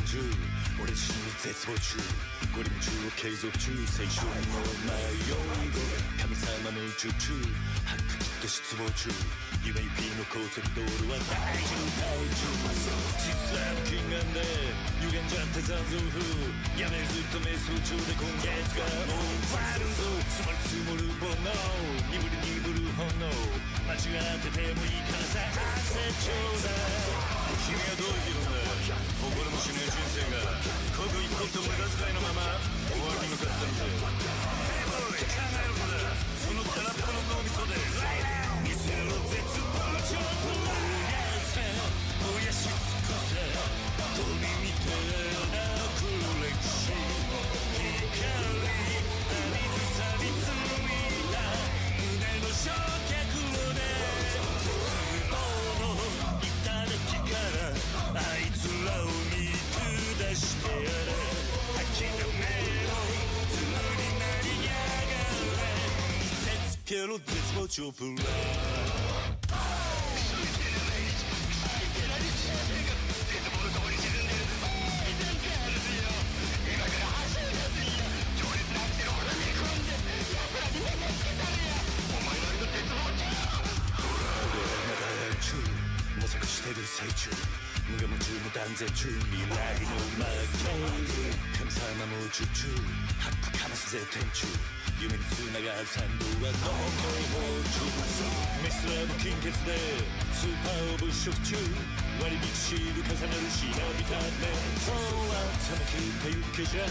中俺自身に絶望中五輪中を継続中青春の迷い子神様の宇宙中白気と失望中夢行きの高速道路は大渋滞中実は禁眼で歪んじゃって残像風やめずっと瞑想中で今月が終わるぞ積もる煩悩鈍る鈍る炎間違っててもいいからさ汗ちょうだい君はどう生きるんだ誇りもしねえ人生が刻一刻と無駄遣いのまま終わりに向かったんだヘイボーイ考えるんだその空っぽの脳みそで見せろ絶望状燃やし尽くせゴミみたいな黒歴史光水錆びついた胸の焼却炉で絶望の頂からあいつらを見下してやれ諦めろズルになりやがれ見せつけろ絶望超プライ模索してる最中無我夢中の断絶中未来の負け神様も宇宙中ハックかますぜ天中夢に繋がる賛同はどこも中メスラーの金欠でスーパーを物色中割引シール重ねるしなびたねそうは冷め切ったユッケじゃ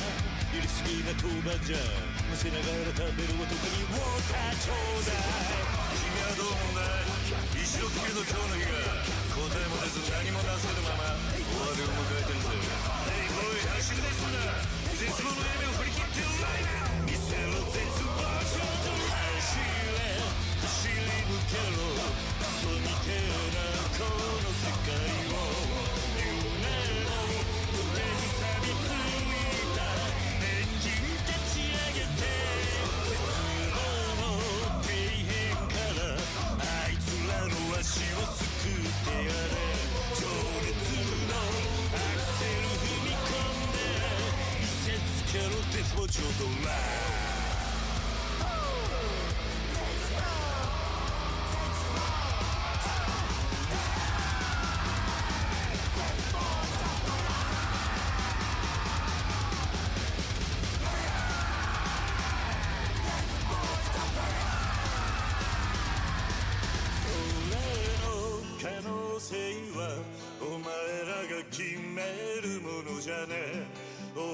揺りすぎな当番じゃむせながら食べる男にウォーターちょうだい君はどう思うんだい一度きりの今日の日が答えも出ず何もなせぬまま終わりを迎えてるぜヘイボーイ走り出すんだ絶望の夢を振り切ってる見せろ絶望ちょっと走れ走り抜けろクソみてえなこの世界を夢の胸に錆びついたエンジン立ち上げて絶望の底辺からあいつらの足をすくってやれ情熱のアクセル踏み込んで見せつけろ絶望ちょうどらお前らが決めるものじゃね俺の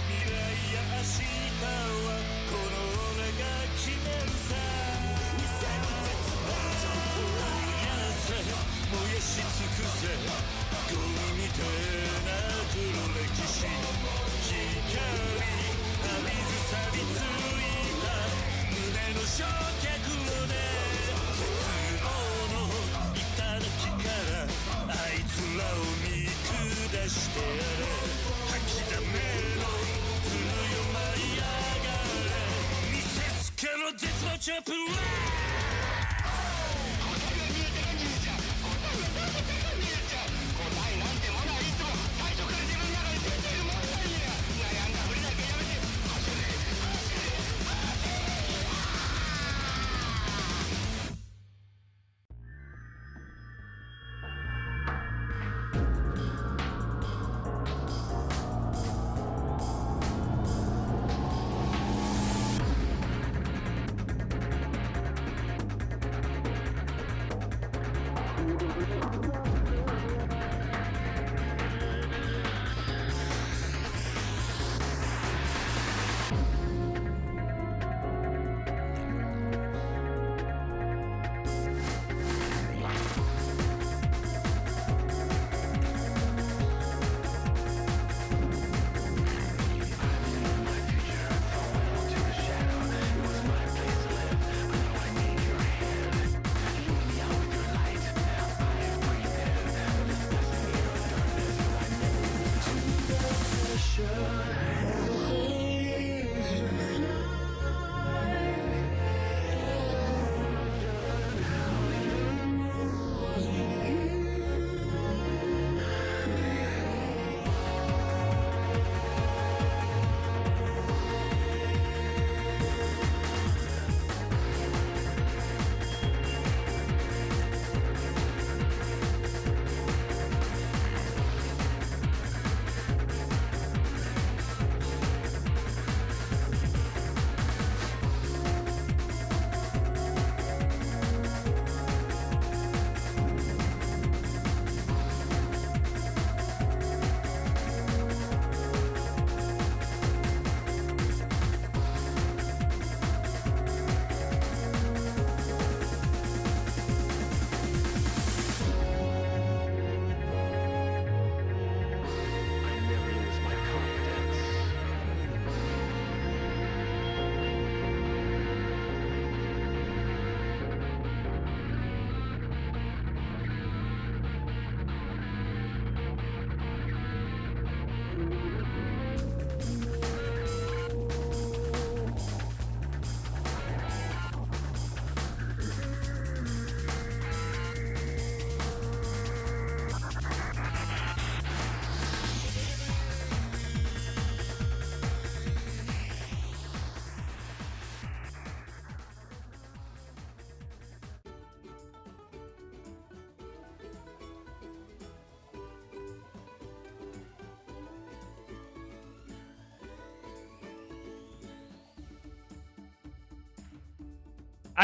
未来や明日はこの俺が決めるさ燃やし尽くせゴミみたいな黒歴史光浴びず錆びついた胸の焼却炉で絶望のあいつらを見下してやれ吐きだめのずるよ舞い上がれ見せつけろ絶望チョップラー答えが見えてるんじゃ答えが出ててるんじゃ答えなんてものはいつも最初から自分の中に出ているもんなんや悩んだふりだけやめて走れ走れ走れ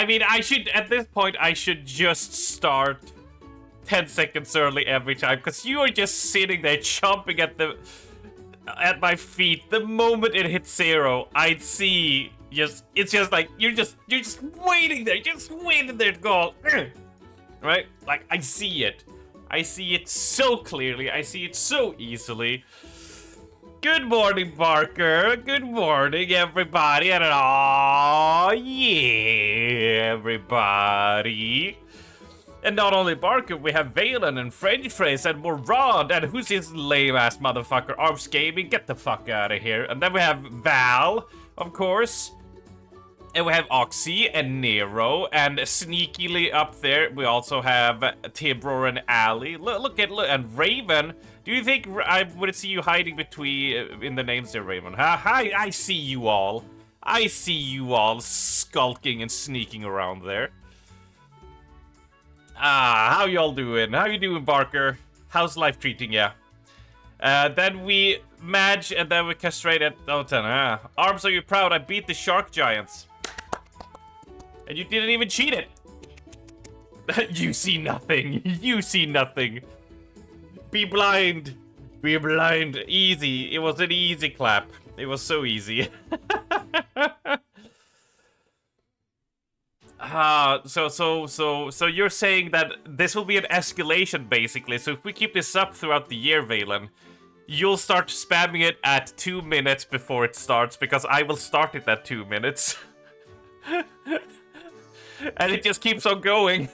I mean, at this point, I should just start 10 seconds early every time, because you are just sitting there chomping at my feet. The moment it hits 0, I'd see it's just like you're just waiting there, to go, right? Like I see it so clearly, I see it so easily. Good morning, Barker. Good morning, everybody. And oh yeah, everybody. And not only Barker, we have Valen and French Phrase and Morad. And who's this lame-ass motherfucker? Arms Gaming, get the fuck out of here. And then we have Val, of course. And we have Oxy and Nero. And sneakily up there, we also have Tibro and Ali. Look, and Raven. Do you think I would see you hiding between in the names there, Raven? Hi, I see you all. I see you all skulking and sneaking around there. How y'all doing? How you doing, Barker? How's life treating ya? Then we match and then we castrate at Otan. Arms, are you proud? I beat the shark giants. And you didn't even cheat it. You see nothing. You see nothing. Be blind. Be blind. Easy. It was an easy clap. It was so easy. So you're saying that this will be an escalation, basically. So if we keep this up throughout the year, Valen, you'll start spamming it at 2 minutes before it starts, because I will start it at 2 minutes. And it just keeps on going.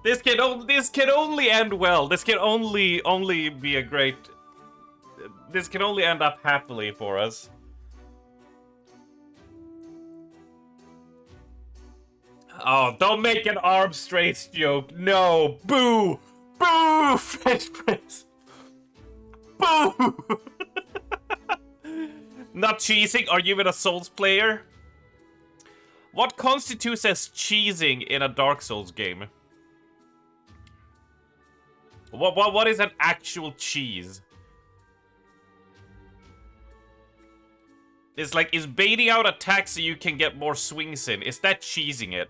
This can only end well. This can only be a great... This can only end up happily for us. Oh, don't make an arms race joke. No. Boo. Boo, French Prince. Boo. Not cheesing. Are you even a Souls player? What constitutes as cheesing in a Dark Souls game? What is an actual cheese? It's like, is baiting out attacks so you can get more swings in? Is that cheesing it?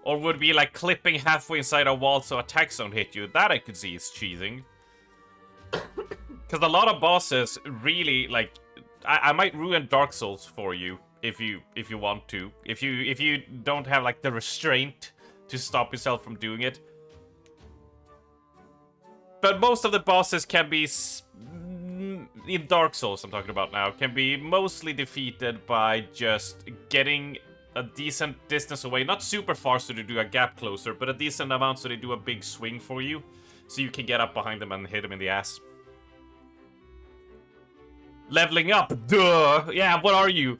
Or would it be like clipping halfway inside a wall so attacks don't hit you? That I could see is cheesing. Because a lot of bosses really, like... I might ruin Dark Souls for you if you want to. If you don't have like the restraint to stop yourself from doing it. But most of the bosses can be... In Dark Souls I'm talking about now, can be mostly defeated by just getting a decent distance away. Not super far so they do a gap closer, but a decent amount so they do a big swing for you. So you can get up behind them and hit them in the ass. Leveling up, duh! Yeah, what are you?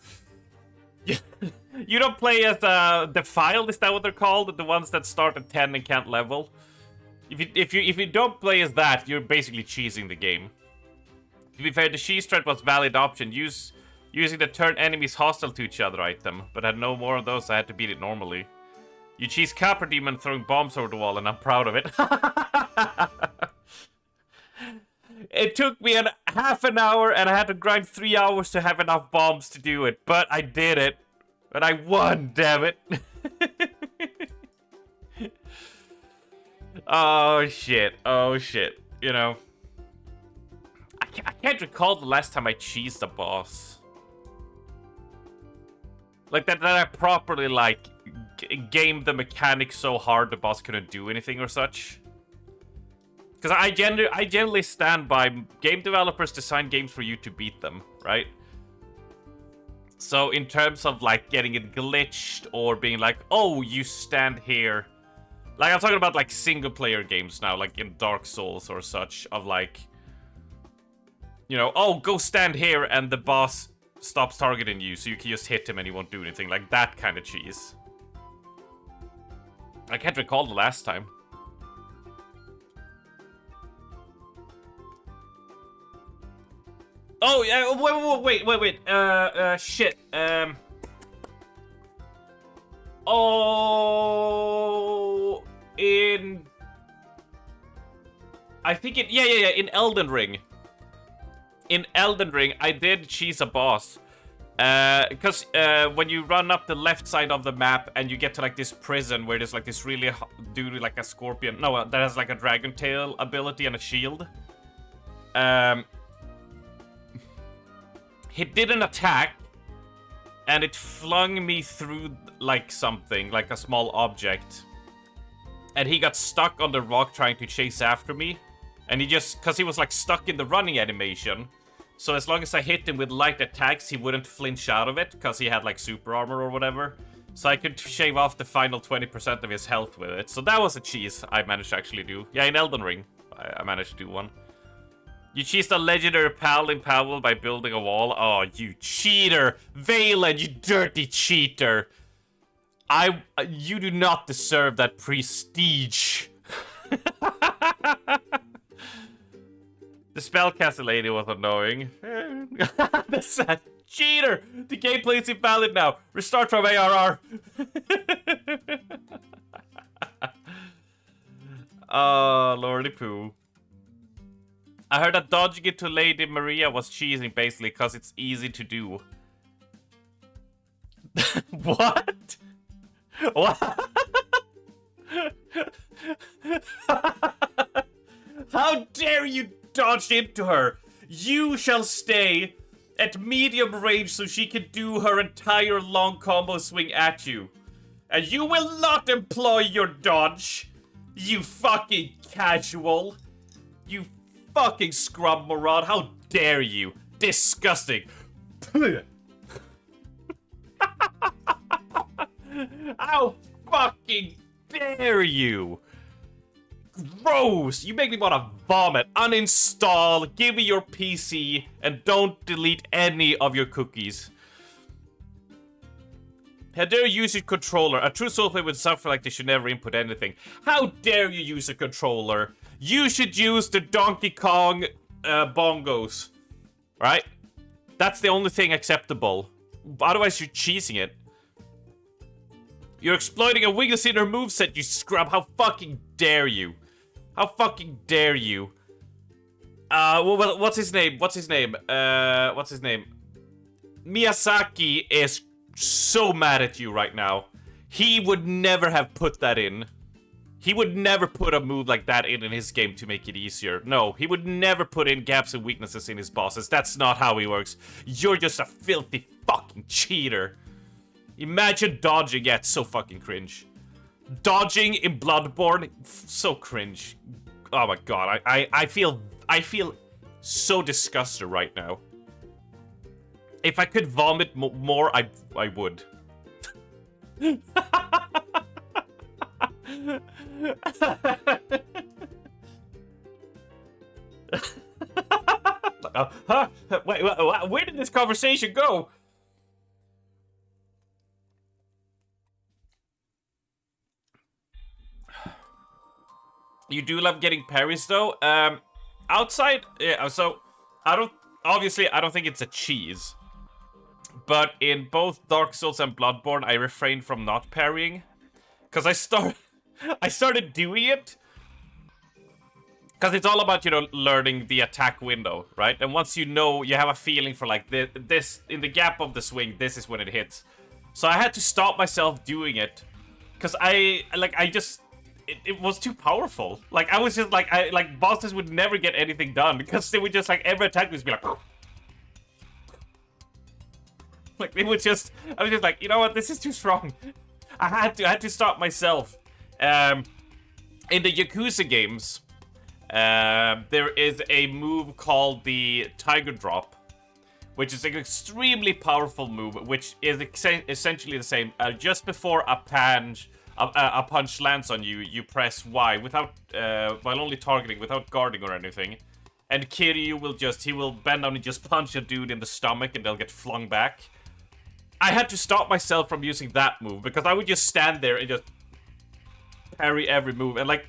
You don't play as Defiled, is that what they're called? The ones that start at 10 and can't level? If you don't play as that, you're basically cheesing the game. To be fair, the cheese threat was valid option. Using the turn enemies hostile to each other item, but had no more of those, I had to beat it normally. You cheese Copper Demon throwing bombs over the wall, and I'm proud of it. It took me half an hour, and I had to grind 3 hours to have enough bombs to do it. But I did it. And I won, damn it. Oh, shit. Oh, shit. You know. I can't recall the last time I cheesed a boss. Like, that I properly, like, gamed the mechanics so hard the boss couldn't do anything or such. Because I generally stand by game developers design games for you to beat them, right? So in terms of like getting it glitched or being like, oh, you stand here. Like I'm talking about like single player games now, like in Dark Souls or such, of like, you know, oh, go stand here and the boss stops targeting you so you can just hit him and he won't do anything. Like that kind of cheese. I can't recall the last time. Oh, yeah, wait. Shit. Oh, I think in Elden Ring. In Elden Ring, I did cheese a boss. Because when you run up the left side of the map and you get to like this prison where there's like this really dude with like a scorpion, no, that has like a dragon tail ability and a shield. He did an attack, and it flung me through like something, like a small object. And he got stuck on the rock trying to chase after me. And he just, because he was like stuck in the running animation. So as long as I hit him with light attacks, he wouldn't flinch out of it, because he had like super armor or whatever. So I could shave off the final 20% of his health with it. So that was a cheese I managed to actually do. Yeah, in Elden Ring, I managed to do one. You cheesed a legendary Paladin Powell by building a wall. Oh, you cheater! Valen, you dirty cheater! You do not deserve that prestige. The spellcaster lady was annoying. That's a cheater! The gameplay is invalid now. Restart from ARR. Oh, lordy poo. I heard that dodging it to Lady Maria was cheesing, basically, because it's easy to do. What? What? How dare you dodge into her? You shall stay at medium range so she can do her entire long combo swing at you. And you will not employ your dodge. You fucking casual. You fucking scrub moron. How dare you? Disgusting. How fucking dare you? Gross! You make me want to vomit. Uninstall, give me your PC, and don't delete any of your cookies. How dare you use your controller? A true soulplay would suffer like they should never input anything. How dare you use a controller? You should use the Donkey Kong bongos. Right? That's the only thing acceptable. Otherwise, you're cheesing it. You're exploiting a weakness in her moveset, you scrub. How fucking dare you? How fucking dare you? Well, what's his name? What's his name? What's his name? Miyazaki is so mad at you right now. He would never have put that in. He would never put a move like that in his game to make it easier. No, he would never put in gaps and weaknesses in his bosses. That's not how he works. You're just a filthy fucking cheater. Imagine dodging. Yeah, it's so fucking cringe. Dodging in Bloodborne, so cringe. Oh my god, I feel so disgusted right now. If I could vomit more, I would. Wait, where did this conversation go? You do love getting parries, though. Outside, yeah. So I don't think it's a cheese. But in both Dark Souls and Bloodborne, I refrained from not parrying, because I started doing it. Because it's all about, you know, learning the attack window, right? And once you know, you have a feeling for like this in the gap of the swing, this is when it hits. So I had to stop myself doing it, because it was too powerful. Like, I was just like bosses would never get anything done because they would just like every attack would just be like they would just. I was just like, you know what, this is too strong. I had to stop myself. In the Yakuza games, there is a move called the Tiger Drop, which is an extremely powerful move, which is essentially the same. Just before a punch lands on you, you press Y without, while only targeting, without guarding or anything. And Kiryu will bend down and just punch a dude in the stomach and they'll get flung back. I had to stop myself from using that move because I would just stand there and just parry every move. And like,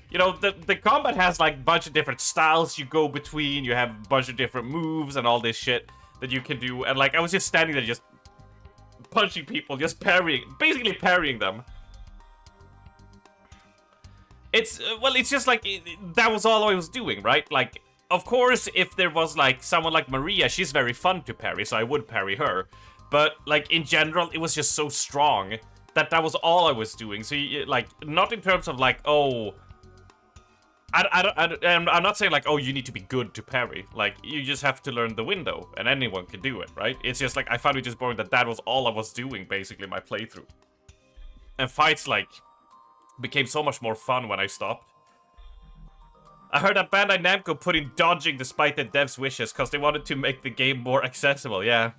you know, the combat has like a bunch of different styles you go between. You have a bunch of different moves and all this shit that you can do. And like, I was just standing there just punching people, just basically parrying them. It's just like, that was all I was doing, right? Like, of course, if there was like someone like Maria, she's very fun to parry, so I would parry her. But, like, in general, it was just so strong that that was all I was doing. So, like, not in terms of, like, oh... I'm not saying, like, oh, you need to be good to parry. Like, you just have to learn the window, and anyone can do it, right? It's just, like, I found it just boring that that was all I was doing, basically, my playthrough. And fights, like, became so much more fun when I stopped. I heard that Bandai Namco put in dodging despite the devs' wishes, because they wanted to make the game more accessible, yeah.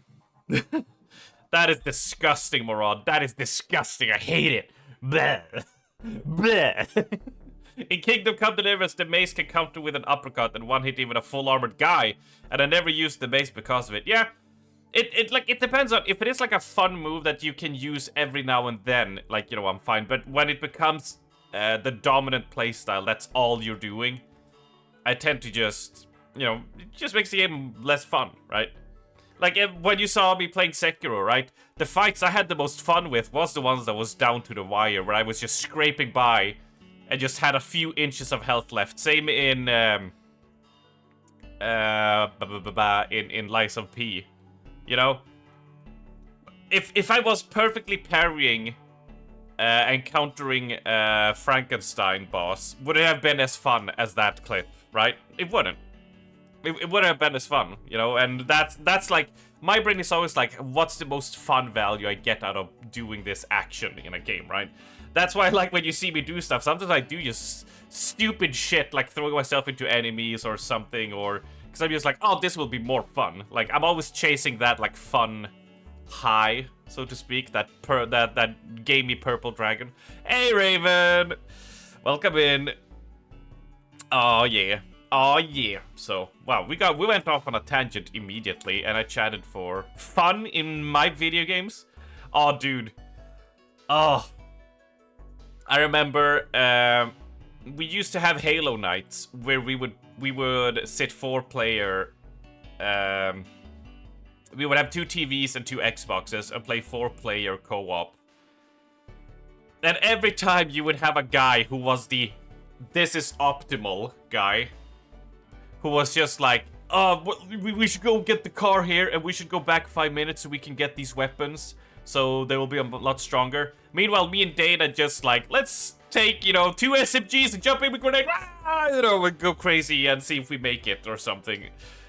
That is disgusting, Morad. That is disgusting. I hate it. Bleh. Bleh. In Kingdom Come Deliverance, the mace can counter with an uppercut and one hit even a full armored guy, and I never used the mace because of it. Yeah, it depends on if it is like a fun move that you can use every now and then. Like, you know, I'm fine. But when it becomes the dominant playstyle, that's all you're doing. I tend to just, you know, it just makes the game less fun, right? Like when you saw me playing Sekiro, right? The fights I had the most fun with was the ones that was down to the wire, where I was just scraping by. And just had a few inches of health left. Same in Lies of P. You know, if I was perfectly parrying and countering Frankenstein boss, would it have been as fun as that clip? Right? It wouldn't. It wouldn't have been as fun, you know. And that's like, my brain is always like, what's the most fun value I get out of doing this action in a game, right? That's why, like, when you see me do stuff, sometimes I do just stupid shit, like throwing myself into enemies or something, or... Because I'm just like, oh, this will be more fun. Like, I'm always chasing that, like, fun high, so to speak, that gamey purple dragon. Hey, Raven! Welcome in. Oh, yeah. Oh, yeah. So, wow, we went off on a tangent immediately, and I chatted for fun in my video games. Oh, dude. Oh... I remember we used to have Halo nights where we would sit 4-player. We would have 2 TVs and 2 Xboxes and play 4-player co-op. And every time you would have a guy who was the "this is optimal" guy, who was just like, "Oh, we should go get the car here, and we should go back 5 minutes so we can get these weapons." So they will be a lot stronger. Meanwhile, me and Dana just like, let's take, you know, 2 SMGs and jump in with grenade, you know, and go crazy and see if we make it or something.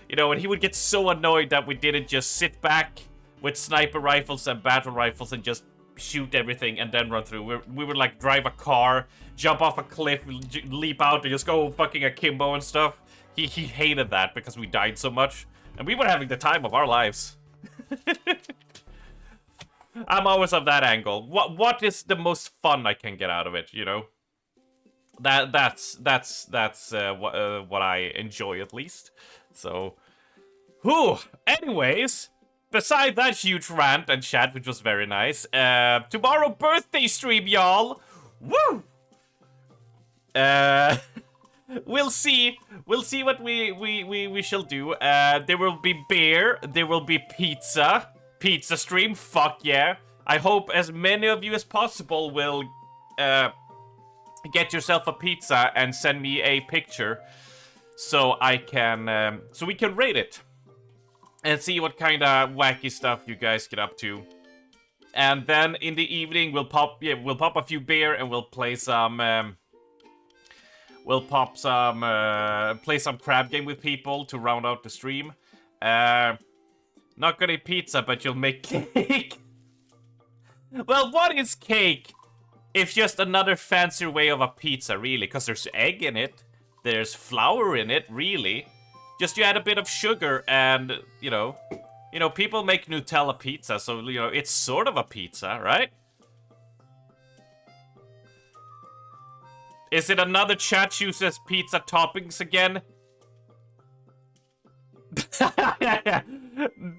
You know, and he would get so annoyed that we didn't just sit back with sniper rifles and battle rifles and just shoot everything and then run through. We would like drive a car, jump off a cliff, leap out and just go fucking akimbo and stuff. He hated that because we died so much. And we were having the time of our lives. I'm always of that angle. What is the most fun I can get out of it, you know? That's what I enjoy, at least. So, whew. Anyways, beside that huge rant and chat, which was very nice, tomorrow birthday stream, y'all. Woo! We'll see what we shall do. There will be beer. There will be pizza. Pizza stream, fuck yeah. I hope as many of you as possible will get yourself a pizza and send me a picture so I can so we can rate it and see what kind of wacky stuff you guys get up to. And then in the evening we'll pop a few beer and we'll play some play some crab game with people to round out the stream. Not gonna eat pizza, but you'll make cake. Well, what is cake? If just another fancier way of a pizza, really. Because there's egg in it. There's flour in it, really. Just you add a bit of sugar and, you know, people make Nutella pizza. So, you know, it's sort of a pizza, right? Is it another chat chooses pizza toppings again?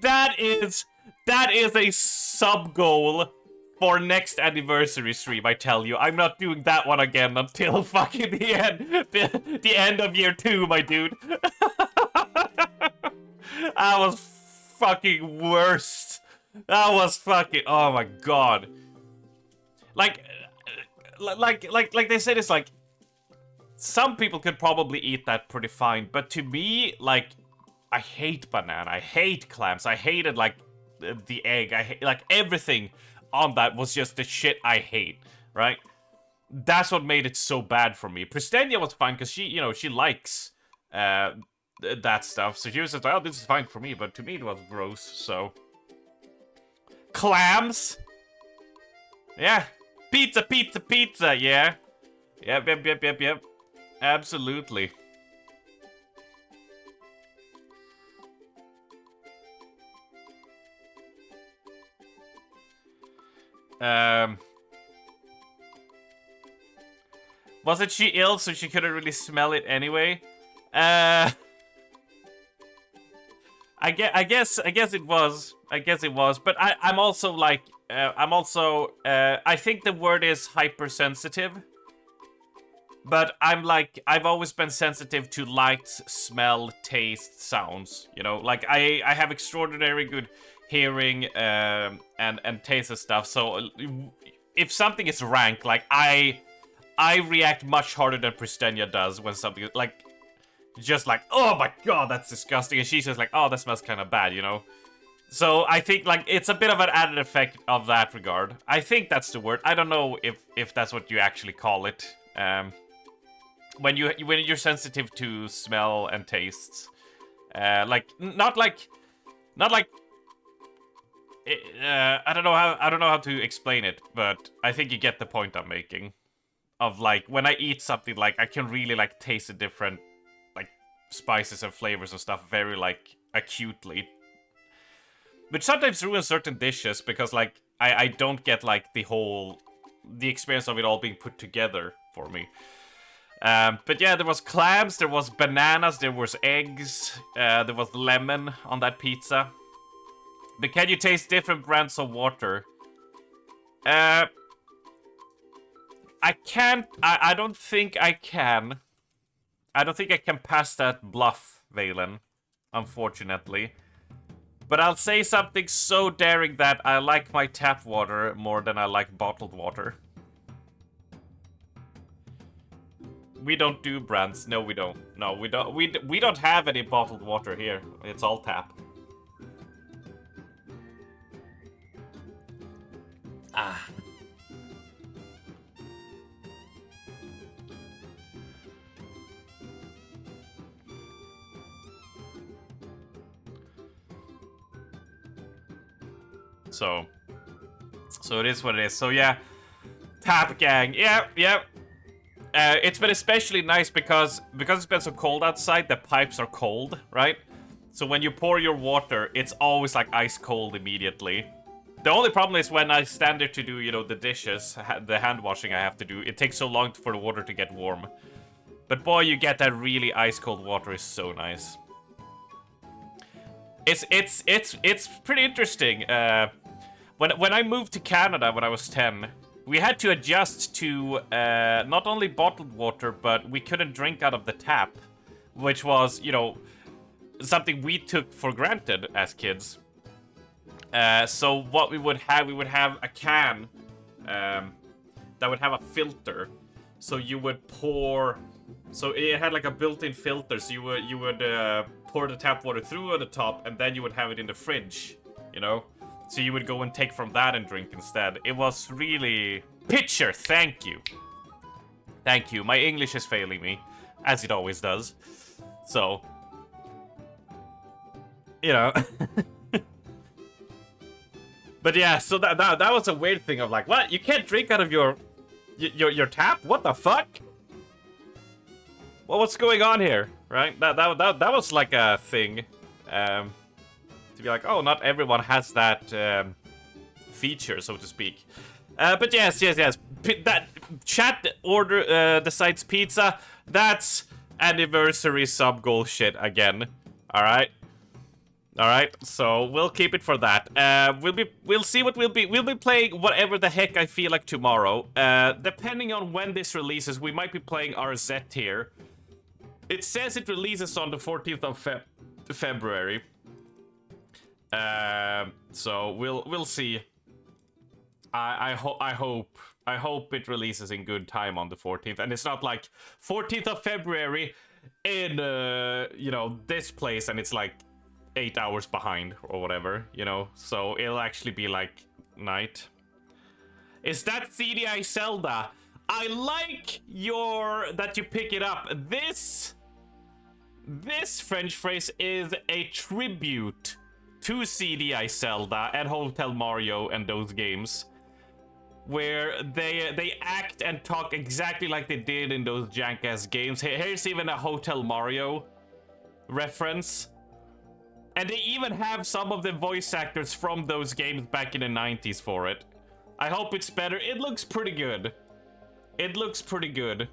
That is a sub goal for next anniversary stream, I tell you. I'm not doing that one again until fucking the end of year 2, my dude. That was fucking worst. That was fucking, oh my god. Like they said, it's like, some people could probably eat that pretty fine, but to me, like, I hate banana, I hate clams, I hated, like, the egg. I hate, like, everything on that was just the shit I hate, right? That's what made it so bad for me. Pristenia was fine because she, you know, she likes that stuff. So she was just like, oh, this is fine for me. But to me, it was gross, so. Clams? Yeah. Pizza, pizza, pizza, yeah. Yep. Absolutely. Wasn't she ill so she couldn't really smell it anyway? I guess it was. I guess it was. But I'm also like, I think the word is hypersensitive. But I'm like, I've always been sensitive to light, smell, taste, sounds. You know, like I have extraordinary good hearing and taste and stuff. So if something is rank, like I react much harder than Pristenia does when something like just like, oh my god, that's disgusting, and she's just like, oh, that smells kind of bad, you know. So I think like it's a bit of an added effect of that regard. I think that's the word. I don't know if that's what you actually call it. When you're sensitive to smell and tastes, like not like. I don't know how to explain it, but I think you get the point I'm making. Of like when I eat something, like I can really like taste the different like spices and flavors and stuff very like acutely, which sometimes ruins certain dishes because like I don't get like the experience of it all being put together for me. But yeah, there was clams, there was bananas, there was eggs, there was lemon on that pizza. But can you taste different brands of water? I can't. I don't think I can. I don't think I can pass that bluff, Valen. Unfortunately. But I'll say something so daring that I like my tap water more than I like bottled water. We don't do brands. No, we don't. No, we don't. We don't have any bottled water here. It's all tap. Ah. So it is what it is. So yeah, tap gang. Yeah. It's been especially nice because it's been so cold outside. The pipes are cold, right? So when you pour your water, it's always like ice cold immediately. The only problem is when I stand there to do, you know, the dishes, the hand washing I have to do. It takes so long for the water to get warm. But boy, you get that really ice cold water is so nice. It's pretty interesting. When I moved to Canada when I was 10, we had to adjust to not only bottled water, but we couldn't drink out of the tap, which was, you know, something we took for granted as kids. So what we would have a can that would have a filter. So you would pour. So it had like a built-in filter. So you would pour the tap water through at the top, and then you would have it in the fridge. You know. So you would go and take from that and drink instead. It was really... Pitcher, thank you. Thank you. My English is failing me, as it always does. So... You know. But yeah, so that was a weird thing of like, what? You can't drink out of your tap? What the fuck? Well, what's going on here? Right? That was like a thing. To be like, oh, not everyone has that feature, so to speak. But yes. That chat order decides pizza. That's anniversary sub goal shit again. All right. So we'll keep it for that. We'll see what we'll be playing whatever the heck I feel like tomorrow. Depending on when this releases, we might be playing RZ here. It says it releases on the 14th of February. So we'll see. I hope it releases in good time on the 14th, and it's not like 14th of February in you know, this place, and it's like 8 hours behind or whatever, you know, so it'll actually be like night. Is that CDI Zelda? I like that you pick it up. This French phrase is a tribute to CDI Zelda and Hotel Mario and those games, where they act and talk exactly like they did in those jank-ass games. Here's even a Hotel Mario reference. And they even have some of the voice actors from those games back in the 90s for it. I hope it's better. It looks pretty good. It looks pretty good.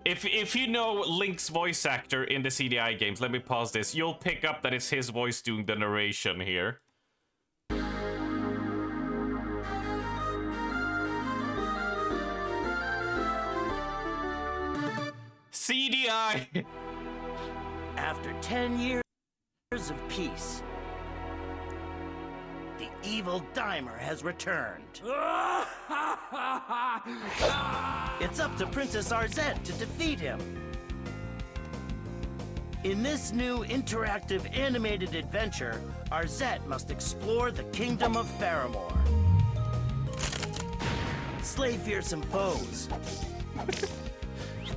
If you know Link's voice actor in the CDI games, let me pause this. You'll pick up that it's his voice doing the narration here. CDI! After 10 years of peace, the evil Dimer has returned. It's up to Princess Arzette to defeat him. In this new interactive animated adventure, Arzette must explore the kingdom of Faramore, slay fearsome foes,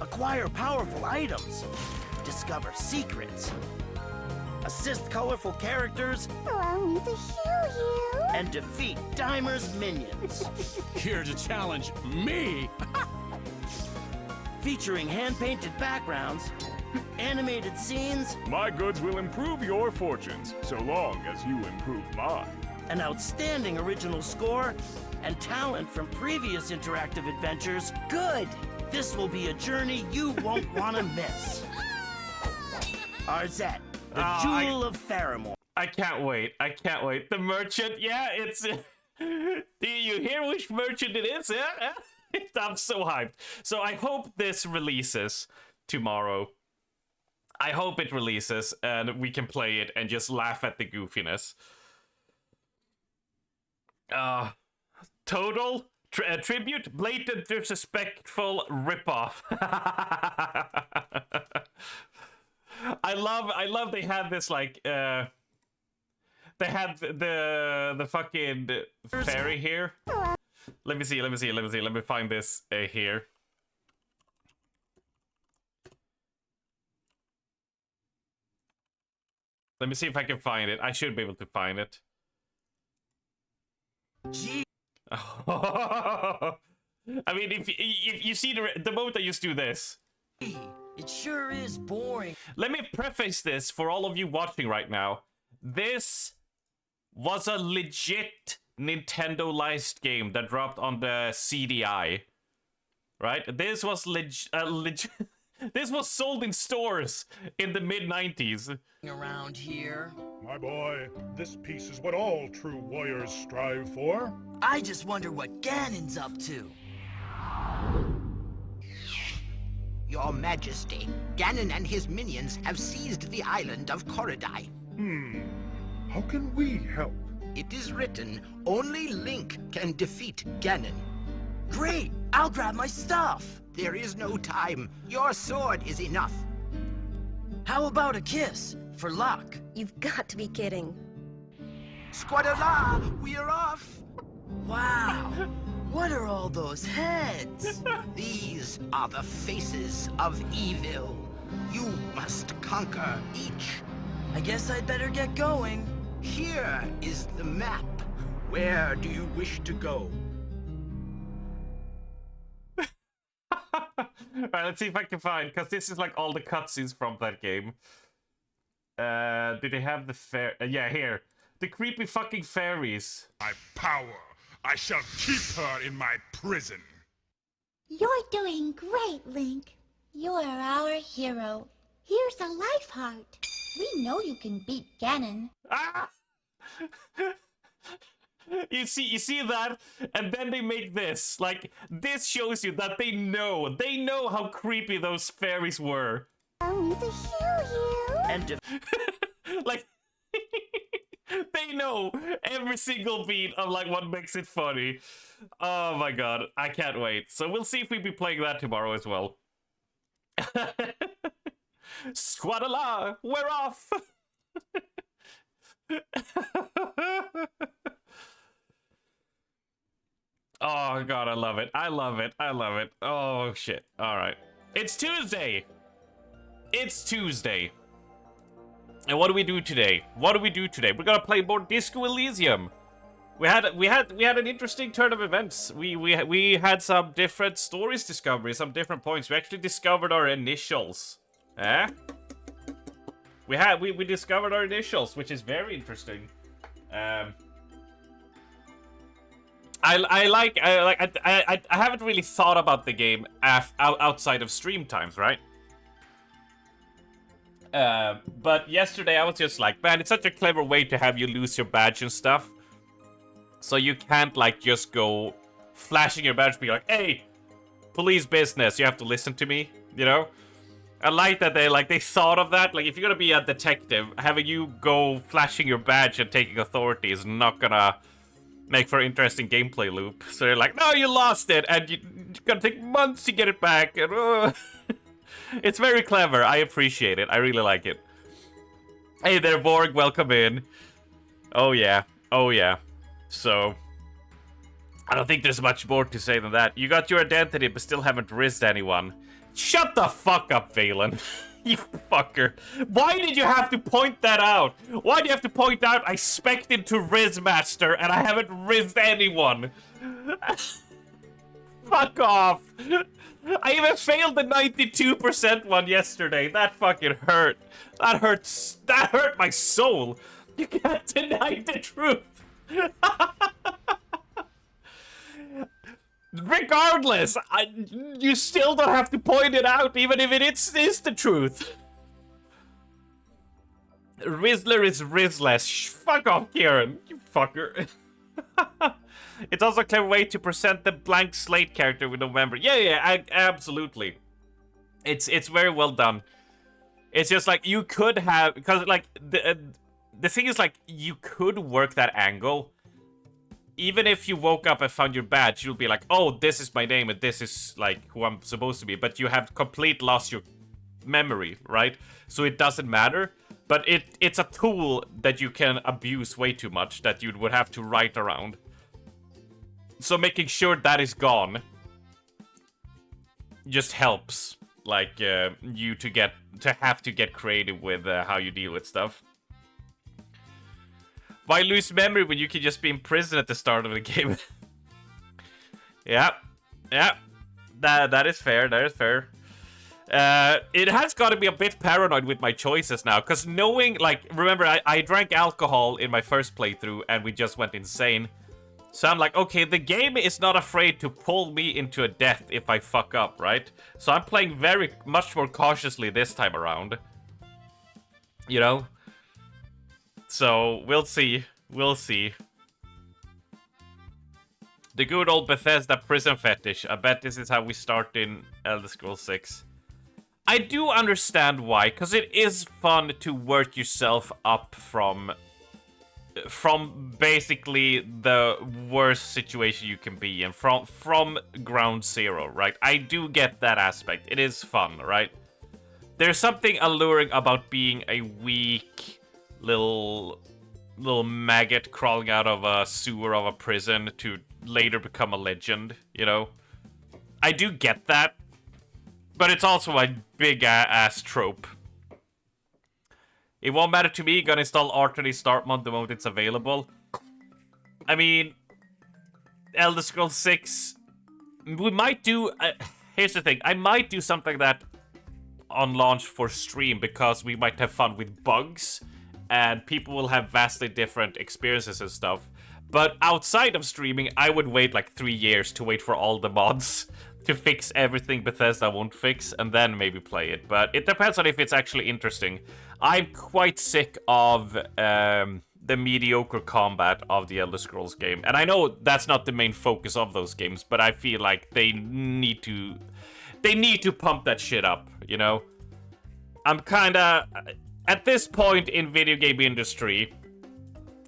acquire powerful items, discover secrets, assist colorful characters, Allow me to heal you. and defeat Dimer's minions. Here to challenge me? Featuring hand-painted backgrounds, animated scenes, My goods will improve your fortunes, so long as you improve mine. an outstanding original score, and talent from previous interactive adventures. Good! This will be a journey you won't want to miss. Arzette, the Jewel of Faramore. I can't wait. I can't wait. The merchant, yeah, it's... Do you hear which merchant it is? Yeah? I'm so hyped. So I hope this releases tomorrow. I hope it releases and we can play it and just laugh at the goofiness. Total tribute, blatant, disrespectful ripoff. I love they had this like they had the fucking fairy here. Let me see. Let me find this here. Let me see if I can find it. I should be able to find it. Gee. I mean, if you see the moment I just do this. It sure is boring. Let me preface this for all of you watching right now. This was a legit Nintendo-licensed game that dropped on the CDI. Right? This was legit. This was sold in stores in the mid-90s. Around here. My boy, this peace is what all true warriors strive for. I just wonder what Ganon's up to. Your Majesty, Ganon and his minions have seized the island of Korodai. How can we help? It is written, only Link can defeat Ganon. Great! I'll grab my stuff. There is no time. Your sword is enough. How about a kiss? For luck. You've got to be kidding. Squadala, we're off. Wow. What are all those heads? These are the faces of evil. You must conquer each. I guess I'd better get going. Here is the map. Where do you wish to go? Alright, let's see if I can find, because this is like all the cutscenes from that game. Do they have the fair? Yeah, here. The creepy fucking fairies. My power. I shall keep her in my prison. You're doing great, Link. You're our hero. Here's a life heart. We know you can beat Ganon. Ah! You see that? And then they make this. Like, this shows you that they know how creepy those fairies were. Allow me to heal you. And Like, they know every single beat of like what makes it funny. Oh my god, I can't wait. So we'll see if we be playing that tomorrow as well. Squadala, we're off! Oh god, I love it. I love it. I love it. Oh shit. Alright. It's Tuesday! It's Tuesday. And what do we do today? What do we do today? We're gonna play more Disco Elysium. We had an interesting turn of events. We had some different stories discovery, some different points. We actually discovered our initials. Eh? We discovered our initials, which is very interesting. I haven't really thought about the game outside of stream times, right? But yesterday I was just like, man, it's such a clever way to have you lose your badge and stuff. So you can't like just go flashing your badge and be like, hey, police business, you have to listen to me, you know? I like that they thought of that. Like, if you're gonna be a detective, having you go flashing your badge and taking authority is not gonna make for an interesting gameplay loop. So they're like, no, you lost it, and you're gonna take months to get it back. And, it's very clever. I appreciate it. I really like it. Hey there, Borg. Welcome in. Oh, yeah. Oh, yeah. So, I don't think there's much more to say than that. You got your identity, but still haven't rizzed anyone. Shut the fuck up, Valen. You fucker. Why did you have to point that out? Why do you have to point out I spec'd into Rizzmaster and I haven't rizzed anyone? Fuck off. I even failed the 92% one yesterday. That fucking hurt. That hurts. That hurt my soul. You can't deny the truth. Regardless, you still don't have to point it out, even if it is the truth. Rizzler is Rizzless. Fuck off, Kieran. You fucker. It's also a clever way to present the blank slate character with no memory. Yeah, absolutely. It's very well done. It's just like you could have, because like the thing is like you could work that angle. Even if you woke up and found your badge, you'll be like, oh, this is my name and this is like who I'm supposed to be. But you have complete lost your memory, right? So it doesn't matter. But it's a tool that you can abuse way too much that you would have to write around. So making sure that is gone just helps, like, you to have to get creative with how you deal with stuff. Why lose memory when you can just be in prison at the start of the game? Yeah. That is fair. That is fair. It has got to be a bit paranoid with my choices now, because knowing, like, remember, I drank alcohol in my first playthrough, and we just went insane. So I'm like, okay, the game is not afraid to pull me into a death if I fuck up, right? So I'm playing much more cautiously this time around. You know? So, we'll see. We'll see. The good old Bethesda prison fetish. I bet this is how we start in Elder Scrolls 6. I do understand why, because it is fun to work yourself up from basically the worst situation you can be in, from ground zero, right? I do get that aspect. It is fun, right? There's something alluring about being a weak little maggot crawling out of a sewer of a prison to later become a legend, you know? I do get that, but it's also a big ass trope. It won't matter to me, gonna install Artony Start Mod the moment it's available. I mean, Elder Scrolls 6, we might do, here's the thing, I might do something like that on launch for stream, because we might have fun with bugs, and people will have vastly different experiences and stuff. But outside of streaming, I would wait like 3 years to wait for all the mods to fix everything Bethesda won't fix, and then maybe play it. But it depends on if it's actually interesting. I'm quite sick of the mediocre combat of the Elder Scrolls game. And I know that's not the main focus of those games, but I feel like they need to pump that shit up, you know? I'm kinda... At this point in video game industry,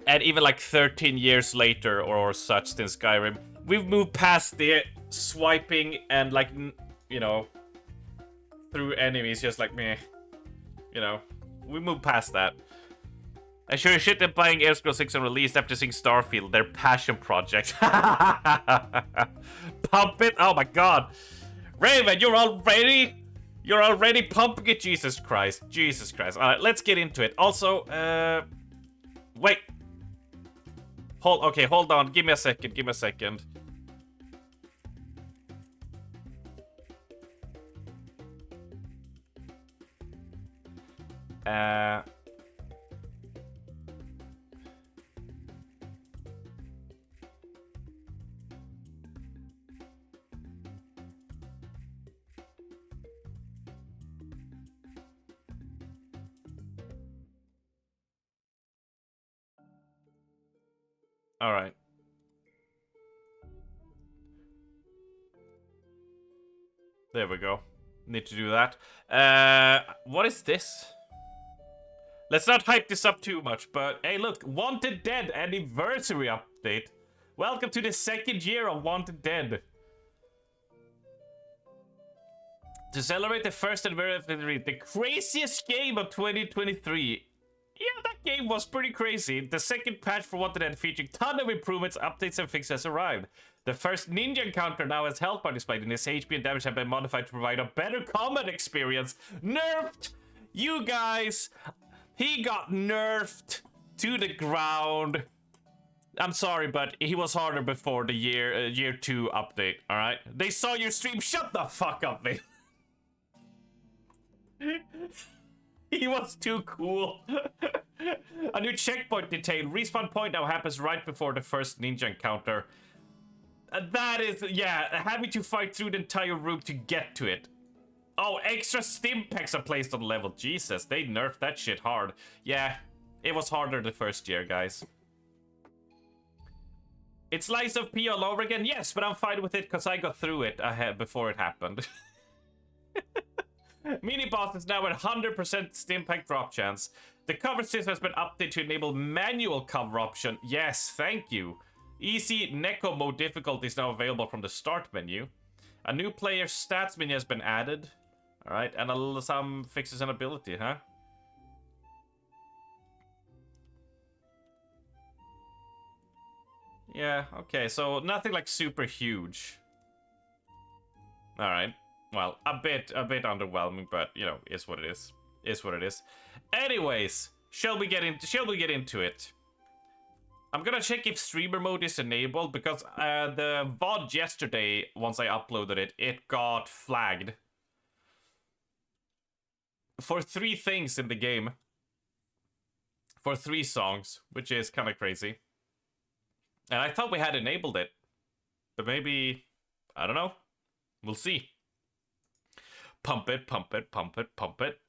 and even like 13 years later or such since Skyrim, we've moved past the swiping and like, you know, through enemies just like meh. you know, we move past that. I sure as shit they're buying Elder Scrolls 6 on release after seeing Starfield, their passion project. Pump it! Oh my god. Raven, you're already pumping it. Jesus Christ. Jesus Christ. Alright, let's get into it. Also, wait. Okay, hold on. Give me a second. Give me a second. All right. There we go. Need to do that. What is this? Let's not hype this up too much, but hey, look, Wanted Dead anniversary update. Welcome to the 2nd year of Wanted Dead. To celebrate the first anniversary, the craziest game of 2023. Yeah, that game was pretty crazy. The second patch for Wanted Dead featuring ton of improvements, updates, and fixes has arrived. The first ninja encounter now has health bar displayed, and his HP and damage have been modified to provide a better combat experience. Nerfed! You guys! He got nerfed to the ground. I'm sorry, but he was harder before the year 2 update, alright? They saw your stream. Shut the fuck up, man. He was too cool. A new checkpoint detail. Respawn point now happens right before the first ninja encounter. That is, yeah, having to fight through the entire room to get to it. Oh, extra stim packs are placed on the level. Jesus, they nerfed that shit hard. Yeah, it was harder the first year, guys. It's Lies of P all over again? Yes, but I'm fine with it because I got through it before it happened. Mini boss is now at 100% stim pack drop chance. The cover system has been updated to enable manual cover option. Yes, thank you. Easy Neko mode difficulty is now available from the start menu. A new player stats menu has been added. Alright, and some fixes and ability, huh? Yeah, okay, so nothing like super huge. Alright. Well, a bit underwhelming, but you know, is what it is. Is what it is. Anyways, shall we get into it? I'm gonna check if streamer mode is enabled because the VOD yesterday, once I uploaded it, it got flagged for 3 things in the game. For 3 songs, which is kind of crazy. And I thought we had enabled it, but maybe, I don't know. We'll see. Pump it, pump it, pump it, pump it.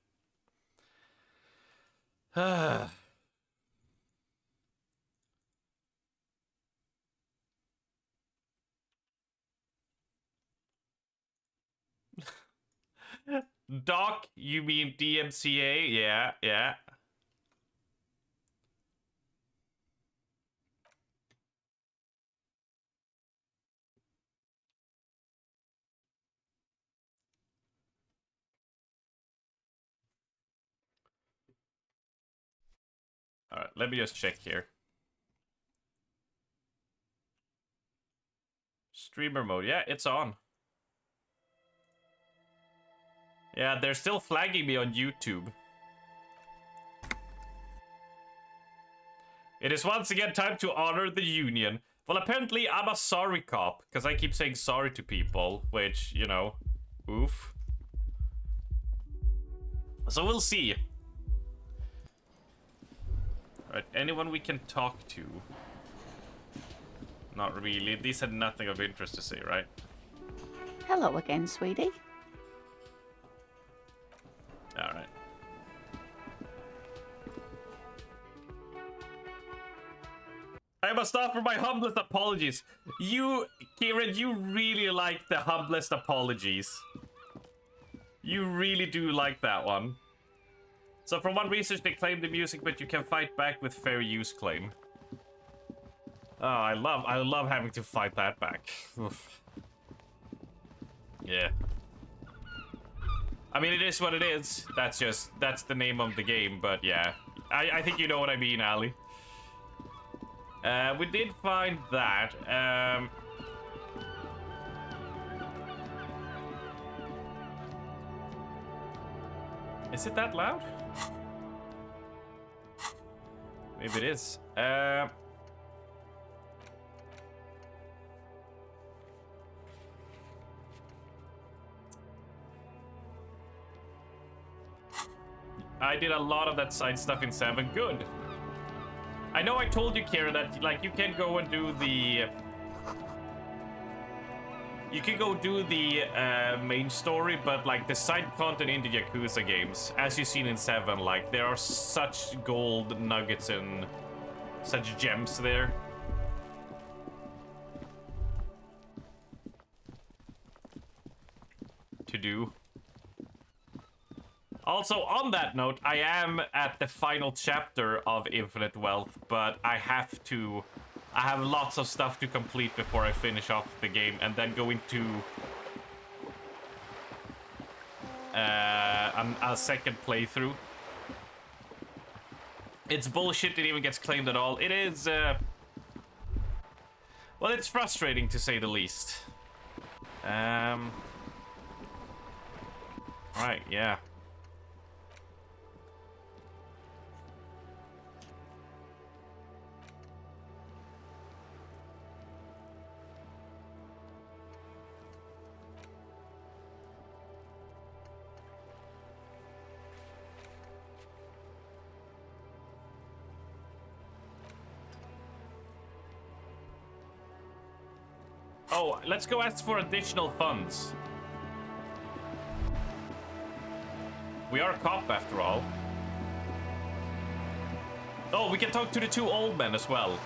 Doc, you mean DMCA? Yeah, yeah. Alright, let me just check here. Streamer mode, yeah, it's on. Yeah, they're still flagging me on YouTube. It is once again time to honor the union. Well, apparently I'm a sorry cop, because I keep saying sorry to people, which, you know, oof. So we'll see. Alright, anyone we can talk to? Not really. These had nothing of interest to say, right? Hello again, sweetie. Alright. I must offer my humblest apologies. You, Kieran, you really like the humblest apologies. You really do like that one. So from one research, they claim the music, but you can fight back with fair use claim. Oh, I love having to fight that back. Oof. Yeah. I mean, it is what it is. That's the name of the game, but yeah. I think you know what I mean, Ali. We did find that. Is it that loud? Maybe it is. I did a lot of that side stuff in 7. Good. I know I told you, Kira, that like you can go and do the... You can go do the main story, but like the side content in the Yakuza games, as you've seen in 7, like there are such gold nuggets and such gems there. To do. Also, on that note, I am at the final chapter of Infinite Wealth, but I have lots of stuff to complete before I finish off the game and then go into a second playthrough. It's bullshit it even gets claimed at all. It is, well, it's frustrating to say the least. Right, yeah. Oh, let's go ask for additional funds. We are a cop, after all. Oh, we can talk to the 2 old men as well.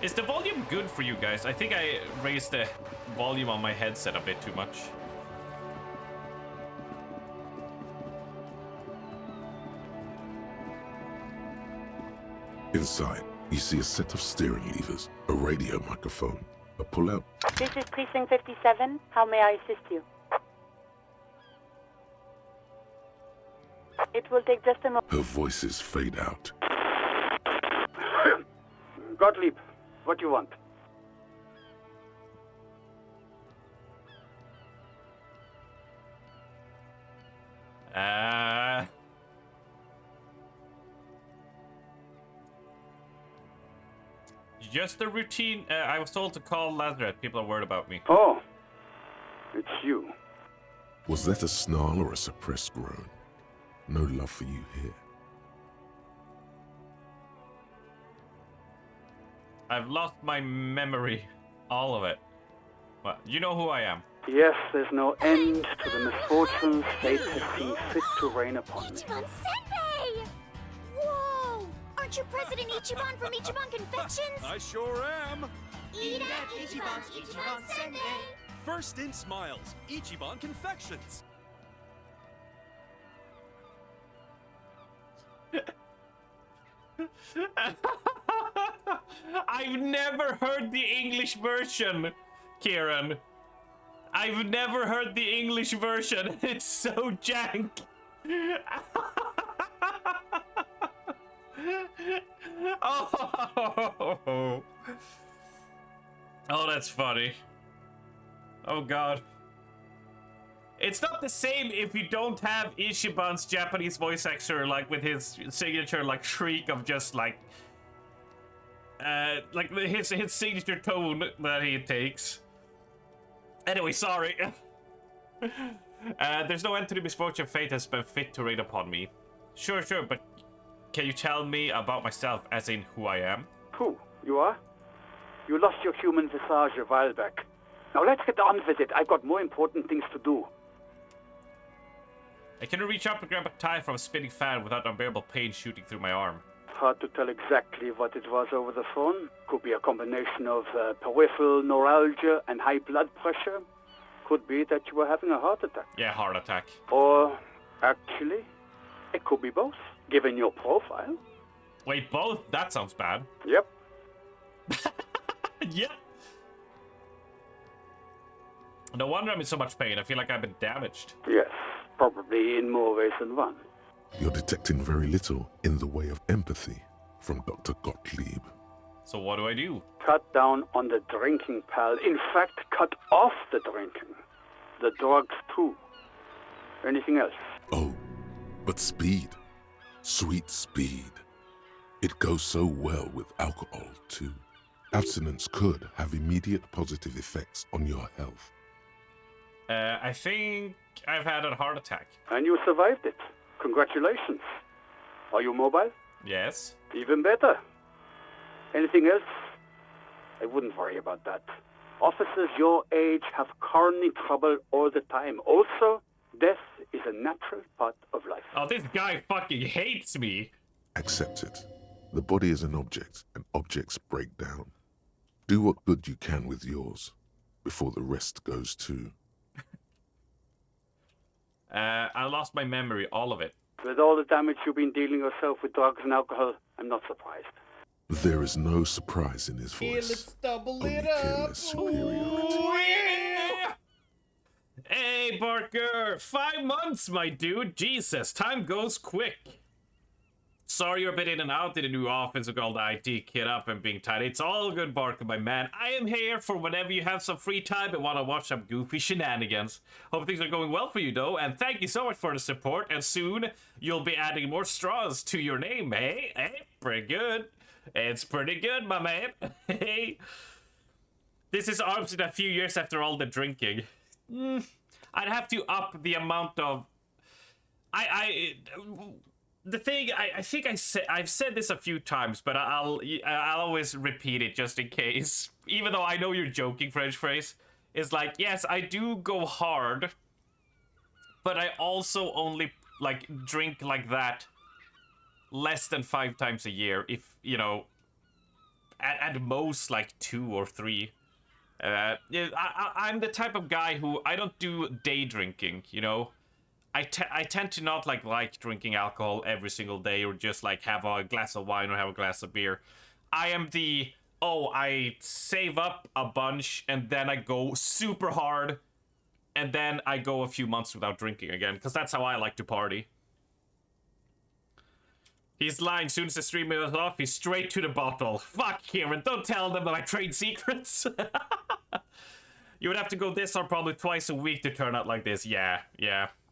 Is the volume good for you guys? I think I raised the volume on my headset a bit too much. Inside, you see a set of steering levers, a radio microphone, a pull-out. This is Precinct 57. How may I assist you? It will take just a moment. Her voices fade out. Gottlieb, what do you want? Just a routine. I was told to call Lazarus. People are worried about me. Oh, it's you. Was that a snarl or a suppressed groan? No love for you here. I've lost my memory. All of it. Well, you know who I am. Yes, there's no end to the misfortunes fate has seen fit to rain upon me. Ichiban Senpai! Whoa! Aren't you President Ichiban from Ichiban Confections? I sure am. Eat at Ichiban's Ichiban Senpai! First in smiles, Ichiban Confections. I've never heard the English version, Kieran. I've never heard the English version. It's so jank. Oh, that's funny. Oh god. It's not the same if you don't have Ichiban's Japanese voice actor, like with his signature like shriek of just like his signature tone that he takes. Anyway, sorry. There's no end to the misfortune fate has been fit to rain upon me. Sure, but can you tell me about myself, as in who I am? Who? You are? You lost your human visage a while back. Now let's get on with it. I've got more important things to do. I can reach up and grab a tie from a spinning fan without unbearable pain shooting through my arm. Hard to tell exactly what it was over the phone. Could be a combination of peripheral neuralgia and high blood pressure. Could be that you were having a heart attack. Yeah, heart attack. Or, actually, it could be both, given your profile. Wait, both? That sounds bad. Yep. Yep. No wonder I'm in so much pain. I feel like I've been damaged. Yes, probably in more ways than one. You're detecting very little in the way of empathy from Dr. Gottlieb. So what do I do? Cut down on the drinking, pal. In fact, cut off the drinking. The drugs, too. Anything else? Oh, but speed. Sweet speed. It goes so well with alcohol, too. Abstinence could have immediate positive effects on your health. I think I've had a heart attack. And you survived it. Congratulations. Are you mobile? Yes. Even better. Anything else? I wouldn't worry about that. Officers your age have coronary trouble all the time. Also, death is a natural part of life. Oh, this guy fucking hates me. Accept it. The body is an object, and objects break down. Do what good you can with yours, before the rest goes too. I lost my memory, all of it. With all the damage you've been dealing yourself with drugs and alcohol, I'm not surprised. There is no surprise in his voice. Only careless superiority. Yeah! Hey, Barker! 5 months, my dude! Jesus, time goes quick. Sorry you're a bit in and out in the new office with all the IT kit up and being tight. It's all good, Barker, my man. I am here for whenever you have some free time and want to watch some goofy shenanigans. Hope things are going well for you, though, and thank you so much for the support, and soon you'll be adding more straws to your name, hey? Hey, pretty good. It's pretty good, my man. Hey. This is arms in a few years after all the drinking. I'd have to up the amount of... The thing, I think I've said this a few times, but I'll always repeat it just in case. Even though I know you're joking, French phrase. Is like, yes, I do go hard, but I also only, like, drink like that less than 5 times a year. If, you know, at most, like, 2 or 3. I'm the type of guy who, I don't do day drinking, you know? I tend to not like drinking alcohol every single day or just like have a glass of wine or have a glass of beer. I am the, I save up a bunch and then I go super hard and then I go a few months without drinking again because that's how I like to party. He's lying. Soon as the stream is off, he's straight to the bottle. Fuck, Kieran, don't tell them that I trade secrets. You would have to go this or probably twice a week to turn out like this. Yeah.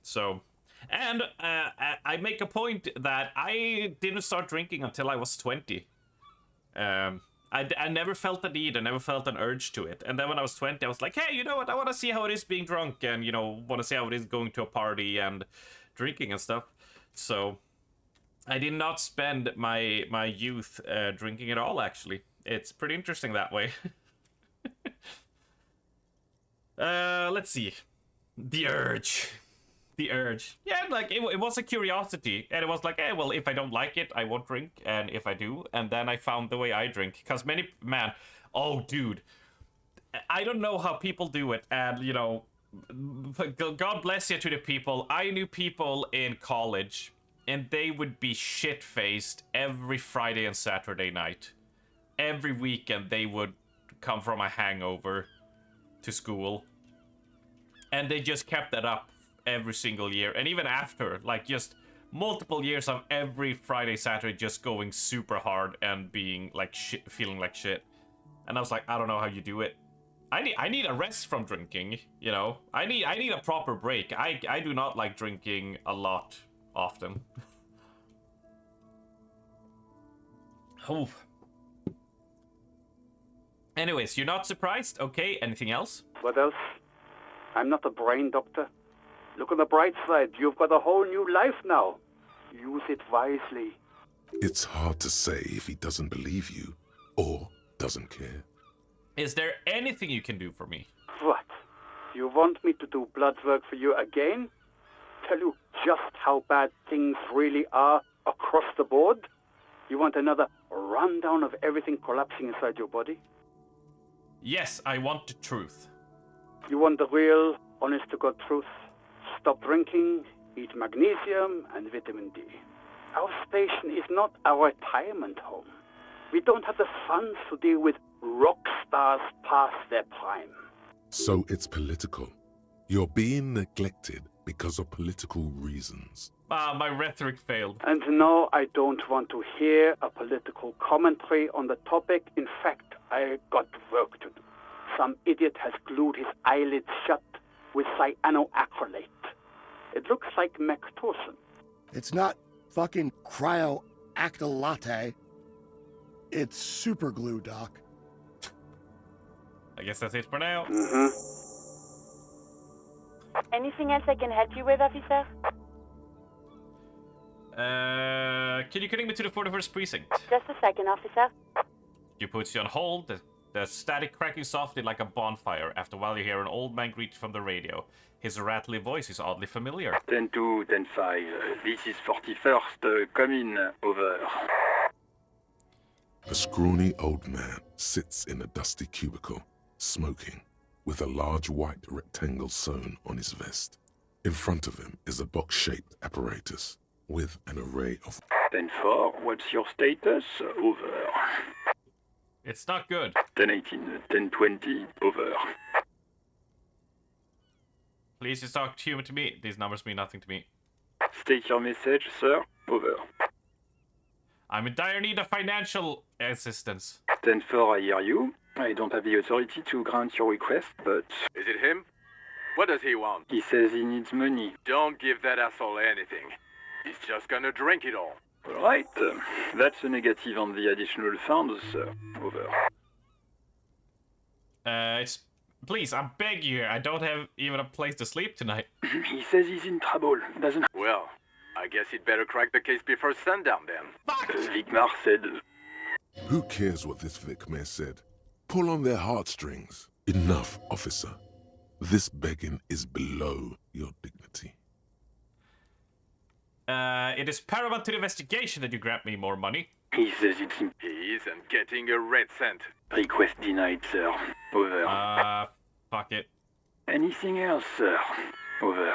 So, and I make a point that I didn't start drinking until I was 20. I never felt the need, I never felt an urge to it. And then when I was 20, I was like, hey, you know what, I want to see how it is being drunk and, you know, want to see how it is going to a party and drinking and stuff. So, I did not spend my youth drinking at all, actually. It's pretty interesting that way. Let's see. The urge. Yeah, like, it was a curiosity. And it was like, hey, well, if I don't like it, I won't drink. And if I do, and then I found the way I drink. Because dude. I don't know how people do it. And, you know, God bless you to the people. I knew people in college, and they would be shit-faced every Friday and Saturday night. Every weekend, they would come from a hangover to school. And they just kept that up every single year. And even after, like, just multiple years of every Friday, Saturday just going super hard and being like shit, feeling like shit. And I was like, I don't know how you do it. I need a rest from drinking, you know? I need a proper break. I do not like drinking a lot often. Oh. Anyways, you're not surprised? Okay, anything else? What else? I'm not a brain doctor. Look on the bright side. You've got a whole new life now. Use it wisely. It's hard to say if he doesn't believe you or doesn't care. Is there anything you can do for me? What? You want me to do blood work for you again? Tell you just how bad things really are across the board? You want another rundown of everything collapsing inside your body? Yes, I want the truth. You want the real, honest-to-God truth? Stop drinking, eat magnesium and vitamin D. Our station is not a retirement home. We don't have the funds to deal with rock stars past their prime. So it's political. You're being neglected because of political reasons. Ah, my rhetoric failed. And no, I don't want to hear a political commentary on the topic. In fact, I got work to do. Some idiot has glued his eyelids shut with cyanoacrylate. It looks like Mactorson. It's not fucking cryoacrylate. It's super glue, Doc. I guess that's it for now. Anything else I can help you with, officer? Can you connect me to the 41st precinct? Just a second, officer. You put you on hold. The static cracking softly like a bonfire. After a while, you hear an old man greet from the radio. His rattly voice is oddly familiar. 10-2, 10-5. This is 41st. Come in. Over. A scrawny old man sits in a dusty cubicle, smoking, with a large white rectangle sewn on his vest. In front of him is a box-shaped apparatus with an array of... 10-4, what's your status? Over. It's not good. 10-18, 10-20, over. Please just talk human to me. These numbers mean nothing to me. State your message, sir. Over. I'm in dire need of financial assistance. 10-4, I hear you. I don't have the authority to grant your request, but... Is it him? What does he want? He says he needs money. Don't give that asshole anything. He's just gonna drink it all. Right. That's a negative on the additional funds, sir. Over. It's... Please, I beg you. I don't have even a place to sleep tonight. He says he's in trouble. Doesn't... Well, I guess he'd better crack the case before sundown then. Vigmar said... Who cares what this Vicmare said? Pull on their heartstrings. Enough, officer. This begging is below your dignity. It is paramount to the investigation that you grant me more money. He says it's... He isn't getting a red cent. Request denied, sir. Over. Fuck it. Anything else, sir? Over.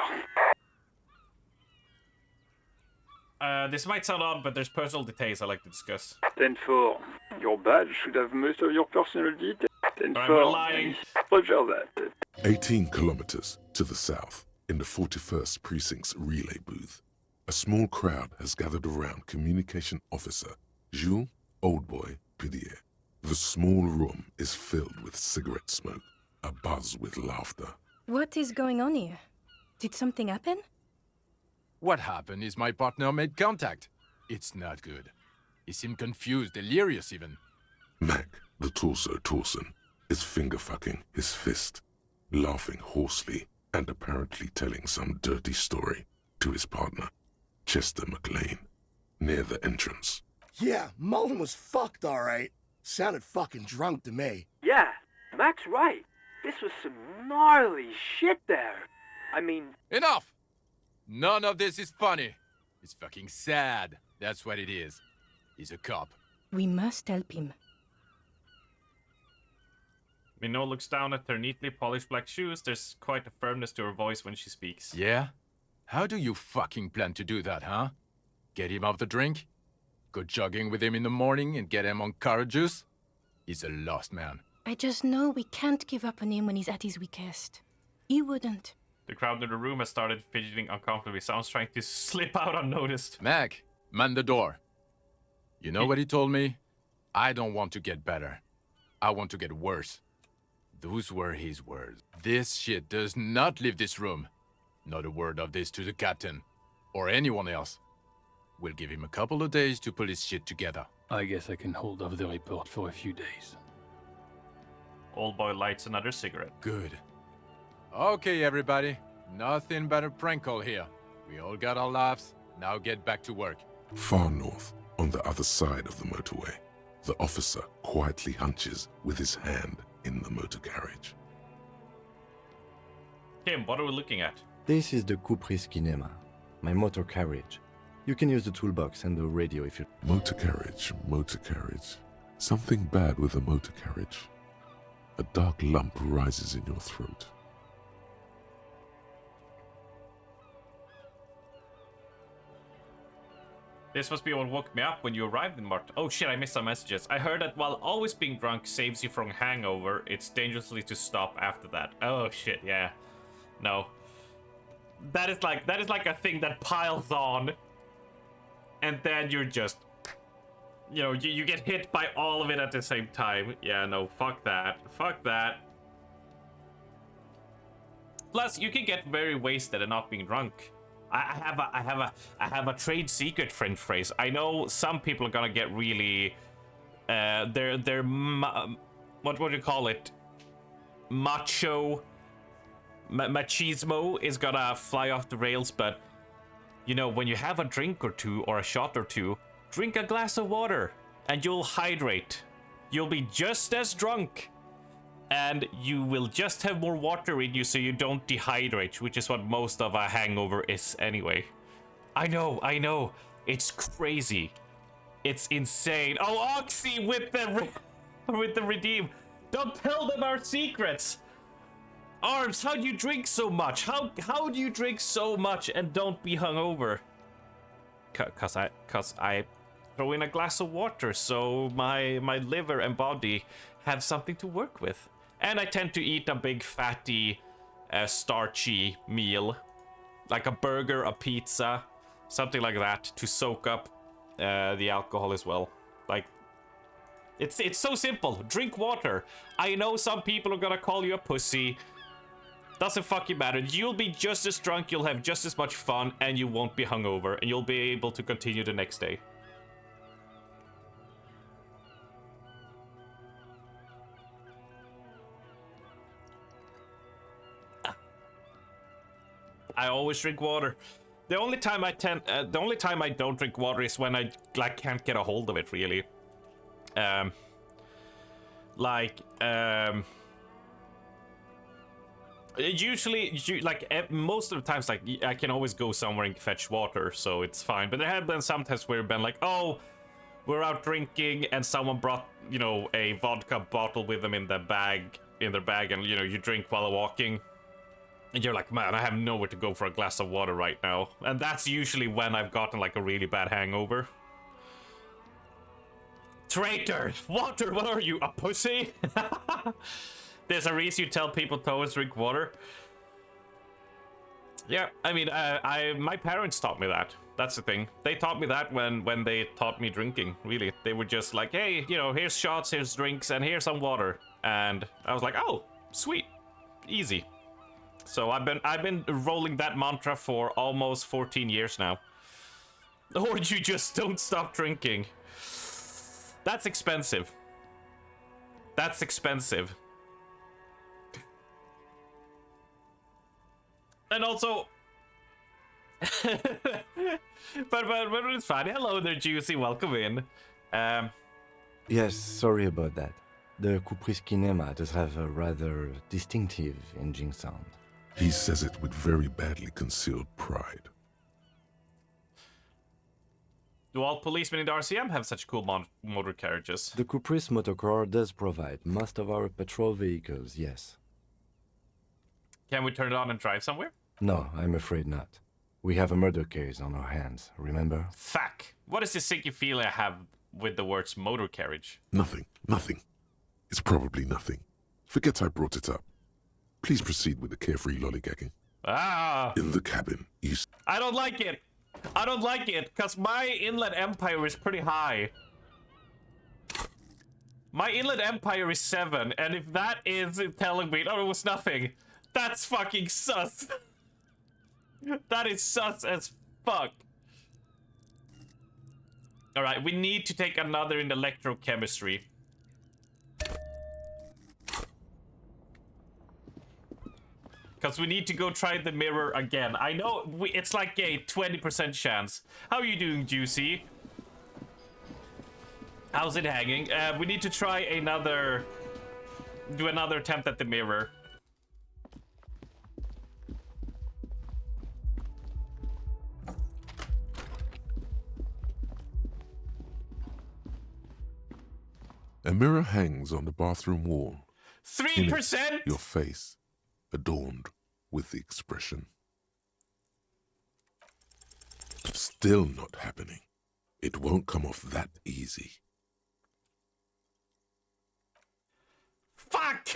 This might sound odd, but there's personal details I'd like to discuss. 10-4. Your badge should have most of your personal details. 10-4. Lying. Roger that. 18 kilometers to the south, in the 41st Precinct's relay booth, a small crowd has gathered around Communication Officer Jules Oldboy Pidier. The small room is filled with cigarette smoke, abuzz with laughter. What is going on here? Did something happen? What happened is my partner made contact. It's not good. He seemed confused, delirious even. Mac, the torso Torson, is finger-fucking his fist, laughing hoarsely and apparently telling some dirty story to his partner, Chester McLean, near the entrance. Yeah, Mullen was fucked, all right. Sounded fucking drunk to me. Yeah, Mac's right. This was some gnarly shit there. I mean... Enough! None of this is funny. It's fucking sad. That's what it is. He's a cop. We must help him. Minot looks down at her neatly polished black shoes. There's quite a firmness to her voice when she speaks. Yeah? How do you fucking plan to do that, huh? Get him off the drink? Go jogging with him in the morning and get him on carrot juice? He's a lost man. I just know we can't give up on him when he's at his weakest. He wouldn't. The crowd in the room has started fidgeting uncomfortably. Someone's trying to slip out unnoticed. Mac, man the door. You know what he told me? I don't want to get better. I want to get worse. Those were his words. This shit does not leave this room. Not a word of this to the captain. Or anyone else. We'll give him a couple of days to pull his shit together. I guess I can hold off the report for a few days. Old boy lights another cigarette. Good. Okay, everybody. Nothing but a prank call here. We all got our laughs. Now get back to work. Far north, on the other side of the motorway, the officer quietly hunches with his hand in the motor carriage. Kim, what are we looking at? This is the Kupris Kinema, my motor carriage. You can use the toolbox and the radio if you... Motor carriage, motor carriage. Something bad with a motor carriage. A dark lump rises in your throat. This must be what woke me up when you arrived in Mart. Oh shit, I missed some messages. I heard that while always being drunk saves you from hangover, it's dangerously to stop after that. Oh shit, yeah. No. That is like a thing that piles on. And then you're just, you know, you get hit by all of it at the same time. Yeah, no, fuck that. Fuck that. Plus, you can get very wasted and not being drunk. I have a trade secret French phrase. I know some people are gonna get really, what do you call it? Machismo is gonna fly off the rails, but you know, when you have a drink or two or a shot or two, drink a glass of water and you'll hydrate. You'll be just as drunk. And you will just have more water in you so you don't dehydrate, which is what most of a hangover is anyway. I know. It's crazy. It's insane. Oh, Oxy with the redeem. Don't tell them our secrets. Arms, how do you drink so much? How do you drink so much and don't be hungover? Cause I throw in a glass of water so my liver and body have something to work with. And I tend to eat a big fatty, starchy meal. Like a burger, a pizza, something like that to soak up the alcohol as well. Like, it's so simple. Drink water. I know some people are gonna call you a pussy. Doesn't fucking matter. You'll be just as drunk, you'll have just as much fun, and you won't be hungover, and you'll be able to continue the next day. I always drink water. The only time I don't drink water is when I like can't get a hold of it really. Usually, like most of the times, like I can always go somewhere and fetch water, so it's fine. But there have been sometimes where I've been like, oh, we're out drinking, and someone brought, you know, a vodka bottle with them in their bag, and you know, you drink while walking. And you're like, man, I have nowhere to go for a glass of water right now. And that's usually when I've gotten like a really bad hangover. Traitor! Water, what are you, a pussy? There's a reason you tell people to always drink water. Yeah, I mean, my parents taught me that. That's the thing. They taught me that when they taught me drinking, really. They were just like, hey, you know, here's shots, here's drinks, and here's some water. And I was like, oh, sweet. Easy. So I've been rolling that mantra for almost 14 years now. Or you just don't stop drinking. That's expensive. That's expensive. And also but it's fine. Hello there, Juicy, welcome in. Yes, sorry about that. The Caprice Kinema does have a rather distinctive engine sound. He says it with very badly concealed pride. Do all policemen in the RCM have such cool motor carriages? The Caprice motorcar does provide most of our patrol vehicles, yes. Can we turn it on and drive somewhere? No, I'm afraid not. We have a murder case on our hands, remember? Fuck. What is this sinky feeling I have with the words motor carriage? Nothing. It's probably nothing. Forget I brought it up. Please proceed with the carefree lollygagging. Ah! In the cabin, I don't like it! I don't like it, because my inlet empire is pretty high. My inlet empire is 7, and if that is telling me, oh, it was nothing, that's fucking sus. That is sus as fuck. Alright, we need to take another in electrochemistry. Because we need to go try the mirror again. I know it's like a 20% chance. How are you doing, Juicy? How's it hanging? We need to try do another attempt at the mirror. A mirror hangs on the bathroom wall. 3%? Your face, adorned with the expression. Still not happening. It won't come off that easy. Fuck!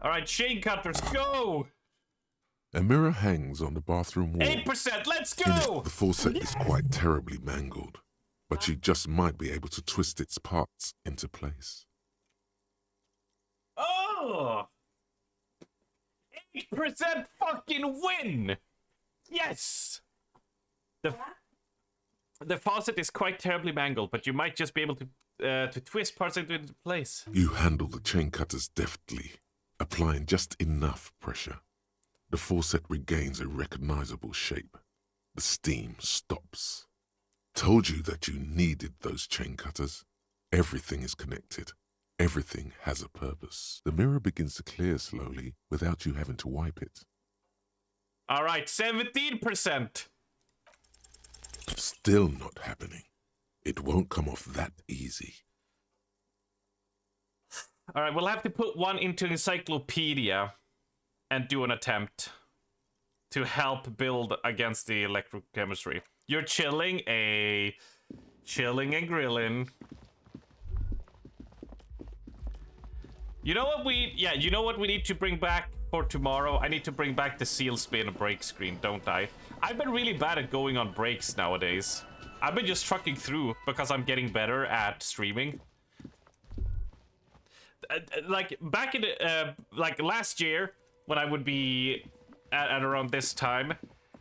Alright, chain cutters, go! A mirror hangs on the bathroom wall. 8%, let's In go! it, the faucet is quite terribly mangled, but you just might be able to twist its parts into place. Oh! 8% fucking win! Yes! The faucet is quite terribly mangled, but you might just be able to twist parts into place. You handle the chain cutters deftly, applying just enough pressure. The faucet regains a recognizable shape. The steam stops. Told you that you needed those chain cutters. Everything is connected. Everything has a purpose. The mirror begins to clear slowly without you having to wipe it. Alright, 17%. Still not happening. It won't come off that easy. Alright, we'll have to put one into encyclopedia and do an attempt to help build against the electrochemistry. You're chilling and grilling. You know what we need to bring back for tomorrow? I need to bring back the seal spin break screen, don't I? I've been really bad at going on breaks nowadays. I've been just trucking through because I'm getting better at streaming. Like back in like last year when I would be at around this time,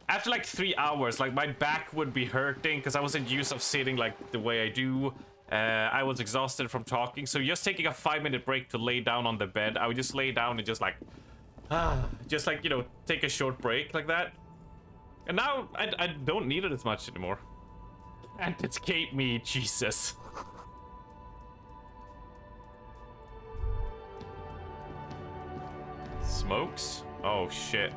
after like 3 hours, like my back would be hurting because I wasn't used of sitting like the way I do. I was exhausted from talking, so just taking a 5-minute break to lay down on the bed, I would just lay down and just like, you know, take a short break like that. And now I don't need it as much anymore. Can't escape me, Jesus. Smokes? Oh shit.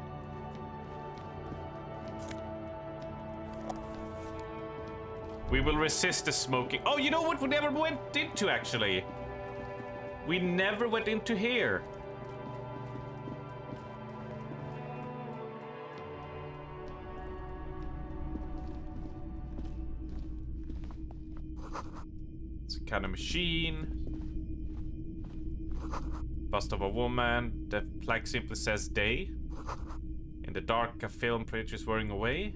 We will resist the smoking. Oh, you know what we never went into, actually? We never went into here. It's a kind of machine. Bust of a woman. The plaque simply says day. In the dark, a film predator is whirring away.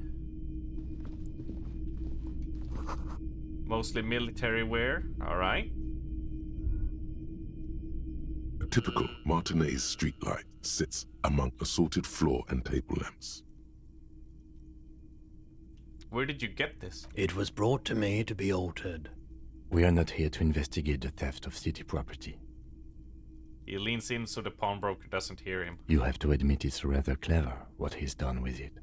Mostly military wear. Alright. A typical Martinez streetlight sits among assorted floor and table lamps. Where did you get this? It was brought to me to be altered. We are not here to investigate the theft of city property. He leans in so the pawnbroker doesn't hear him. You have to admit it's rather clever what he's done with it.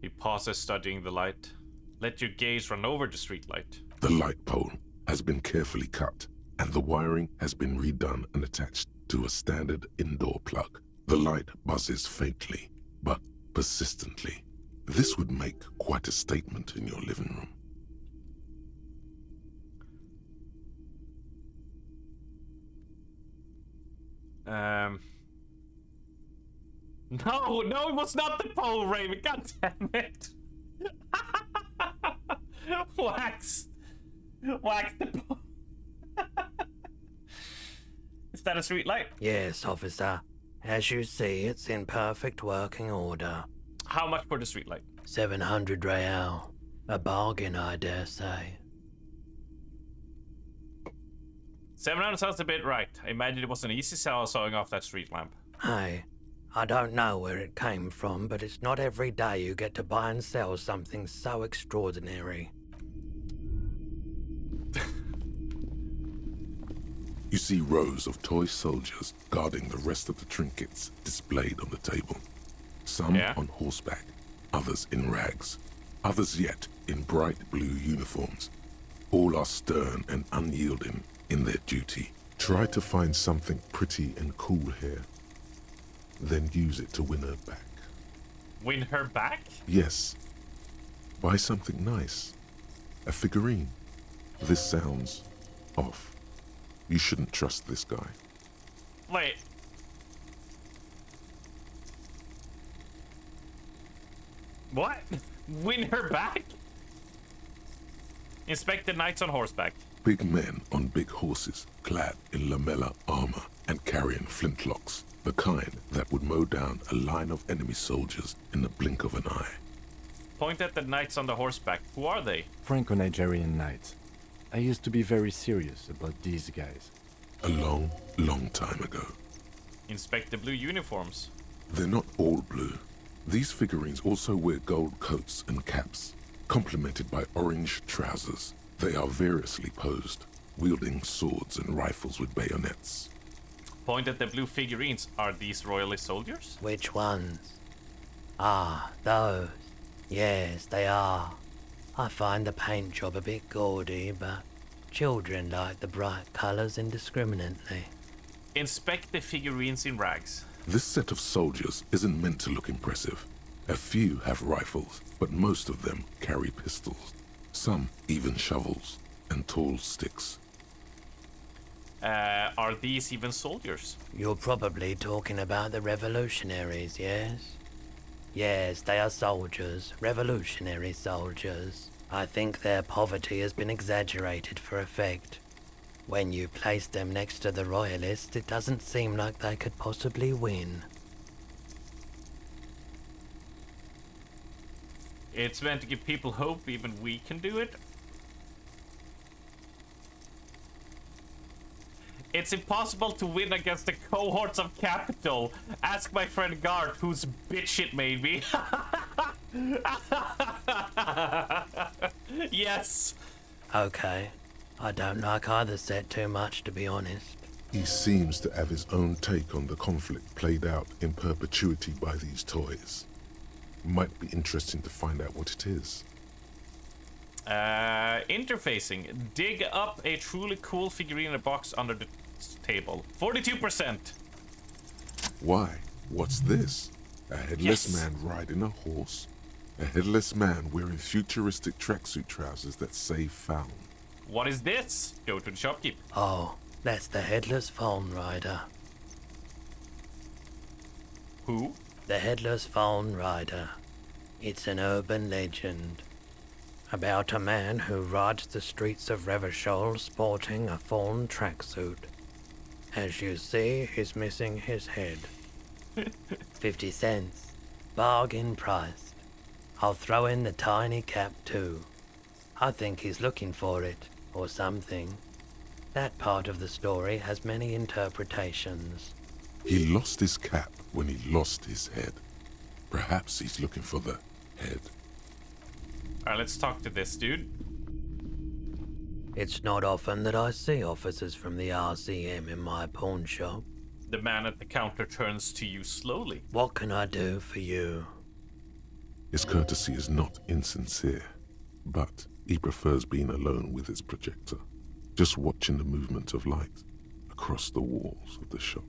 He pauses, studying the light. Let your gaze run over the streetlight. The light pole has been carefully cut, and the wiring has been redone and attached to a standard indoor plug. The light buzzes faintly, but persistently. This would make quite a statement in your living room. No, it was not the pole, Raven. God damn it. Wax the pole. Is that a street light? Yes, officer. As you see, it's in perfect working order. How much for the street light? 700 real. A bargain, I dare say. 700 sounds a bit right. I imagine it was an easy sell sawing off that street lamp. Hey, I don't know where it came from, but it's not every day you get to buy and sell something so extraordinary. You see rows of toy soldiers guarding the rest of the trinkets displayed on the table. Some on horseback, others in rags, others yet in bright blue uniforms. All are stern and unyielding in their duty. Try to find something pretty and cool here. Then use it to win her back. Win her back? Yes. Buy something nice. A figurine. This sounds off. You shouldn't trust this guy. Wait. What? Win her back? Inspect the knights on horseback. Big men on big horses, clad in lamella armor and carrying flintlocks, the kind that would mow down a line of enemy soldiers in the blink of an eye. Point at the knights on the horseback. Who are they? Franco-Nigerian knights. I used to be very serious about these guys. A long, long time ago. Inspect the blue uniforms. They're not all blue. These figurines also wear gold coats and caps, complemented by orange trousers. They are variously posed, wielding swords and rifles with bayonets. Point at the blue figurines. Are these royalist soldiers? Which ones? Ah, those. Yes, they are. I find the paint job a bit gaudy, but children like the bright colours indiscriminately. Inspect the figurines in rags. This set of soldiers isn't meant to look impressive. A few have rifles, but most of them carry pistols. Some even shovels and tall sticks. Are these even soldiers? You're probably talking about the revolutionaries, yes? Yes, they are soldiers, revolutionary soldiers. I think their poverty has been exaggerated for effect. When you place them next to the royalists, it doesn't seem like they could possibly win. It's meant to give people hope, even we can do it. It's impossible to win against the cohorts of capital. Ask my friend Gart, whose bitch it made me. Yes. Okay. I don't like either set too much, to be honest. He seems to have his own take on the conflict played out in perpetuity by these toys. Might be interesting to find out what it is. Interfacing. Dig up a truly cool figurine in a box under the table. 42%. Why? What's this? A headless man riding a horse? A headless man wearing futuristic tracksuit trousers that say found. What is this? Go to the shopkeep. Oh, that's the Headless Phone Rider. Who? The Headless Phone Rider. It's an urban legend about a man who rides the streets of Revachol sporting a fawn tracksuit. As you see, he's missing his head. 50 cents. Bargain priced. I'll throw in the tiny cap too. I think he's looking for it, or something. That part of the story has many interpretations. He lost his cap when he lost his head. Perhaps he's looking for the head. Alright, let's talk to this dude. It's not often that I see officers from the RCM in my pawn shop. The man at the counter turns to you slowly. What can I do for you? His courtesy is not insincere, but he prefers being alone with his projector, just watching the movement of light across the walls of the shop.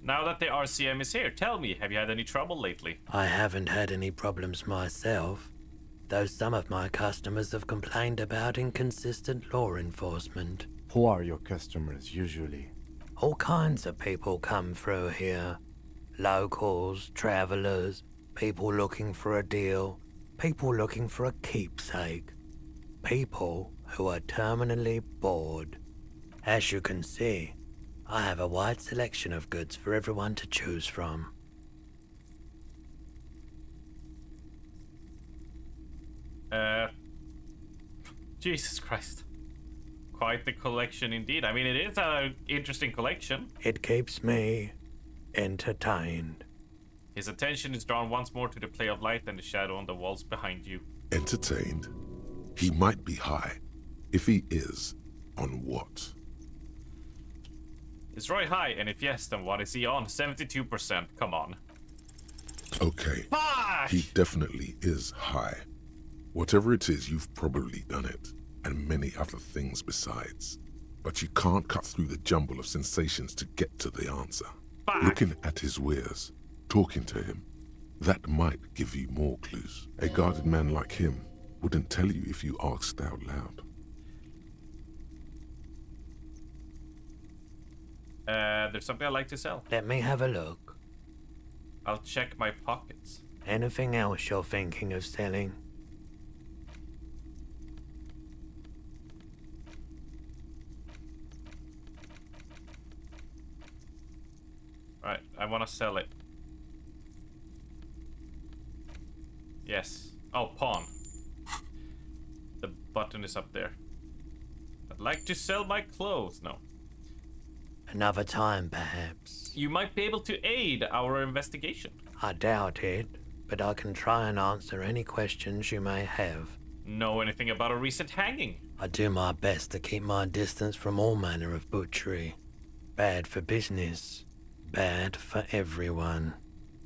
Now that the RCM is here, tell me, have you had any trouble lately? I haven't had any problems myself, though some of my customers have complained about inconsistent law enforcement. Who are your customers usually? All kinds of people come through here. Locals, travelers, people looking for a deal, people looking for a keepsake, people who are terminally bored. As you can see, I have a wide selection of goods for everyone to choose from. Jesus Christ. Quite the collection indeed. I mean, it is an interesting collection. It keeps me entertained. His attention is drawn once more to the play of light and the shadow on the walls behind you. Entertained? He might be high. If he is, on what? Is Roy high? And if yes, then what is he on? 72%. Come on. Okay. Fuck! He definitely is high. Whatever it is, you've probably done it, and many other things besides. But you can't cut through the jumble of sensations to get to the answer. Fuck! Looking at his wares, talking to him, that might give you more clues. A guarded man like him wouldn't tell you if you asked out loud. There's something I'd like to sell. Let me have a look. I'll check my pockets. Anything else you're thinking of selling? Right, I want to sell it. Yes. Oh, pawn. The button is up there. I'd like to sell my clothes. No. Another time, perhaps. You might be able to aid our investigation. I doubt it, but I can try and answer any questions you may have. Know anything about a recent hanging? I do my best to keep my distance from all manner of butchery. Bad for business. Bad for everyone.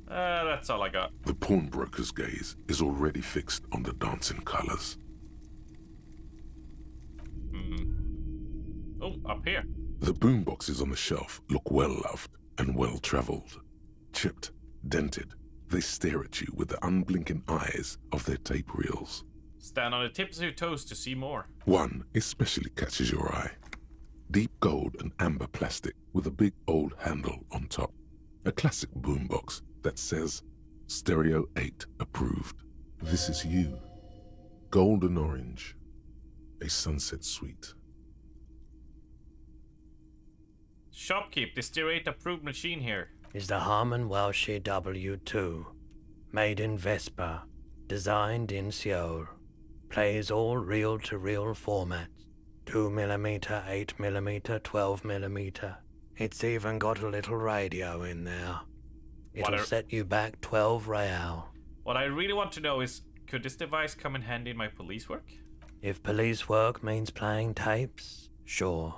That's all I got. The pawnbroker's gaze is already fixed on the dancing colors. Oh, up here. The boomboxes on the shelf look well-loved and well-traveled. Chipped, dented, they stare at you with the unblinking eyes of their tape reels. Stand on the tips of your toes to see more. One especially catches your eye. Deep gold and amber plastic with a big old handle on top. A classic boombox that says Stereo 8 approved. This is you. Golden orange. A sunset suite. Shopkeep, the Stereo 8 approved machine here. Is the Harman Welshie W2. Made in Vespa. Designed in Seoul. Plays all reel-to-reel formats. 2mm, 8mm, 12mm. It's even got a little radio in there. It'll set you back 12 real. What I really want to know is, could this device come in handy in my police work? If police work means playing tapes, sure.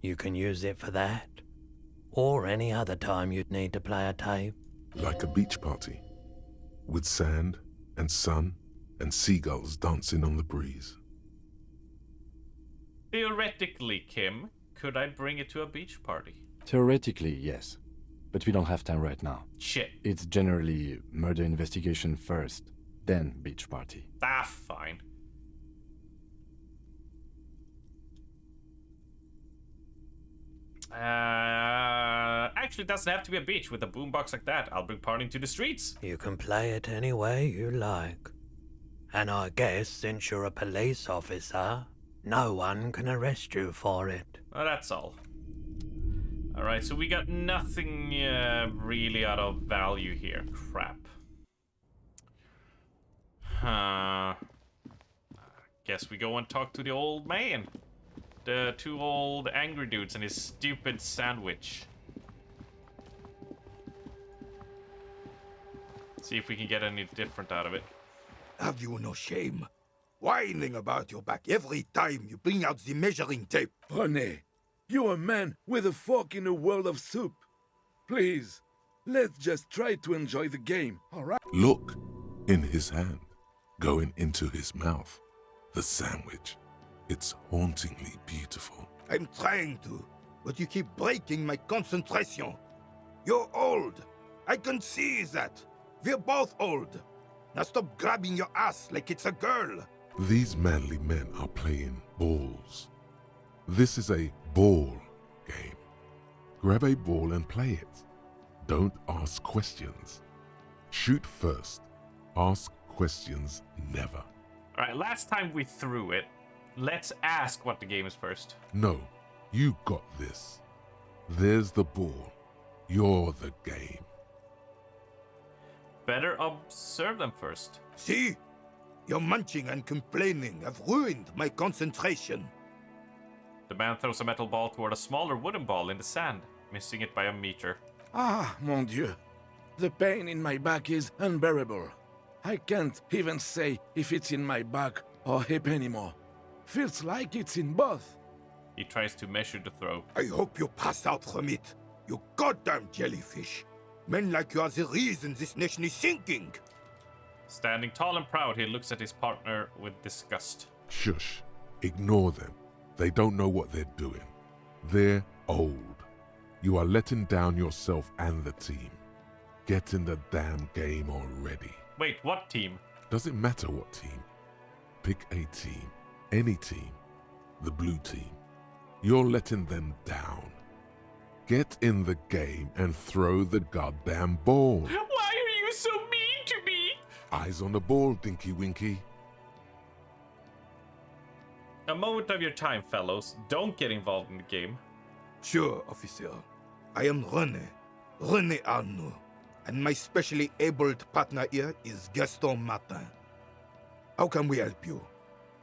You can use it for that. Or any other time you'd need to play a tape. Like a beach party. With sand and sun and seagulls dancing on the breeze. Theoretically, Kim, could I bring it to a beach party? Theoretically, yes. But we don't have time right now. Shit. It's generally murder investigation first, then beach party. Ah, fine. Actually, it doesn't have to be a beach. With a boombox like that, I'll bring partying to the streets. You can play it any way you like. And I guess since you're a police officer, no one can arrest you for it. Well, that's all. Alright, so we got nothing really out of value here. Crap. Guess we go and talk to the old man. The two old angry dudes and his stupid sandwich. See if we can get any different out of it. Have you no shame? Whining about your back every time you bring out the measuring tape. René, you're a man with a fork in a world of soup. Please, let's just try to enjoy the game, alright? Look, in his hand, going into his mouth. The sandwich. It's hauntingly beautiful. I'm trying to, but you keep breaking my concentration. You're old. I can see that. We're both old. Now stop grabbing your ass like it's a girl. These manly men are playing balls. This is a ball game. Grab a ball and play it. Don't ask questions. Shoot first. Ask questions never. Alright, last time we threw it, let's ask what the game is first. No, you got this. There's the ball. You're the game. Better observe them first. See? Your munching and complaining have ruined my concentration. The man throws a metal ball toward a smaller wooden ball in the sand, missing it by a meter. Ah, mon Dieu. The pain in my back is unbearable. I can't even say if it's in my back or hip anymore. Feels like it's in both. He tries to measure the throw. I hope you pass out from it, you goddamn jellyfish. Men like you are the reason this nation is sinking. Standing tall and proud, he looks at his partner with disgust. Shush. Ignore them. They don't know what they're doing. They're old. You are letting down yourself and the team. Get in the damn game already. Wait, what team? Doesn't matter what team. Pick a team. Any team. The blue team. You're letting them down. Get in the game and throw the goddamn ball. Why Eyes on the ball, Dinky Winky. A moment of your time, fellows. Don't get involved in the game. Sure, officer. I am René Arnaud, and my specially abled partner here is Gaston Martin. How can we help you?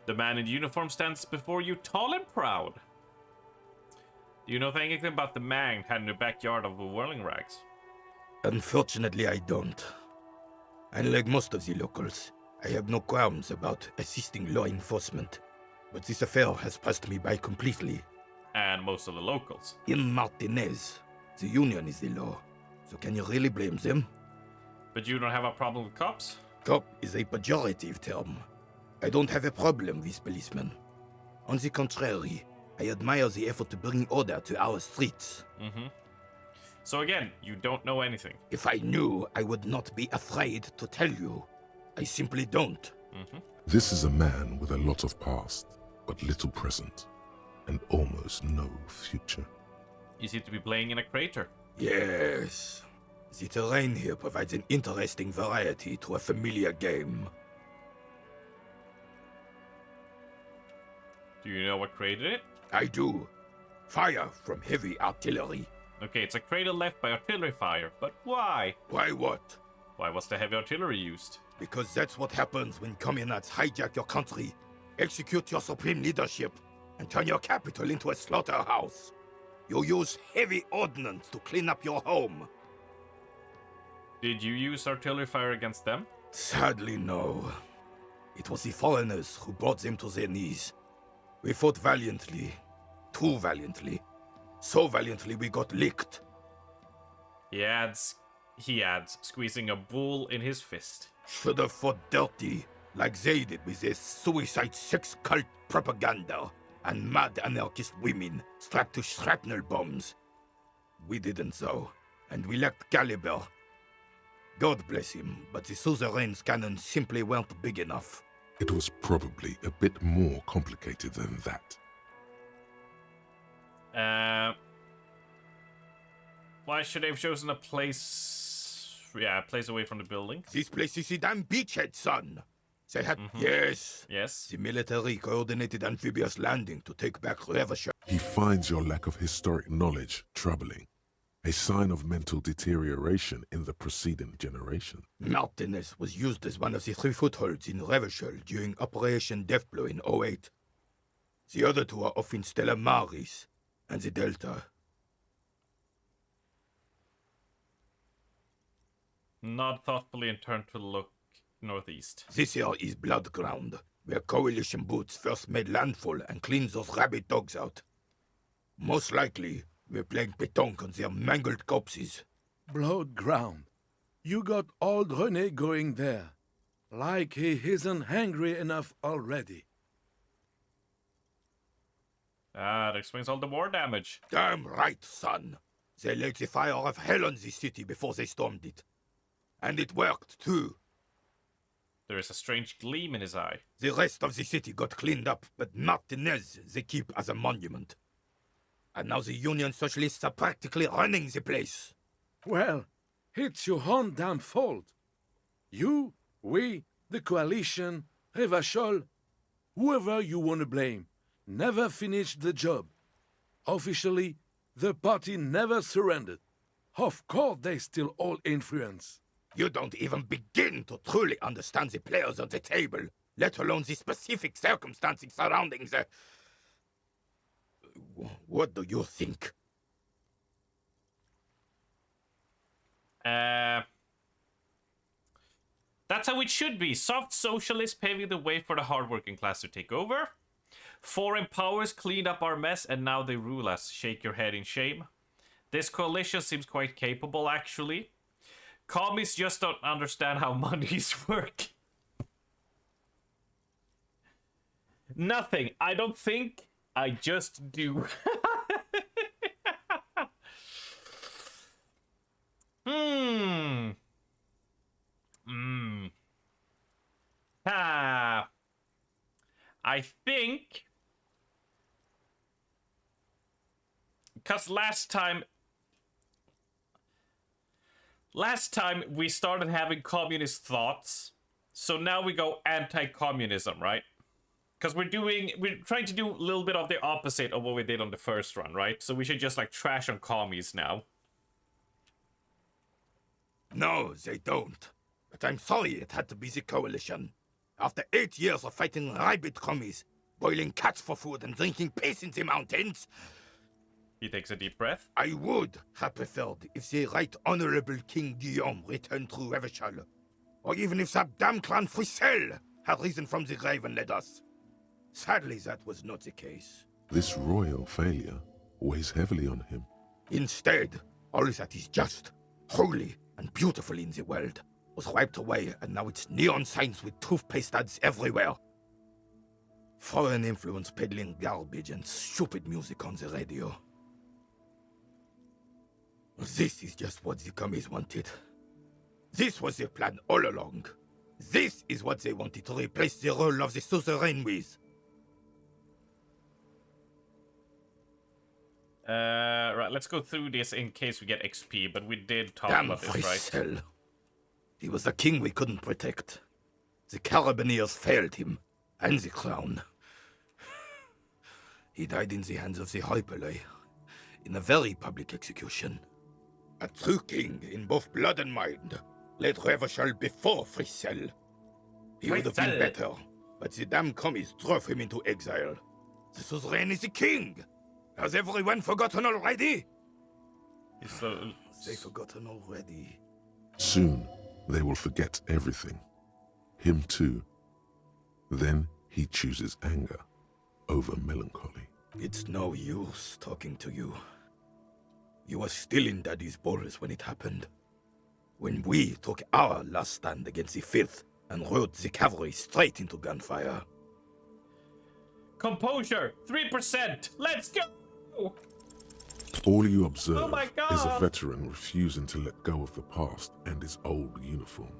The man in uniform stands before you tall and proud. Do you know anything about the man had in the backyard of the Whirling Rags? Unfortunately, I don't. And like most of the locals, I have no qualms about assisting law enforcement. But this affair has passed me by completely. And most of the locals. In Martinez, the union is the law. So can you really blame them? But you don't have a problem with cops? Cop is a pejorative term. I don't have a problem with policemen. On the contrary, I admire the effort to bring order to our streets. Mm-hmm. So again, you don't know anything. If I knew, I would not be afraid to tell you. I simply don't. Mm-hmm. This is a man with a lot of past, but little present, and almost no future. You seem to be playing in a crater. Yes. The terrain here provides an interesting variety to a familiar game. Do you know what created it? I do. Fire from heavy artillery. Okay, it's a crater left by artillery fire, but why? Why what? Why was the heavy artillery used? Because that's what happens when communards hijack your country, execute your supreme leadership, and turn your capital into a slaughterhouse. You use heavy ordnance to clean up your home. Did you use artillery fire against them? Sadly, no. It was the foreigners who brought them to their knees. We fought valiantly. Too valiantly. So valiantly we got licked. He adds, squeezing a bull in his fist. Should have fought dirty, like they did with their suicide sex cult propaganda and mad anarchist women strapped to shrapnel bombs. We didn't though, and we lacked caliber. God bless him, but the suzerain's cannons simply weren't big enough. It was probably a bit more complicated than that. Why should they have chosen a place... Yeah, a place away from the building? This place is a damn beachhead, son. They had... Yes. The military coordinated amphibious landing to take back Revachol. He finds your lack of historic knowledge troubling. A sign of mental deterioration in the preceding generation. Martinez was used as one of the 3 footholds in Revachol during Operation Deathblow in 08. The other 2 are off in Stella Maris and the Delta. Nod thoughtfully and turned to look northeast. This here is Blood Ground, where coalition boots first made landfall and cleaned those rabid dogs out. Most likely, we're playing pétanque on their mangled corpses. Blood Ground. You got old René going there. Like he isn't hungry enough already. Ah, that explains all the war damage. Damn right, son. They laid the fire of hell on the city before they stormed it. And it worked, too. There is a strange gleam in his eye. The rest of the city got cleaned up, but Martinez they keep as a monument. And now the Union Socialists are practically running the place. Well, it's your own damn fault. You, we, the coalition, Revachol, whoever you want to blame, never finished the job. Officially, the party never surrendered. Of course they still all influence. You don't even begin to truly understand the players on the table, let alone the specific circumstances surrounding the... What do you think? That's how it should be. Soft socialists paving the way for the hardworking class to take over. Foreign powers cleaned up our mess and now they rule us. Shake your head in shame. This coalition seems quite capable, actually. Commies just don't understand how monies work. Nothing. I don't think. I just do. I think... Because last time we started having communist thoughts, So now we go anti-communism, right? Because we're trying to do a little bit of the opposite of what we did on the first run, right? So we should just like trash on commies now. No, they don't. But I'm sorry it had to be the coalition. After 8 years of fighting rabid commies, boiling cats for food and drinking piss in the mountains, He takes a deep breath. I would have preferred if the Right Honorable King Guillaume returned through Revachol, or even if that damn clan Frissel had risen from the grave and led us. Sadly, that was not the case. This royal failure weighs heavily on him. Instead, all that is just, holy, and beautiful in the world was wiped away, and now it's neon signs with toothpaste ads everywhere. Foreign influence peddling garbage and stupid music on the radio. This is just what the commies wanted. This was their plan all along. This is what they wanted to replace the role of the suzerain with. Right, let's go through this in case we get XP, but we did talk Damn about this, right? Frissel. He was the king we couldn't protect. The Carabineers failed him, and the crown. He died in the hands of the Hyperlay, in a very public execution. A true king in both blood and mind led Revachol before Frissel. He would have been Frissel. better, but the damn commies drove him into exile. The suzerain is the king! Has everyone forgotten already? They forgotten already. Soon, they will forget everything. Him too. Then he chooses anger over melancholy. It's no use talking to you. You were still in Daddy's balls when it happened. When we took our last stand against the filth and rode the cavalry straight into gunfire. Composure, 3%. Let's go. All you observe Oh my is a God. veteran refusing to let go of the past and his old uniform.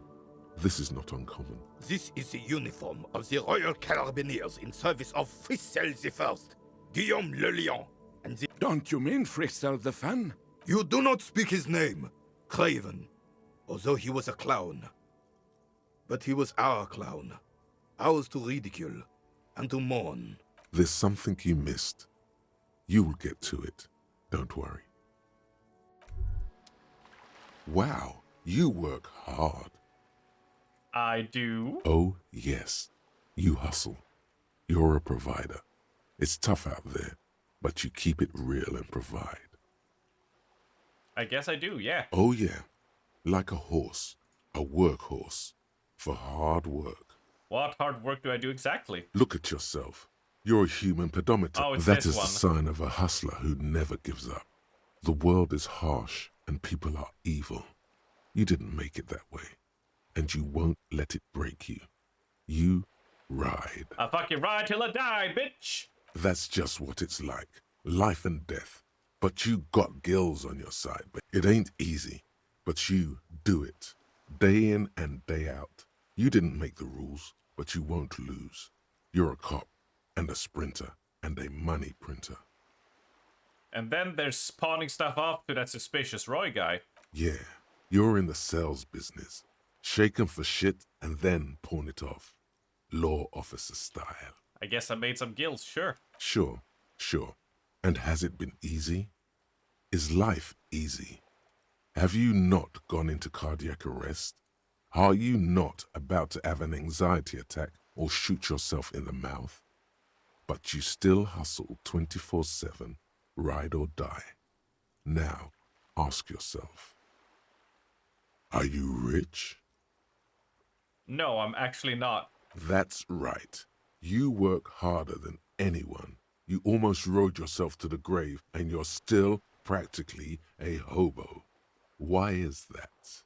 This is not uncommon. This is the uniform of the Royal Carabineers in service of Frissel I, Guillaume Le Lion, and the... Don't you mean Frissel the Fan? You do not speak his name, Craven, although he was a clown. But he was our clown, ours to ridicule and to mourn. There's something you missed. You'll get to it. Don't worry. Wow, you work hard. I do. Oh, yes. You hustle. You're a provider. It's tough out there, but you keep it real and provide. I guess I do, yeah. Oh, yeah. Like a horse, a workhorse, for hard work. What hard work do I do exactly? Look at yourself. You're a human pedometer. Oh, it's That this is one. the sign of a hustler who never gives up. The world is harsh and people are evil. You didn't make it that way, and you won't let it break you. You ride. I fucking ride till I die, bitch. That's just what it's like. Life and death. But you got gills on your side. But it ain't easy. But you do it. Day in and day out. You didn't make the rules, but you won't lose. You're a cop and a sprinter and a money printer. And then they're spawning stuff off to that suspicious Roy guy. Yeah, you're in the sales business. Shake 'em for shit and then pawn it off. Law officer style. I guess I made some gills, sure. Sure, sure. And has it been easy? Is life easy? Have you not gone into cardiac arrest? Are you not about to have an anxiety attack or shoot yourself in the mouth? But you still hustle 24/7, ride or die. Now, ask yourself, are you rich? No, I'm actually not. That's right. You work harder than anyone. You almost rode yourself to the grave, and you're still practically a hobo. Why is that?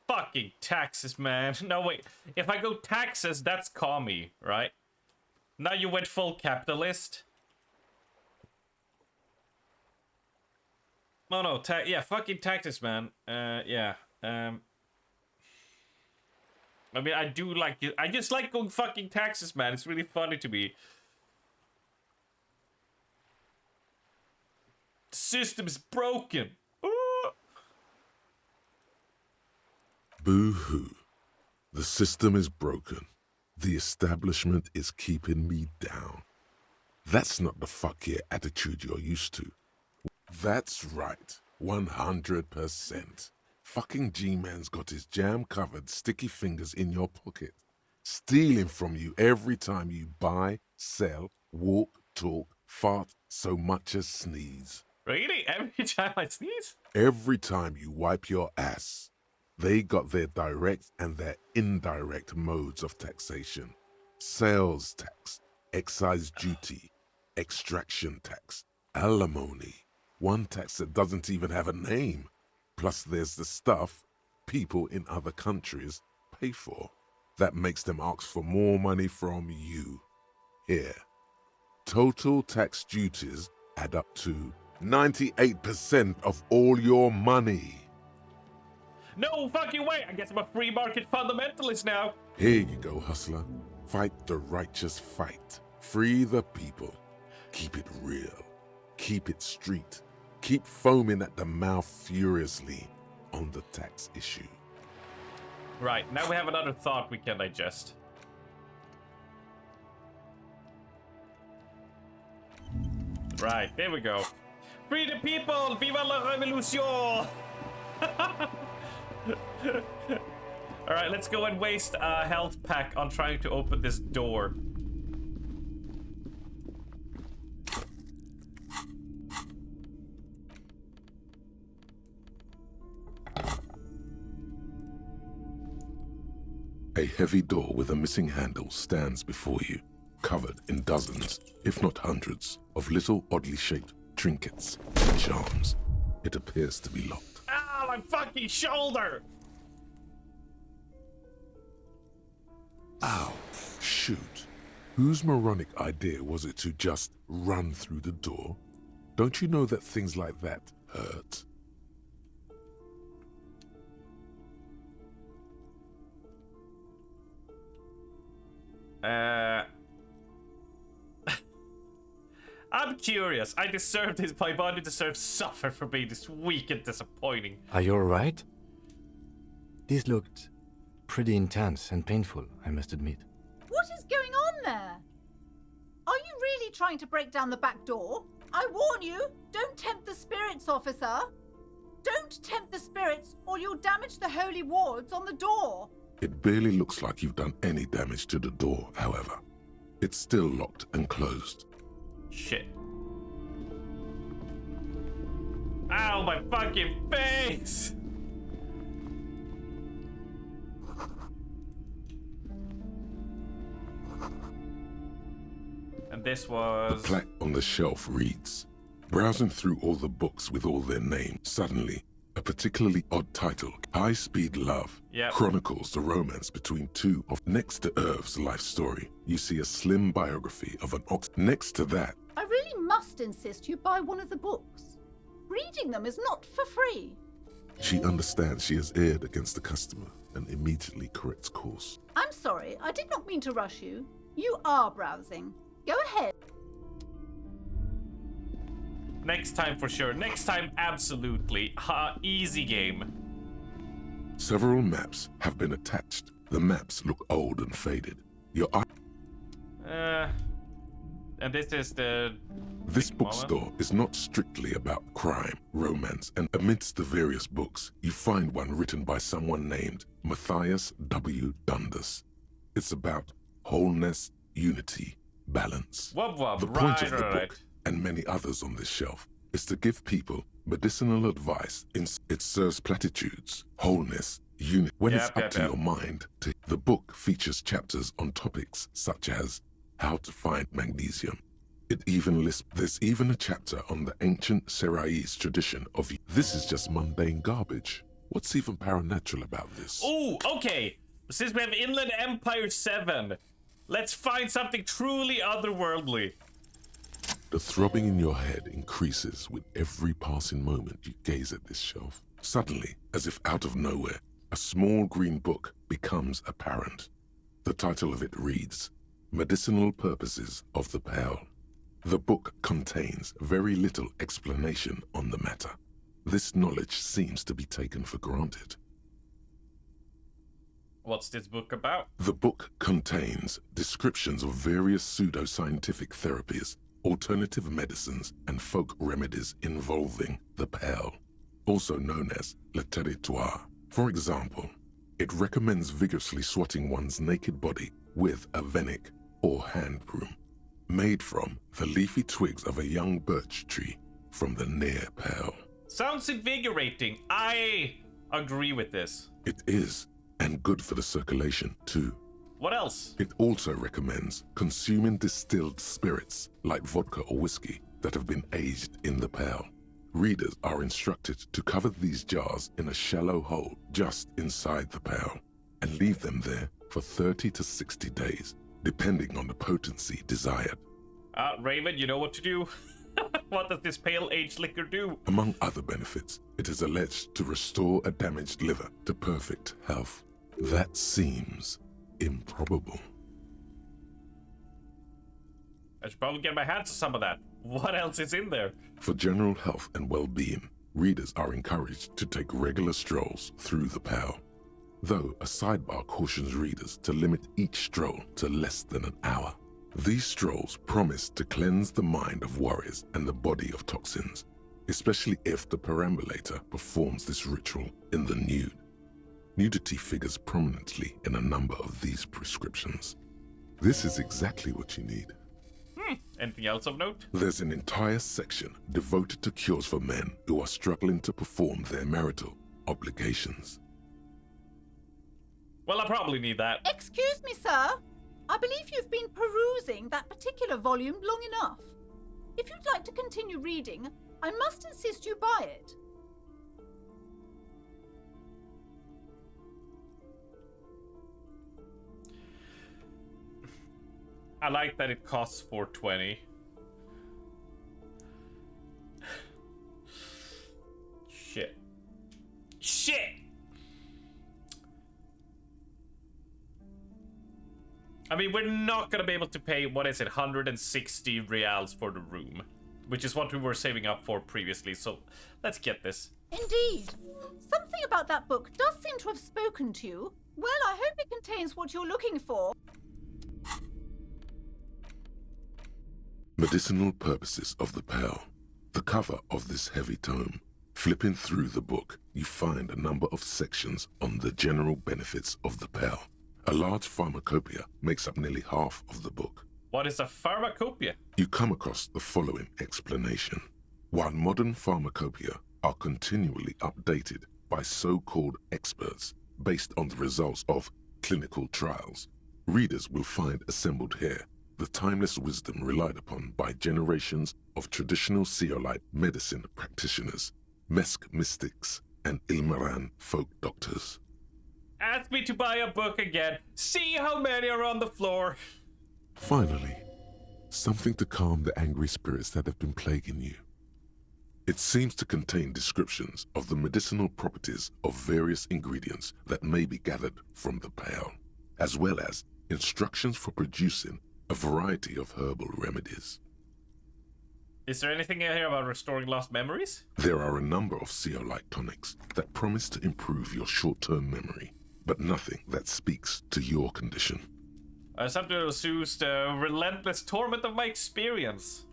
Fucking taxes, man. No, wait. If I go taxes, that's commie, right? Now you went full capitalist. Oh no, yeah, fucking taxes, man. Yeah. I mean, I do like it. I just like going fucking taxes, man. It's really funny to me. The system's broken. Ooh. Boo-hoo. The system is broken. The establishment is keeping me down. That's not the fuck yeah attitude you're used to. That's right, 100%. Fucking G-Man's got his jam-covered sticky fingers in your pocket, stealing from you every time you buy, sell, walk, talk, fart, so much as sneeze. Really? Every time I sneeze? Every time you wipe your ass. They got their direct and their indirect modes of taxation. Sales tax, excise duty, extraction tax, alimony. One tax that doesn't even have a name. Plus there's the stuff people in other countries pay for. That makes them ask for more money from you. Here. Total tax duties add up to 98% of all your money. No fucking way! I guess I'm a free market fundamentalist now. Here you go, hustler. Fight the righteous fight. Free the people. Keep it real. Keep it street. Keep foaming at the mouth furiously on the tax issue. Right, now we have another thought we can digest. Right, there we go. Free the people! Viva la revolution! Alright, let's go and waste a health pack on trying to open this door. A heavy door with a missing handle stands before you, covered in dozens, if not hundreds, of little oddly shaped trinkets and charms. It appears to be locked. Ah, my fucking shoulder! Ow, shoot. Whose moronic idea was it to just run through the door? Don't you know that things like that hurt? I'm curious. I deserve this. My body deserves suffer for being this weak and disappointing. Are you alright? This looked pretty intense and painful, I must admit. What is going on there? Are you really trying to break down the back door? I warn you, don't tempt the spirits, officer. Don't tempt the spirits or you'll damage the holy wards on the door. It barely looks like you've done any damage to the door, however. It's still locked and closed. Shit. Ow, my fucking face! And this was... The plaque on the shelf reads, browsing through all the books with all their names, suddenly, a particularly odd title, High Speed Love, chronicles the romance between two of... Next to Irv's life story, you see a slim biography of an ox. Next to that... I really must insist you buy one of the books. Reading them is not for free. She understands she has erred against the customer and immediately corrects course. I'm sorry, I did not mean to rush you. You are browsing. Go ahead. Next time for sure. Next time, absolutely. Easy game. Several maps have been attached. The maps look old and faded. Your eye... And this is the... This bookstore is not strictly about crime, romance, and amidst the various books, you find one written by someone named Matthias W. Dundas. It's about wholeness, unity, balance. Wub wub, the point of the book, and many others on this shelf, is to give people medicinal advice. It serves platitudes, wholeness, unity. When it's up to your mind, the book features chapters on topics such as how to find magnesium. It even lists, there's even a chapter on the ancient Seraïs tradition of, this is just mundane garbage. What's even paranatural about this? Oh, okay. Since we have Inland Empire 7, let's find something truly otherworldly. The throbbing in your head increases with every passing moment you gaze at this shelf. Suddenly, as if out of nowhere, a small green book becomes apparent. The title of it reads, Medicinal Purposes of the Pearl. The book contains very little explanation on the matter. This knowledge seems to be taken for granted. What's this book about? The book contains descriptions of various pseudoscientific therapies, alternative medicines, and folk remedies involving the Pale, also known as le territoire. For example, it recommends vigorously swatting one's naked body with a venik, or hand broom, made from the leafy twigs of a young birch tree from the near Pale. Sounds invigorating. I agree with this. It is, and good for the circulation too. What else? It also recommends consuming distilled spirits like vodka or whiskey that have been aged in the Pale. Readers are instructed to cover these jars in a shallow hole just inside the Pale and leave them there for 30 to 60 days, depending on the potency desired. Raven, you know what to do. What does this pale aged liquor do? Among other benefits, it is alleged to restore a damaged liver to perfect health. That seems improbable. I should probably get my hands on some of that. What else is in there? For general health and well-being, readers are encouraged to take regular strolls through the Pale, though a sidebar cautions readers to limit each stroll to less than an hour. These strolls promise to cleanse the mind of worries and the body of toxins, especially if the perambulator performs this ritual in the nude. Nudity figures prominently in a number of these prescriptions. This is exactly what you need. Anything else of note? There's an entire section devoted to cures for men who are struggling to perform their marital obligations. Well, I probably need that. Excuse me, sir. I believe you've been perusing that particular volume long enough. If you'd like to continue reading, I must insist you buy it. I like that it costs $4.20. Shit. I mean, we're not gonna be able to pay, what is it, 160 reals for the room, which is what we were saving up for previously, so let's get this. Indeed. Something about that book does seem to have spoken to you. Well, I hope it contains what you're looking for. Medicinal purposes of the Pale. The cover of this heavy tome. Flipping through the book, you find a number of sections on the general benefits of the Pale. A large pharmacopoeia makes up nearly half of the book. What is a pharmacopoeia? You come across the following explanation. While modern pharmacopoeia are continually updated by so-called experts based on the results of clinical trials, readers will find assembled here the timeless wisdom relied upon by generations of traditional Seolite medicine practitioners, Mesk mystics, and Ilmaran folk doctors. Ask me to buy a book again. See how many are on the floor. Finally, something to calm the angry spirits that have been plaguing you. It seems to contain descriptions of the medicinal properties of various ingredients that may be gathered from the Pale, as well as instructions for producing a variety of herbal remedies. Is there anything in here about restoring lost memories? There are a number of Seolite tonics that promise to improve your short-term memory, but nothing that speaks to your condition. Something to soothe the relentless torment of my experience.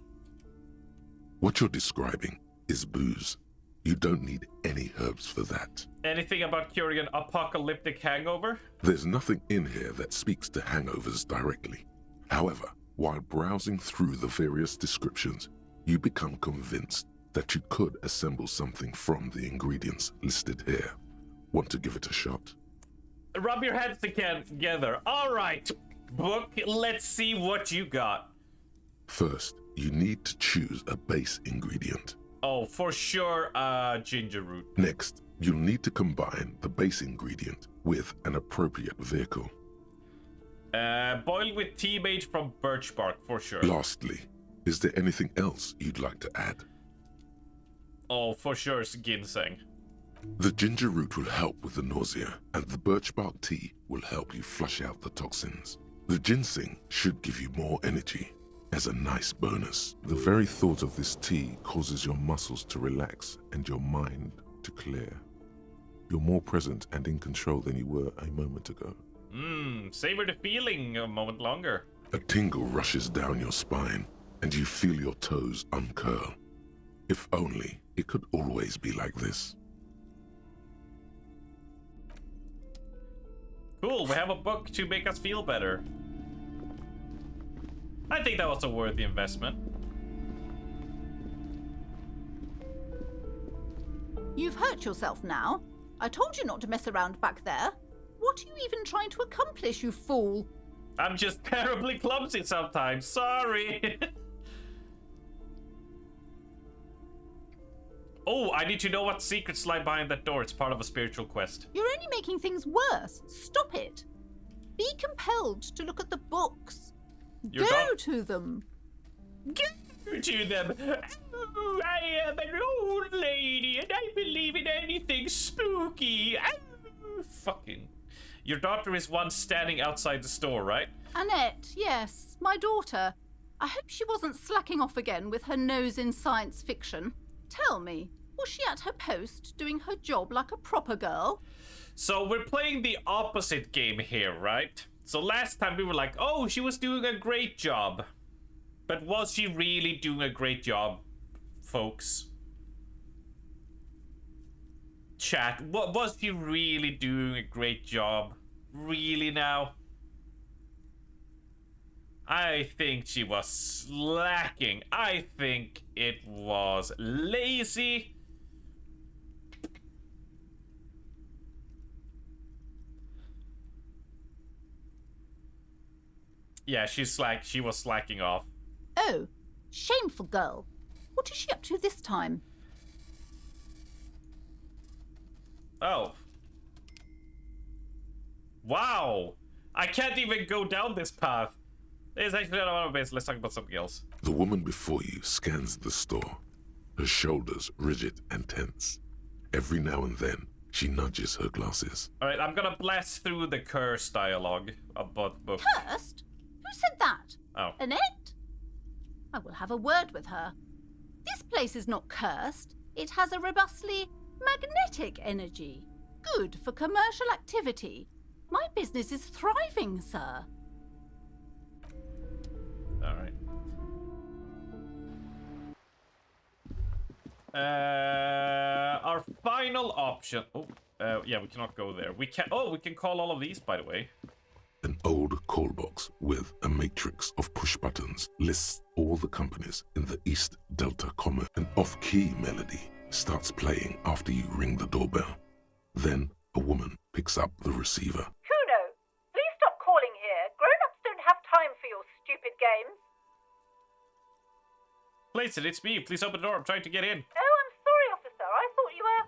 What you're describing is booze. You don't need any herbs for that. Anything about curing an apocalyptic hangover? There's nothing in here that speaks to hangovers directly. However, while browsing through the various descriptions, you become convinced that you could assemble something from the ingredients listed here. Want to give it a shot? Rub your heads together. All right, book, let's see what you got. First, you need to choose a base ingredient. Oh, for sure, ginger root. Next, you'll need to combine the base ingredient with an appropriate vehicle. Boiled with tea made from birch bark, for sure. Lastly, is there anything else you'd like to add? Oh, for sure, it's ginseng. The ginger root will help with the nausea, and the birch bark tea will help you flush out the toxins. The ginseng should give you more energy. As a nice bonus, the very thought of this tea causes your muscles to relax and your mind to clear. You're more present and in control than you were a moment ago. Savor the feeling a moment longer. A tingle rushes down your spine, and you feel your toes uncurl. If only it could always be like this. Cool, we have a book to make us feel better. I think that was a worthy investment. You've hurt yourself now. I told you not to mess around back there. What are you even trying to accomplish, you fool? I'm just terribly clumsy sometimes. Sorry. Oh, I need to know what secrets lie behind that door. It's part of a spiritual quest. You're only making things worse. Stop it. Be compelled to look at the books. Go to them. Go to them. Oh, I am an old lady and I believe in anything spooky. Oh, fucking. Your daughter is one standing outside the store, right? Annette, yes, my daughter. I hope she wasn't slacking off again with her nose in science fiction. Tell me, was she at her post doing her job like a proper girl? So we're playing the opposite game here, right? So last time we were like, oh, she was doing a great job. But was she really doing a great job, folks? Chat, what was she really doing a great job? Really now? I think she was slacking. I think it was lazy. Yeah, she was slacking off. Oh, shameful girl. What is she up to this time? Oh. Wow. I can't even go down this path. There's actually not a lot of base. Let's talk about something else. The woman before you scans the store, her shoulders rigid and tense. Every now and then, she nudges her glasses. Alright, I'm gonna blast through the curse dialogue about the book. Cursed? Who said that? Oh. Annette? I will have a word with her. This place is not cursed. It has a robustly magnetic energy. Good for commercial activity. My business is thriving, sir. Alright. Our final option. Oh, yeah, we cannot go there. We can. Oh, we can call all of these, by the way. An old call box with a matrix of push buttons lists all the companies in the East Delta Commerce. An off-key melody starts playing after you ring the doorbell. Then a woman picks up the receiver. Kuno, please stop calling here. Grown-ups don't have time for your stupid games. Place it, it's me. Please open the door. I'm trying to get in. Oh, I'm sorry, officer. I thought you were...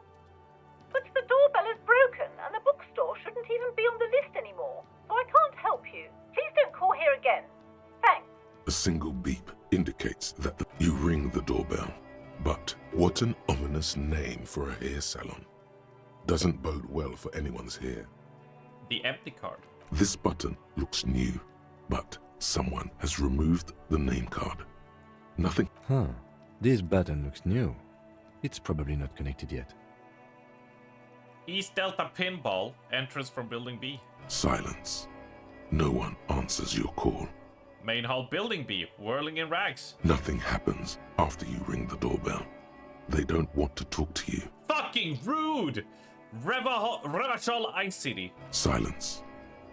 But the doorbell is broken, and the bookstore shouldn't even be on the list anymore. So I can't help you. Please don't call here again. Thanks. A single beep indicates that you ring the doorbell. But what an ominous name for a hair salon. Doesn't bode well for anyone's hair. The empty card. This button looks new, but someone has removed the name card. Nothing. Huh. This button looks new. It's probably not connected yet. East Delta Pinball. Entrance from Building B. Silence. No one answers your call. Main hall Building B. Whirling in rags. Nothing happens after you ring the doorbell. They don't want to talk to you. Fucking rude! Revachol Ice City. Silence.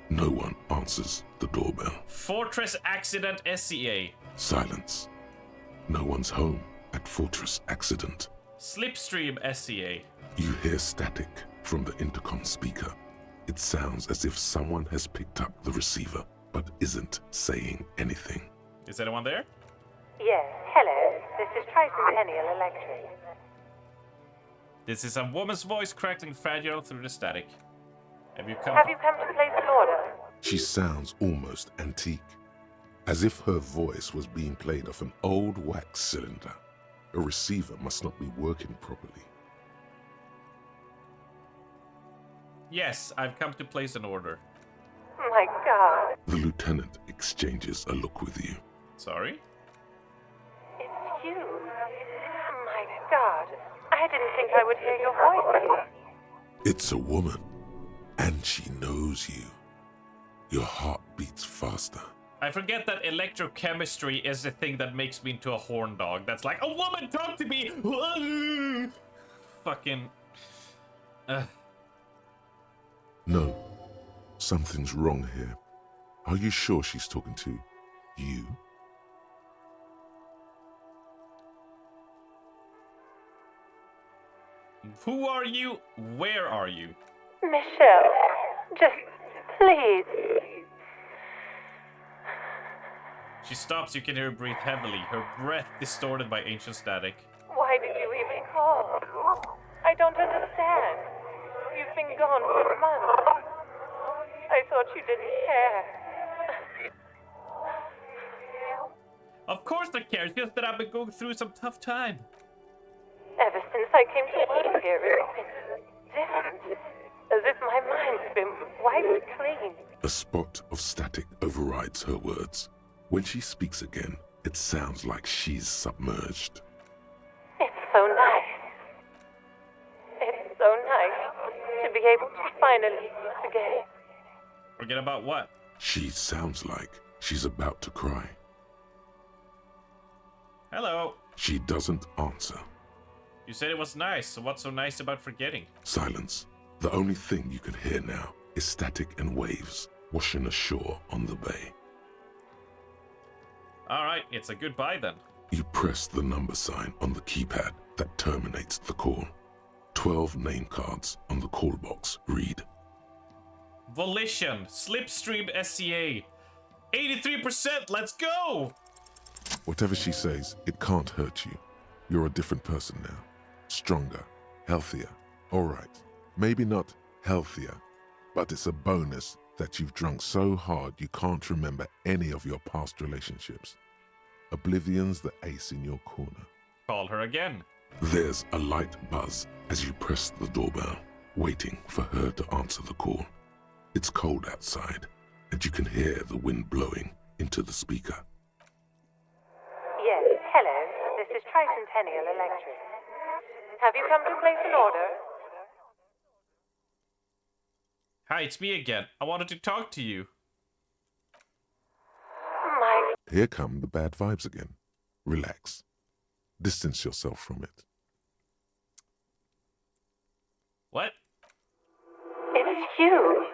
No one answers the doorbell. Fortress Accident SCA. Silence. No one's home at Fortress Accident. Slipstream SCA. You hear static from the intercom speaker. It sounds as if someone has picked up the receiver, but isn't saying anything. Is anyone there? Yes, hello. This is Tricentennial Electric. This is a woman's voice crackling fragile through the static. Have you come to place an order? She sounds almost antique, as if her voice was being played off an old wax cylinder. A receiver must not be working properly. Yes, I've come to place an order. My God. The lieutenant exchanges a look with you. Sorry? It's you. My God. I didn't think I would hear your voice here. It's a woman, and she knows you. your heart beats faster. I forget that electrochemistry is the thing that makes me into a horn dog. That's like, a woman, talk to me! Fucking... No, something's wrong here. Are you sure she's talking to you? Who are you? Where are you? Michelle, just please. She stops, you can hear her breathe heavily, her breath distorted by ancient static. Why did you even call? I don't understand. You've been gone for months. I thought you didn't care. Of course I care, it's just that I've been going through some tough time. Ever since I came to work here, it's been different. As if my mind's been wiped clean. A spot of static overrides her words. When she speaks again, it sounds like she's submerged. It's so nice. It's so nice to be able to finally forget. Forget about what? She sounds like she's about to cry. Hello. She doesn't answer. You said it was nice, so what's so nice about forgetting? Silence. The only thing you can hear now is static and waves washing ashore on the bay. Alright, it's a goodbye then. You press the number sign on the keypad that terminates the call. 12 name cards on the call box read: Volition, Slipstream SCA. 83%, let's go! Whatever she says, it can't hurt you. You're a different person now. Stronger, healthier. All right, maybe not healthier, but it's a bonus that you've drunk so hard you can't remember any of your past relationships. Oblivion's the ace in your corner. Call her again. There's a light buzz as you press the doorbell, waiting for her to answer the call. It's cold outside, and you can hear the wind blowing into the speaker. Yes, hello. This is Tricentennial Electric. Have you come to place an order? Hi, it's me again. I wanted to talk to you. My... Here come the bad vibes again. Relax. Distance yourself from it. What? It's you.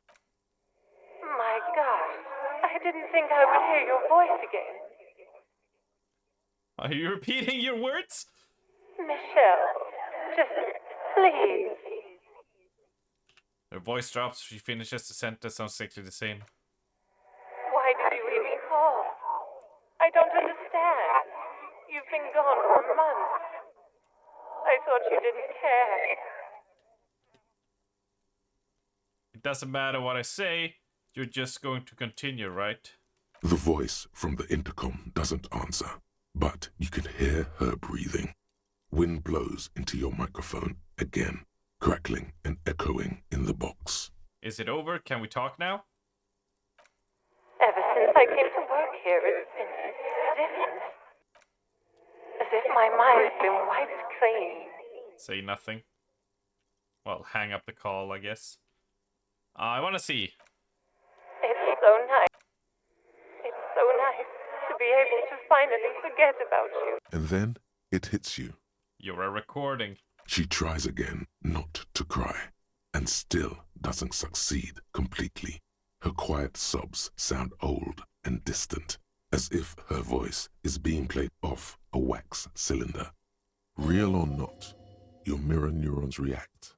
My gosh, I didn't think I would hear your voice again. Are you repeating your words? Michelle, just please. Her voice drops, she finishes the sentence, sounds exactly the same. Why did you even call? I don't understand. You've been gone for months. I thought you didn't care. It doesn't matter what I say, you're just going to continue, right? The voice from the intercom doesn't answer, but you can hear her breathing. Wind blows into your microphone again, crackling and echoing in the box. Is it over? Can we talk now? Ever since I came to work here, it's been different. As if my mind's been wiped clean. Say nothing. Well, hang up the call, I guess. I want to see. It's so nice. It's so nice to be able to finally forget about you. And then it hits you. You're a recording. She tries again not to cry, and still doesn't succeed completely. Her quiet sobs sound old and distant, as if her voice is being played off a wax cylinder. Real or not, your mirror neurons react.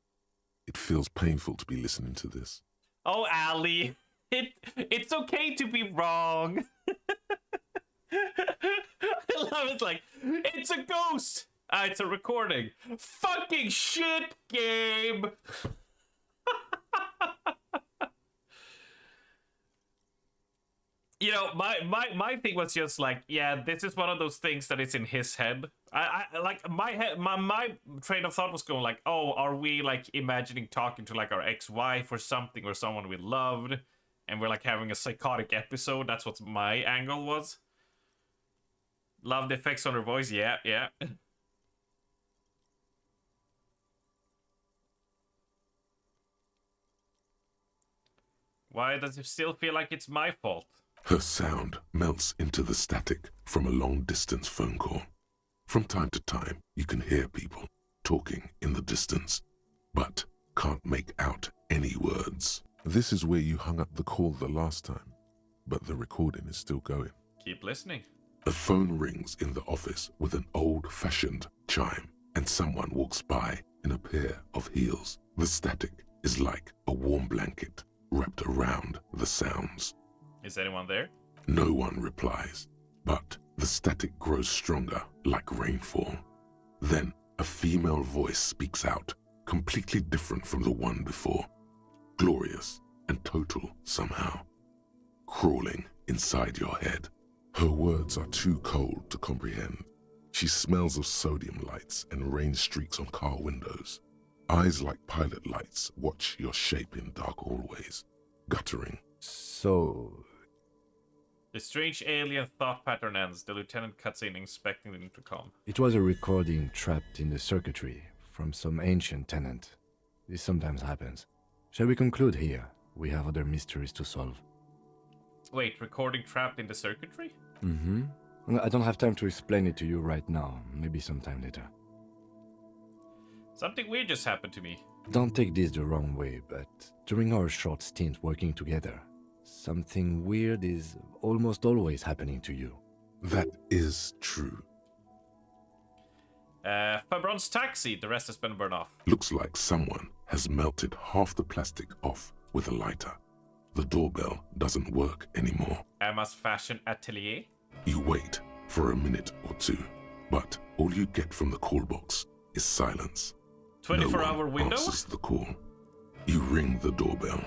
It feels painful to be listening to this. Oh, Allie, it's okay to be wrong. I love it, like, it's a ghost. It's a recording. Fucking shit game. You know, my thing was just like, yeah, this is one of those things that is in his head. I like my train of thought was going like, oh, are we like imagining talking to like our ex-wife or something, or someone we loved, and we're like having a psychotic episode? That's what my angle was. Love the effects on her voice, yeah. Why does it still feel like it's my fault? Her sound melts into the static from a long-distance phone call. From time to time, you can hear people talking in the distance, but can't make out any words. This is where you hung up the call the last time, but the recording is still going. Keep listening. A phone rings in the office with an old-fashioned chime, and someone walks by in a pair of heels. The static is like a warm blanket wrapped around the sounds. Is anyone there? No one replies, but the static grows stronger like rainfall. Then a female voice speaks out, completely different from the one before. Glorious and total somehow, crawling inside your head. Her words are too cold to comprehend. She smells of sodium lights and rain streaks on car windows. Eyes like pilot lights watch your shape in dark hallways, guttering. So... The strange alien thought pattern ends. The lieutenant cuts in, inspecting the intercom. It was a recording trapped in the circuitry from some ancient tenant. This sometimes happens. Shall we conclude here? We have other mysteries to solve. Wait, recording trapped in the circuitry? Mm-hmm. I don't have time to explain it to you right now. Maybe sometime later. Something weird just happened to me. Don't take this the wrong way, but during our short stint working together, something weird is almost always happening to you. That is true. Fabron's taxi. The rest has been burned off. Looks like someone has melted half the plastic off with a lighter. The doorbell doesn't work anymore. Emma's fashion atelier? You wait for a minute or two, but all you get from the call box is silence. 24-hour window? Answers the call. You ring the doorbell,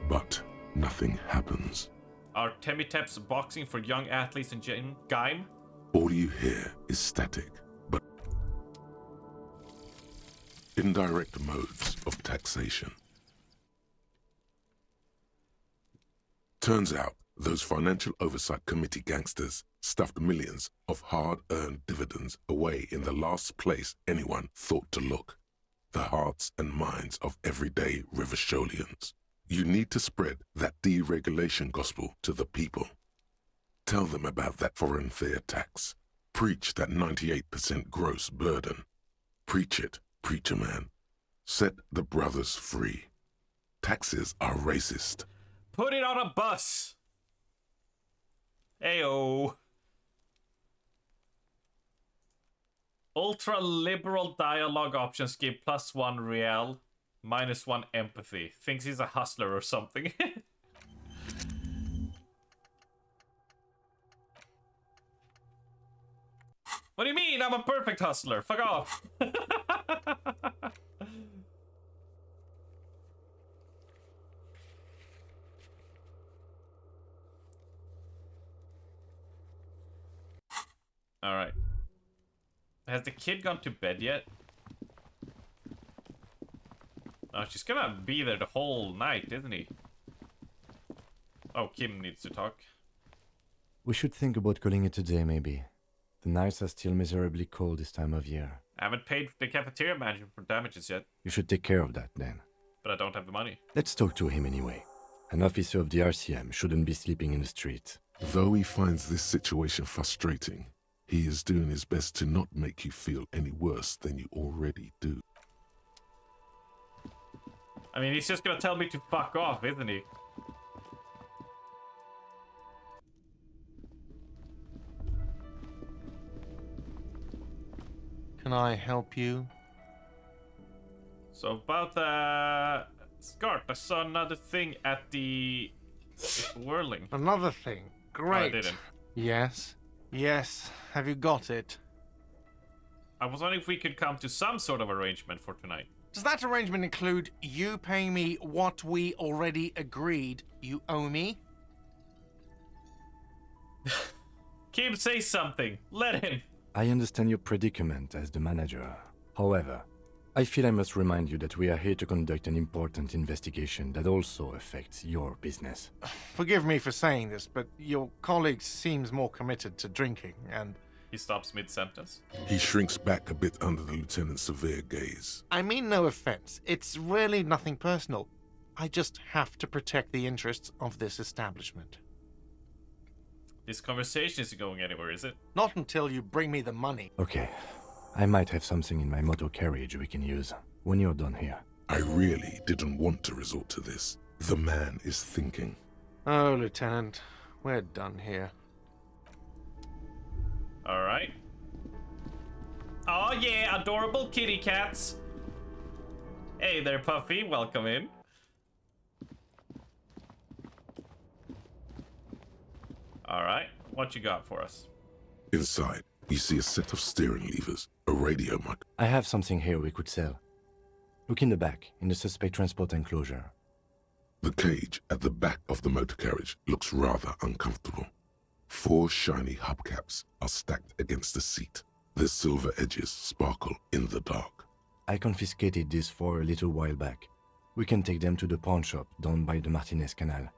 but nothing happens. Are Temitaps boxing for young athletes in Gaim? All you hear is static, but indirect modes of taxation. Turns out those Financial Oversight Committee gangsters stuffed millions of hard-earned dividends away in the last place anyone thought to look. The hearts and minds of everyday Rivasholians. You need to spread that deregulation gospel to the people. Tell them about that foreign fair tax. Preach that 98% gross burden. Preach it, preacher man. Set the brothers free. Taxes are racist. Put it on a bus! Ayo. Ultra-liberal dialogue options give +1 real, -1 empathy. Thinks he's a hustler or something. What do you mean? I'm a perfect hustler. Fuck off. Alright. Has the kid gone to bed yet? Oh, she's gonna be there the whole night, isn't he? Oh, Kim needs to talk. We should think about calling it a day, maybe. The nights are still miserably cold this time of year. I haven't paid the cafeteria manager for damages yet. You should take care of that, then. But I don't have the money. Let's talk to him anyway. An officer of the RCM shouldn't be sleeping in the street. Though he finds this situation frustrating, he is doing his best to not make you feel any worse than you already do. I mean, he's just gonna tell me to fuck off, isn't he? Can I help you? So about Scott, I saw another thing at the whirling. Another thing? Great. Oh, I didn't. Yes. Yes. Have you got it? I was wondering if we could come to some sort of arrangement for tonight. Does that arrangement include you paying me what we already agreed you owe me? Kim, say something. Let him. I understand your predicament as the manager. However, I feel I must remind you that we are here to conduct an important investigation that also affects your business. Forgive me for saying this, but your colleague seems more committed to drinking, and... He stops mid-sentence. He shrinks back a bit under the lieutenant's severe gaze. I mean no offense. It's really nothing personal. I just have to protect the interests of this establishment. This conversation isn't going anywhere, is it? Not until you bring me the money. Okay. I might have something in my motor carriage we can use when you're done here. I really didn't want to resort to this. The man is thinking. Oh, Lieutenant, we're done here. Alright. Oh yeah, adorable kitty cats. Hey there, Puffy, welcome in. Alright, what you got for us? Inside, you see a set of steering levers, a radio mic. I have something here we could sell. Look in the back, in the suspect transport enclosure. The cage at the back of the motor carriage looks rather uncomfortable. 4 shiny hubcaps are stacked against the seat. Their silver edges sparkle in the dark. I confiscated these 4 a little while back. We can take them to the pawn shop down by the Martinez Canal.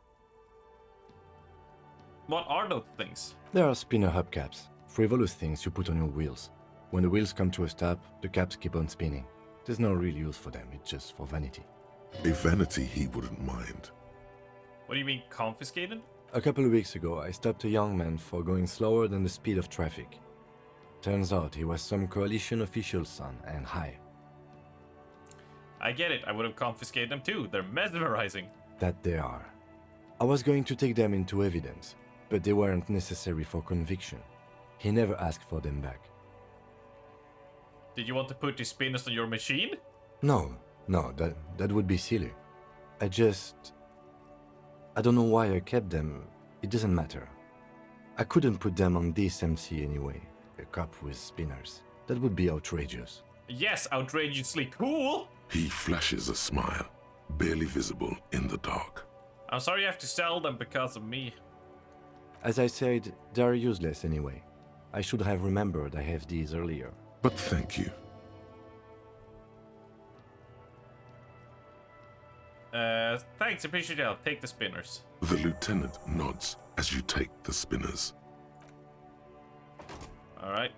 What are those things? They are spinner hubcaps, frivolous things you put on your wheels. When the wheels come to a stop, the caps keep on spinning. There's no real use for them, it's just for vanity. A vanity he wouldn't mind. What do you mean, confiscated? A couple of weeks ago, I stopped a young man for going slower than the speed of traffic. Turns out he was some coalition official's son and high. I get it, I would have confiscated them too. They're mesmerizing. That they are. I was going to take them into evidence, but they weren't necessary for conviction. He never asked for them back. Did you want to put the spinners on your machine? No, that would be silly. I don't know why I kept them. It doesn't matter. I couldn't put them on this MC anyway. A cop with spinners. That would be outrageous. Yes, outrageously cool! He flashes a smile, barely visible in the dark. I'm sorry you have to sell them because of me. As I said, they are useless anyway. I should have remembered I have these earlier. But thank you. Thanks, appreciate it. I'll take the spinners. The lieutenant nods as you take the spinners. Alright.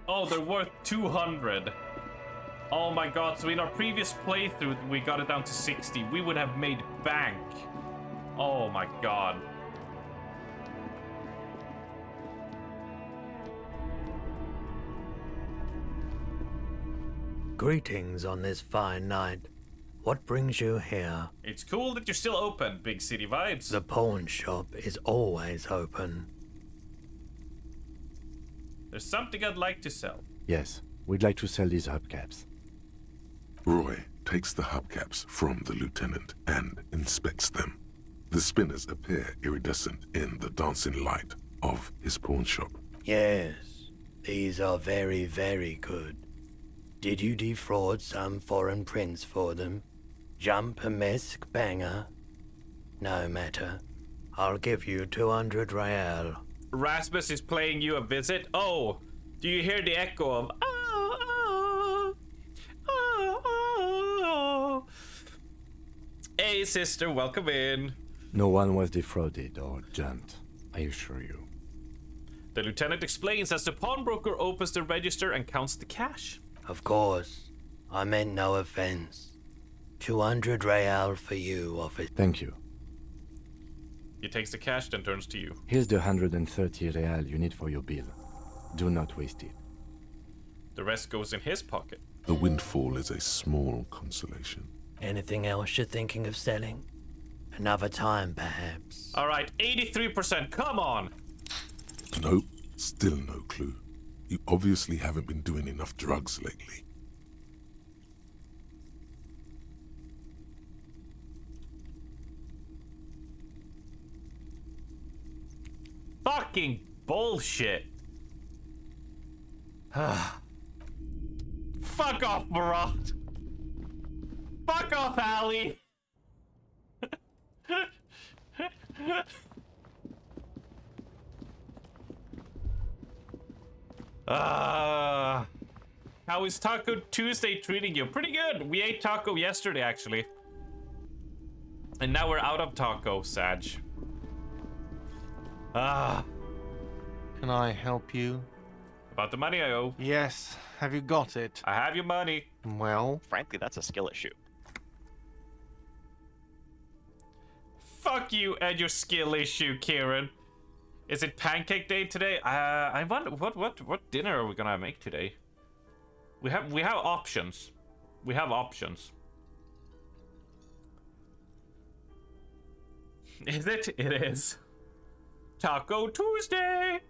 Oh, they're worth 200. Oh my god, so in our previous playthrough, we got it down to 60. We would have made bank. Oh my god. Greetings on this fine night. What brings you here? It's cool that you're still open, big city vibes. The pawn shop is always open. There's something I'd like to sell. Yes, we'd like to sell these hubcaps. Roy takes the hubcaps from the lieutenant and inspects them. The spinners appear iridescent in the dancing light of his pawn shop. Yes, these are very, very good. Did you defraud some foreign prince for them? Jump-a-mesque banger? No matter. I'll give you 200 real. Rasmus is playing you a visit. Oh, do you hear the echo of oh. Hey sister, welcome in. No one was defrauded or jumped, I assure you. The lieutenant explains as the pawnbroker opens the register and counts the cash. Of course. I meant no offense. 200 real for you, officer. Thank you. He takes the cash, then turns to you. Here's the 130 real you need for your bill. Do not waste it. The rest goes in his pocket. The windfall is a small consolation. Anything else you're thinking of selling? Another time, perhaps. All right, 83%, come on! Nope, still no clue. You obviously haven't been doing enough drugs lately. Fucking bullshit. Fuck off, Marat. Fuck off, Allie. How is Taco Tuesday treating you? Pretty good. We ate taco yesterday, actually. And now we're out of taco, Sag. Can I help you? About the money I owe. Yes. Have you got it? I have your money. Well, frankly, that's a skill issue. Fuck you and your skill issue, Kieran. Is it pancake day today? I wonder what dinner are we gonna make today? We have options. We have options. Is it? It is. Taco Tuesday.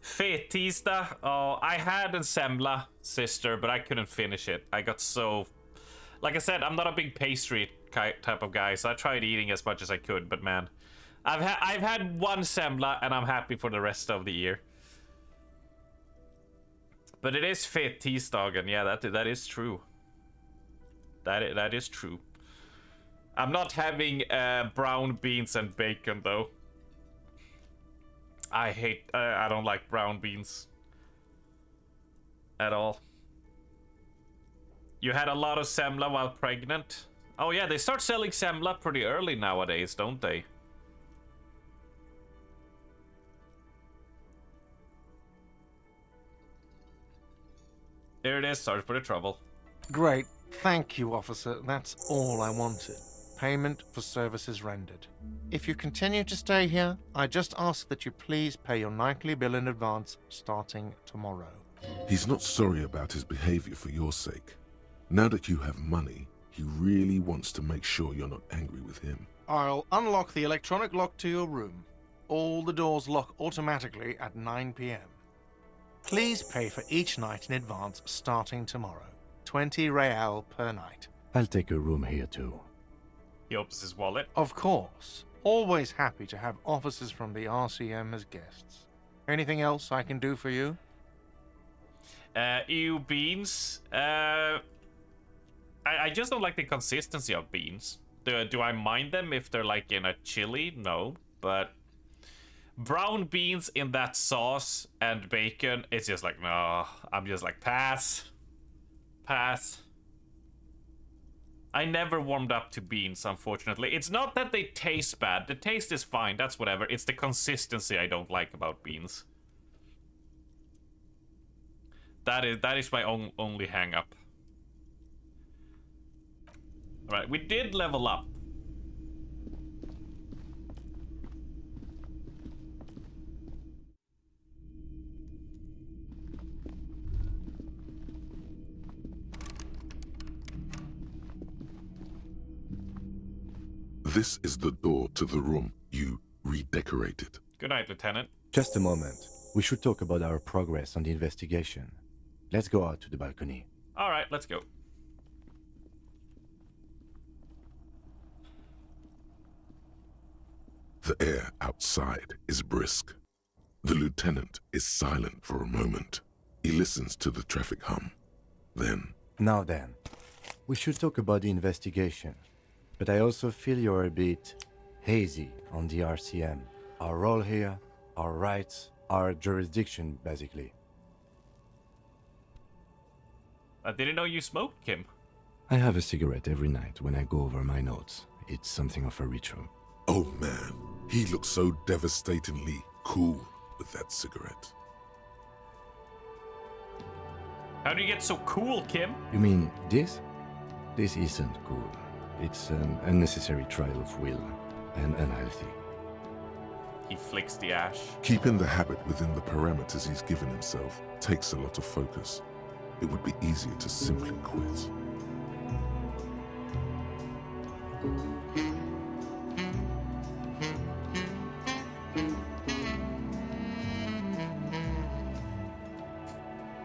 Fettisdag. Oh, I had a semla, sister, but I couldn't finish it. I got so... Like I said, I'm not a big pastry type of guy, so I tried eating as much as I could, but man... I've had one semla, and I'm happy for the rest of the year. But it is Fettisdag, and yeah, that is true. That is true. I'm not having brown beans and bacon, though. I don't like brown beans at all. You had a lot of semla while pregnant? Oh yeah, they start selling semla pretty early nowadays, don't they? There it is, sorry for the trouble. Great. Thank you, officer. That's all I wanted. Payment for services rendered. If you continue to stay here, I just ask that you please pay your nightly bill in advance starting tomorrow. He's not sorry about his behavior for your sake. Now that you have money, he really wants to make sure you're not angry with him. I'll unlock the electronic lock to your room. All the doors lock automatically at 9 p.m. Please pay for each night in advance starting tomorrow. 20 real per night. I'll take a room here too. He opens his wallet. Of course. Always happy to have officers from the RCM as guests. Anything else I can do for you? Ew, beans. I just don't like the consistency of beans. Do I mind them if they're like in a chili? No, but brown beans in that sauce and bacon, it's just like, no. I'm just like, pass. Pass. I never warmed up to beans, unfortunately. It's not that they taste bad. The taste is fine, that's whatever. It's the consistency I don't like about beans. That is my only hang-up. Alright, we did level up. This is the door to the room you redecorated. Good night, Lieutenant. Just a moment. We should talk about our progress on the investigation. Let's go out to the balcony. Alright, let's go. The air outside is brisk. The lieutenant is silent for a moment. He listens to the traffic hum. Then... Now then, we should talk about the investigation. But I also feel you're a bit hazy on the RCM. Our role here, our rights, our jurisdiction, basically. I didn't know you smoked, Kim. I have a cigarette every night when I go over my notes. It's something of a ritual. Oh man, he looks so devastatingly cool with that cigarette. How do you get so cool, Kim? You mean this? This isn't cool. It's an unnecessary trial of will and unhealthy. He flicks the ash. Keeping the habit within the parameters he's given himself takes a lot of focus. It would be easier to simply quit.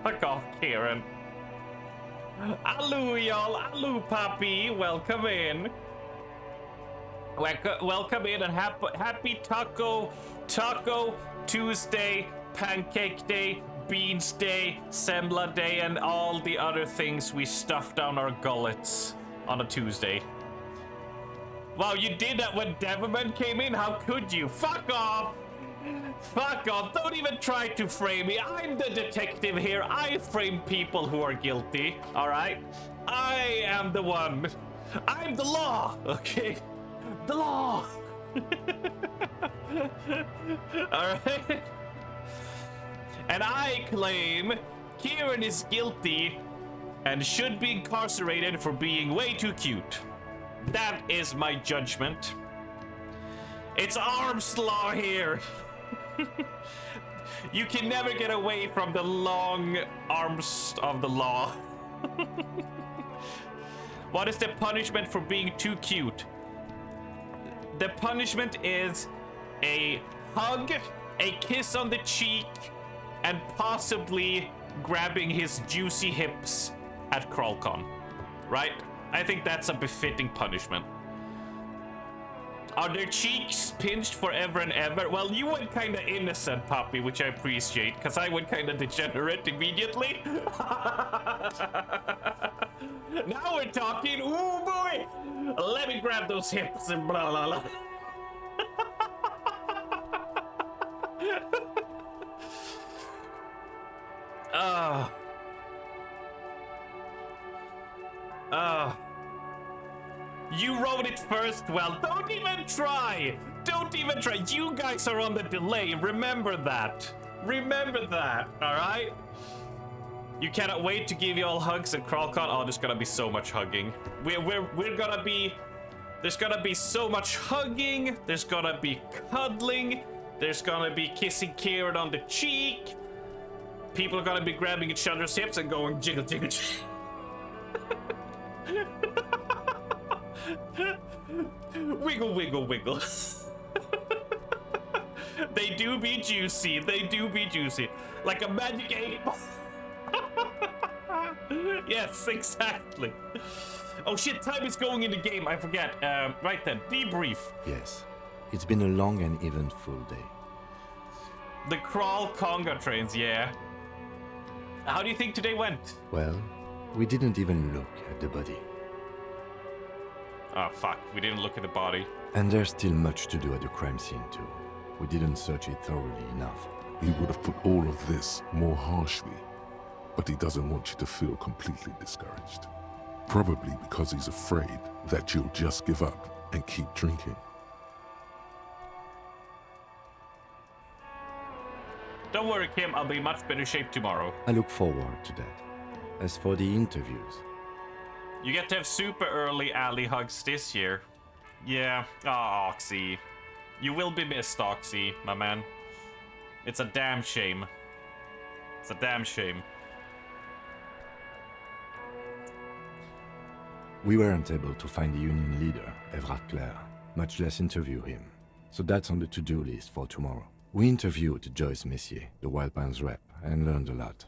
Fuck off, Kieran. Hello, y'all. Hello, Papi. Welcome in. Welcome in and happy Taco Tuesday, Pancake Day, Beans Day, Semla Day, and all the other things we stuff down our gullets on a Tuesday. Wow, you did that when Deverman came in? How could you? Fuck off! Fuck off! Don't even try to frame me. I'm the detective here. I frame people who are guilty, alright? I am the one. I'm the law, okay? The law! Alright? And I claim Kieran is guilty and should be incarcerated for being way too cute. That is my judgment. It's arm's law here. You can never get away from the long arms of the law. What is the punishment for being too cute? The punishment is a hug, a kiss on the cheek, and possibly grabbing his juicy hips at CrawlCon. Right? I think that's a befitting punishment. Are their cheeks pinched forever and ever? Well, you went kinda innocent, Poppy, which I appreciate, because I went kinda degenerate immediately. Now we're talking. Ooh, boy! Let me grab those hips and blah, blah, blah. You wrote it first. Well, don't even try. Don't even try. You guys are on the delay. Remember that. Remember that. All right. You cannot wait to give you all hugs at CrawlCon. Oh, there's gonna be so much hugging. We're gonna be. There's gonna be so much hugging. There's gonna be cuddling. There's gonna be kissing Kieran on the cheek. People are gonna be grabbing each other's hips and going jiggle, jiggle, jiggle. Wiggle, wiggle, wiggle. They do be juicy. They do be juicy. Like a magic 8-ball. Yes, exactly. Oh shit, time is going in the game. I forget. Right then, debrief. Yes. It's been a long and eventful day. The Crawl Conga trains, yeah. How do you think today went? Well, we didn't even look at the body. Oh, fuck. We didn't look at the body. And there's still much to do at the crime scene, too. We didn't search it thoroughly enough. He would have put all of this more harshly, but he doesn't want you to feel completely discouraged. Probably because he's afraid that you'll just give up and keep drinking. Don't worry, Kim. I'll be in much better shape tomorrow. I look forward to that. As for the interviews... You get to have super early alley hugs this year. Yeah. Oh, Oxy. You will be missed, Oxy, my man. It's a damn shame. It's a damn shame. We weren't able to find the union leader, Everard Clare, much less interview him. So that's on the to-do list for tomorrow. We interviewed Joyce Messier, the Wild Pines rep, and learned a lot.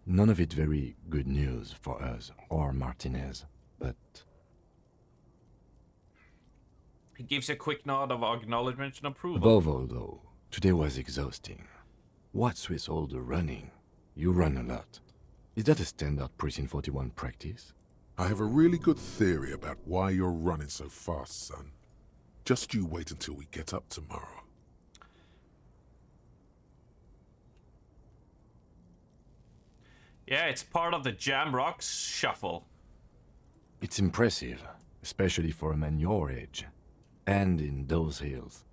None of it very good news for us or Martinez, but... He gives you a quick nod of acknowledgement and approval. Above all, though, today was exhausting. What's with all the running? You run a lot. Is that a standard Precinct 41 practice? I have a really good theory about why you're running so fast, son. Just you wait until we get up tomorrow. Yeah, it's part of the Jam Rocks shuffle. It's impressive, especially for a man your age. And in those hills.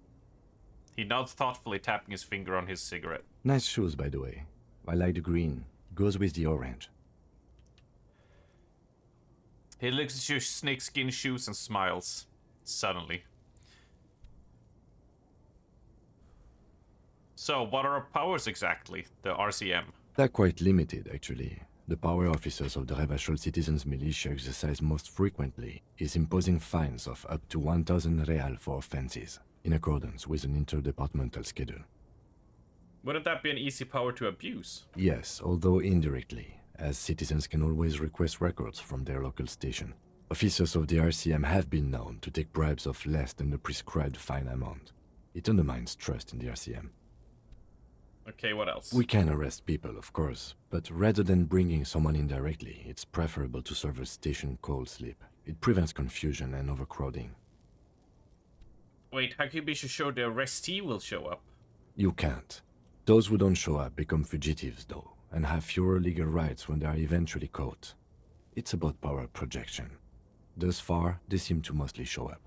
He nods thoughtfully, tapping his finger on his cigarette. Nice shoes, by the way. I like the green. Goes with the orange. He looks at your snakeskin shoes and smiles. Suddenly. So, what are our powers exactly? The RCM? They're quite limited, actually. The power officers of the Revachol Citizens Militia exercise most frequently is imposing fines of up to 1,000 real for offenses, in accordance with an interdepartmental schedule. Wouldn't that be an easy power to abuse? Yes, although indirectly, as citizens can always request records from their local station. Officers of the RCM have been known to take bribes of less than the prescribed fine amount. It undermines trust in the RCM. Okay, what else? We can arrest people, of course, but rather than bringing someone in directly, it's preferable to serve a station call slip. It prevents confusion and overcrowding. Wait, how can you be sure the arrestee will show up? You can't. Those who don't show up become fugitives, though, and have fewer legal rights when they are eventually caught. It's about power projection. Thus far, they seem to mostly show up.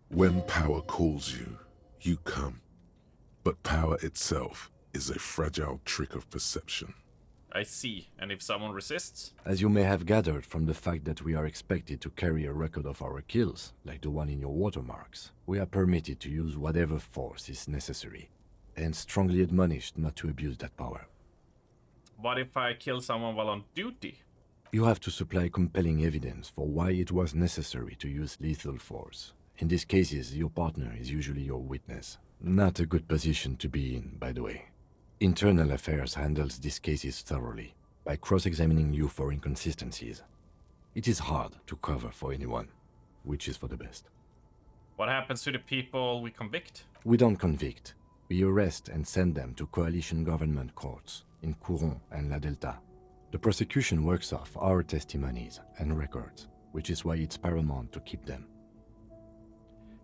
When power calls you, you come. But power itself is a fragile trick of perception. I see. And if someone resists? As you may have gathered from the fact that we are expected to carry a record of our kills, like the one in your watermarks, we are permitted to use whatever force is necessary, and strongly admonished not to abuse that power. What if I kill someone while on duty? You have to supply compelling evidence for why it was necessary to use lethal force. In these cases, your partner is usually your witness. Not a good position to be in, by the way. Internal Affairs handles these cases thoroughly, by cross-examining you for inconsistencies. It is hard to cover for anyone, which is for the best. What happens to the people we convict? We don't convict. We arrest and send them to coalition government courts in Couron and La Delta. The prosecution works off our testimonies and records, which is why it's paramount to keep them.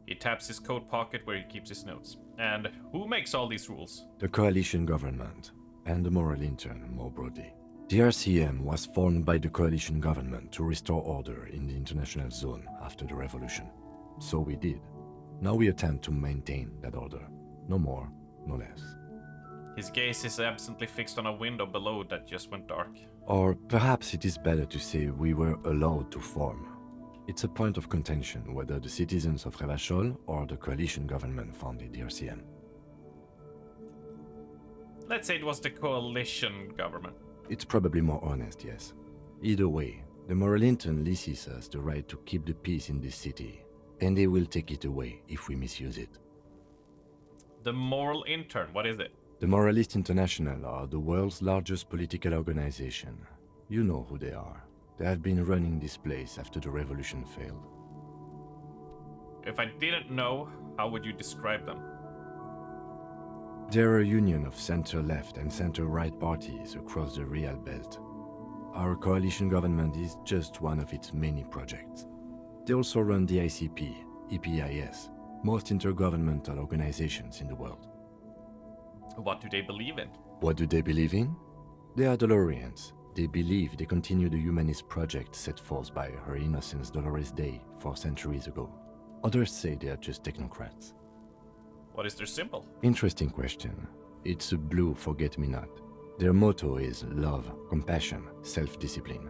He taps his coat pocket where he keeps his notes. And who makes all these rules? The coalition government, and the moral intern more broadly. The RCM was formed by the coalition government to restore order in the international zone after the revolution. So we did. Now we attempt to maintain that order. No more, no less. His gaze is absently fixed on a window below that just went dark. Or perhaps it is better to say we were allowed to form. It's a point of contention whether the citizens of Revachol or the coalition government founded the RCM. Let's say it was the coalition government. It's probably more honest, yes. Either way, the moral intern leases us the right to keep the peace in this city, and they will take it away if we misuse it. The moral intern, what is it? The Moralist International are the world's largest political organization. You know who they are. They have been running this place after the revolution failed. If I didn't know, how would you describe them? They're a union of center-left and center-right parties across the Real Belt. Our coalition government is just one of its many projects. They also run the ICP, EPIS, most intergovernmental organizations in the world. What do they believe in? What do they believe in? They are Dolorians. They believe they continue the humanist project set forth by Her Innocence Dolores Day 4 centuries ago. Others say they are just technocrats. What is their symbol? Interesting question. It's a blue forget-me-not. Their motto is love, compassion, self-discipline.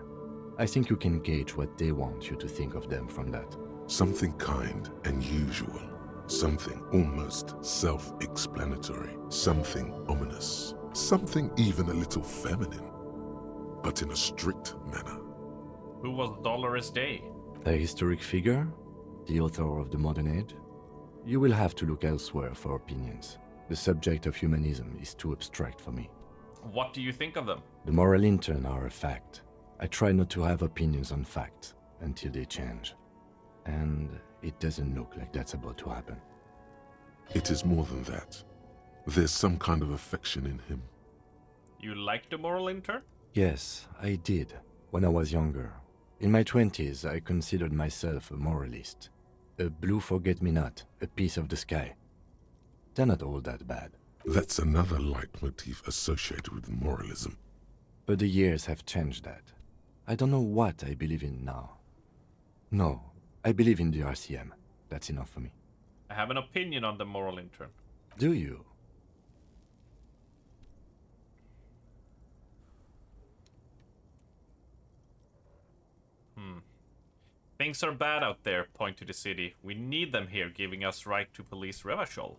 I think you can gauge what they want you to think of them from that. Something kind and usual. Something almost self-explanatory. Something ominous. Something even a little feminine. But in a strict manner. Who was Dolores Day? A historic figure? The author of the modern age? You will have to look elsewhere for opinions. The subject of humanism is too abstract for me. What do you think of them? The moral intern are a fact. I try not to have opinions on facts until they change. And it doesn't look like that's about to happen. It is more than that. There's some kind of affection in him. You like the moral intern? Yes, I did, when I was younger. In my 20s, I considered myself a moralist. A blue forget-me-not, a piece of the sky. They're not all that bad. That's another leitmotif associated with moralism. But the years have changed that. I don't know what I believe in now. No, I believe in the RCM. That's enough for me. I have an opinion on the moral intern. Do you? Things are bad out there, point to the city. We need them here, giving us right to police Revachol.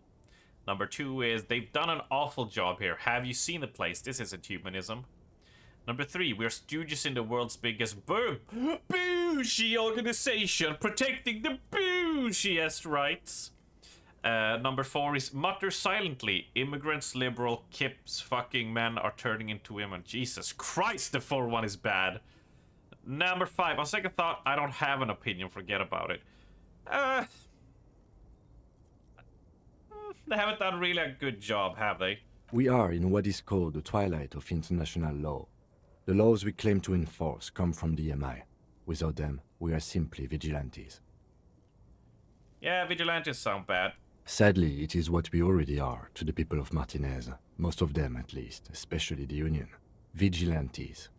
Number 2 is, they've done an awful job here. Have you seen the place? This isn't humanism. Number 3, we're stooges in the world's biggest bougie organization, protecting the bougiest rights. Number 4 is, mutter silently. Immigrants, liberal, kips, fucking men are turning into women. Jesus Christ, the 4-1 is bad. Number 5, on second thought, I don't have an opinion, forget about it. They haven't done really a good job, have they? We are in what is called the twilight of international law. The laws we claim to enforce come from the MI. Without them, we are simply vigilantes. Yeah, vigilantes sound bad. Sadly, it is what we already are to the people of Martinez. Most of them, at least, especially the Union. Vigilantes.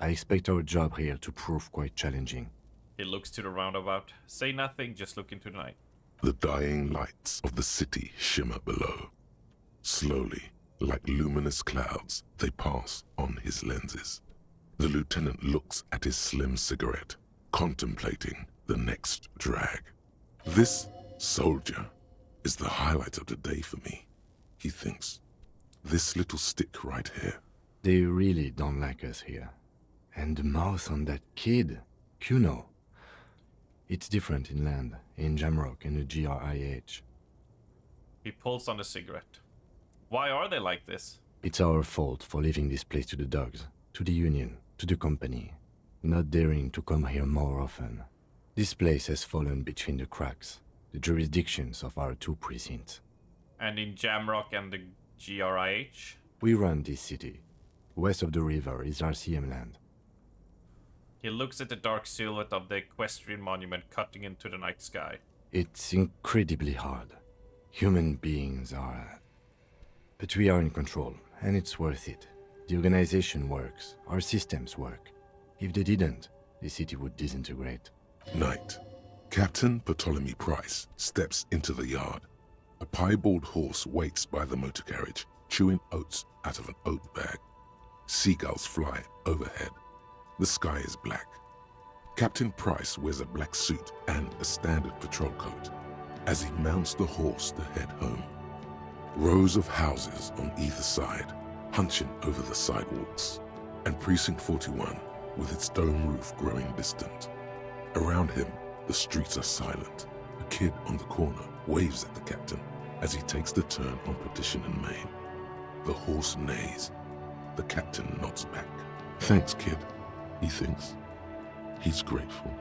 I expect our job here to prove quite challenging. He looks to the roundabout. Say nothing, just look into the night. The dying lights of the city shimmer below. Slowly, Like luminous clouds, they pass on his lenses. The lieutenant looks at his slim cigarette, contemplating the next drag. This soldier is the highlight of the day for me, he thinks. This little stick right here. They really don't like us here. And the mouth on that kid, Kuno. It's different in land, in Jamrock and the GRIH. He pulls on the cigarette. Why are they like this? It's our fault for leaving this place to the dogs, to the Union, to the company, not daring to come here more often. This place has fallen between the cracks, the jurisdictions of our 2 precincts. And in Jamrock and the GRIH? We run this city. West of the river is RCM land. He looks at the dark silhouette of the equestrian monument cutting into the night sky. It's incredibly hard. Human beings are... But we are in control, and it's worth it. The organization works, our systems work. If they didn't, the city would disintegrate. Night. Captain Ptolemy Price steps into the yard. A piebald horse waits by the motor carriage, chewing oats out of an oat bag. Seagulls fly overhead. The sky is black. Captain Price wears a black suit and a standard patrol coat as he mounts the horse to head home. Rows of houses on either side, hunching over the sidewalks, and Precinct 41 with its dome roof growing distant. Around him, the streets are silent. A kid on the corner waves at the captain as he takes the turn on Petition and Main. The horse neighs. The captain nods back. Thanks, kid, he thinks. He's grateful.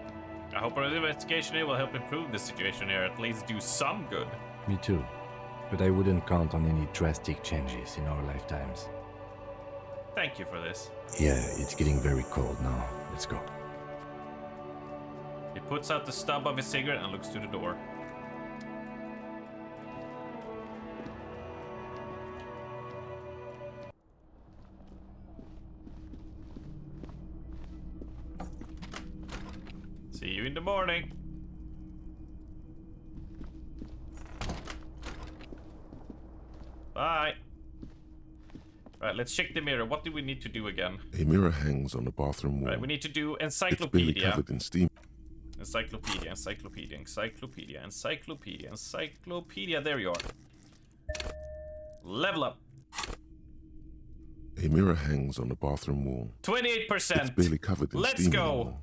I hope our investigation here will help improve the situation here, at least do some good. Me too. But I wouldn't count on any drastic changes in our lifetimes. Thank you for this. Yeah, it's getting very cold now. Let's go. He puts out the stub of his cigarette and looks to the door. See you in the morning. Bye. Right, let's check the mirror. What do we need to do again? A mirror hangs on the bathroom wall. Right, we need to do It's barely encyclopedia. covered in steam. Encyclopedia, encyclopedia, encyclopedia, encyclopedia, encyclopedia. There you are. Level up. A mirror hangs on the bathroom wall. 28%. It's barely covered in Let's steam go. anymore.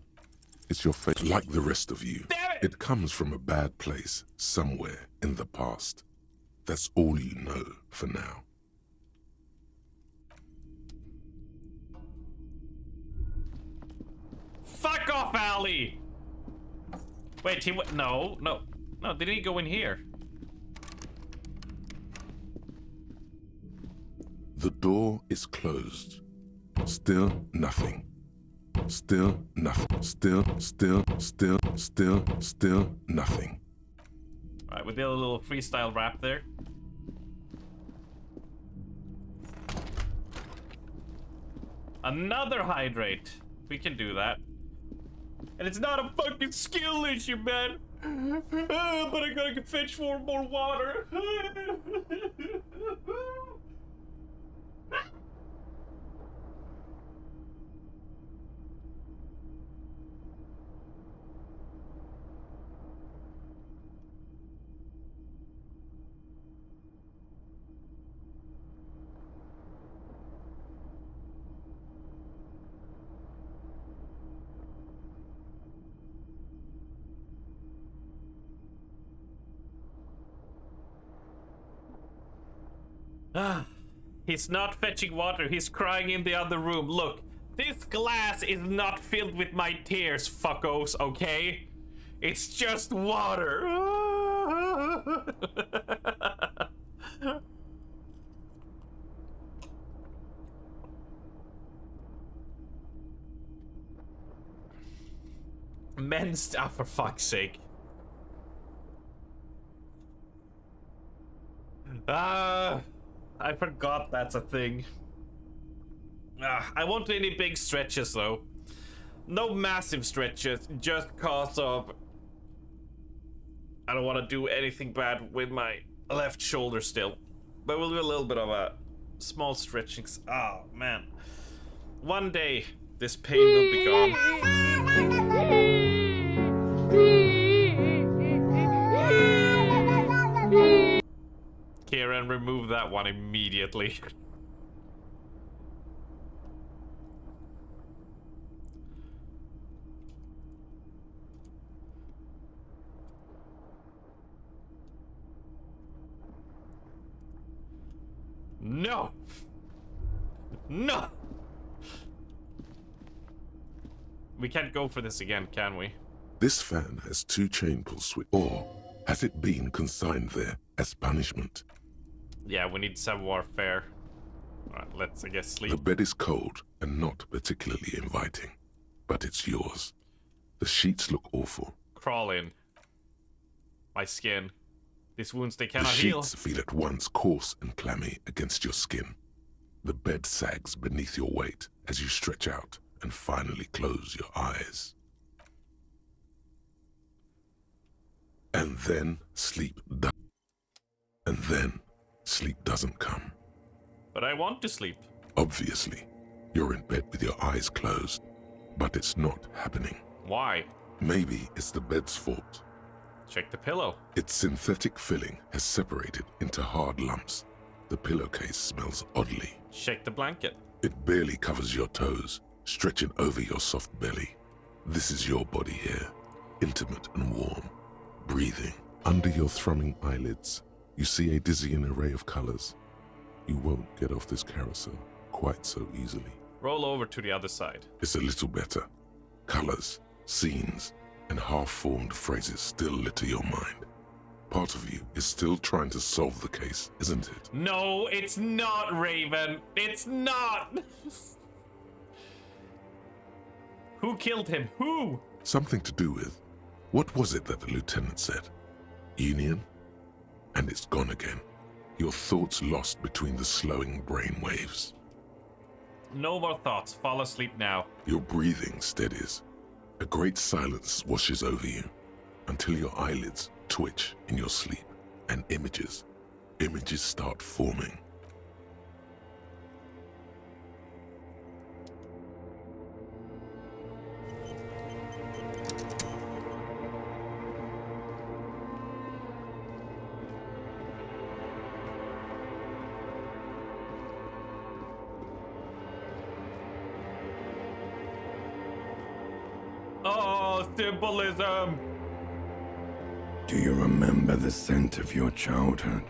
It's your face, like the rest of you. Damn it! It comes from a bad place, somewhere in the past. That's all you know for now. Fuck off, Ali! Wait, he went. No, no. No, didn't he go in here? The door is closed. Still nothing. Still nothing. Still nothing. Alright, we did a little freestyle rap there. Another hydrate. We can do that. And it's not a fucking skill issue, man. But I gotta fetch more water. He's not fetching water, he's crying in the other room. Look, this glass is not filled with my tears, fuckos, okay? It's just water. Men's stuff, for fuck's sake. I forgot that's a thing. I won't do any big stretches though. No massive stretches, just cause of I don't want to do anything bad with my left shoulder still. But we'll do a little bit of a Small stretchings. Oh, man. One day, this pain will be gone. Kieran, remove that one immediately. No! No! We can't go for this again, can we? This fan has 2 chain pull switches. Or has it been consigned there as punishment? Yeah, we need savoir-faire. Alright, let's, I guess, sleep. The bed is cold and not particularly inviting, but it's yours. The sheets look awful. Crawl in. My skin. These wounds they The cannot heal. sheets feel at once coarse and clammy against your skin. The bed sags beneath your weight as you stretch out and finally close your eyes. And then sleep doesn't come. But I want to sleep. Obviously, you're in bed with your eyes closed, but it's not happening. Why? Maybe it's the bed's fault. Check the pillow. Its synthetic filling has separated into hard lumps. The pillowcase smells oddly. Check the blanket. It barely covers your toes, stretching over your soft belly. This is your body here, intimate and warm, breathing. Under your thrumming eyelids, you see a dizzying array of colors. You won't get off this carousel quite so easily. Roll over to the other side. It's a little better. Colors, scenes, and half-formed phrases still litter your mind. Part of you is still trying to solve the case, isn't it? No, it's not, Raven. It's not. Who killed him? Who? Something to do with... What was it that the lieutenant said? Union? And it's gone again. Your thoughts lost between the slowing brain waves. No more thoughts. Fall asleep now. Your breathing steadies. A great silence washes over you until your eyelids twitch in your sleep and images start forming. Oh, symbolism! Do you remember the scent of your childhood?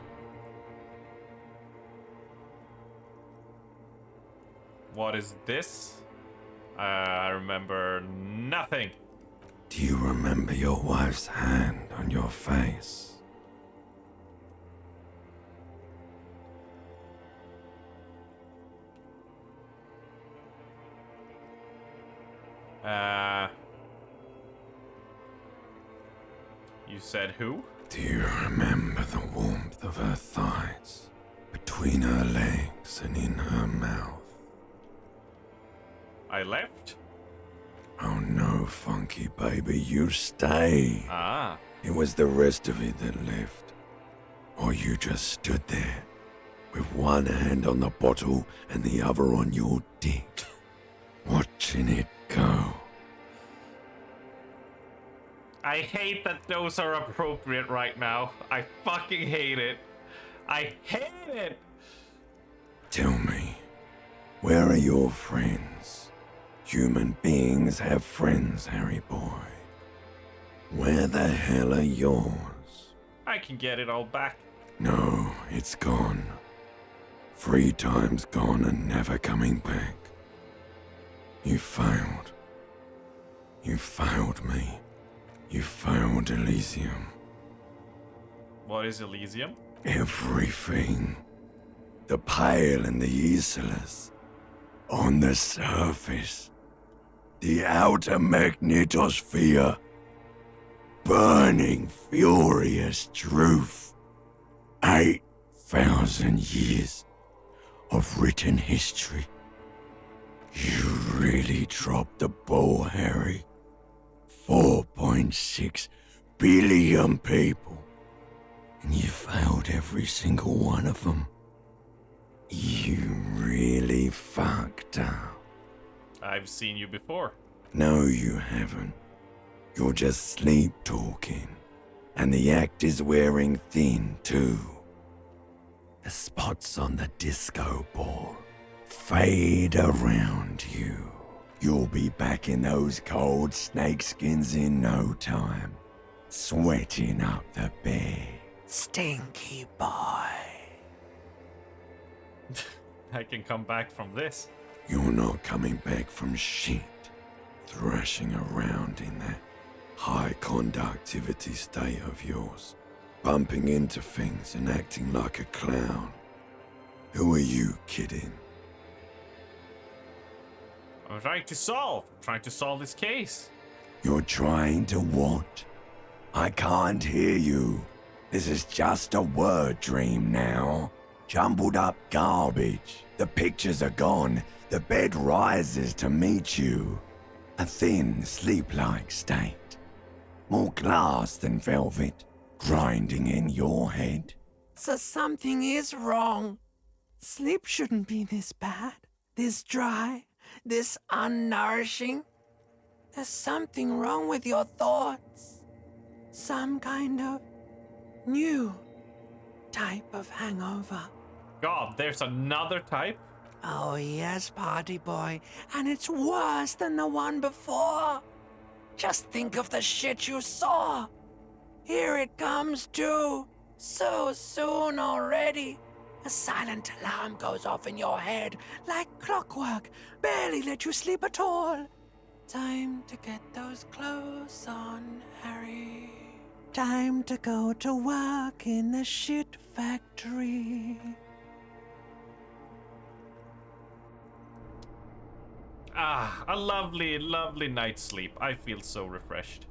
What is this? I remember nothing. Do you remember your wife's hand on your face? You said who? Do you remember the warmth of her thighs, between her legs and in her mouth? I left? Oh no, Funky baby, you stay. Ah. It was the rest of it that left. Or you just stood there, with one hand on the bottle and the other on your dick, watching it go. I hate that those are appropriate right now. I fucking hate it. I hate it! Tell me, where are your friends? Human beings have friends, Harry boy. Where the hell are yours? I can get it all back. No, it's gone. 3 times gone and never coming back. You failed. You failed me. You failed Elysium. What is Elysium? Everything. The Pale and the Isolas. On the surface. The outer magnetosphere. Burning, furious truth. 8,000 years of written history. You really dropped the ball, Harry. 4.6 billion people. And you failed every single one of them. You really fucked up. I've seen you before. No, you haven't. You're just sleep talking. And the act is wearing thin, too. The spots on the disco ball fade around you. You'll be back in those cold snakeskins in no time, sweating up the bed. Stinky boy. I can come back from this. You're not coming back from shit. Thrashing around in that high conductivity state of yours. Bumping into things and acting like a clown. Who are you kidding? I'm trying to solve this case. You're trying to what? I can't hear you. This is just a word dream now. Jumbled up garbage. The pictures are gone. The bed rises to meet you. A thin, sleep-like state. More glass than velvet, grinding in your head. So something is wrong. Sleep shouldn't be this bad, this dry, this unnourishing. There's something wrong with your thoughts. Some kind of new type of hangover. God, there's another type? Oh yes, party boy, and it's worse than the one before. Just think of the shit you saw. Here it comes too, so soon already. A silent alarm goes off in your head like clockwork, barely let you sleep at all. Time to get those clothes on, Harry. Time to go to work in the shit factory. Ah, a lovely, lovely night's sleep. I feel so refreshed.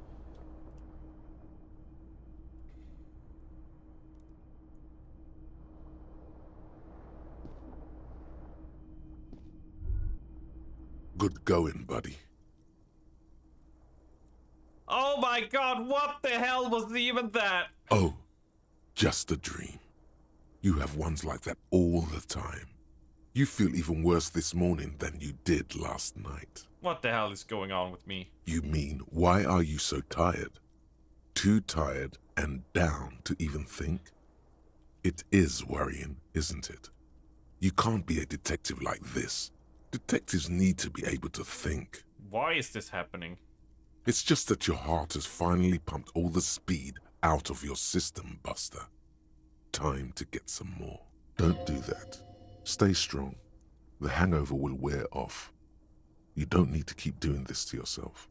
Good going, buddy. Oh my god, what the hell was even that? Oh, just a dream. You have ones like that all the time. You feel even worse this morning than you did last night. What the hell is going on with me? You mean, why are you so tired? Too tired and down to even think? It is worrying, isn't it? You can't be a detective like this. Detectives need to be able to think. Why is this happening? It's just that your heart has finally pumped all the speed out of your system, Buster. Time to get some more. Don't do that. Stay strong. The hangover will wear off. You don't need to keep doing this to yourself.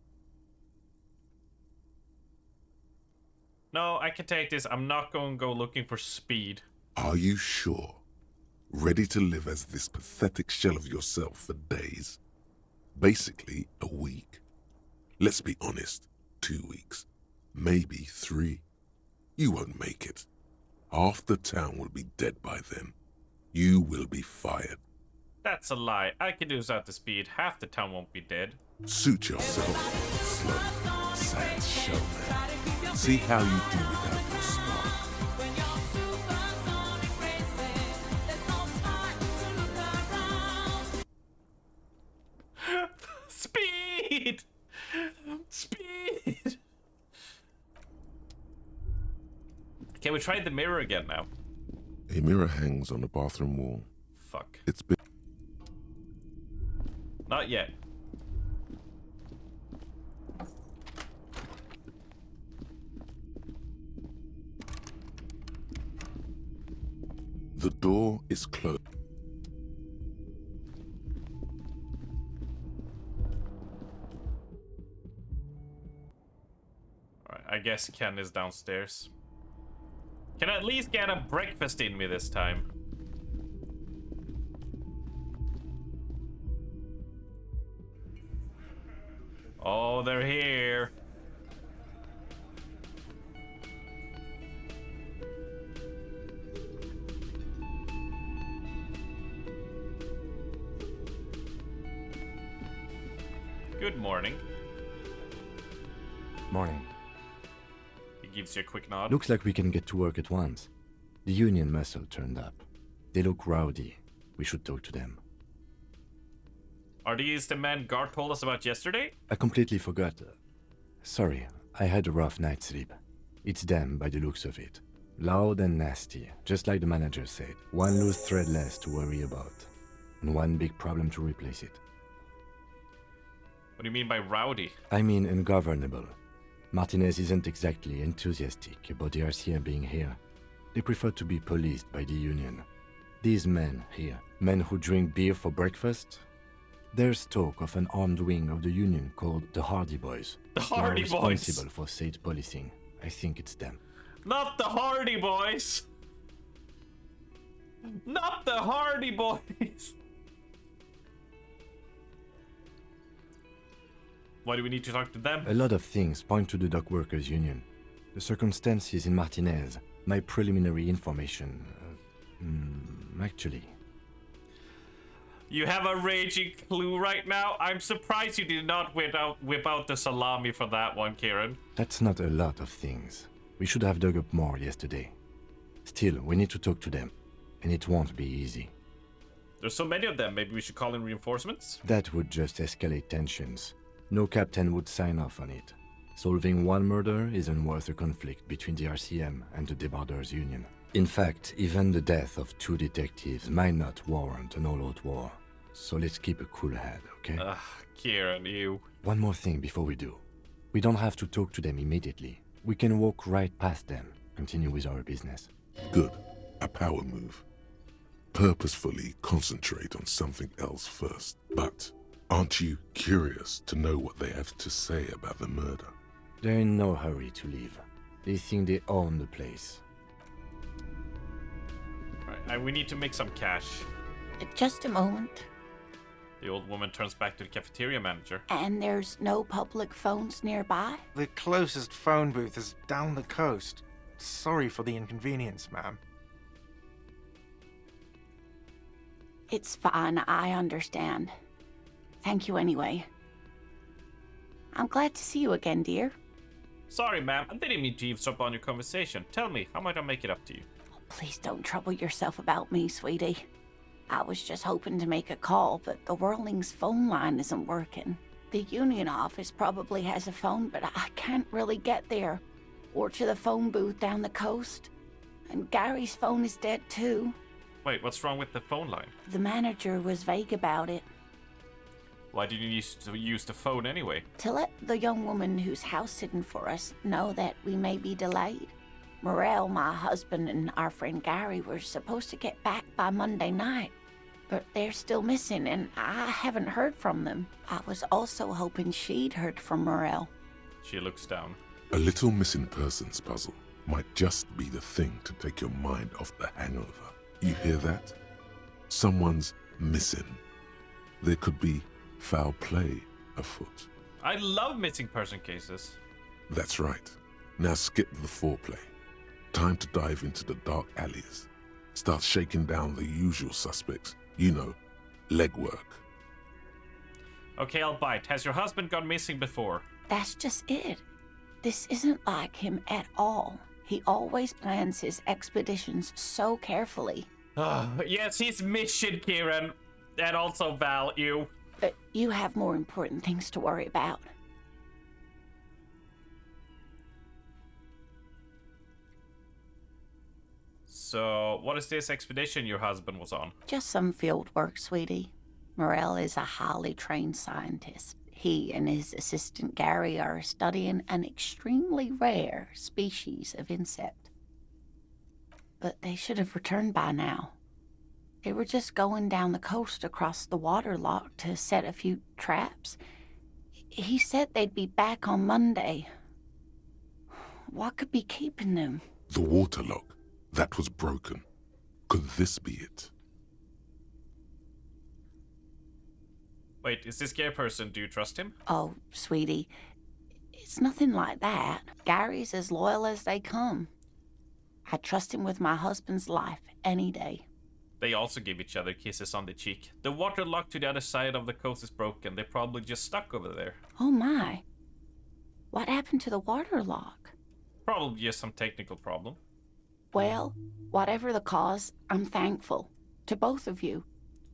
No, I can take this. I'm not going to go looking for speed. Are you sure? Ready to live as this pathetic shell of yourself for days? Basically, a week. Let's be honest, 2 weeks. Maybe 3. You won't make it. Half the town will be dead by then. You will be fired. That's a lie. I can do without the speed. Half the town won't be dead. Suit yourself, slow, sad showman. See how you do without your spark. Speed! Speed! Can we try the mirror again now? A mirror hangs on the bathroom wall. Fuck. It's been... Not yet. The door is closed. Alright, I guess Ken is downstairs. Can I at least get a breakfast in me this time? Oh, they're here. Good morning. Morning. He gives you a quick nod. Looks like we can get to work at once. The Union muscle turned up. They look rowdy. We should talk to them. Are these the men Guard told us about yesterday? I completely forgot. Sorry, I had a rough night's sleep. It's them by the looks of it. Loud and nasty, just like the manager said. One loose thread less to worry about. And one big problem to replace it. What do you mean by rowdy? I mean ungovernable. Martinez isn't exactly enthusiastic about the RCM being here. They prefer to be policed by the Union. These men here, men who drink beer for breakfast, there's talk of an armed wing of the Union called the Hardy Boys. The Hardy Boys. Responsible for state policing. I think it's them. Not the Hardy Boys! Not the Hardy Boys! Why do we need to talk to them? A lot of things point to the Dock Workers Union. The circumstances in Martinez, my preliminary information. Actually. You have a raging clue right now? I'm surprised you did not whip out the salami for that one, Kieran. That's not a lot of things. We should have dug up more yesterday. Still, we need to talk to them. And it won't be easy. There's so many of them, maybe we should call in reinforcements? That would just escalate tensions. No captain would sign off on it. Solving one murder isn't worth a conflict between the RCM and the Debarders Union. In fact, even the death of 2 detectives might not warrant an all-out war. So let's keep a cool head, okay? Ugh, Kieran, you. One more thing before we do. We don't have to talk to them immediately. We can walk right past them, continue with our business. Good. A power move. Purposefully concentrate on something else first. But aren't you curious to know what they have to say about the murder? They're in no hurry to leave. They think they own the place. Right, we need to make some cash. Just a moment. The old woman turns back to the cafeteria manager. And there's no public phones nearby? The closest phone booth is down the coast. Sorry for the inconvenience, ma'am. It's fine, I understand. Thank you anyway. I'm glad to see you again, dear. Sorry, ma'am. I didn't mean to eavesdrop on your conversation. Tell me, how might I make it up to you? Oh, please don't trouble yourself about me, sweetie. I was just hoping to make a call, but the Whirling's phone line isn't working. The Union office probably has a phone, but I can't really get there. Or to the phone booth down the coast. And Gary's phone is dead too. Wait, what's wrong with the phone line? The manager was vague about it. Why did you need to use the phone anyway? To let the young woman who's house-sitting for us know that we may be delayed. Morel, my husband, and our friend Gary were supposed to get back by Monday night, but they're still missing, and I haven't heard from them. I was also hoping she'd heard from Morel. She looks down. A little missing persons puzzle might just be the thing to take your mind off the hangover. You hear that? Someone's missing. There could be foul play afoot. I love missing person cases. That's right. Now skip the foreplay. Time to dive into the dark alleys. Start shaking down the usual suspects. You know, legwork. Okay, I'll bite. Has your husband gone missing before? That's just it. This isn't like him at all. He always plans his expeditions so carefully. Yes, his mission, Kieran. And also Val, you. You have more important things to worry about. So, what is this expedition your husband was on? Just some field work, sweetie. Morel is a highly trained scientist. He and his assistant Gary are studying an extremely rare species of insect. But they should have returned by now. They were just going down the coast across the waterlock to set a few traps. He said they'd be back on Monday. What could be keeping them? The waterlock. That was broken. Could this be it? Wait, is this gay person? Do you trust him? Oh, sweetie, it's nothing like that. Gary's as loyal as they come. I trust him with my husband's life any day. They also give each other kisses on the cheek. The waterlock to the other side of the coast is broken. They're probably just stuck over there. Oh my. What happened to the waterlock? Probably just some technical problem. Well, whatever the cause, I'm thankful. To both of you.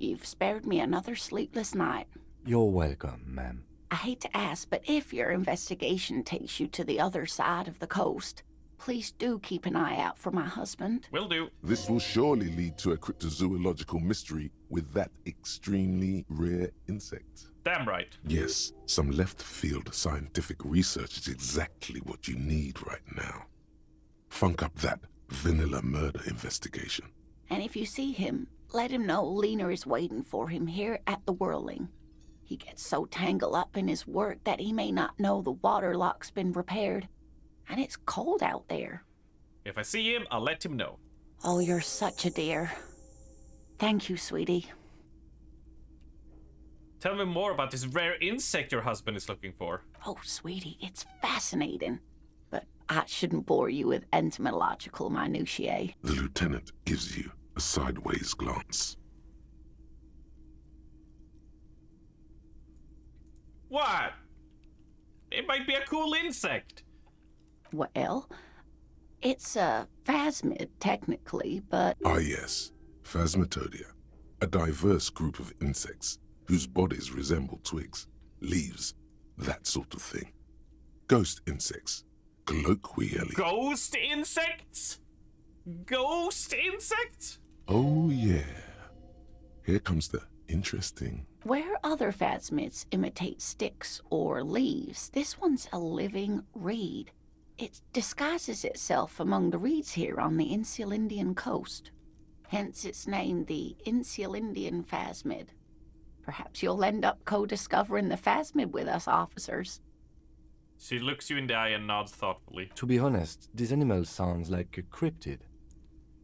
You've spared me another sleepless night. You're welcome, ma'am. I hate to ask, but if your investigation takes you to the other side of the coast, please do keep an eye out for my husband. Will do. This will surely lead to a cryptozoological mystery with that extremely rare insect. Damn right. Yes, some left-field scientific research is exactly what you need right now. Funk up that vanilla murder investigation. And if you see him, let him know Lena is waiting for him here at the Whirling. He gets so tangled up in his work that he may not know the water lock's been repaired. And it's cold out there. If I see him, I'll let him know. Oh, you're such a dear. Thank you, sweetie. Tell me more about this rare insect your husband is looking for. Oh, sweetie, it's fascinating. But I shouldn't bore you with entomological minutiae. The lieutenant gives you a sideways glance. What? It might be a cool insect. Well, it's a phasmid, technically, but... Ah yes, Phasmatodia. A diverse group of insects whose bodies resemble twigs, leaves, that sort of thing. Ghost insects, colloquially. Ghost insects? Ghost insects? Oh yeah. Here comes the interesting. Where other phasmids imitate sticks or leaves, this one's a living reed. It disguises itself among the reeds here on the Insulindian coast. Hence its name, the Insulindian phasmid. Perhaps you'll end up co-discovering the phasmid with us, officers. She looks you in the eye and nods thoughtfully. To be honest, this animal sounds like a cryptid.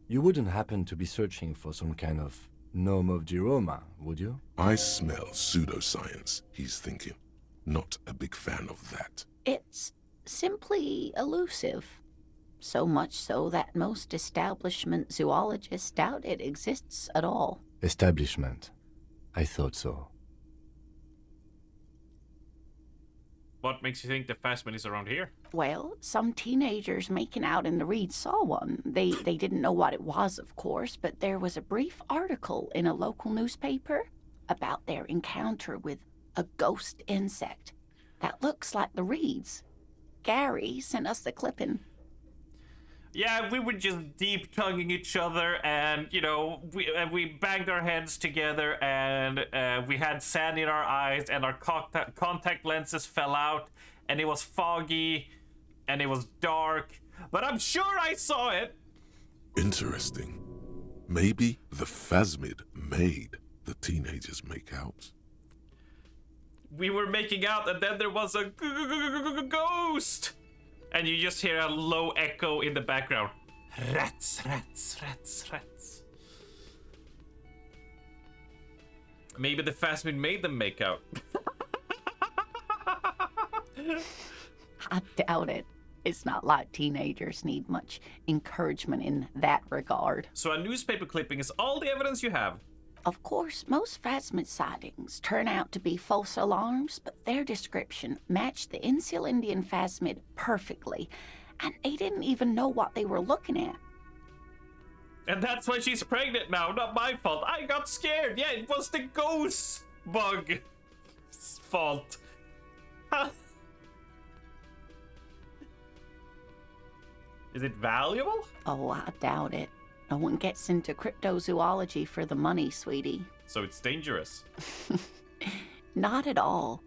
You wouldn't happen to be searching for some kind of gnome of Jeroma, would you? I smell pseudoscience, he's thinking. Not a big fan of that. It's simply elusive. So much so that most establishment zoologists doubt it exists at all. Establishment. I thought so. What makes you think the phasmid is around here? Well, some teenagers making out in the reeds saw one. They didn't know what it was, of course, but there was a brief article in a local newspaper about their encounter with a ghost insect that looks like the reeds. Gary sent us the clipping. Yeah, we were just deep-tonguing each other, and, you know, we banged our heads together, and we had sand in our eyes, and our contact lenses fell out, and it was foggy, and it was dark, but I'm sure I saw it. Interesting. Maybe the phasmid made the teenagers make out. We were making out, and then there was a ghost! And you just hear a low echo in the background. Rats, rats, rats, rats. Maybe the phasmid made them make out. I doubt it. It's not like teenagers need much encouragement in that regard. So a newspaper clipping is all the evidence you have? Of course, most phasmid sightings turn out to be false alarms, but their description matched the Insulindian phasmid perfectly, and they didn't even know what they were looking at. And that's why she's pregnant now, not my fault. I got scared. Yeah, it was the ghost bug's fault. Huh. Is it valuable? Oh, I doubt it. No one gets into cryptozoology for the money, sweetie. So it's dangerous. Not at all.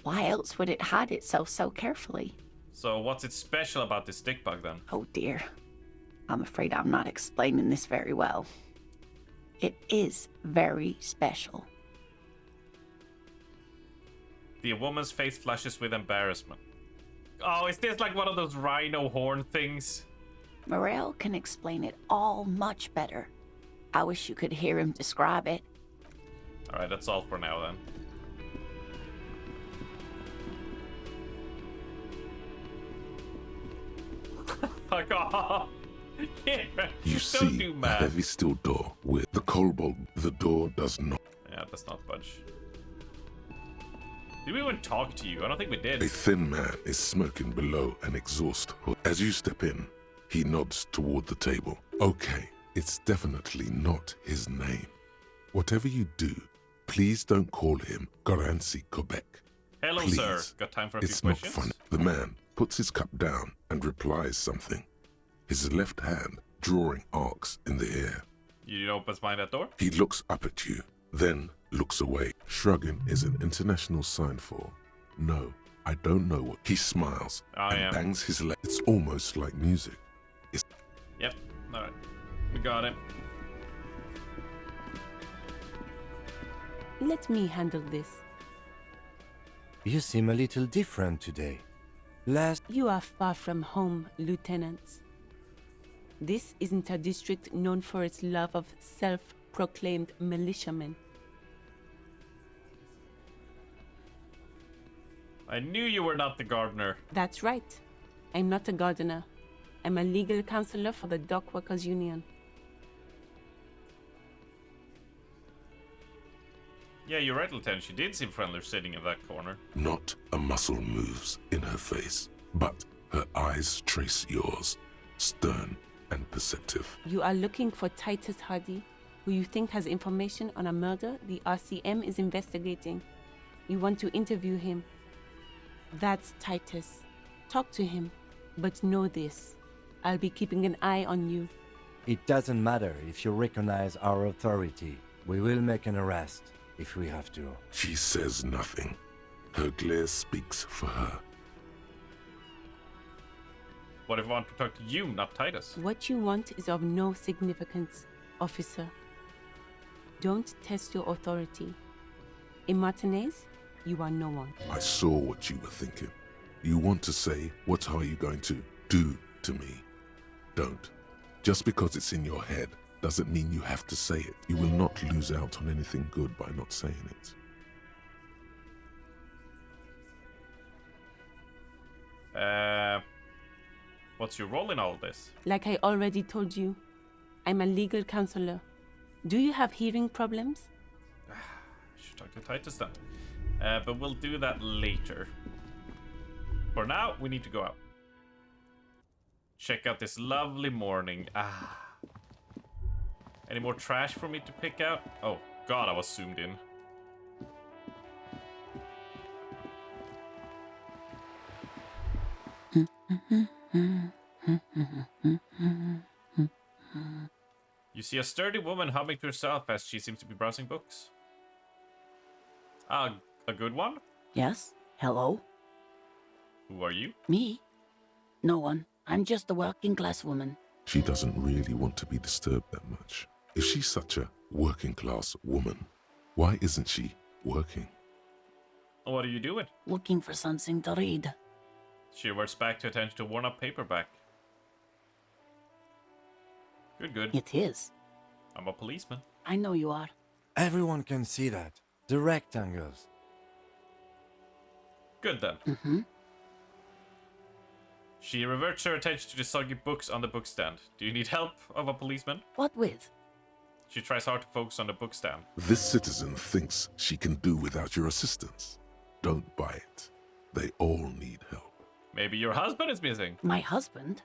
Why else would it hide itself so carefully? So what's it special about this stick bug then? Oh dear. I'm afraid I'm not explaining this very well. It is very special. The woman's face flushes with embarrassment. Oh, is this like one of those rhino horn things? Morel can explain it all much better. I wish you could hear him describe it. Alright, that's all for now then. Fuck off! You see do a math. heavy steel door with the kobold. The door does not. Yeah, it does not budge. Did we even talk to you? I don't think we did. A thin man is smoking below an exhaust hood. As you step in, he nods toward the table. Okay, it's definitely not his name. Whatever you do, please don't call him Garancy Quebec. Hello, Please. sir. Got time for a It's few not questions? funny. The man puts his cup down and replies something, his left hand drawing arcs in the air. You opens behind that door? He looks up at you, then looks away. Shrugging is an international sign for, no, I don't know what. He smiles and bangs his leg. It's almost like music. Yep. Alright. We got it. Let me handle this. You seem a little different today. You are far from home, Lieutenant. This isn't a district known for its love of self-proclaimed militiamen. I knew you were not the gardener. That's right. I'm not a gardener. I'm a legal counselor for the Dock Workers Union. Yeah, you're right, Lieutenant. She did seem friendly sitting in that corner. Not a muscle moves in her face, but her eyes trace yours, stern and perceptive. You are looking for Titus Hardy, who you think has information on a murder the RCM is investigating. You want to interview him. That's Titus. Talk to him, but know this. I'll be keeping an eye on you. It doesn't matter if you recognize our authority. We will make an arrest if we have to. She says nothing. Her glare speaks for her. What if I want to talk to you, not Titus? What you want is of no significance, officer. Don't test your authority. In Martinez, you are no one. I saw what you were thinking. You want to say, what are you going to do to me? Don't. Just because it's in your head doesn't mean you have to say it. You will not lose out on anything good by not saying it. What's your role in all this? Like I already told you, I'm a legal counselor. Do you have hearing problems? Should talk to Titus then. But we'll do that later. For now, we need to go out. Check out this lovely morning. Any more trash for me to pick out? Oh, God, I was zoomed in. You see a sturdy woman humming to herself as she seems to be browsing books. A good one? Yes? Hello? Who are you? Me? No one. I'm just a working class woman. She doesn't really want to be disturbed that much. If she's such a working class woman, why isn't she working? What are you doing? Looking for something to read. She reverts back to attention to worn-up paperback. Good. It is. I'm a policeman. I know you are. Everyone can see that. The rectangles. Good then. Mm-hmm. She reverts her attention to the soggy books on the bookstand. Do you need help of a policeman? What with? She tries hard to focus on the bookstand. This citizen thinks she can do without your assistance. Don't buy it. They all need help. Maybe your husband is missing. My husband?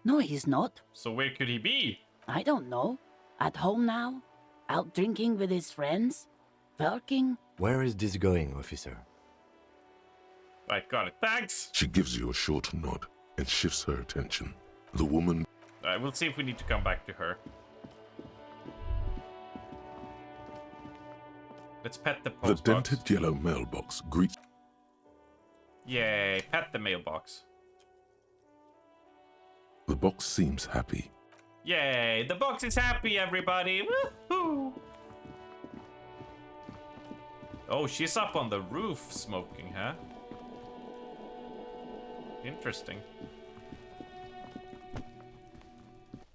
No, he's not. So where could he be? I don't know. At home now? Out drinking with his friends? Working? Where is this going, officer? Right, got it. Thanks! She gives you a short nod and shifts her attention. The woman... Alright, we'll see if we need to come back to her. Let's pet the postbox. The dented yellow mailbox greets... Yay, pet the mailbox. The box seems happy. Yay, the box is happy, everybody! Woohoo! Oh, she's up on the roof smoking, huh? Interesting.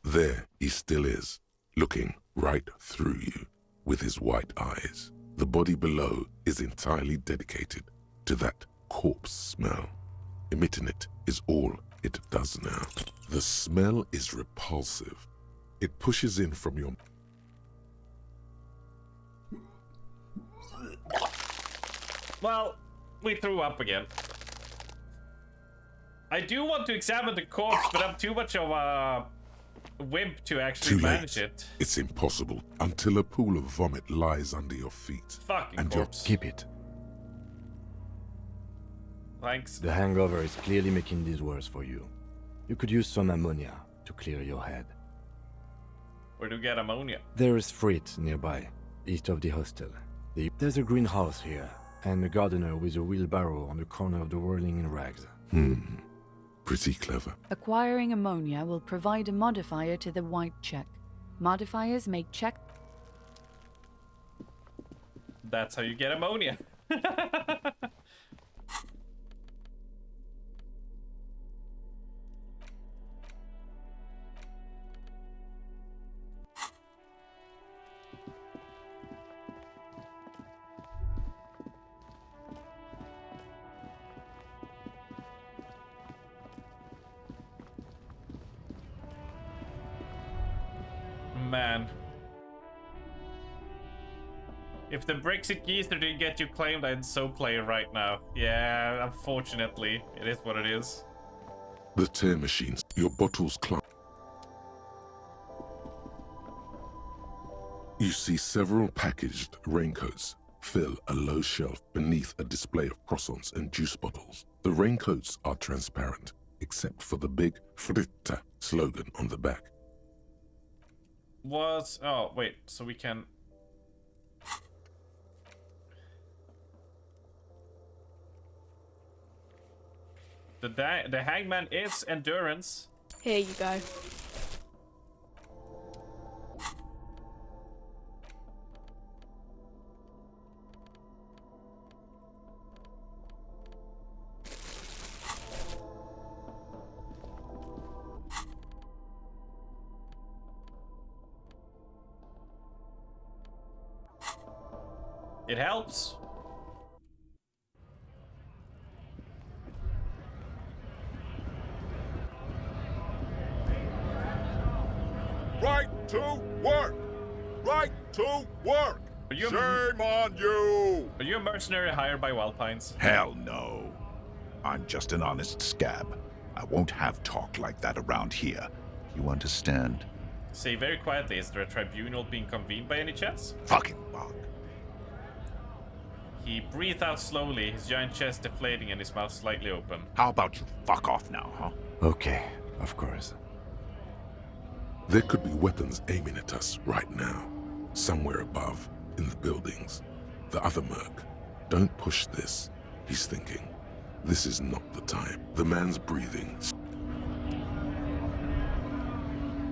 There he still is, looking right through you with his white eyes. The body below is entirely dedicated to that corpse smell. Emitting it is all it does now. The smell is repulsive. It pushes in from your... Well, we threw up again. I do want to examine the corpse, but I'm too much of a wimp to actually Too manage late. it. It's impossible until a pool of vomit lies under your feet. Fucking and corpse. Keep it. Thanks. The hangover is clearly making this worse for you. You could use some ammonia to clear your head. Where do you get ammonia? There is freight nearby, east of the hostel. There's a greenhouse here, and a gardener with a wheelbarrow on the corner of the whirling in rags. Pretty clever. Acquiring ammonia will provide a modifier to the white check. Modifiers make check. That's how you get ammonia. Man. If the Brexit geezer didn't get you claimed, I'd so play it right now. Yeah, unfortunately, it is what it is. The tear machines. Your bottles climb. You see several packaged raincoats fill a low shelf beneath a display of croissants and juice bottles. The raincoats are transparent, except for the big Fritta slogan on the back. Oh, wait, so we can... The hangman is endurance. Here you go. It helps. Right to work! Right to work! Shame on you! Are you a mercenary hired by Wild Pines? Hell no. I'm just an honest scab. I won't have talk like that around here. You understand? Say very quietly, is there a tribunal being convened by any chance? Fucking bug. He breathed out slowly, his giant chest deflating and his mouth slightly open. How about you fuck off now, huh? Okay, of course. There could be weapons aiming at us right now, somewhere above, in the buildings. The other merc. Don't push this, he's thinking. This is not the time. The man's breathing.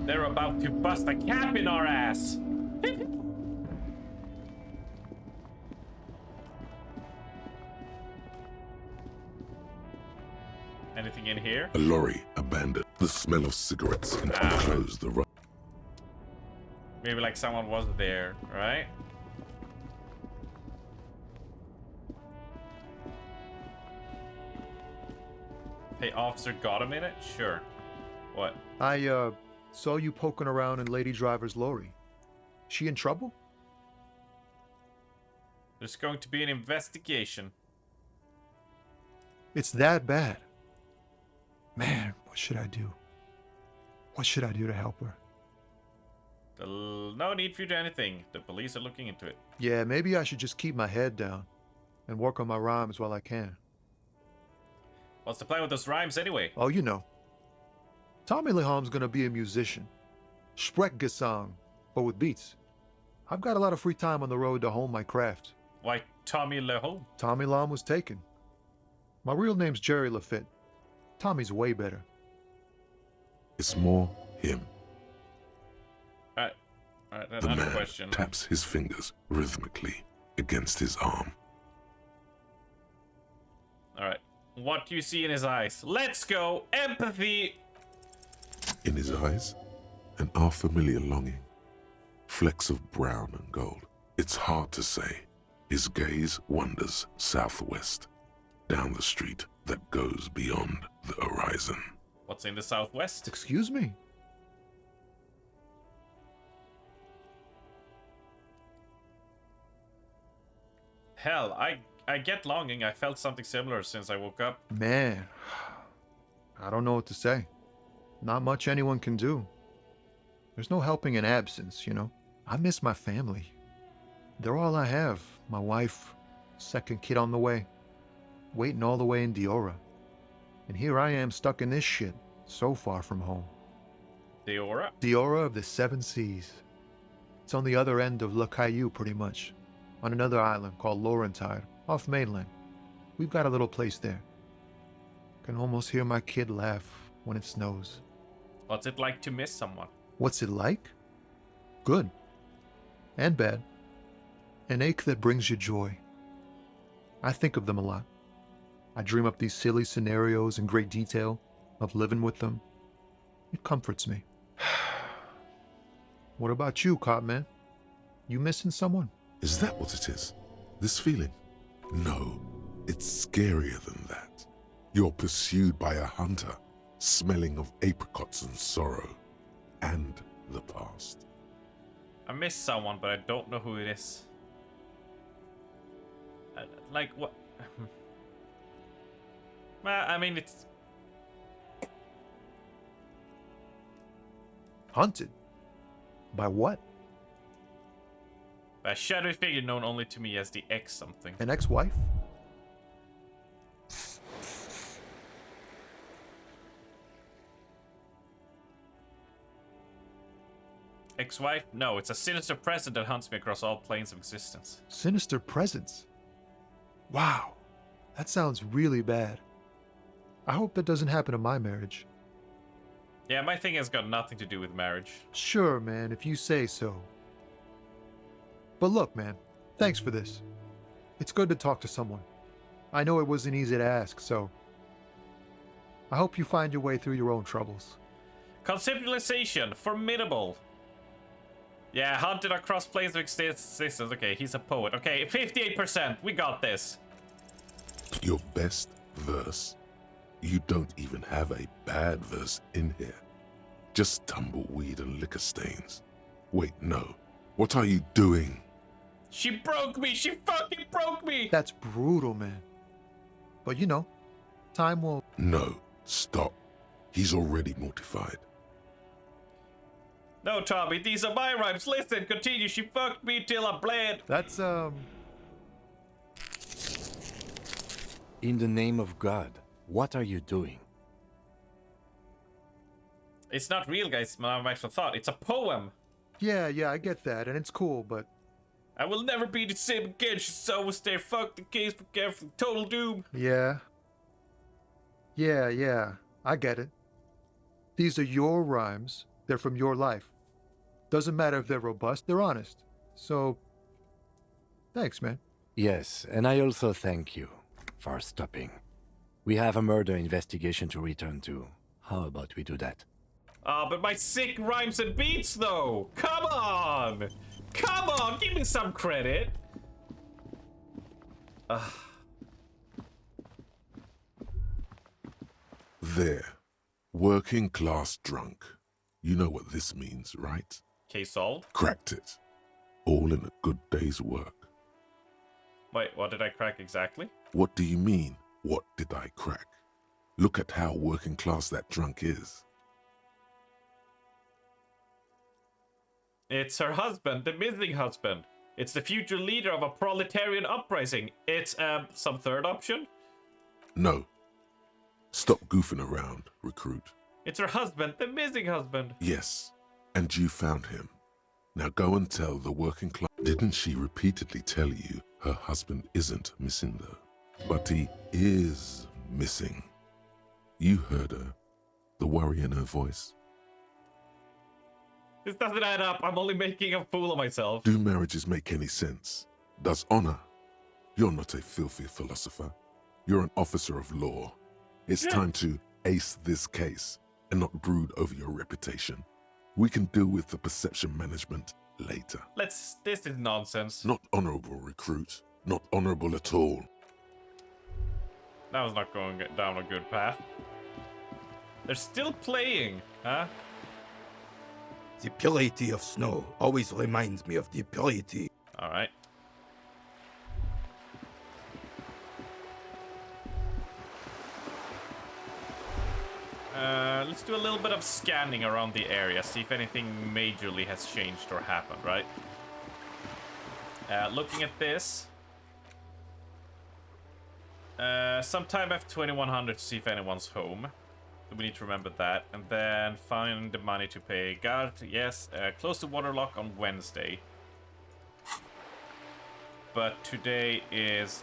They're about to bust a cap in our ass! Anything in here? A lorry abandoned. The smell of cigarettes and enclosed the road. Maybe like someone was there, right? Hey, officer, got a minute? Sure. What? I, saw you poking around in Lady Driver's lorry. She in trouble? There's going to be an investigation. It's that bad. Man, what should I do? What should I do to help her? No need for you to do anything. The police are looking into it. Yeah, maybe I should just keep my head down and work on my rhymes while I can. What's the plan with those rhymes anyway? Oh, you know. Tommy Leham's gonna be a musician. Sprechgesang, but with beats. I've got a lot of free time on the road to hone my craft. Why Tommy Lehom? Tommy Lam was taken. My real name's Jerry Lafitte. Tommy's way better. It's more him. Alright, The another man question. taps his fingers rhythmically against his arm. Alright. What do you see in his eyes? Let's go! Empathy! In his eyes, an unfamiliar longing. Flecks of brown and gold. It's hard to say. His gaze wanders southwest, down the street that goes beyond the horizon. What's in the southwest? Excuse me? Hell, I get longing. I felt something similar since I woke up. Man, I don't know what to say. Not much anyone can do. There's no helping in absence, you know. I miss my family. They're all I have. My wife, second kid on the way, waiting all the way in Diora. And here I am stuck in this shit, so far from home. Diora? Diora of the Seven Seas. It's on the other end of Le Caillou, pretty much, on another island called Laurentide, off mainland. We've got a little place there. Can almost hear my kid laugh when it snows. What's it like to miss someone? What's it like? Good. And bad. An ache that brings you joy. I think of them a lot. I dream up these silly scenarios in great detail of living with them. It comforts me. What about you, Copman? You missing someone? Is that what it is? This feeling? No, it's scarier than that. You're pursued by a hunter, smelling of apricots and sorrow, and the past. I miss someone, but I don't know who it is. Like, what? Well, I mean, it's... Hunted? By what? A shadowy figure known only to me as the X something. An ex-wife? Ex-wife? No, it's a sinister presence that hunts me across all planes of existence. Sinister presence? Wow, that sounds really bad. I hope that doesn't happen to my marriage. Yeah, my thing has got nothing to do with marriage. Sure, man, if you say so. But look, man, thanks for this. It's good to talk to someone. I know it wasn't easy to ask, so I hope you find your way through your own troubles. Conceptualization, formidable. Yeah, hunted across planes of existence. Okay, he's a poet. Okay, 58%. We got this. Your best verse? You don't even have a bad verse in here. Just tumbleweed and liquor stains. Wait, no. What are you doing? She broke me! She fucking broke me! That's brutal, man. But you know, time will... No, stop. He's already mortified. No, Tommy, these are my rhymes. Listen, continue. She fucked me till I bled. That's, In the name of God, what are you doing? It's not real, guys. My actual thought. It's a poem. Yeah, I get that, and it's cool, but... I will never be the same again. She's always there. Fuck the case, prepare for total doom. Yeah, I get it. These are your rhymes. They're from your life. Doesn't matter if they're robust, they're honest. So, thanks, man. Yes, and I also thank you for stopping. We have a murder investigation to return to. How about we do that? But my sick rhymes and beats, though. Come on! Come on, give me some credit. There. Working class drunk. You know what this means, right? Case solved. Cracked it. All in a good day's work. Wait, what did I crack exactly? What do you mean, what did I crack? Look at how working class that drunk is. It's her husband, the missing husband. It's the future leader of a proletarian uprising. It's, some third option? No. Stop goofing around, recruit. It's her husband, the missing husband. Yes, and you found him. Now go and tell the working class. Didn't she repeatedly tell you her husband isn't missing though? But he is missing. You heard her. The worry in her voice. This doesn't add up. I'm only making a fool of myself. Do marriages make any sense? Does honor? You're not a filthy philosopher. You're an officer of law. It's time to ace this case and not brood over your reputation. We can deal with the perception management later. This is nonsense. Not honorable, recruit. Not honorable at all. That was not going down a good path. They're still playing, huh? The purity of snow always reminds me of the purity. All right. Let's do a little bit of scanning around the area, see if anything majorly has changed or happened, right? Looking at this. Sometime after 2100 to see if anyone's home. We need to remember that. And then find the money to pay guard. Yes, close the water lock on Wednesday. But today is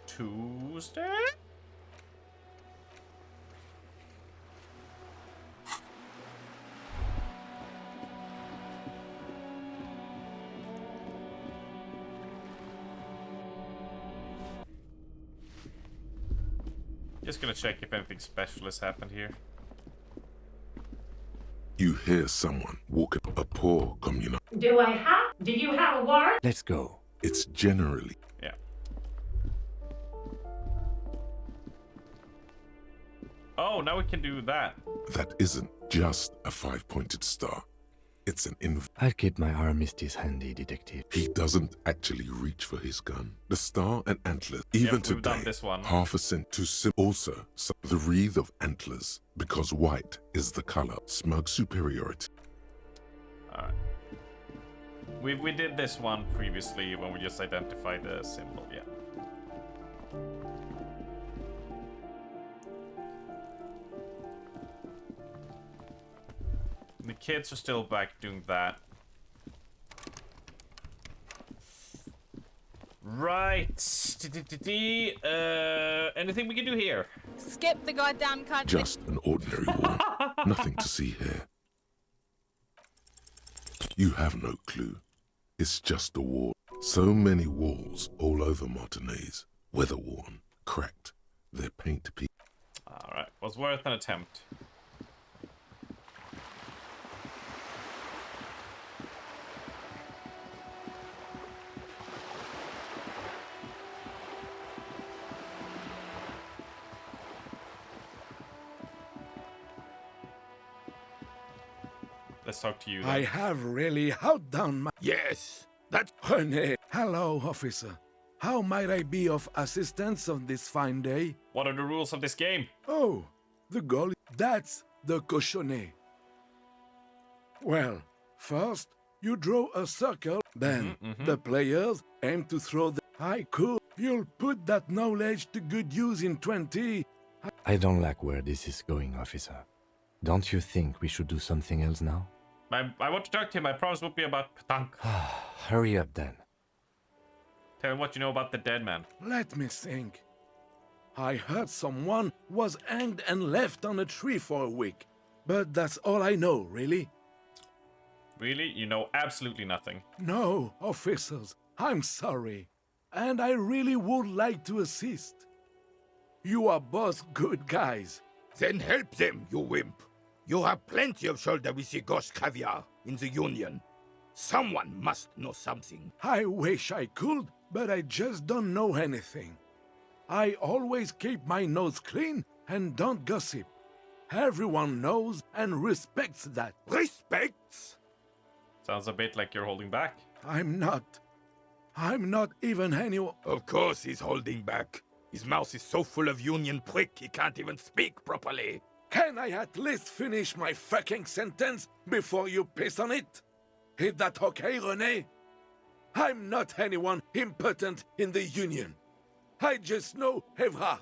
Tuesday? Just gonna check if anything special has happened here. You hear someone walking a poor communal. Do you have a warrant? Let's go. It's generally. Yeah. Oh, now we can do that. That isn't just a 5-pointed star. It's an I'll keep my armistice handy, detective. He doesn't actually reach for his gun. The star and antlers, even Yep, we've done today, this one. half a cent to also the wreath of antlers, because white is the color. Smug superiority. Alright. We did this one previously when we just identified the symbol, yeah. The kids are still back doing that. Right. Anything we can do here? Skip the goddamn country. Just an ordinary wall. Nothing to see here. You have no clue. It's just a wall. So many walls all over Martinez. Weather-worn, cracked. Their paint peeled. Alright, was worth an attempt. Let's talk to you then. I have really held down my... Yes, that's... René. Hello, officer. How might I be of assistance on this fine day? What are the rules of this game? Oh, the goal... That's the cochonnet. Well, first, you draw a circle. Then, the players aim to throw the... Cool. You'll put that knowledge to good use in 20... I don't like where this is going, officer. Don't you think we should do something else now? I want to talk to him. I promise it won't be about Patank. Hurry up then. Tell him what you know about the dead man. Let me think. I heard someone was hanged and left on a tree for a week. But that's all I know, really. Really? You know absolutely nothing. No, officers, I'm sorry. And I really would like to assist. You are both good guys. Then help them, you wimp. You have plenty of shoulder with the ghost caviar in the Union. Someone must know something. I wish I could, but I just don't know anything. I always keep my nose clean and don't gossip. Everyone knows and respects that. Respects? Sounds a bit like you're holding back. I'm not. I'm not even anyone. Of course he's holding back. His mouth is so full of Union prick he can't even speak properly. Can I at least finish my fucking sentence before you piss on it? Is that okay, René? I'm not anyone impotent in the Union. I just know Evrard.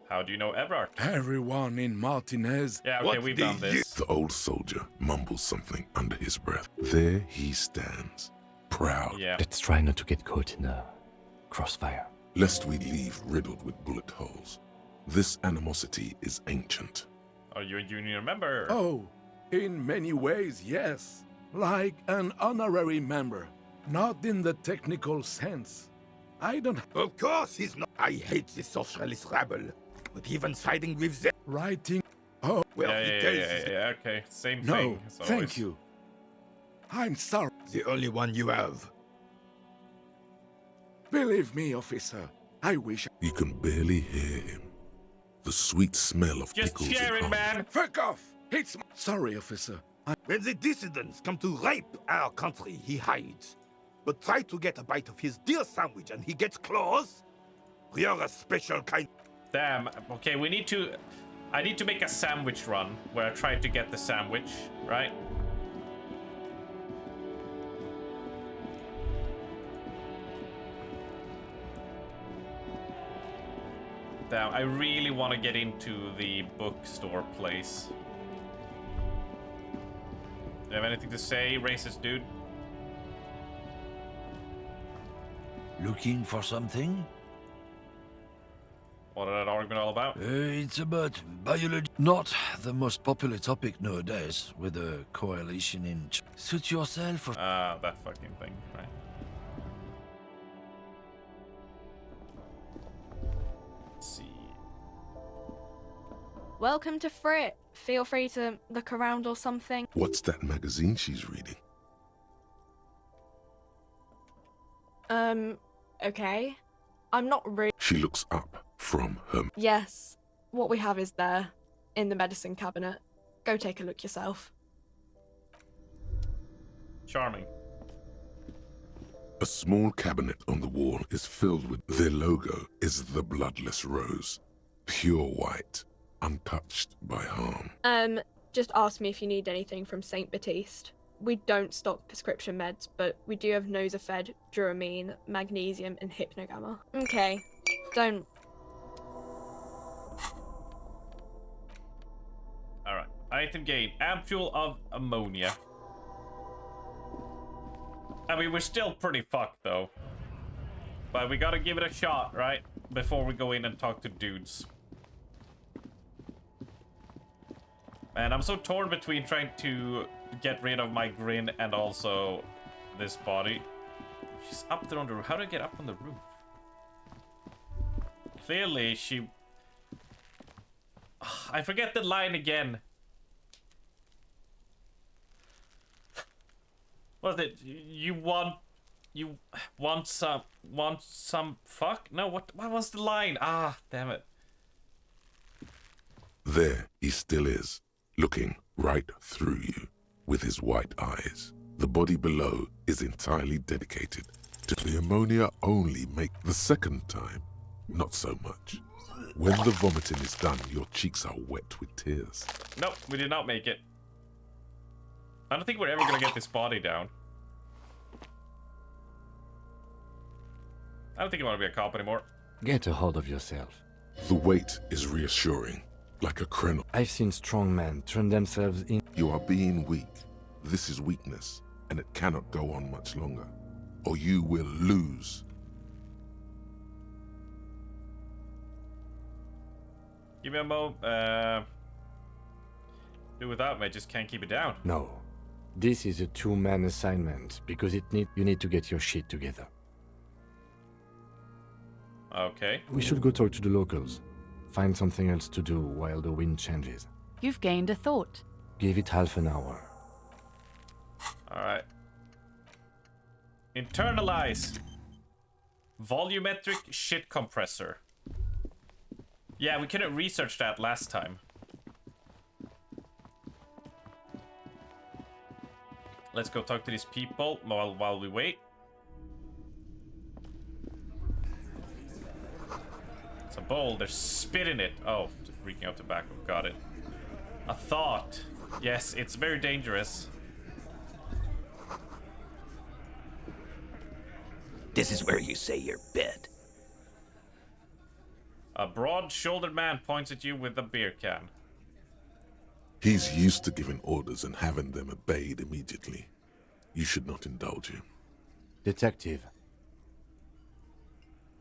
How do you know Evrard? Everyone in Martinez. Yeah, okay, we've done this. The old soldier mumbles something under his breath. There he stands, proud. Yeah. Let's try not to get caught in a crossfire. Lest we leave riddled with bullet holes. This animosity is ancient. Are you a Union member? Oh, in many ways, yes. Like an honorary member. Not in the technical sense. I don't... Of course he's not. I hate this socialist rabble. But even siding with them... Writing... Oh, well, yeah, okay. Same thing. No, thank you. I'm sorry. The only one you have. Believe me, officer. I wish... You can barely hear him. The sweet smell of Just pickles share it, and man. Fuck off! It's... Sorry, officer. When the dissidents come to rape our country, he hides. But try to get a bite of his deer sandwich and he gets claws? We are a special kind... Damn. Okay, we need to... I need to make a sandwich run where I try to get the sandwich, right? Damn, I really want to get into the bookstore place. Do you have anything to say, racist dude? Looking for something? What is that argument all about? It's about biology. Not the most popular topic nowadays, with the coalition in... Suit yourself or... That fucking thing, right? Let's see. Welcome to Frit. Feel free to look around or something. What's that magazine she's reading? Okay. I'm not really... She looks up from her... Yes. What we have is there, in the medicine cabinet. Go take a look yourself. Charming. A small cabinet on the wall is filled with... Their logo is the bloodless rose. Pure white, untouched by harm. Just ask me if you need anything from St. Baptiste. We don't stock prescription meds, but we do have Nosafed, Duramine, Magnesium, and Hypnogamma. Okay, don't... Alright. Item gain. Ampule of ammonia. I mean, we're still pretty fucked, though. But we gotta give it a shot, right? Before we go in and talk to dudes. And I'm so torn between trying to get rid of my grin and also this body. She's up there on the roof. How do I get up on the roof? Clearly, she... I forget the line again. What is it? You want some fuck? No, what was the line? Ah, damn it. There he still is, looking right through you with his white eyes. The body below is entirely dedicated to the ammonia only make the second time, not so much. When the vomiting is done, your cheeks are wet with tears. Nope, we did not make it. I don't think we're ever gonna get this body down. I don't think I want to be a cop anymore. Get a hold of yourself. The weight is reassuring, like a krenel. I've seen strong men turn themselves in. You are being weak. This is weakness, and it cannot go on much longer, or you will lose. Give me a mo. Do without me. I just can't keep it down. No. This is a two-man assignment because you need to get your shit together. Okay. We should go talk to the locals. Find something else to do while the wind changes. You've gained a thought. Give it half an hour. Alright. Internalize. Volumetric shit compressor. Yeah, we couldn't research that last time. Let's go talk to these people while we wait. It's a bowl. There's spit in it. Oh, just reeking out tobacco. Got it. A thought. Yes, it's very dangerous. This is where you say your bed. A broad-shouldered man points at you with a beer can. He's used to giving orders and having them obeyed immediately. You should not indulge him. Detective.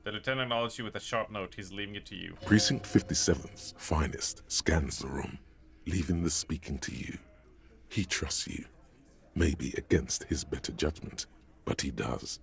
The lieutenant acknowledges you with a sharp note. He's leaving it to you. Precinct 57's finest scans the room, leaving the speaking to you. He trusts you. Maybe against his better judgment, but he does.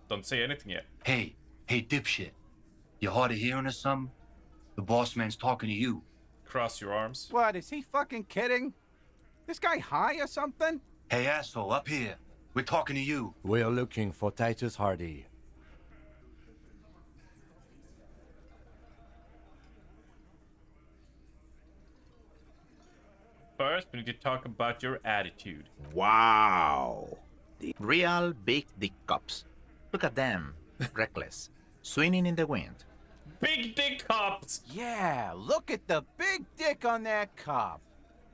Don't say anything yet. Hey, dipshit. You hard of hearing or something? The boss man's talking to you. Cross your arms. What, is he fucking kidding? This guy high or something? Hey, asshole, up here. We're talking to you. We're looking for Titus Hardy. first, we need to talk about your attitude. Wow. The real big dick cops. Look at them. Reckless. Swinging in the wind. Big dick cops! Yeah, look at the big dick on that cop.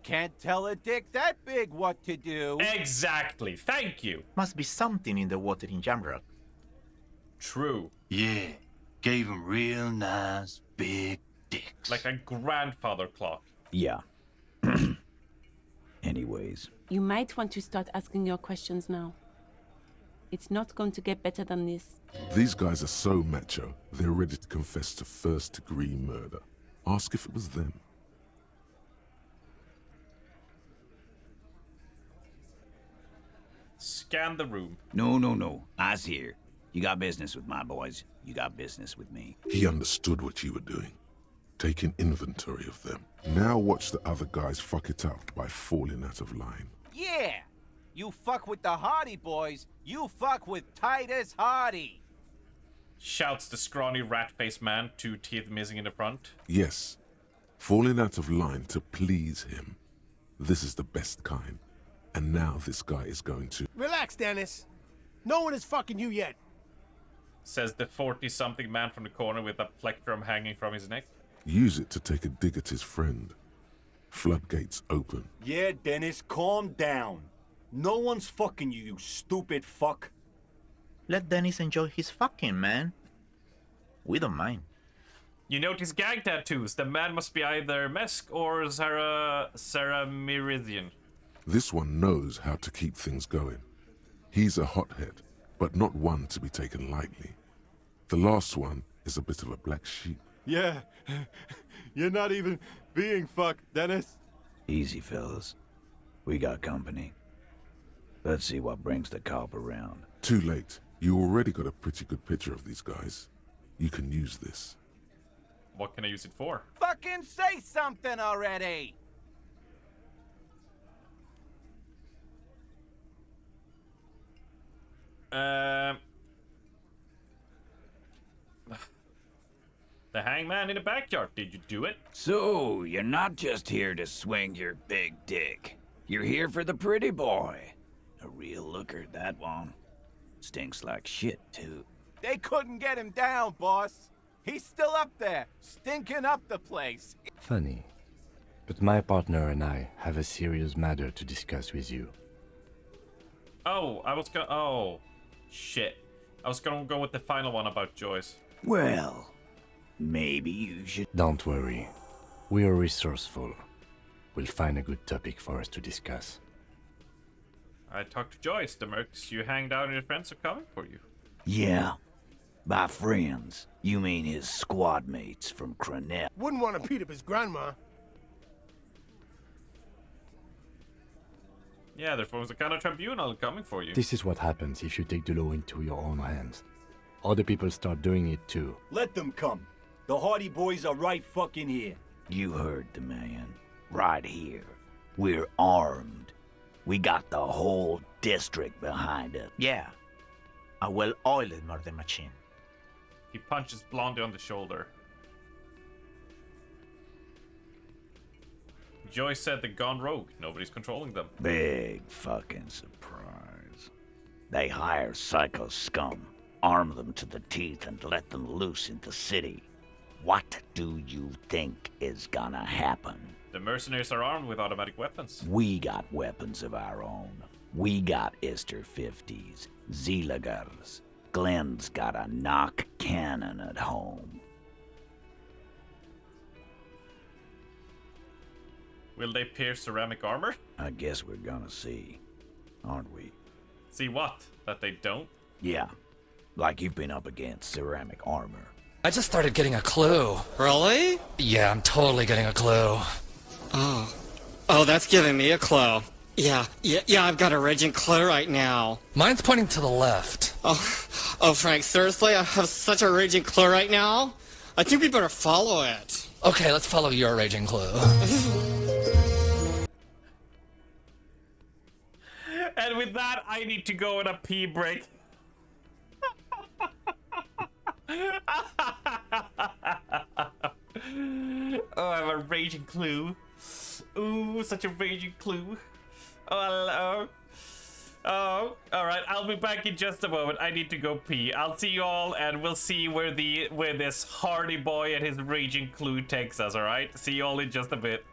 Can't tell a dick that big what to do. Exactly, thank you. Must be something in the water in Jamrock. True. Yeah, gave him real nice big dicks. Like a grandfather clock. Yeah. Anyways. You might want to start asking your questions now. It's not going to get better than this. These guys are so macho, they're ready to confess to first-degree murder. Ask if it was them. Scan the room. No. Eyes here. You got business with my boys. You got business with me. He understood what you were doing. Taking inventory of them. Now watch the other guys fuck it up by falling out of line. Yeah, you fuck with the Hardy boys, you fuck with Titus Hardy. Shouts the scrawny rat-faced man, 2 teeth missing in the front. Yes, falling out of line to please him. This is the best kind. And now this guy is going to... Relax, Dennis. No one is fucking you yet. Says the 40-something man from the corner with a plectrum hanging from his neck. use it to take a dig at his friend. Floodgates open. Yeah, Dennis, calm down. No one's fucking you, you stupid fuck. Let Dennis enjoy his fucking, man. We don't mind. You notice gang tattoos. The man must be either Mesk or Sarah Meridian. This one knows how to keep things going. He's a hothead, but not one to be taken lightly. The last one is a bit of a black sheep. Yeah, you're not even being fucked, Dennis. Easy, fellas. We got company. Let's see what brings the cop around. Too late. You already got a pretty good picture of these guys. You can use this. What can I use it for? Fucking say something already! The hangman in the backyard. Did you do it? So, you're not just here to swing your big dick. You're here for the pretty boy. A real looker, that one. Stinks like shit, too. They couldn't get him down, boss. He's still up there, stinking up the place. Funny. But my partner and I have a serious matter to discuss with you. Oh, oh, shit. I was gonna go with the final one about Joyce. Well, maybe you should... Don't worry. We are resourceful. We'll find a good topic for us to discuss. I talked to Joyce. The mercs you hanged out and your friends are coming for you. Yeah. By friends, you mean his squad mates from Cronell. Wouldn't want to beat up his grandma. Yeah, there forms a kind of tribunal coming for you. This is what happens if you take the law into your own hands. Other people start doing it too. Let them come. The Hardy boys are right fucking here. You heard the man. Right here. We're armed. We got the whole district behind us. Yeah. A well-oiled murder machine. He punches Blondie on the shoulder. Joyce said they're gone rogue. Nobody's controlling them. Big fucking surprise. They hire psycho scum, arm them to the teeth, and let them loose in the city. What do you think is gonna happen? The mercenaries are armed with automatic weapons. We got weapons of our own. We got Ister 50s, Zeelagers. Glenn's got a knock cannon at home. Will they pierce ceramic armor? I guess we're gonna see, aren't we? See what? That they don't? Yeah, like you've been up against ceramic armor. I just started getting a clue. Really? Yeah, I'm totally getting a clue. Oh, that's giving me a clue. Yeah, I've got a raging clue right now. Mine's pointing to the left. Oh, Frank, seriously? I have such a raging clue right now? I think we better follow it. Okay, let's follow your raging clue. And with that, I need to go on a pee break. Oh, I have a raging clue. Ooh, such a raging clue. Oh, hello. Oh, alright, I'll be back in just a moment. I need to go pee. I'll see you all, and we'll see where this hardy boy and his raging clue takes us, alright? See you all in just a bit.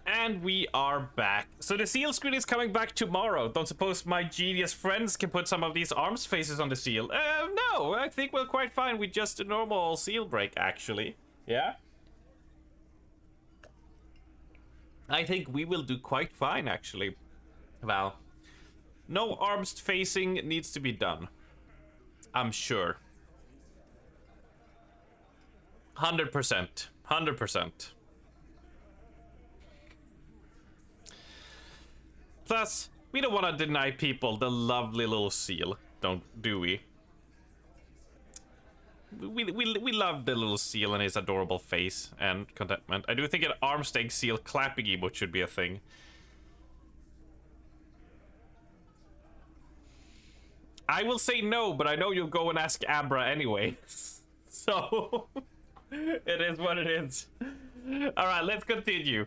And we are back. So the seal screen is coming back tomorrow. Don't suppose my genius friends can put some of these arms faces on the seal? No, I think we're quite fine with just a normal seal break, actually. Yeah? I think we will do quite fine, actually. Well, no arms facing needs to be done. I'm sure. 100%. 100%. Plus, we don't want to deny people the lovely little seal, do we? We love the little seal and his adorable face and contentment. I do think an arm staying seal clapping emote should be a thing. I will say no, but I know you'll go and ask Abra anyway. So, it is what it is. Alright, let's continue.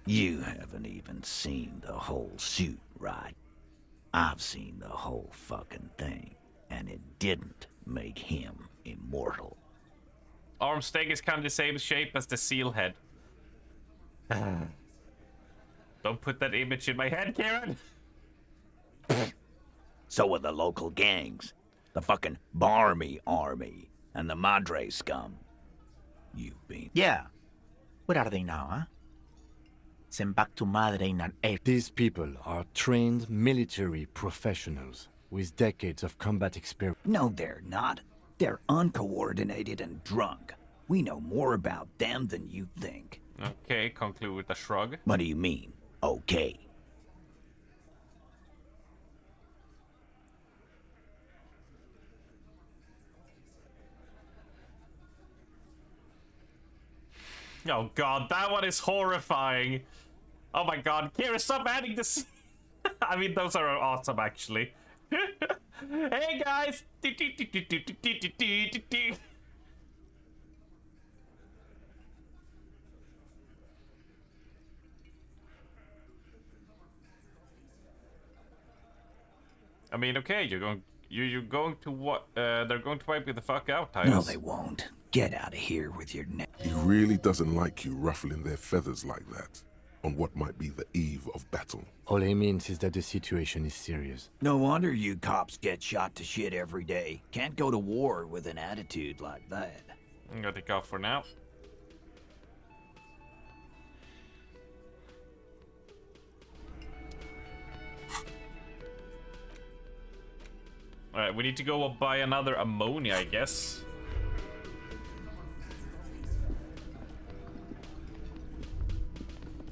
You haven't even seen the whole suit, right? I've seen the whole fucking thing, and it didn't make him immortal. Armsteg is kind of the same shape as the seal head. Don't put that image in my head, Karen. So are the local gangs. The fucking Barmy Army and the Madre scum. You've been. Yeah. Where are they now, huh? Sent back to Madre in an air. These people are trained military professionals with decades of combat experience. No, they're not. They're uncoordinated and drunk. We know more about them than you think. Okay, conclude with a shrug. What do you mean, okay? Oh god, that one is horrifying. Oh my god, Kira, stop adding this. I mean, those are awesome, actually. Hey guys! I mean, okay, you're going to what? They're going to wipe you the fuck out, Titus. No, they won't. Get out of here with your neck. He really doesn't like you ruffling their feathers like that, on what might be the eve of battle. All he means is that the situation is serious. No wonder you cops get shot to shit every day. Can't go to war with an attitude like that. I'm gonna take off for now. Alright, we need to go buy another ammonia, I guess.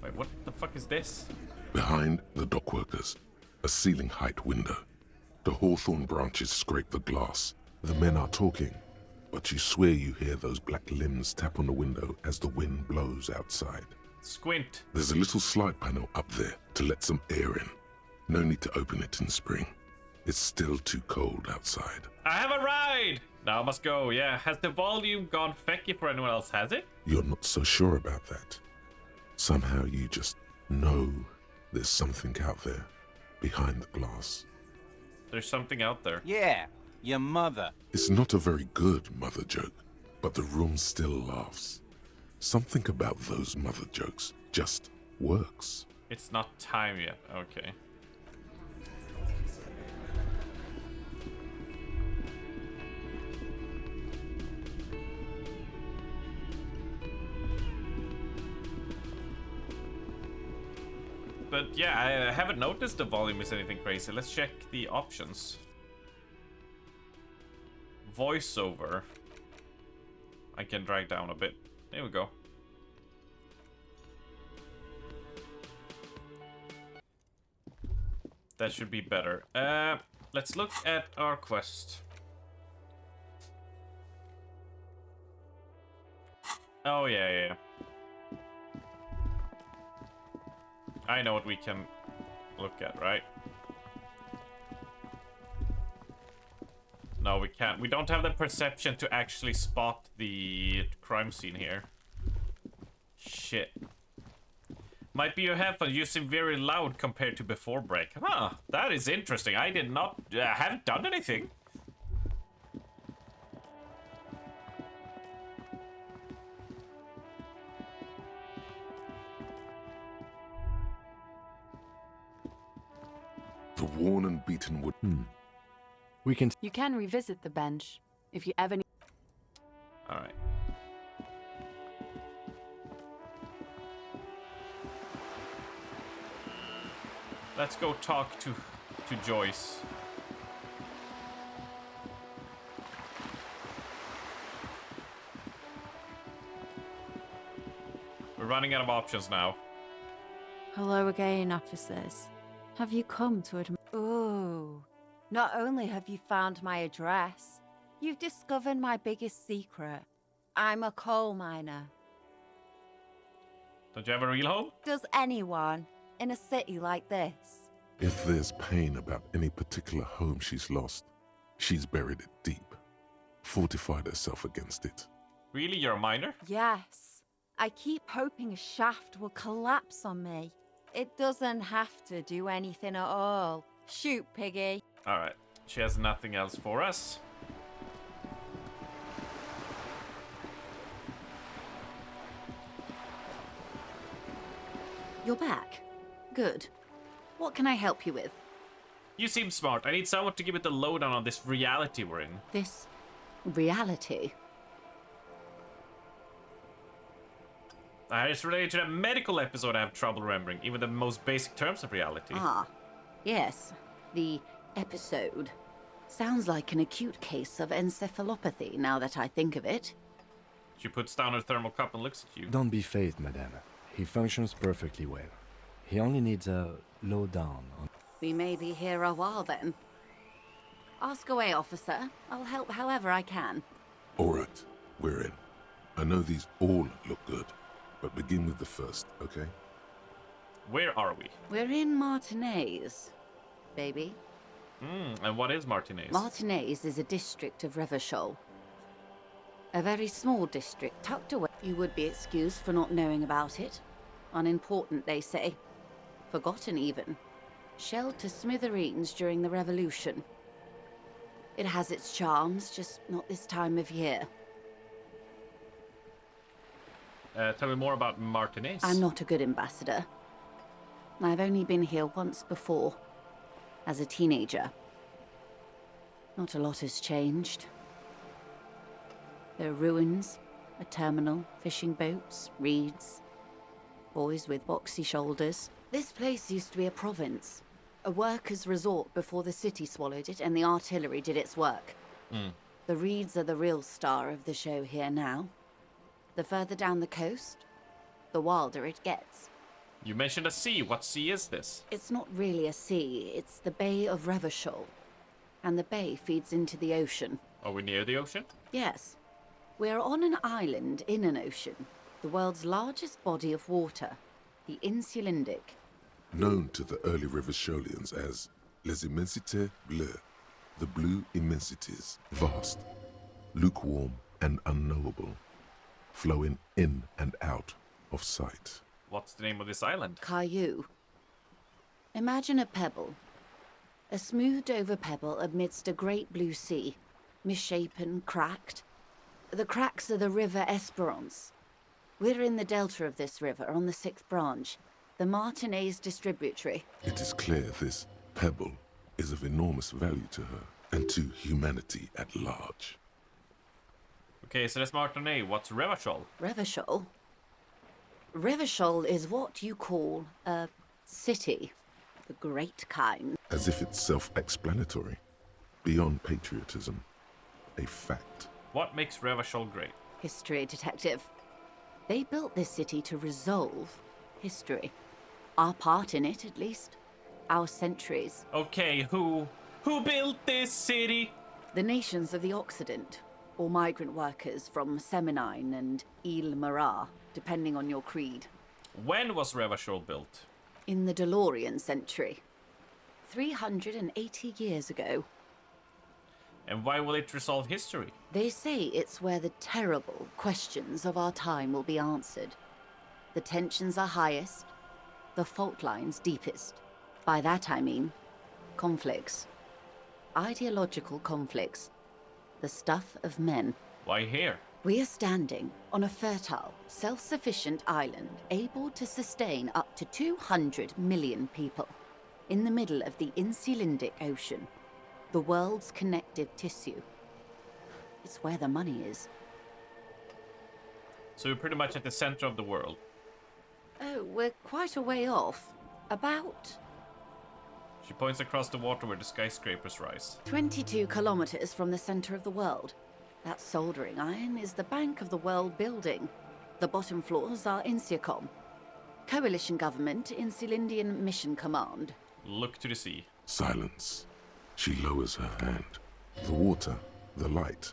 Wait, what the fuck is this? Behind the dockworkers, a ceiling height window. The hawthorn branches scrape the glass. The men are talking, but you swear you hear those black limbs tap on the window as the wind blows outside. Squint. There's a little slide panel up there to let some air in. No need to open it in spring. It's still too cold outside. I have a ride! Now I must go, yeah. Has the volume gone fecky for anyone else, has it? You're not so sure about that. Somehow you just know there's something out there behind the glass. There's something out there. Yeah, your mother. It's not a very good mother joke, but the room still laughs. Something about those mother jokes just works. It's not time yet, okay. But yeah, I haven't noticed the volume is anything crazy. Let's check the options. Voiceover. I can drag down a bit. There we go. That should be better. Let's look at our quest. Oh, yeah. I know what we can look at, right? No, we can't. We don't have the perception to actually spot the crime scene here. Shit. Might be your headphones. You seem very loud compared to before break. Huh, that is interesting. I did not... haven't done anything. The worn and beaten wood. We can... You can revisit the bench if you ever need... Alright. Let's go talk to Joyce. We're running out of options now. Hello again, officers. Have you come to admit... Oh, not only have you found my address, you've discovered my biggest secret. I'm a coal miner. Don't you have a real home? Does anyone in a city like this? If there's pain about any particular home she's lost, she's buried it deep, fortified herself against it. Really? You're a miner? Yes. I keep hoping a shaft will collapse on me. It doesn't have to do anything at all. Shoot, Piggy. Alright. She has nothing else for us. You're back. Good. What can I help you with? You seem smart. I need someone to give it the lowdown on this reality we're in. This reality? It's related to that medical episode I have trouble remembering, even the most basic terms of reality. Ah, yes. The episode. Sounds like an acute case of encephalopathy, now that I think of it. She puts down her thermal cup and looks at you. Don't be phased, madame. He functions perfectly well. He only needs a lowdown on... We may be here a while then. Ask away, officer. I'll help however I can. All right, we're in. I know these all look good, but begin with the first, okay? Where are we? We're in Martinez, baby. And what is Martinez? Martinez is a district of Revachol. A very small district tucked away. You would be excused for not knowing about it. Unimportant, they say. Forgotten, even. Shelled to smithereens during the Revolution. It has its charms, just not this time of year. Tell me more about Martinez. I'm not a good ambassador. I've only been here once before, as a teenager. Not a lot has changed. There are ruins, a terminal, fishing boats, reeds, boys with boxy shoulders. This place used to be a province, a workers' resort before the city swallowed it and the artillery did its work. The reeds are the real star of the show here now. The further down the coast, the wilder it gets. You mentioned a sea. What sea is this? It's not really a sea, it's the Bay of Revachol. And the bay feeds into the ocean. Are we near the ocean? Yes. We're on an island in an ocean, the world's largest body of water, the Insulindic. Known to the early Revacholians as Les Immensités Bleues, the blue immensities, vast, lukewarm and unknowable, flowing in and out of sight. What's the name of this island? Caillou. Imagine a pebble. A smoothed over pebble amidst a great blue sea, misshapen, cracked. The cracks are the river Esperance. We're in the delta of this river on the 6th branch, the Martinez distributary. It is clear this pebble is of enormous value to her and to humanity at large. Okay, so that's Martinez. What's Revachol? Revachol? Revachol is what you call a city, the great kind. As if it's self-explanatory, beyond patriotism, a fact. What makes Revachol great? History detective. They built this city to resolve history. Our part in it, at least. Our centuries. Okay, who built this city? The nations of the Occident, or migrant workers from Seminine and Ile Marat, depending on your creed. When was Revachol built? In the DeLorean century. 380 years ago. And why will it resolve history? They say it's where the terrible questions of our time will be answered. The tensions are highest, the fault lines deepest. By that I mean conflicts. Ideological conflicts. The stuff of men. Why here? We are standing on a fertile, self-sufficient island able to sustain up to 200 million people in the middle of the Insulindic Ocean, the world's connective tissue. It's where the money is. So we're pretty much at the center of the world. Oh, we're quite a way off. About She points across the water where the skyscrapers rise. 22 kilometers from the center of the world. That soldering iron is the bank of the world building. The bottom floors are Insiacom. Coalition government, Insulindian Mission Command. Look to the sea. Silence. She lowers her hand. The water, the light.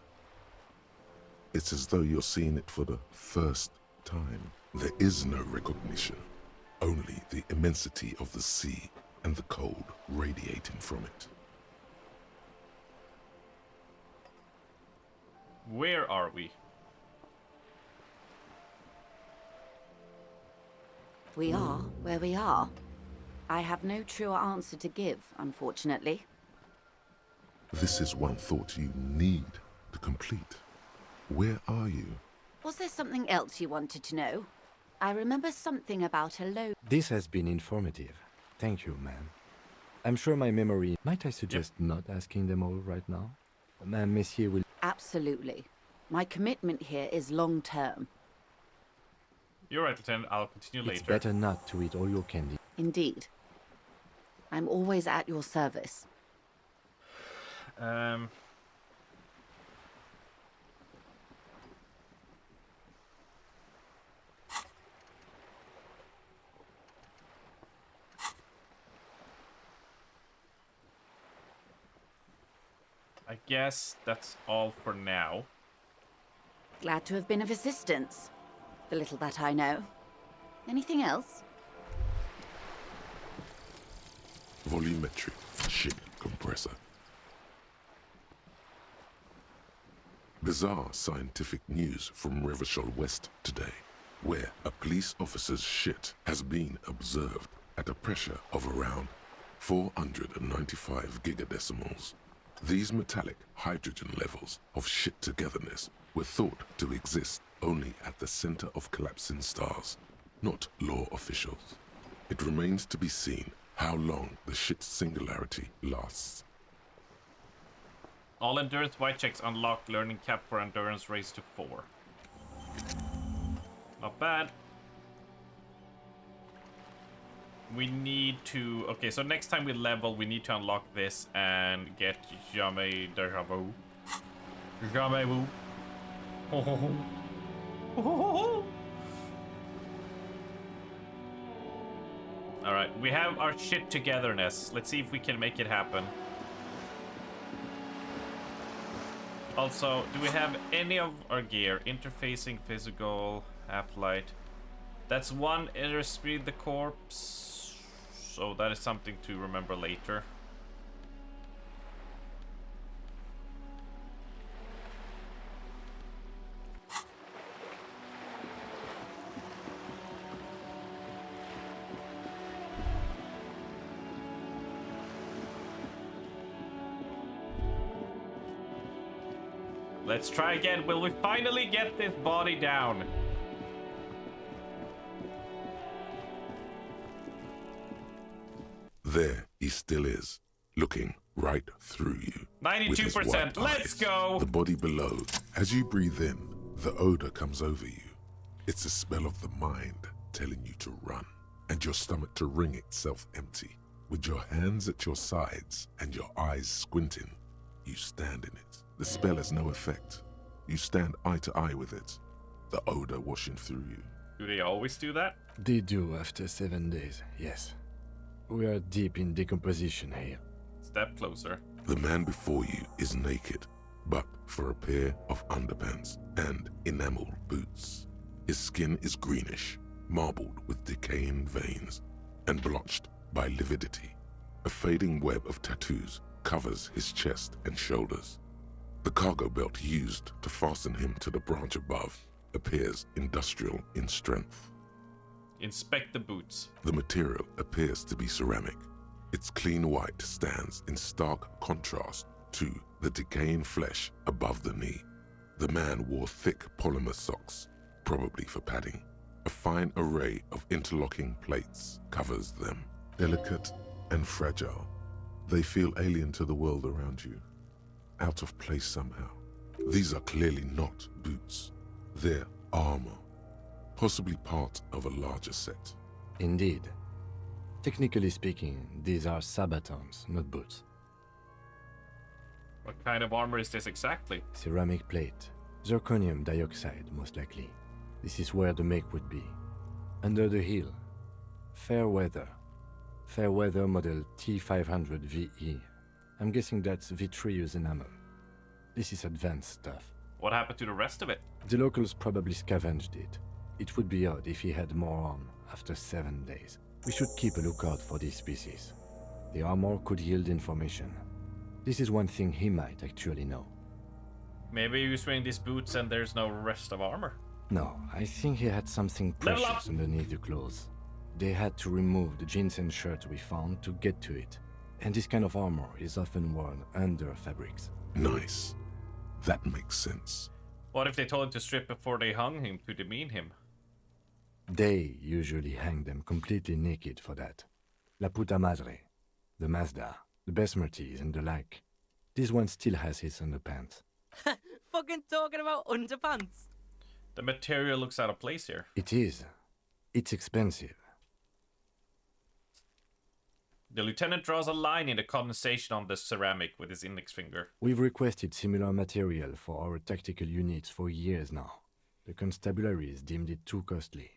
It's as though you're seeing it for the first time. There is no recognition. Only the immensity of the sea and the cold radiating from it. Where are we? We are where we are. I have no truer answer to give, unfortunately. This is one thought you need to complete. Where are you? Was there something else you wanted to know? I remember something about a low... This has been informative. Thank you, ma'am. I'm sure my memory... Might I suggest not asking them all right now? Monsieur will... Absolutely. My commitment here is long-term. You're right, Lieutenant. I'll continue It's later. better not to eat all your candy. Indeed. I'm always at your service. I guess that's all for now. Glad to have been of assistance. The little that I know. Anything else? Volumetric ship compressor. Bizarre scientific news from Revachol West today, where a police officer's shit has been observed at a pressure of around 495 gigadecimals. These metallic hydrogen levels of shit togetherness were thought to exist only at the center of collapsing stars, not law officials. It remains to be seen how long the shit singularity lasts. All endurance white checks unlocked. Learning cap for endurance raised to 4. Not bad. We need to... Okay, so next time we level, we need to unlock this and get Jamais Deja Vu. Jamais Vu. Ho ho ho. Ho ho ho. Alright, we have our shit togetherness. Let's see if we can make it happen. Also, do we have any of our gear? Interfacing, physical, half-light. That's 1 airspeed the corpse. So that is something to remember later. Let's try again. Will we finally get this body down? There he still is, looking right through you. 92%. Let's go. The body below. As you breathe in, the odor comes over you. It's a smell of the mind telling you to run, and your stomach to wring itself empty. With your hands at your sides and your eyes squinting, you stand in it. The spell has no effect. You stand eye to eye with it, the odor washing through you. Do they always do that? They do after 7 days, yes. We are deep in decomposition here. Step closer. The man before you is naked, but for a pair of underpants and enamel boots. His skin is greenish, marbled with decaying veins, and blotched by lividity. A fading web of tattoos covers his chest and shoulders. The cargo belt used to fasten him to the branch above appears industrial in strength. Inspect the boots. The material appears to be ceramic. Its clean white stands in stark contrast to the decaying flesh above the knee. The man wore thick polymer socks, probably for padding. A fine array of interlocking plates covers them. Delicate and fragile, they feel alien to the world around you, out of place somehow. These are clearly not boots. They're armor, possibly part of a larger set. Indeed. Technically speaking, these are sabatons, not boots. What kind of armor is this exactly? Ceramic plate. Zirconium dioxide, most likely. This is where the make would be. Under the heel. Fair weather. Fair weather model T500 VE. I'm guessing that's vitreous enamel. This is advanced stuff. What happened to the rest of it? The locals probably scavenged it. It would be odd if he had more on after 7 days. We should keep a lookout for these species. The armor could yield information. This is one thing he might actually know. Maybe he was wearing these boots and there's no rest of armor. No, I think he had something precious underneath the clothes. They had to remove the jeans and shirts we found to get to it. And this kind of armor is often worn under fabrics. Nice. That makes sense. What if they told him to strip before they hung him to demean him? They usually hang them completely naked for that. La puta madre, the Mazda, the Besmerties and the like. This one still has his underpants. Fucking talking about underpants. The material looks out of place here. It is. It's expensive. The lieutenant draws a line in the condensation on the ceramic with his index finger. We've requested similar material for our tactical units for years now. The constabularies deemed it too costly.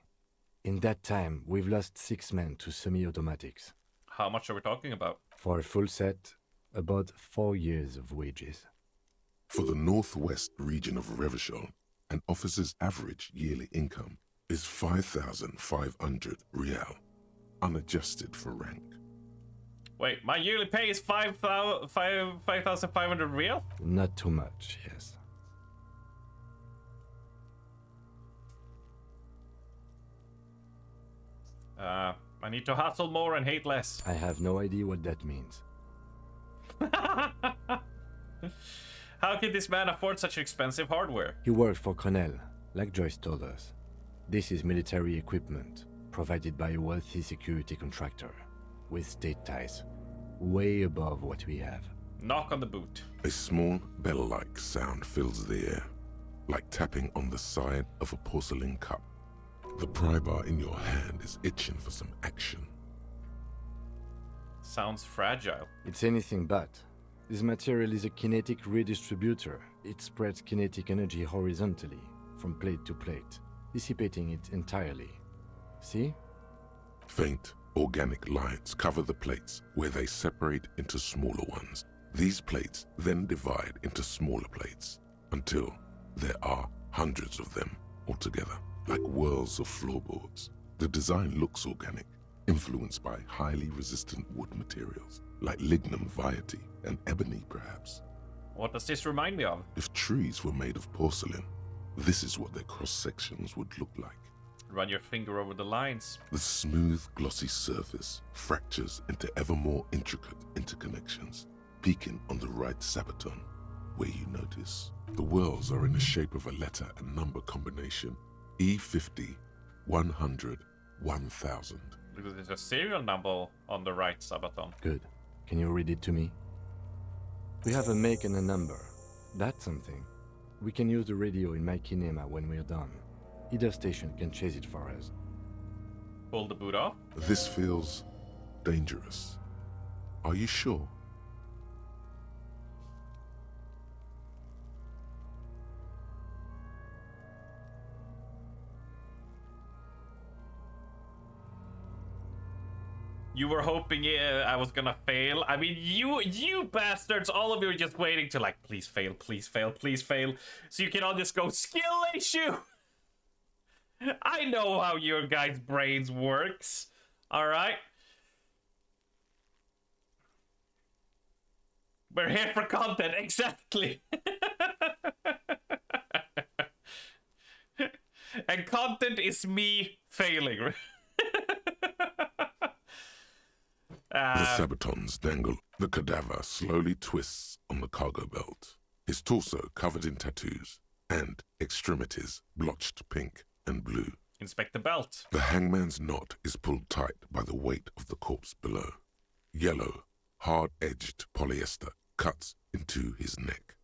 In that time, we've lost 6 men to semi-automatics. How much are we talking about? For a full set, about 4 years of wages. For the northwest region of Revachol, an officer's average yearly income is 5,500 real, unadjusted for rank. Wait, my yearly pay is 5,500 real? Not too much, yes. I need to hustle more and hate less. I have no idea what that means. How can this man afford such expensive hardware? He worked for Cronel, like Joyce told us. This is military equipment, provided by a wealthy security contractor, with state ties, way above what we have. Knock on the boot. A small bell-like sound fills the air, like tapping on the side of a porcelain cup. The pry bar in your hand is itching for some action. Sounds fragile. It's anything but. This material is a kinetic redistributor. It spreads kinetic energy horizontally, from plate to plate, dissipating it entirely. See? Faint, organic lines cover the plates where they separate into smaller ones. These plates then divide into smaller plates until there are hundreds of them altogether, like whirls of floorboards. The design looks organic, influenced by highly resistant wood materials, like lignum vitae and ebony perhaps. What does this remind me of? If trees were made of porcelain, this is what their cross-sections would look like. Run your finger over the lines. The smooth, glossy surface fractures into ever more intricate interconnections, peaking on the right sabaton, where you notice the whirls are in the shape of a letter and number combination, E50, 100, 1000. Because there's a serial number on the right sabaton. Good. Can you read it to me? We have a make and a number. That's something. We can use the radio in my kinema when we're done. Either station can chase it for us. Pull the boot off? This feels dangerous. Are you sure? You were hoping I was gonna fail. I mean, you bastards, all of you are just waiting to like, please fail, please fail, please fail. So you can all just go, skill issue! I know how your guys' brains works. Alright? We're here for content, exactly. And content is me failing. The sabatons dangle. The cadaver slowly twists on the cargo belt, his torso covered in tattoos, and extremities blotched pink and blue. Inspect the belt. The hangman's knot is pulled tight by the weight of the corpse below. Yellow, hard-edged polyester cuts into his neck.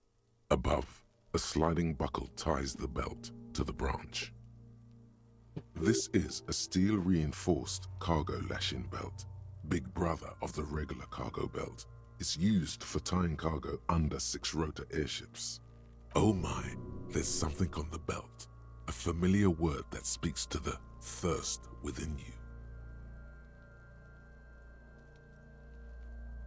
Above, a sliding buckle ties the belt to the branch. This is a steel-reinforced cargo lashing belt. Big brother of the regular cargo belt. It's used for tying cargo under 6-rotor airships. Oh my, there's something on the belt. A familiar word that speaks to the thirst within you.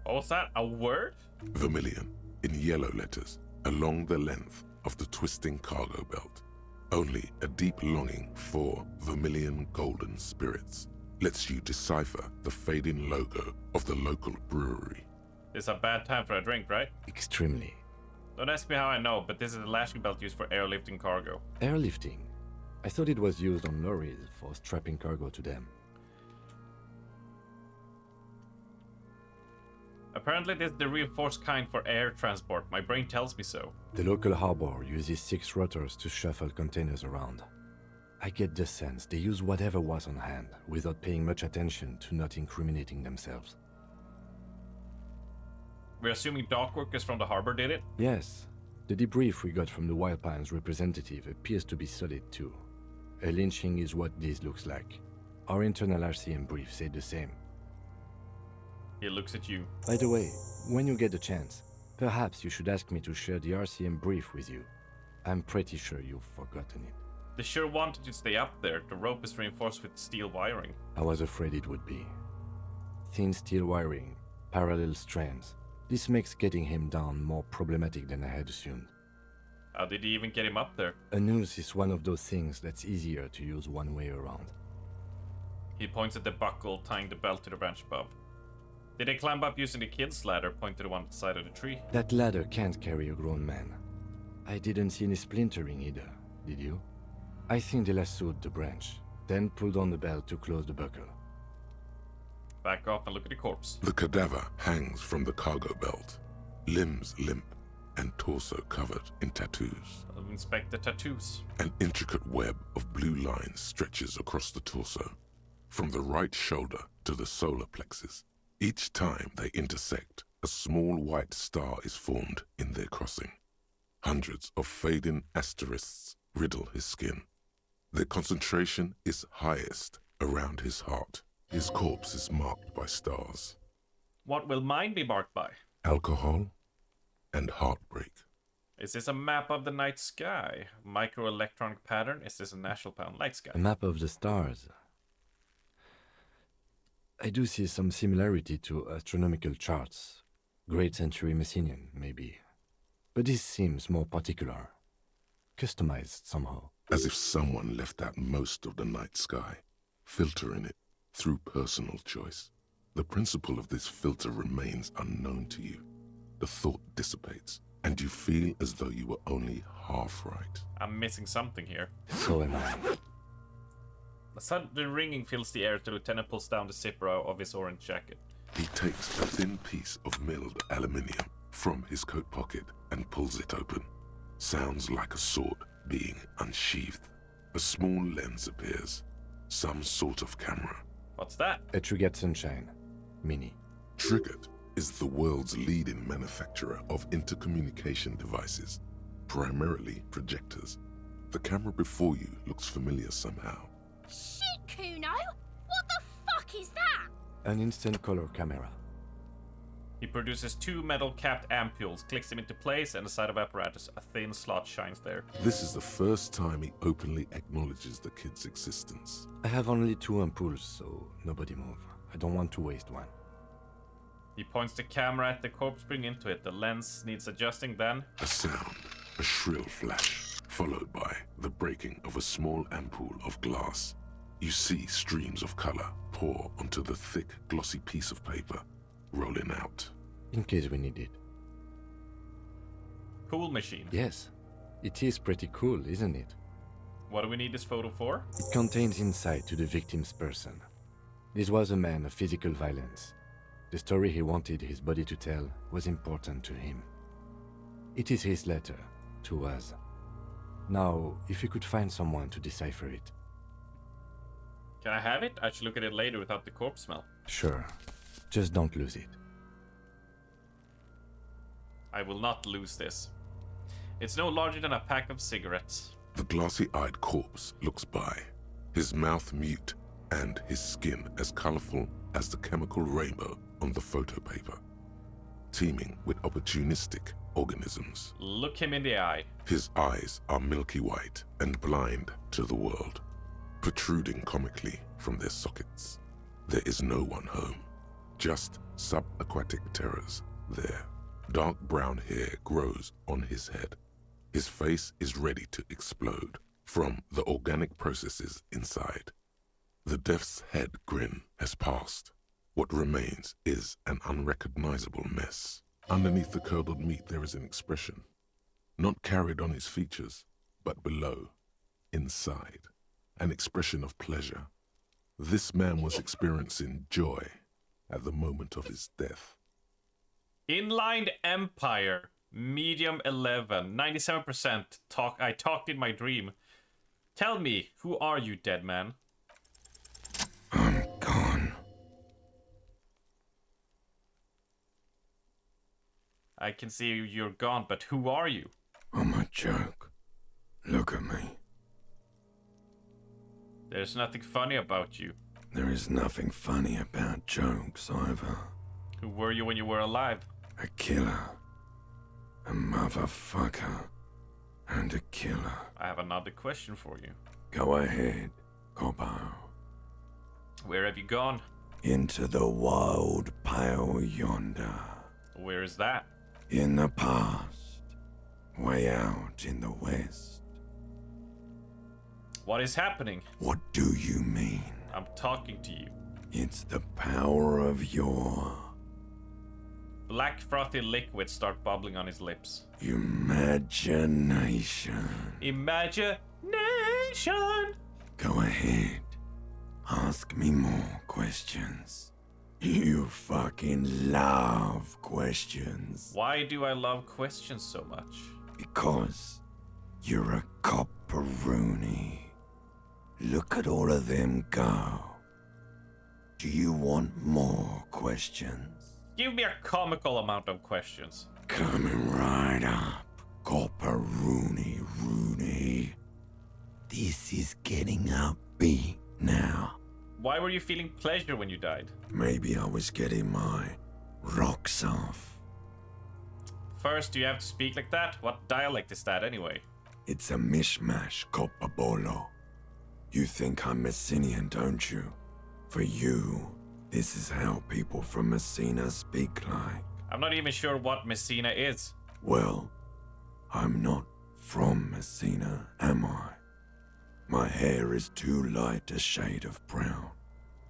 What was that? A word? Vermilion, in yellow letters, along the length of the twisting cargo belt. Only a deep longing for vermilion golden spirits lets you decipher the fading logo of the local brewery. It's a bad time for a drink, right? Extremely. Don't ask me how I know, but this is a lashing belt used for airlifting cargo. Airlifting? I thought it was used on lorries for strapping cargo to them. Apparently this is the reinforced kind for air transport. My brain tells me so. The local harbor uses 6 rotors to shuffle containers around. I get the sense they use whatever was on hand, without paying much attention to not incriminating themselves. We're assuming dock workers from the harbor did it? Yes. The debrief we got from the Wild Pines representative appears to be solid too. A lynching is what this looks like. Our internal RCM brief said the same. He looks at you. By the way, when you get a chance, perhaps you should ask me to share the RCM brief with you. I'm pretty sure you've forgotten it. They sure wanted you to stay up there. The rope is reinforced with steel wiring. I was afraid it would be. Thin steel wiring, parallel strands. This makes getting him down more problematic than I had assumed. How did he even get him up there? A noose is one of those things that's easier to use one way around. He points at the buckle tying the belt to the branch above. Did they climb up using the kid's ladder, point to the one at the side of the tree? That ladder can't carry a grown man. I didn't see any splintering either, did you? I think they lassoed the branch, then pulled on the belt to close the buckle. Back off and look at the corpse. The cadaver hangs from the cargo belt, limbs limp and torso covered in tattoos. I'll inspect the tattoos. An intricate web of blue lines stretches across the torso, from the right shoulder to the solar plexus. Each time they intersect, a small white star is formed in their crossing. Hundreds of fading asterisks riddle his skin. Their concentration is highest around his heart. His corpse is marked by stars. What will mine be marked by? Alcohol and heartbreak. Is this a map of the night sky? Microelectronic pattern? Is this a national pound light sky? A map of the stars. I do see some similarity to astronomical charts. Great century Messinian, maybe. But this seems more particular. Customized somehow. As if someone left out most of the night sky, filtering it through personal choice. The principle of this filter remains unknown to you. The thought dissipates, and you feel as though you were only half right. I'm missing something here. So am I. A sudden ringing fills the air. The lieutenant pulls down the zipper of his orange jacket. He takes a thin piece of milled aluminium from his coat pocket and pulls it open. Sounds like a sword being unsheathed. A small lens appears. Some sort of camera. What's that? A Trigger Sunshine Mini. Triggered is the world's leading manufacturer of intercommunication devices, primarily projectors. The camera before you looks familiar somehow. Shit, Kuno! What the fuck is that? An instant color camera. He produces two metal-capped ampules, clicks them into place, and the side of apparatus, a thin slot shines there. This is the first time he openly acknowledges the kid's existence. I have only 2 ampoules, so nobody move. I don't want to waste one. He points the camera at the corpse, bring into it. The lens needs adjusting, then... A sound, a shrill flash, followed by the breaking of a small ampoule of glass. You see streams of color pour onto the thick, glossy piece of paper, rolling out. In case we need it. Cool machine. Yes. It is pretty cool, isn't it? What do we need this photo for? It contains insight to the victim's person. This was a man of physical violence. The story he wanted his body to tell was important to him. It is his letter to us. Now, if you could find someone to decipher it. Can I have it? I should look at it later without the corpse smell. Sure. Just don't lose it. I will not lose this. It's no larger than a pack of cigarettes. The glossy-eyed corpse looks by, his mouth mute and his skin as colorful as the chemical rainbow on the photo paper, teeming with opportunistic organisms. Look him in the eye. His eyes are milky white and blind to the world, protruding comically from their sockets. There is no one home, just subaquatic terrors there. Dark brown hair grows on his head. His face is ready to explode from the organic processes inside. The death's head grin has passed. What remains is an unrecognizable mess. Underneath the curdled meat there is an expression, not carried on his features, but below, inside, an expression of pleasure. This man was experiencing joy at the moment of his death. Inlined Empire, medium 11, 97%. I talked in my dream. Tell me, who are you, dead man? I'm gone. I can see you're gone, but who are you? I'm a joke. Look at me. There's nothing funny about you. There is nothing funny about jokes either. Who were you when you were alive? A killer. A motherfucker. And a killer. I have another question for you. Go ahead, Coppo. Where have you gone? Into the wild pale yonder. Where is that? In the past. Way out in the west. What is happening? What do you mean? I'm talking to you. It's the power of your... Black frothy liquids start bubbling on his lips. imagination. Imagination! Go ahead. Ask me more questions. You fucking love questions. Why do I love questions so much? Because you're a copperoonie. Look at all of them go. Do you want more questions? Give me a comical amount of questions. Coming right up, copperoonie Rooney. This is getting upbeat now. Why were you feeling pleasure when you died? Maybe I was getting my rocks off. First, do you have to speak like that? What dialect is that anyway? It's a mishmash, Coppabolo. You think I'm Messinian, don't you? For you, this is how people from Messina speak like. I'm not even sure what Messina is. Well, I'm not from Messina, am I? My hair is too light a shade of brown.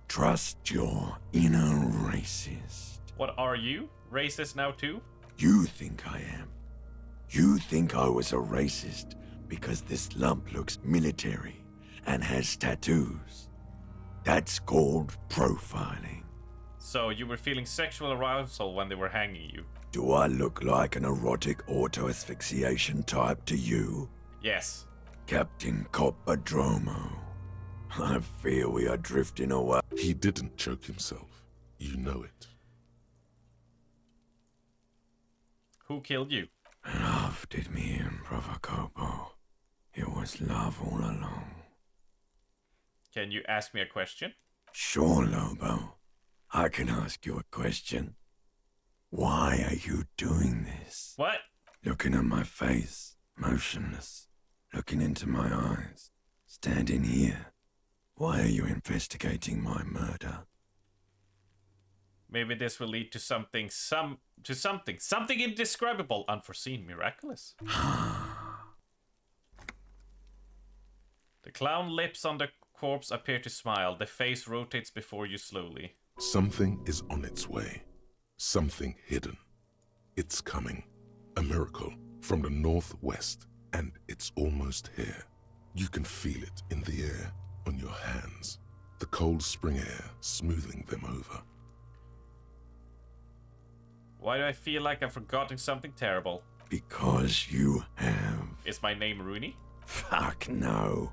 Trust your inner racist. What are you? Racist now too? You think I am. You think I was a racist because this lump looks military and has tattoos. That's called profiling. So you were feeling sexual arousal when they were hanging you? Do I look like an erotic auto-asphyxiation type to you? Yes. Captain Coppadromo, I fear we are drifting away. He didn't choke himself. You know it. Who killed you? Love did me in, Brother Copo. It was love all along. Can you ask me a question? Sure, Lobo. I can ask you a question. Why are you doing this? What? Looking at my face, motionless. Looking into my eyes. Standing here. Why are you investigating my murder? Maybe this will lead to something indescribable, unforeseen, miraculous. The clown lips on the corpse appear to smile. The face rotates before you slowly. Something is on its way. Something hidden. It's coming. A miracle from the northwest, and it's almost here. You can feel it in the air, on your hands. The cold spring air smoothing them over. Why do I feel like I've forgotten something terrible? Because you have. Is my name Rooney? Fuck no.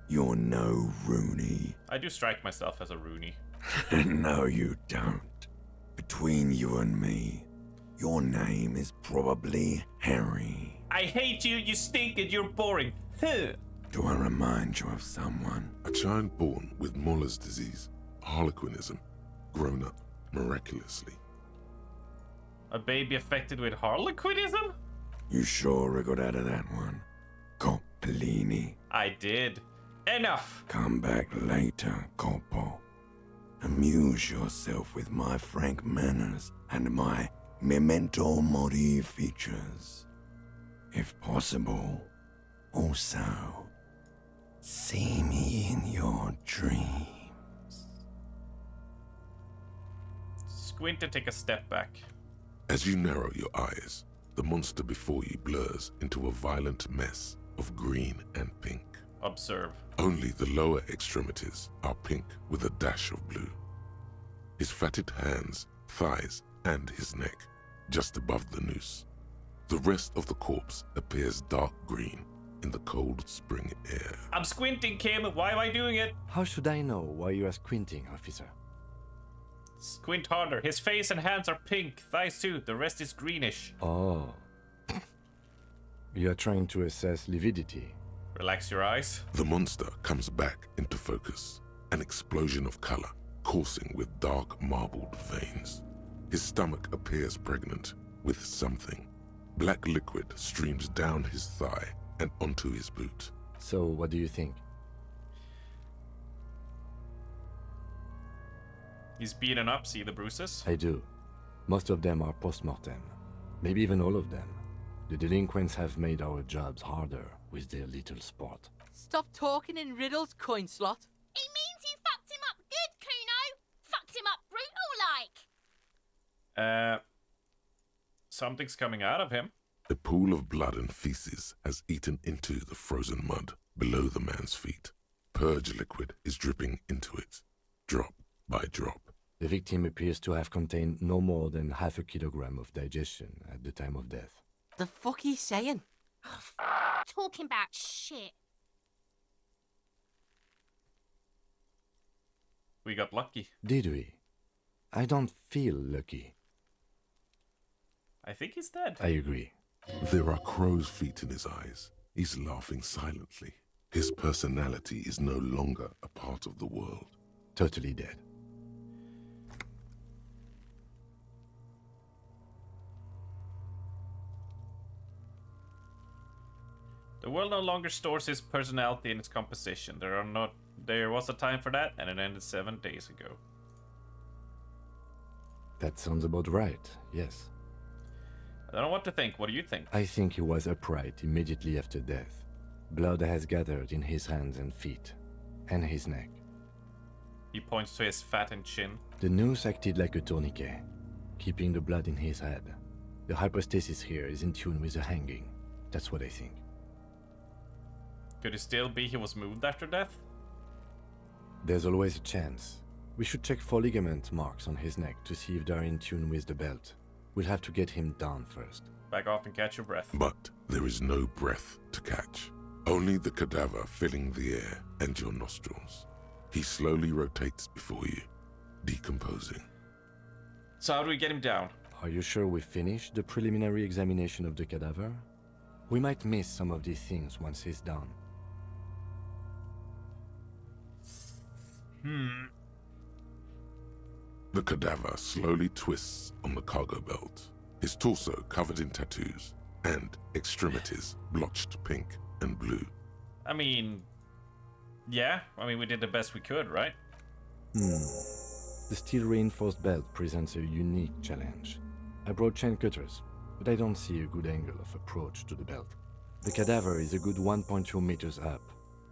You're no Rooney. I do strike myself as a Rooney. No, you don't. Between you and me, your name is probably Harry. I hate you, you stink, and you're boring. Huh. Do I remind you of someone? A child born with Muller's disease, harlequinism, grown up miraculously. A baby affected with harlequinism? You sure got out of that one, Coppellini. I did. Enough! Come back later, Coppo. Amuse yourself with my frank manners and my memento mori features. If possible, also, see me in your dreams. Squint and take a step back. As you narrow your eyes, the monster before you blurs into a violent mess of green and pink. Observe. Only the lower extremities are pink with a dash of blue. His fatted hands, thighs, and his neck, just above the noose. The rest of the corpse appears dark green in the cold spring air. I'm squinting, Kim. Why am I doing it? How should I know why you are squinting, officer? Squint harder. His face and hands are pink. Thighs too. The rest is greenish. Oh. You are trying to assess lividity. Relax your eyes. The monster comes back into focus. an explosion of color, coursing with dark marbled veins. His stomach appears pregnant with something. Black liquid streams down his thigh and onto his boot. So, what do you think? He's beaten up, see the bruises? I do. Most of them are post-mortem. Maybe even all of them. The delinquents have made our jobs harder with their little sport. Stop talking in riddles, coin slot. He means you fucked him up good, Kuno. Fucked him up brutal like. Something's coming out of him. A pool of blood and feces has eaten into the frozen mud below the man's feet. Purge liquid is dripping into it, drop by drop. The victim appears to have contained no more than half a kilogram of digestion at the time of death. The fuck he's saying? Talking about shit. We got lucky. Did we? I don't feel lucky. I think he's dead. I agree. There are crow's feet in his eyes. He's laughing silently. His personality is no longer a part of the world. Totally dead. The world no longer stores his personality in its composition. There was a time for that, and it ended 7 days ago. That sounds about right, yes. I don't know what to think. What do you think? I think he was upright immediately after death. Blood has gathered in his hands and feet, and his neck. He points to his fat and chin. The noose acted like a tourniquet, keeping the blood in his head. The hypostasis here is in tune with the hanging. That's what I think. Could it still be he was moved after death? There's always a chance. We should check for ligament marks on his neck to see if they're in tune with the belt. We'll have to get him down first. Back off and catch your breath. But there is no breath to catch. Only the cadaver filling the air and your nostrils. He slowly rotates before you, decomposing. So how do we get him down? Are you sure we finished the preliminary examination of the cadaver? We might miss some of these things once he's done. The cadaver slowly twists on the cargo belt, his torso covered in tattoos, and extremities blotched pink and blue. I mean, yeah. We did the best we could, right? The steel-reinforced belt presents a unique challenge. I brought chain cutters, but I don't see a good angle of approach to the belt. The cadaver is a good 1.2 meters up.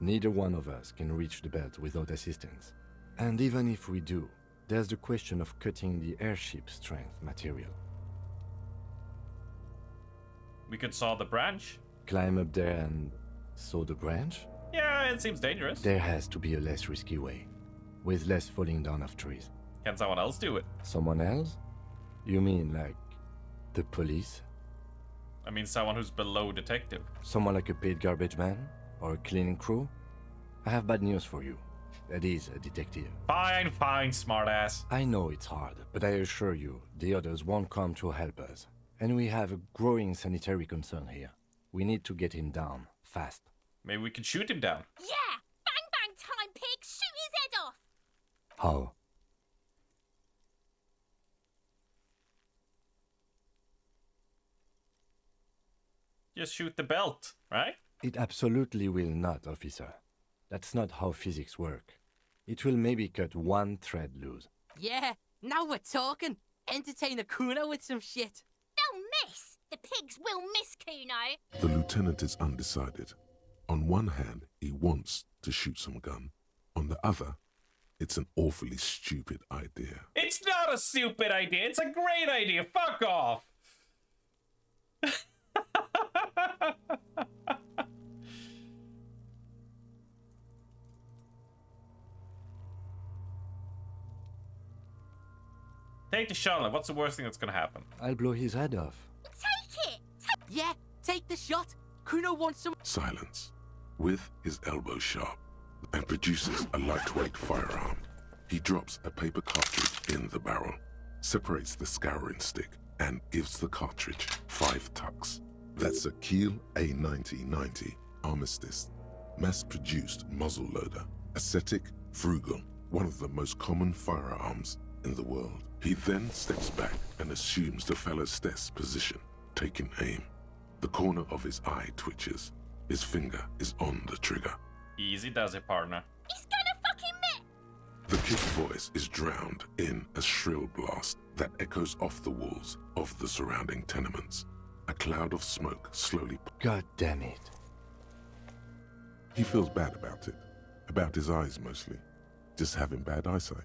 Neither one of us can reach the belt without assistance. And even if we do, there's the question of cutting the airship strength material. We could saw the branch. Climb up there and saw the branch? Yeah, it seems dangerous. There has to be a less risky way, with less falling down of trees. Can someone else do it? Someone else? You mean like the police? I mean someone who's below detective. Someone like a paid garbage man? Or a cleaning crew? I have bad news for you. That is a detective. Fine, smartass. I know it's hard, but I assure you, the others won't come to help us. And we have a growing sanitary concern here. We need to get him down, fast. Maybe we can shoot him down. Yeah! Bang bang time, pig! Shoot his head off! How? Just shoot the belt, right? It absolutely will not, officer. That's not how physics work. It will maybe cut one thread loose. Yeah, now we're talking. Entertain a Kuno with some shit. They'll miss! The pigs will miss Kuno! The lieutenant is undecided. On one hand, he wants to shoot some gun. On the other, it's an awfully stupid idea. It's not a stupid idea. It's a great idea. Fuck off. Take the shot. What's the worst thing that's gonna happen? I'll blow his head off. Take it! Yeah, take the shot. Kuno wants some. Silence, with his elbow sharp, and produces a lightweight firearm. He drops a paper cartridge in the barrel, separates the scouring stick, and gives the cartridge 5 tucks. That's a Kiel A9090 Armistice, mass-produced muzzleloader, aesthetic frugal, one of the most common firearms in the world. He then steps back and assumes the Phalostes position, taking aim. The corner of his eye twitches. His finger is on the trigger. Easy does it, partner. He's gonna fucking miss! The kid's voice is drowned in a shrill blast that echoes off the walls of the surrounding tenements. A cloud of smoke slowly... God damn it. He feels bad about it. About his eyes mostly. Just having bad eyesight.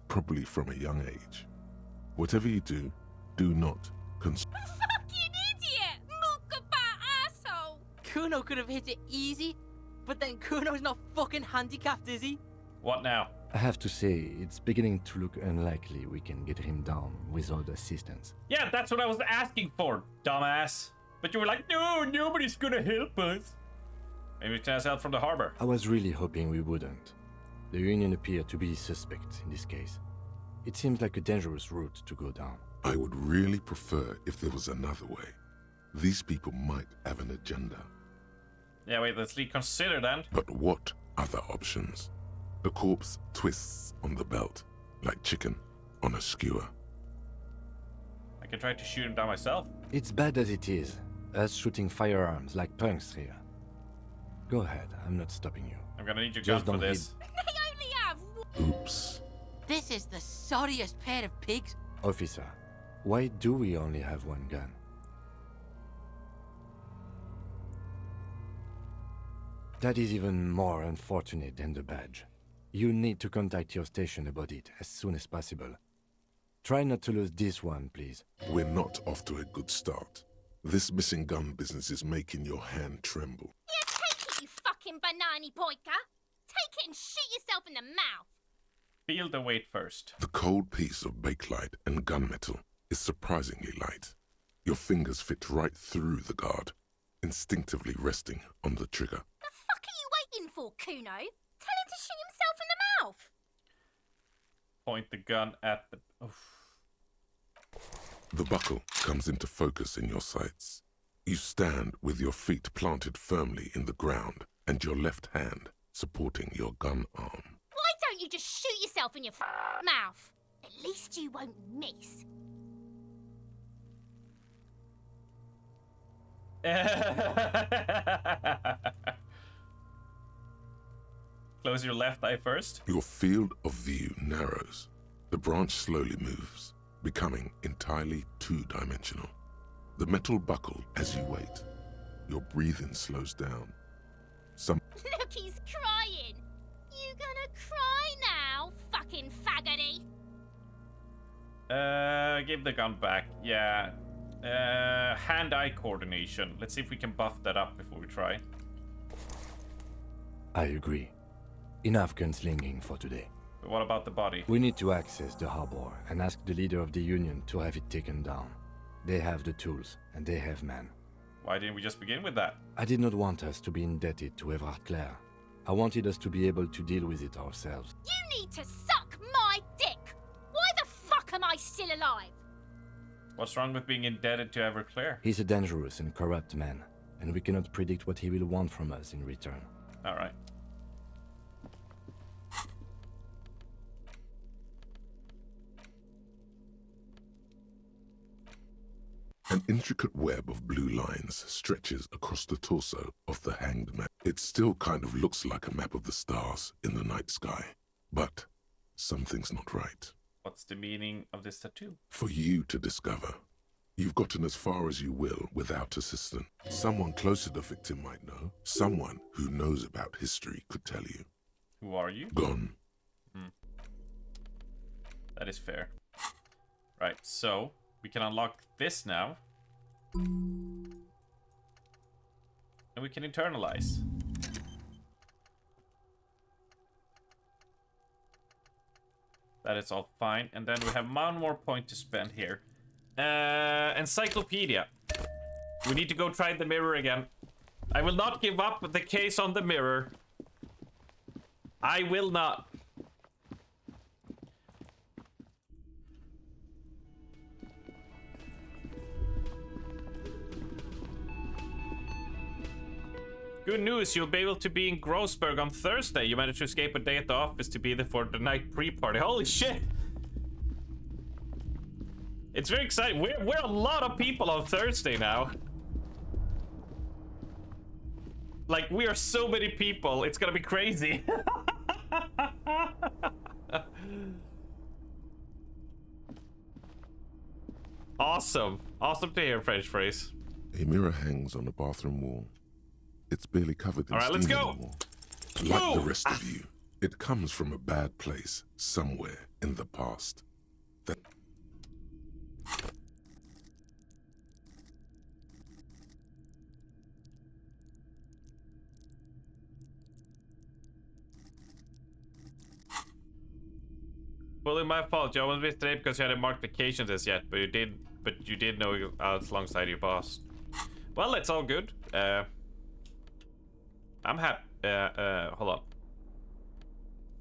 Probably from a young age. Whatever you do, do not Fucking idiot! Mukabat asshole! Kuno could have hit it easy, but then Kuno's not fucking handicapped, is he? What now? I have to say, it's beginning to look unlikely we can get him down without assistance. Yeah, that's what I was asking for, dumbass. But you were like, no, nobody's gonna help us. Maybe we can ask help from the harbor. I was really hoping we wouldn't. The Union appear to be suspect in this case. It seems like a dangerous route to go down. I would really prefer if there was another way. These people might have an agenda. Yeah, wait, let's reconsider then. But what other options? The corpse twists on the belt, like chicken on a skewer. I can try to shoot him down myself. It's bad as it is, us shooting firearms like punks here. Go ahead, I'm not stopping you. I'm gonna need your Just gun for don't this. They only have Oops. This is the sorriest pair of pigs. Officer, why do we only have one gun? That is even more unfortunate than the badge. You need to contact your station about it as soon as possible. Try not to lose this one, please. We're not off to a good start. This missing gun business is making your hand tremble. Yeah, take it, you fucking banana poika! Take it and shoot yourself in the mouth! Feel the weight first. The cold piece of bakelite and gunmetal is surprisingly light. Your fingers fit right through the guard, instinctively resting on the trigger. The fuck are you waiting for, Kuno? Tell him to shoot himself in the mouth! Point the gun at the... Oof. The buckle comes into focus in your sights. You stand with your feet planted firmly in the ground and your left hand supporting your gun arm. Why don't you just shoot yourself in your mouth? At least you won't miss. Close your left eye first. Your field of view narrows. The branch slowly moves, becoming entirely two-dimensional. The metal buckle as you wait. Your breathing slows down. Look, he's crying. You gonna cry now, fucking faggoty? Give the gun back. Yeah. Hand-eye coordination. Let's see if we can buff that up before we try. I agree. Enough gunslinging for today. But what about the body? We need to access the harbor and ask the leader of the Union to have it taken down. They have the tools, and they have men. Why didn't we just begin with that? I did not want us to be indebted to Evrard Clare. I wanted us to be able to deal with it ourselves. You need to suck my dick! Why the fuck am I still alive? What's wrong with being indebted to Everclear? He's a dangerous and corrupt man, and we cannot predict what he will want from us in return. Alright. An intricate web of blue lines stretches across the torso of the hanged man. It still kind of looks like a map of the stars in the night sky, but something's not right. What's the meaning of this tattoo? For you to discover. You've gotten as far as you will without assistance. Someone close to the victim might know. Someone who knows about history could tell you. Who are you? Gone. That is fair. Right, so we can unlock this now. And we can internalize. That is all fine. And then we have one more point to spend here. Encyclopedia. We need to go try the mirror again. I will not give up the case on the mirror. I will not. Good news, you'll be able to be in Grossberg on Thursday. You managed to escape a day at the office to be there for the night pre-party. Holy shit! It's very exciting. We're a lot of people on Thursday now. Like, we are so many people. It's gonna be crazy. Awesome. Awesome to hear, French phrase. A mirror hangs on the bathroom wall. It's barely covered in All right, let's steam go. anymore. Like the rest of you, it comes from a bad place somewhere in the past. That Fully my fault. You wasn't today because you hadn't marked vacations as yet, but you did. But you did know I was alongside your boss. Well, it's all good. I'm happy. Hold on.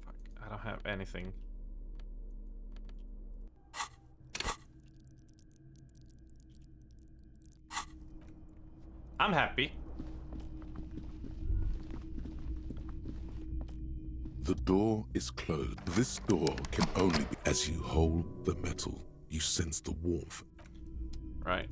Fuck, I don't have anything. I'm happy. the door is closed. This door can only be as you hold the metal. You sense the warmth. Right.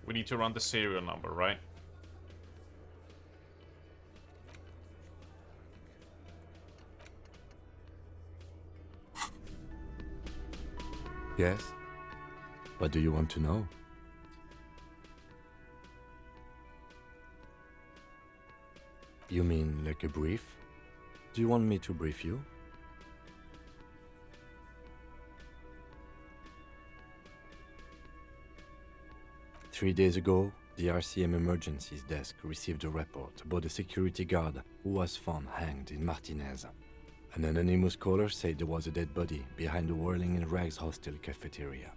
We need to run the serial number, right? Yes? What do you want to know? You mean like a brief? Do you want me to brief you? Three days ago, the RCM Emergencies Desk received a report about a security guard who was found hanged in Martinez. An anonymous caller said there was a dead body behind the Whirling in Rags hostel cafeteria.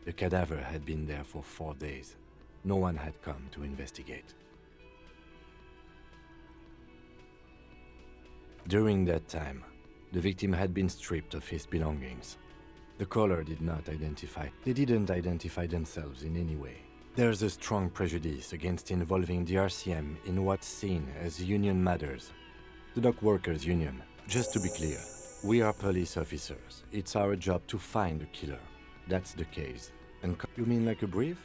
The cadaver had been there for 4 days. No one had come to investigate. During that time, the victim had been stripped of his belongings. The caller did not identify. They didn't identify themselves in any way. There's a strong prejudice against involving the RCM in what's seen as union matters. The Dock Workers Union. Just to be clear, we are police officers. It's our job to find the killer. That's the case. And you mean like a brief?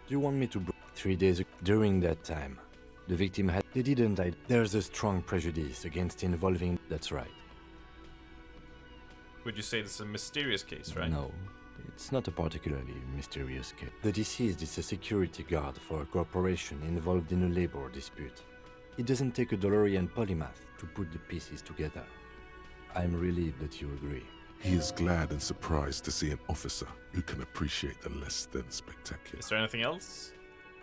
Do you want me to 3 days ago? During that time, the victim had... They didn't die. There's a strong prejudice against involving... That's right. Would you say this is a mysterious case, right? No, it's not a particularly mysterious case. The deceased is a security guard for a corporation involved in a labor dispute. It doesn't take a DeLorean polymath to put the pieces together. I'm relieved that you agree. He is glad and surprised to see an officer who can appreciate the less than spectacular. Is there anything else?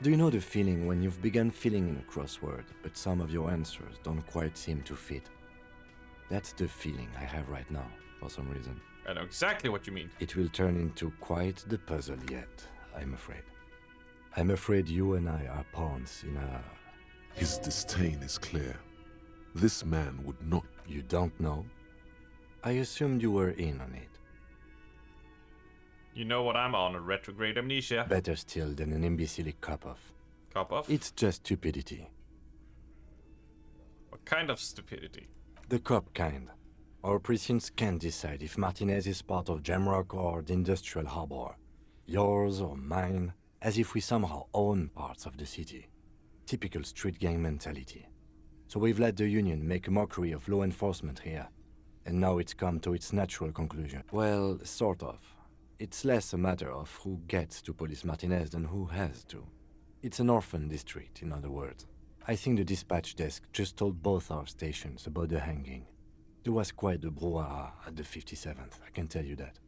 Do you know the feeling when you've begun filling in a crossword, but some of your answers don't quite seem to fit? That's the feeling I have right now, for some reason. I know exactly what you mean. It will turn into quite the puzzle yet, I'm afraid. I'm afraid you and I are pawns in a... His disdain is clear. This man would not... You don't know? I assumed you were in on it. You know what I'm on, a retrograde amnesia. Better still than an imbecilic cop-off. Cop-off? It's just stupidity. What kind of stupidity? The cop kind. Our precincts can't decide if Martinez is part of Jamrock or the Industrial Harbor. Yours or mine, as if we somehow own parts of the city. Typical street gang mentality. So we've let the Union make a mockery of law enforcement here. And now it's come to its natural conclusion. Well, sort of. It's less a matter of who gets to police Martinez than who has to. It's an orphan district, in other words. I think the dispatch desk just told both our stations about the hanging. There was quite the brouhaha at the 57th, I can tell you that.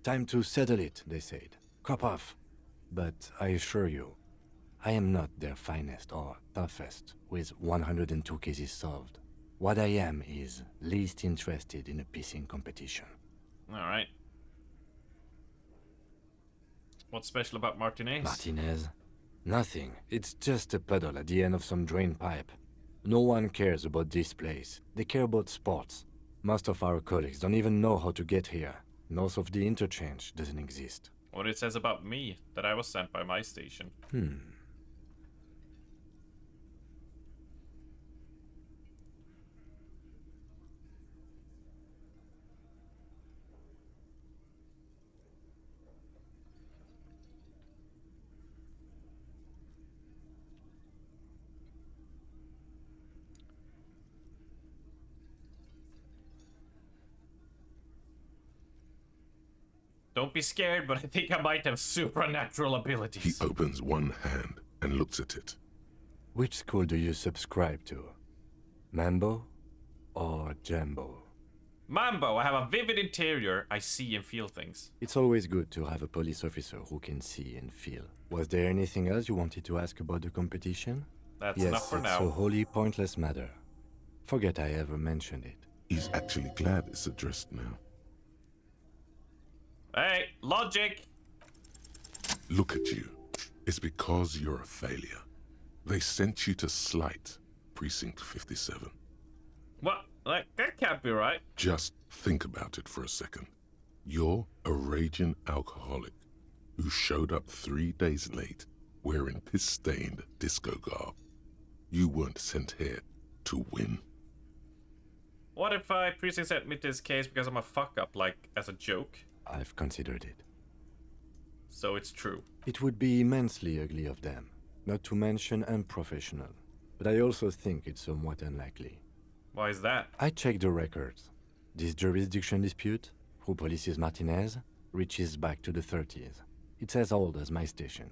Time to settle it, they said. Cop off. But I assure you, I am not their finest or toughest with 102 cases solved. What I am is least interested in a pissing competition. Alright. What's special about Martinez? Martinez? Nothing. It's just a puddle at the end of some drain pipe. No one cares about this place. They care about sports. Most of our colleagues don't even know how to get here. North of the interchange doesn't exist. What it says about me, that I was sent by my station. Don't be scared, but I think I might have supernatural abilities. He opens one hand and looks at it. Which school do you subscribe to? Mambo or Jambo? Mambo, I have a vivid interior. I see and feel things. It's always good to have a police officer who can see and feel. Was there anything else you wanted to ask about the competition? That's yes, enough for now. It's a wholly pointless matter. Forget I ever mentioned it. He's actually glad it's addressed now. Hey, logic! Look at you. It's because you're a failure. They sent you to Slight, Precinct 57. What? That can't be right. Just think about it for a second. You're a raging alcoholic who showed up 3 days late wearing piss-stained disco garb. You weren't sent here to win. What if Precinct sent me to this case because I'm a fuck-up, like, as a joke? I've considered it. So it's true. It would be immensely ugly of them, not to mention unprofessional. But I also think it's somewhat unlikely. Why is that? I checked the records. This jurisdiction dispute, who polices Martinez, reaches back to the 30s. It's as old as my station.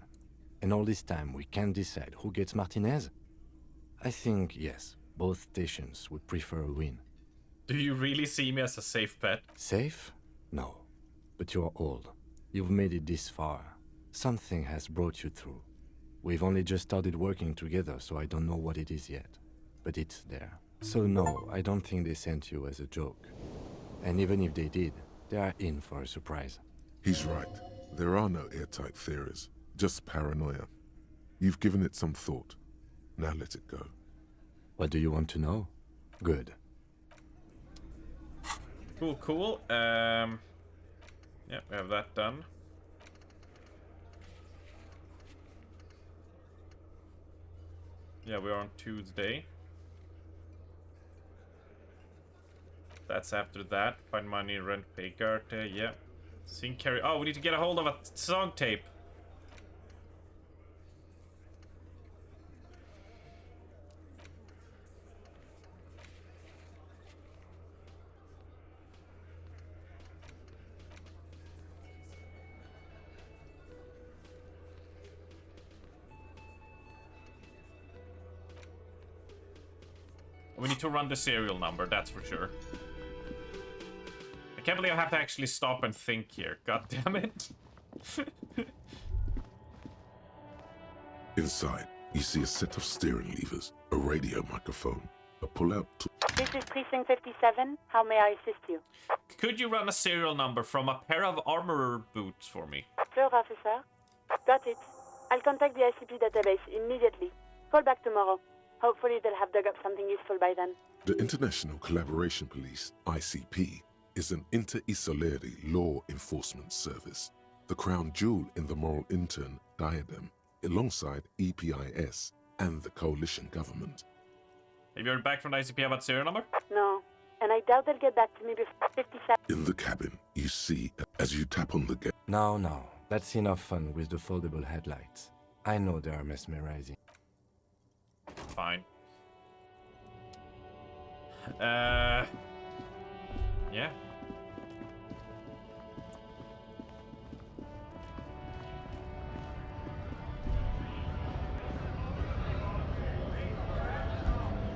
And all this time we can't decide who gets Martinez? I think, yes, both stations would prefer a win. Do you really see me as a safe bet? Safe? No. But you're old. You've made it this far. Something has brought you through. We've only just started working together, so I don't know what it is yet. But it's there. So no, I don't think they sent you as a joke. And even if they did, they are in for a surprise. He's right. There are no airtight theories, just paranoia. You've given it some thought. Now let it go. What do you want to know? Good. Cool. Yeah, we have that done. Yeah, we're on Tuesday. That's after that. Find money, rent, pay card. Yeah. Sing, carry. Oh, we need to get a hold of a song tape. We need to run the serial number, that's for sure. I can't believe I have to actually stop and think here. God damn it. Inside, you see a set of steering levers, a radio microphone, a pull-out tool. This is Precinct 57. How may I assist you? Could you run a serial number from a pair of armorer boots for me? Sure, officer. Got it. I'll contact the ICP database immediately. Call back tomorrow. Hopefully they'll have dug up something useful by then. The International Collaboration Police, ICP, is an inter-Isolari law enforcement service, the crown jewel in the moral intern diadem, alongside EPIS and the coalition government. Have you heard back from the ICP about serial number? No, and I doubt they'll get back to me before 57. In the cabin, you see, as you tap on the gate. No, that's enough fun with the foldable headlights. I know they are mesmerizing. Fine. Yeah.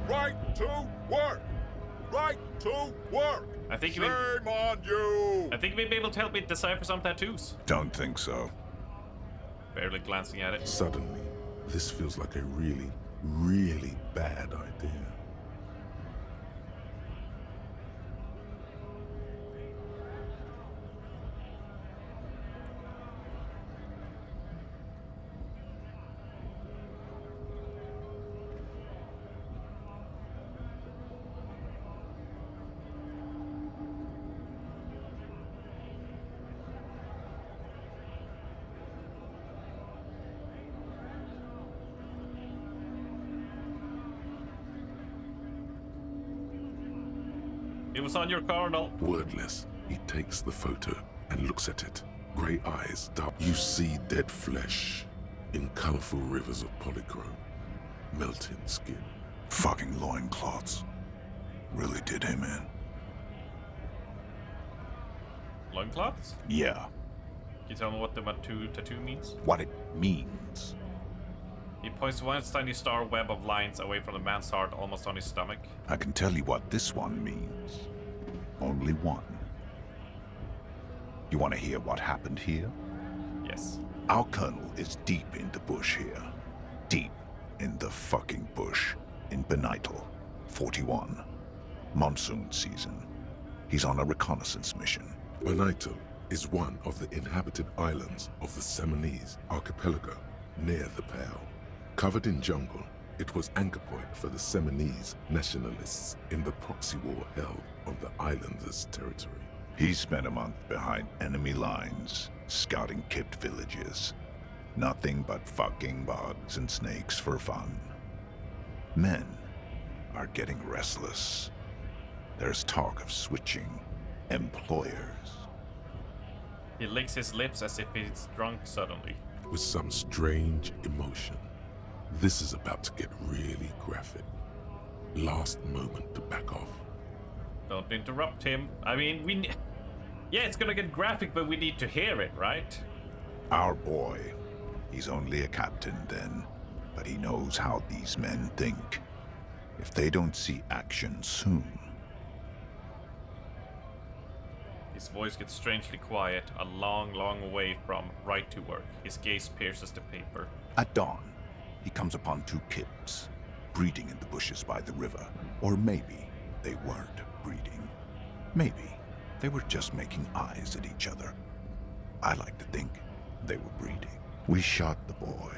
Right to work! Right to work! I think Shame on you! I think you may be able to help me decipher some tattoos. Don't think so. Barely glancing at it. Suddenly, this feels like a really, really bad idea. It was on your Colonel. Wordless, he takes the photo and looks at it. Grey eyes, dark. You see dead flesh in colorful rivers of polychrome, melting skin. Fucking loincloths. Really did him in. Loincloths? Yeah. Can you tell me what the tattoo means? What it means. He points one tiny star web of lines away from the man's heart, almost on his stomach. I can tell you what this one means. Only one. You want to hear what happened here? Yes. Our colonel is deep in the bush here. Deep in the fucking bush. In Benital, 41. Monsoon season. He's on a reconnaissance mission. Benital is one of the inhabited islands of the Seminese archipelago near the Pale. Covered in jungle, it was anchor point for the Seminese nationalists in the proxy war held on the islanders' territory. He spent a month behind enemy lines, scouting kept villages. Nothing but fucking bugs and snakes for fun. Men are getting restless. There's talk of switching employers. He licks his lips as if he's drunk suddenly. With some strange emotion. This is about to get really graphic. Last moment to back off. Don't interrupt him. I mean, yeah, it's gonna get graphic, but we need to hear it, right? Our boy. He's only a captain then, but he knows how these men think. If they don't see action soon. His voice gets strangely quiet, a long, long way from right to work. His gaze pierces the paper. At dawn, he comes upon two kips, breeding in the bushes by the river. Or maybe they weren't breeding. Maybe they were just making eyes at each other. I like to think they were breeding. We shot the boy.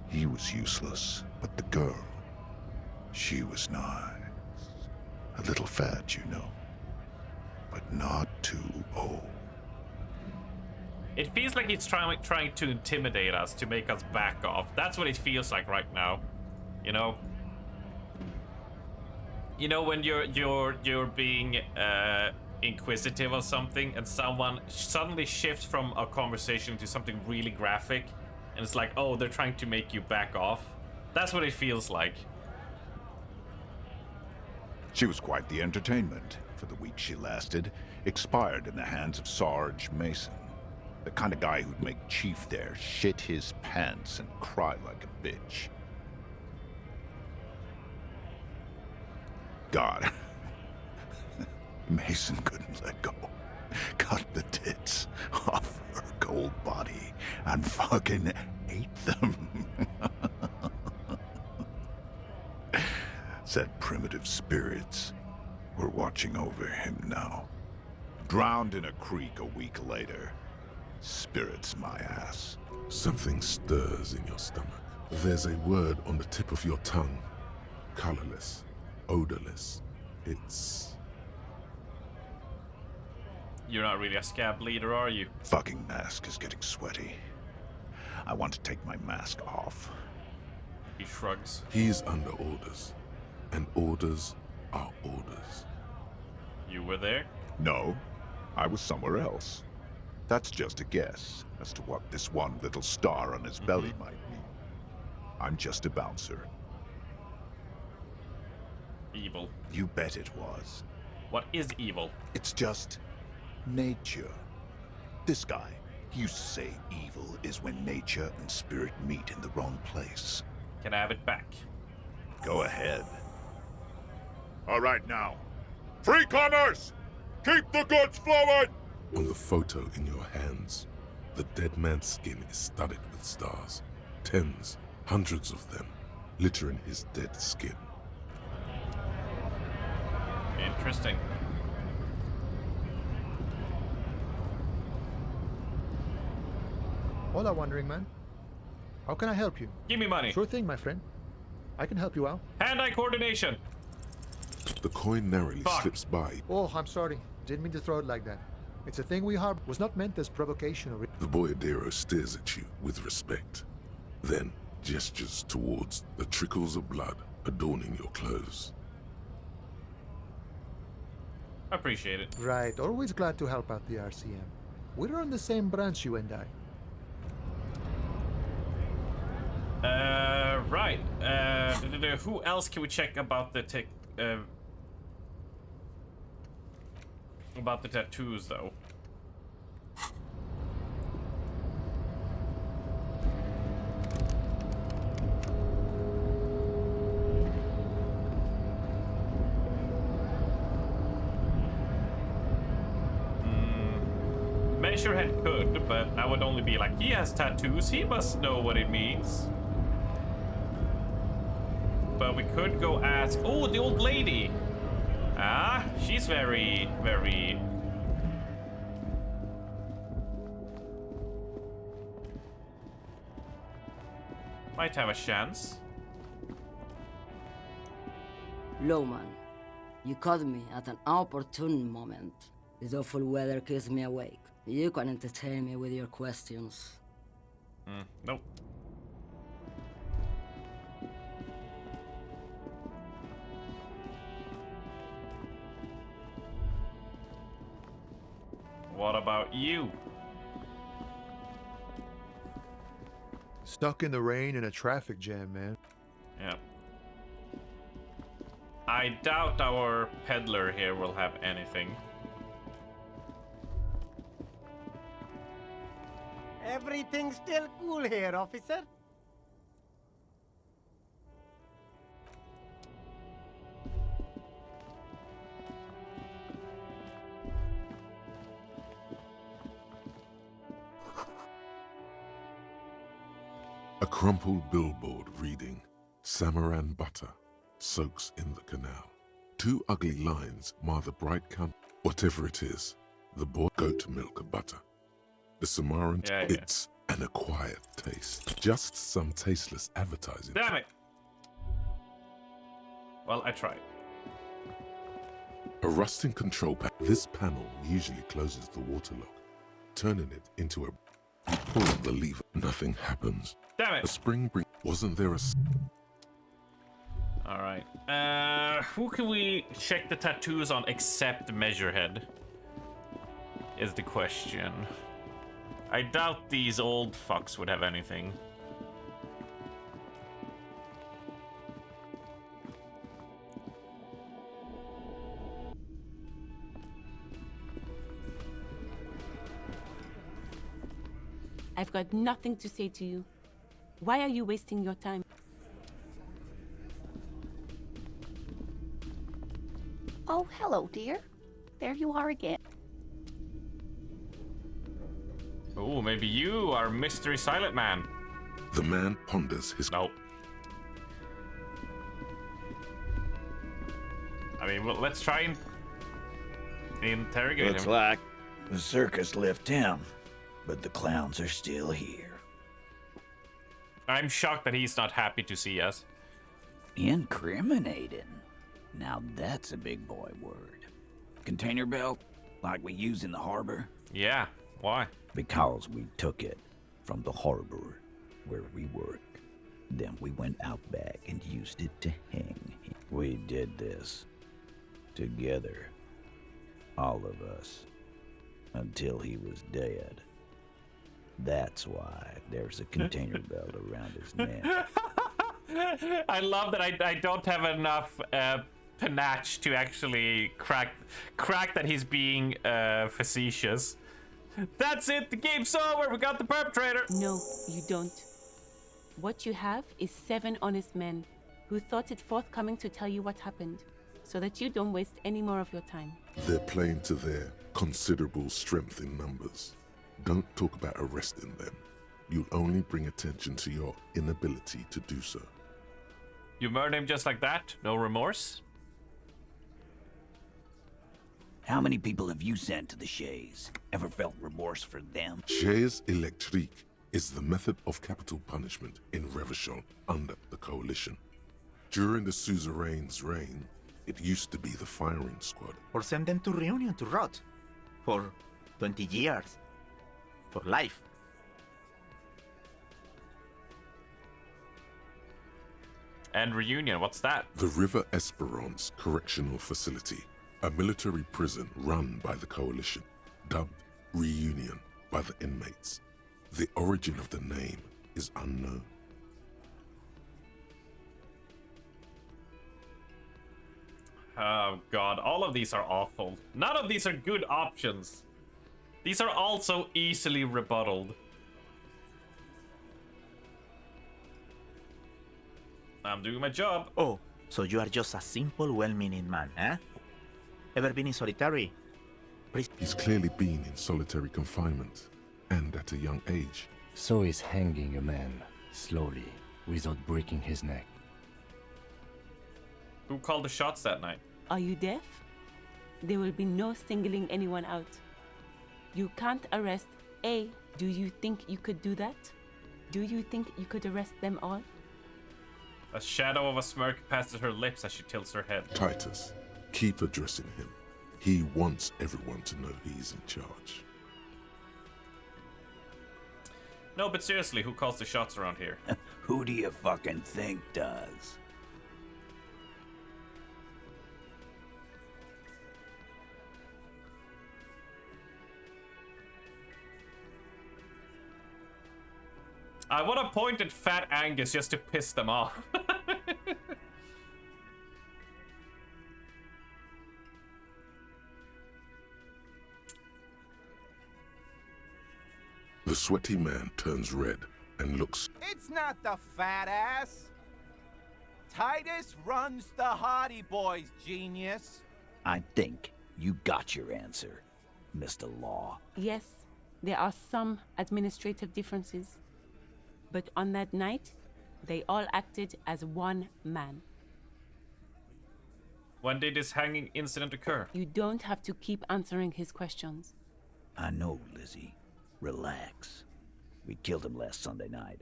He was useless, but the girl, she was nice. A little fat, you know, but not too old. It feels like he's trying to intimidate us, to make us back off. That's what it feels like right now. You know? You know when you're being inquisitive or something, and someone suddenly shifts from a conversation to something really graphic, and it's like, oh, they're trying to make you back off. That's what it feels like. She was quite the entertainment for the week she lasted. Expired in the hands of Sarge Mason. The kind of guy who'd make Chief there shit his pants and cry like a bitch. God. Mason couldn't let go. Cut the tits off her cold body and fucking ate them. Said primitive spirits were watching over him now. Drowned in a creek a week later. Spirits my ass. Something stirs in your stomach. There's a word on the tip of your tongue. Colorless. Odorless. It's... You're not really a scab leader, are you? Fucking mask is getting sweaty. I want to take my mask off. He shrugs. He's under orders. And orders are orders. You were there? No, I was somewhere else. That's just a guess as to what this one little star on his belly might mean. I'm just a bouncer. Evil. You bet it was. What is evil? It's just nature. This guy, he used to say evil is when nature and spirit meet in the wrong place. Can I have it back? Go ahead. All right now. Free commerce! Keep the goods flowing! On the photo in your hands, the dead man's skin is studded with stars. Tens, hundreds of them, littering his dead skin. Interesting. Hola, Wandering Man. How can I help you? Give me money. Sure thing, my friend. I can help you out. Hand-eye coordination. The coin narrowly slips by. Oh, I'm sorry. Didn't mean to throw it like that. It's a thing we harbor. Was not meant as provocation or... The boyardero stares at you with respect, then gestures towards the trickles of blood adorning your clothes. Appreciate it. Right, always glad to help out the RCM. We're on the same branch, you and I. Right. Who else can we check about the about the tattoos, though? Measurehead could, but that would only be like, he has tattoos, he must know what it means. But we could go ask, oh, the old lady. Ah, she's very, very... might have a chance. Lowman, you caught me at an opportune moment. This awful weather keeps me awake. You can entertain me with your questions. Nope. What about you? Stuck in the rain in a traffic jam, man. Yeah. I doubt our peddler here will have anything. Everything's still cool here, officer. A crumpled billboard reading, Samaran butter soaks in the canal. Two ugly lines mar the bright whatever it is, the boy goat milk butter. The Samaran, it's an acquired taste. Just some tasteless advertising. Damn it! Well, I tried. A rusting control panel. This panel usually closes the water lock, turning it into a... You pull the lever, nothing happens. Damn it! A spring bring... Wasn't there a... Alright. Who can we check the tattoos on except Measurehead? Is the question. I doubt these old fucks would have anything. I've got nothing to say to you. Why are you wasting your time? Oh, hello, dear. There you are again. Oh, maybe you are Mystery Silent Man. The man ponders his... Nope. I mean, well, let's try and interrogate Looks him. like the circus left town, but the clowns are still here. I'm shocked that he's not happy to see us. Incriminating. Now that's a big boy word. Container belt, like we use in the harbor? Yeah, why? Because we took it from the harbor where we work. Then we went out back and used it to hang. We did this together, all of us, until he was dead. That's why there's a container belt around his neck. I love that I don't have enough panache to actually crack that he's being facetious. That's it, the game's over, we got the perpetrator. No, you don't. What you have is 7 honest men who thought it forthcoming to tell you what happened, so that you don't waste any more of your time. They're playing to their considerable strength in numbers. Don't talk about arresting them. You'll only bring attention to your inability to do so. You murdered him just like that? No remorse? How many people have you sent to the Shays? Ever felt remorse for them? Chaise électrique is the method of capital punishment in Revachol under the Coalition. During the suzerain's reign, it used to be the firing squad. Or send them to Reunion to rot. For 20 years. For life. And Reunion, what's that? The River Esperance Correctional Facility, A military prison run by the Coalition, dubbed Reunion by the inmates. The origin of the name is unknown. Oh god, all of these are awful. None of these are good options. These are also easily rebutted. I'm doing my job. Oh, so you are just a simple, well-meaning man, eh? Ever been in solitary? He's clearly been in solitary confinement, and at a young age. So is hanging a man, slowly, without breaking his neck. Who called the shots that night? Are you deaf? There will be no singling anyone out. You can't arrest A. Do you think you could do that? Do you think you could arrest them all? A shadow of a smirk passes her lips as she tilts her head. Titus, keep addressing him. He wants everyone to know he's in charge. No, but seriously, who calls the shots around here? Who do you fucking think does? I want to point at Fat Angus just to piss them off. The sweaty man turns red and looks. It's not the fat ass. Titus runs the Hardy Boys, genius. I think you got your answer, Mr. Law. Yes, there are some administrative differences. But on that night, they all acted as one man. When did this hanging incident occur? You don't have to keep answering his questions. I know, Lizzie. Relax. We killed him last Sunday night.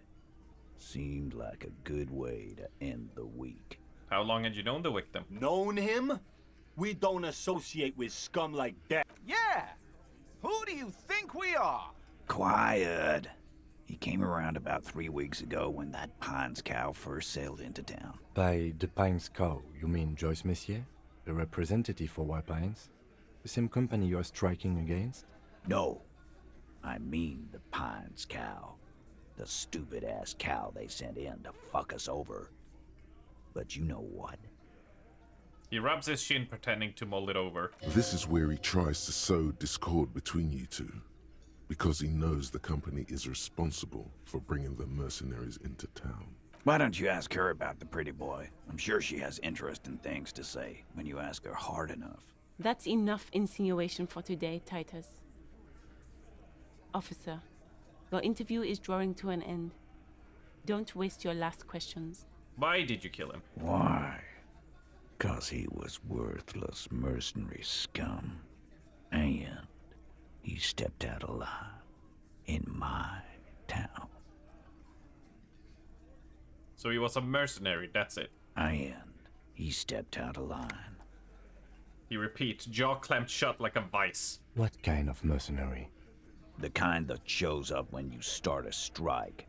Seemed like a good way to end the week. How long had you known the victim? Known him? We don't associate with scum like that. Yeah! Who do you think we are? Quiet. He came around about 3 weeks ago when that Pines cow first sailed into town. By the Pines cow, you mean Joyce Messier? The representative for White Pines? The same company you're striking against? No. I mean the Pines cow. The stupid-ass cow they sent in to fuck us over. But you know what? He rubs his shin pretending to mull it over. This is where he tries to sow discord between you two. Because he knows the company is responsible for bringing the mercenaries into town. Why don't you ask her about the pretty boy? I'm sure she has interesting things to say when you ask her hard enough. That's enough insinuation for today, Titus. Officer, your interview is drawing to an end. Don't waste your last questions. Why did you kill him? Why? 'Cause he was worthless mercenary scum. And he stepped out alive in my town. So he was a mercenary, that's it. And he stepped out of line. He repeats, jaw clamped shut like a vice. What kind of mercenary? The kind that shows up when you start a strike.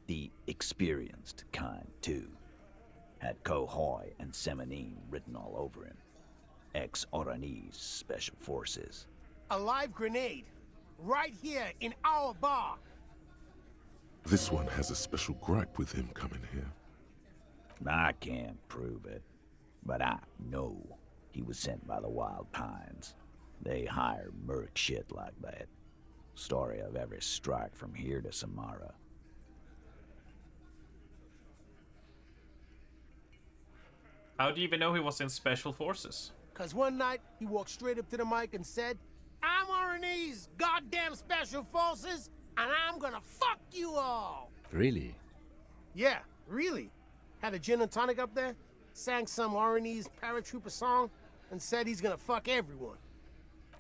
The experienced kind, too. Had Cohoy and Semenine written all over him. Ex-Oranese Special Forces. A live grenade. Right here in our bar. This one has a special gripe with him coming here. I can't prove it, but I know he was sent by the Wild Pines. They hire merc shit like that. Story of every strike from here to Samara. How do you even know he was in Special Forces? 'Cause one night, he walked straight up to the mic and said, I'm Oranese goddamn Special Forces, and I'm gonna fuck you all! Really? Yeah, really. Had a gin and tonic up there, sang some Oranese paratrooper song, and said he's gonna fuck everyone.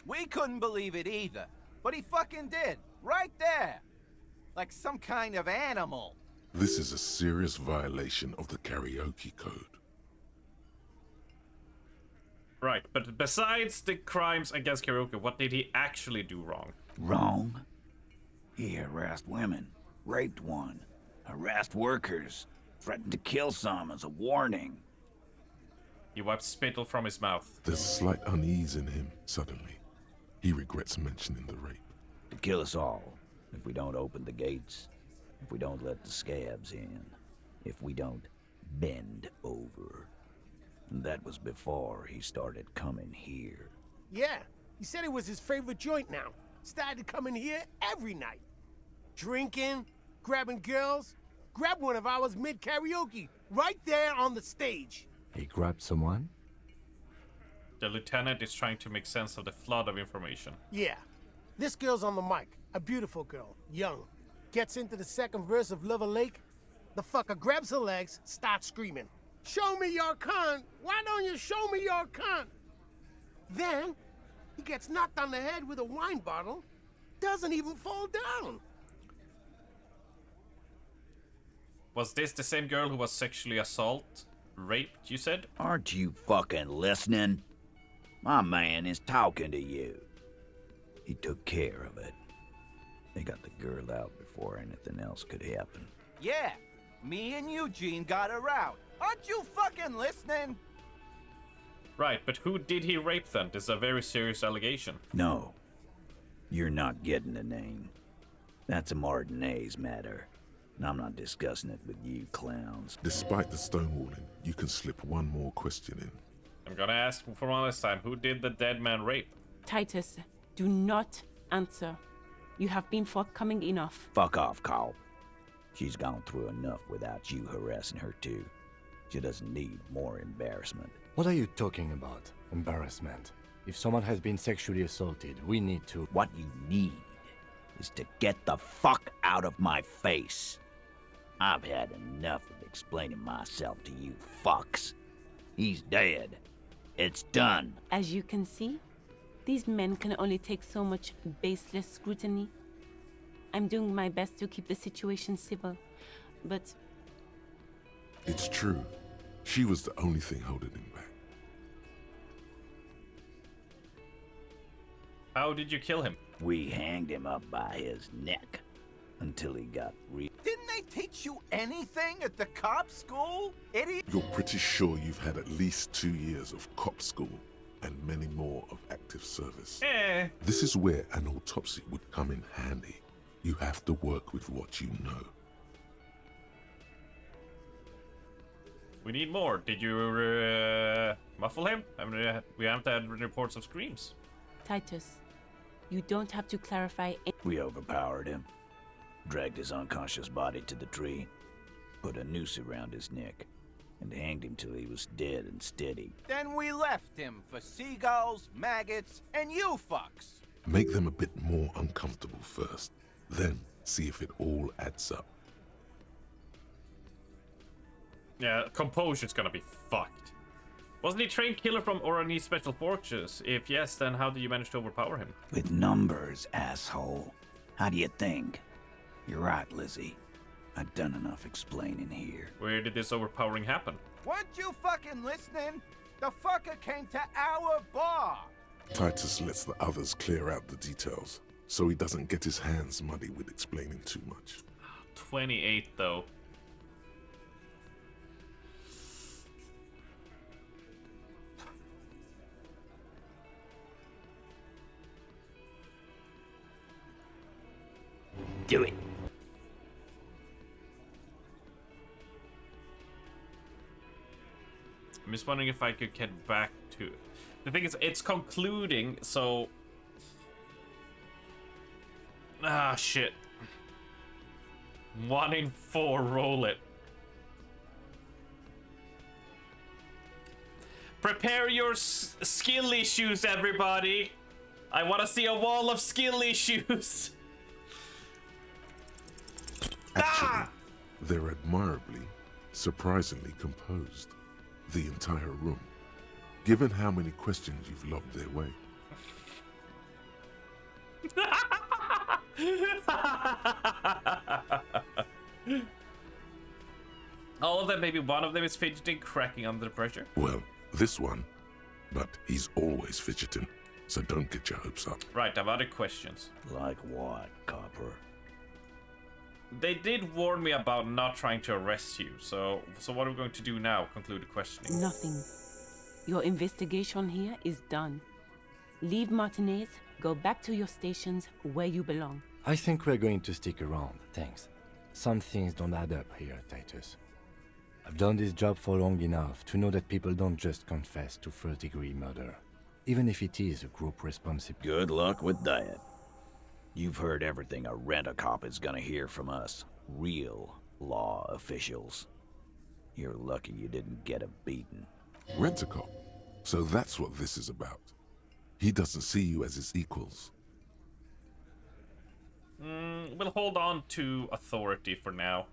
We couldn't believe it either, but he fucking did, right there. Like some kind of animal. This is a serious violation of the karaoke code. Right, but besides the crimes against karaoke, what did he actually do wrong? Wrong? He harassed women, raped one, harassed workers, threatened to kill some as a warning. He wipes spittle from his mouth. There's a slight unease in him suddenly. He regrets mentioning the rape. To kill us all, if we don't open the gates, if we don't let the scabs in, if we don't bend over. And that was before he started coming here. Yeah, he said it was his favorite joint now. Started coming here every night. Drinking, grabbing girls. Grabbed one of ours mid-karaoke, right there on the stage. He grabbed someone? The lieutenant is trying to make sense of the flood of information. Yeah. This girl's on the mic. A beautiful girl. Young. Gets into the second verse of Lover Lake. The fucker grabs her legs, starts screaming. Show me your cunt! Why don't you show me your cunt? Then, he gets knocked on the head with a wine bottle. Doesn't even fall down. Was this the same girl who was sexually raped, you said? Aren't you fucking listening? My man is talking to you. He took care of it. They got the girl out before anything else could happen. Yeah, me and Eugene got her out. Aren't you fucking listening? Right, but who did he rape then? This is a very serious allegation. No. You're not getting the name. That's a Martinez matter. And I'm not discussing it with you clowns. Despite the stonewalling, you can slip one more question in. I'm gonna ask for one this time. Who did the dead man rape? Titus, do not answer. You have been forthcoming enough. Fuck off, Carl. She's gone through enough without you harassing her too. She doesn't need more embarrassment. What are you talking about? Embarrassment? If someone has been sexually assaulted, we need to... What you need is to get the fuck out of my face. I've had enough of explaining myself to you fucks. He's dead. It's done. As you can see, these men can only take so much baseless scrutiny. I'm doing my best to keep the situation civil, but... It's true. She was the only thing holding him back. How did you kill him? We hanged him up by his neck until he got real. Didn't they teach you anything at the cop school, idiot? You're pretty sure you've had at least 2 years of cop school and many more of active service. This is where an autopsy would come in handy. You have to work with what you know. We need more. Did you muffle him? I mean, we haven't had reports of screams. Titus, you don't have to clarify. We overpowered him, dragged his unconscious body to the tree, put a noose around his neck, and hanged him till he was dead and steady. Then we left him for seagulls, maggots, and you fucks. Make them a bit more uncomfortable first, then see if it all adds up. Yeah, composure's gonna be fucked. Wasn't he trained killer from Orani Special Forces? If yes, then how did you manage to overpower him? With numbers, asshole. How do you think? You're right, Lizzie. I've done enough explaining here. Where did this overpowering happen? Weren't you fucking listening? The fucker came to our bar. Titus lets the others clear out the details, so he doesn't get his hands muddy with explaining too much. 28 though. Do it. I'm just wondering if I could get back to... The thing is, it's concluding, so... Ah, shit. 1 in 4, roll it. Prepare your skill issues, everybody! I want to see a wall of skill issues! Actually, they're admirably, surprisingly composed. The entire room. Given how many questions you've lobbed their way. All of them, maybe one of them is fidgeting, cracking under pressure. Well, this one. But he's always fidgeting, so don't get your hopes up. Right, I have other questions. Like what, Copper? They did warn me about not trying to arrest you, so what are we going to do now? Conclude the questioning. Nothing. Your investigation here is done. Leave Martinez, go back to your stations where you belong. I think we're going to stick around, thanks. Some things don't add up here, Titus. I've done this job for long enough to know that people don't just confess to first-degree murder, even if it is a group responsibility. Good luck with that. You've heard everything a rent-a-cop is gonna hear from us. Real law officials. You're lucky you didn't get a beating. Rent-a-cop? So that's what this is about. He doesn't see you as his equals. We'll hold on to authority for now.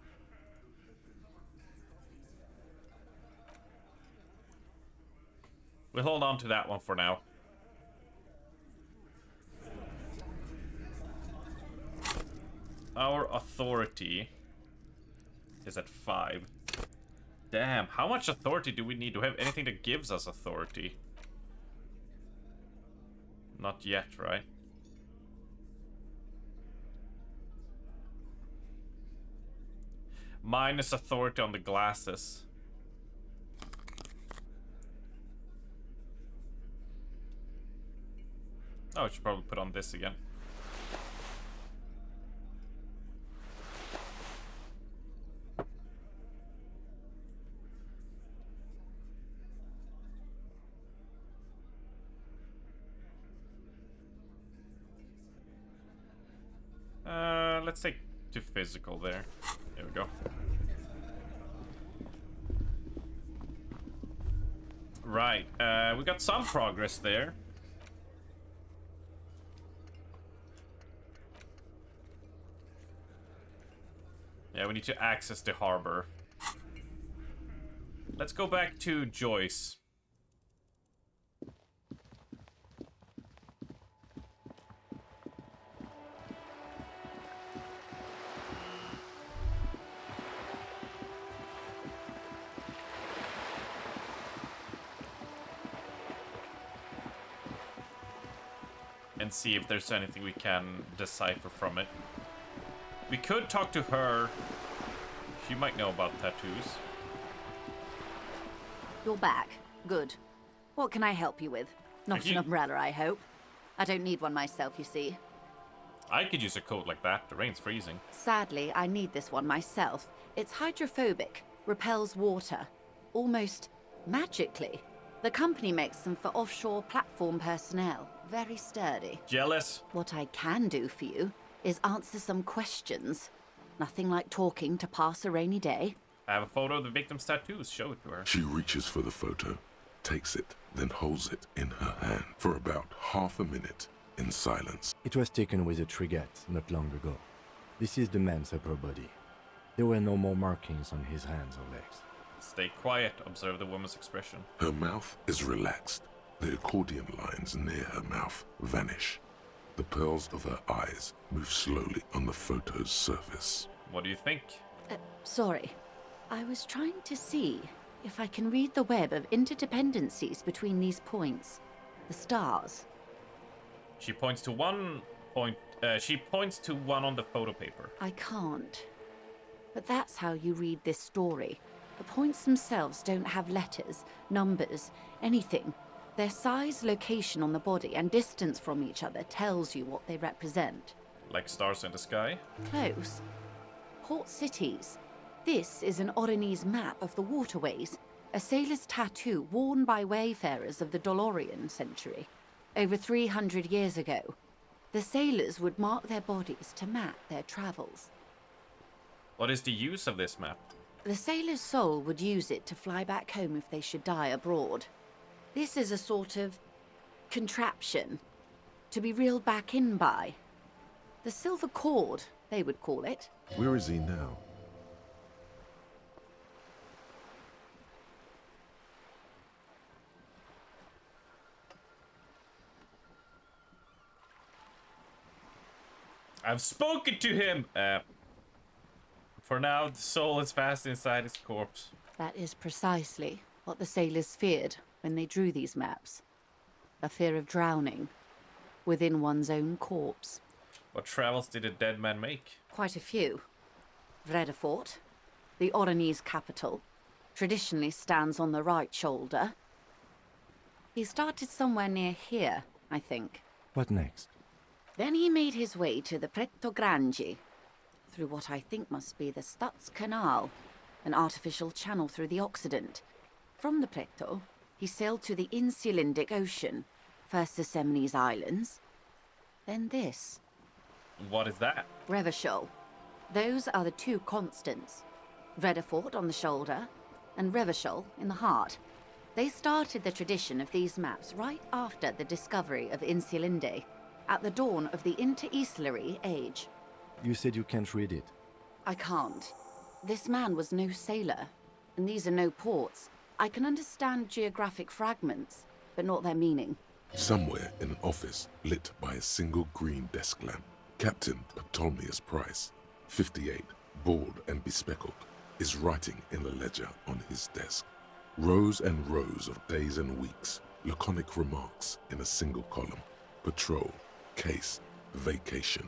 We'll hold on to that one for now. Our authority is at 5. Damn, how much authority do we need to have anything that gives us authority? Not yet, right? Minus authority on the glasses. Oh, I should probably put on this again. Let's take to physical there. There we go. Right, we got some progress there. Yeah, we need to access the harbor. Let's go back to Joyce. And see if there's anything we can decipher from it. We could talk to her. She might know about tattoos. You're back. Good. What can I help you with? Not an umbrella, I hope. I don't need one myself, you see. I could use a coat like that. The rain's freezing. Sadly, I need this one myself. It's hydrophobic, repels water, almost magically. The company makes them for offshore platform personnel. Very sturdy. Jealous? What I can do for you is answer some questions. Nothing like talking to pass a rainy day. I have a photo of the victim's tattoos. Show it to her. She reaches for the photo, takes it, then holds it in her hand for about half a minute in silence. It was taken with a trigette not long ago. This is the man's upper body. There were no more markings on his hands or legs. Stay quiet. Observe the woman's expression. Her mouth is relaxed. The accordion lines near her mouth vanish. The pearls of her eyes move slowly on the photo's surface. What do you think? Sorry. I was trying to see if I can read the web of interdependencies between these points. The stars. She points to one point. She points to one on the photo paper. I can't. But that's how you read this story. The points themselves don't have letters, numbers, anything. Their size, location on the body, and distance from each other tells you what they represent. Like stars in the sky? Close. Port cities. This is an Oronese map of the waterways, a sailor's tattoo worn by wayfarers of the Dolorian century. Over 300 years ago, the sailors would mark their bodies to map their travels. What is the use of this map? The sailor's soul would use it to fly back home if they should die abroad. This is a sort of contraption to be reeled back in by. The silver cord, they would call it. Where is he now? I've spoken to him! For now, the soul is fast inside his corpse. That is precisely what the sailors feared when they drew these maps. A fear of drowning within one's own corpse. What travels did a dead man make? Quite a few. Vredefort, the Oronese capital, traditionally stands on the right shoulder. He started somewhere near here, I think. What next? Then he made his way to the Preto Grande, through what I think must be the Stutz Canal, an artificial channel through the Occident. From the Preto, he sailed to the Insulindic Ocean, first the Semines Islands, then this. What is that? Revachol. Those are the two constants. Vredefort on the shoulder, and Revachol in the heart. They started the tradition of these maps right after the discovery of Insulinde, at the dawn of the Interinsulary Age. You said you can't read it. I can't. This man was no sailor, and these are no ports. I can understand geographic fragments, but not their meaning. Somewhere in an office lit by a single green desk lamp, Captain Ptolemaeus Price, 58, bald and bespectacled, is writing in a ledger on his desk. Rows and rows of days and weeks, laconic remarks in a single column. Patrol, case, vacation,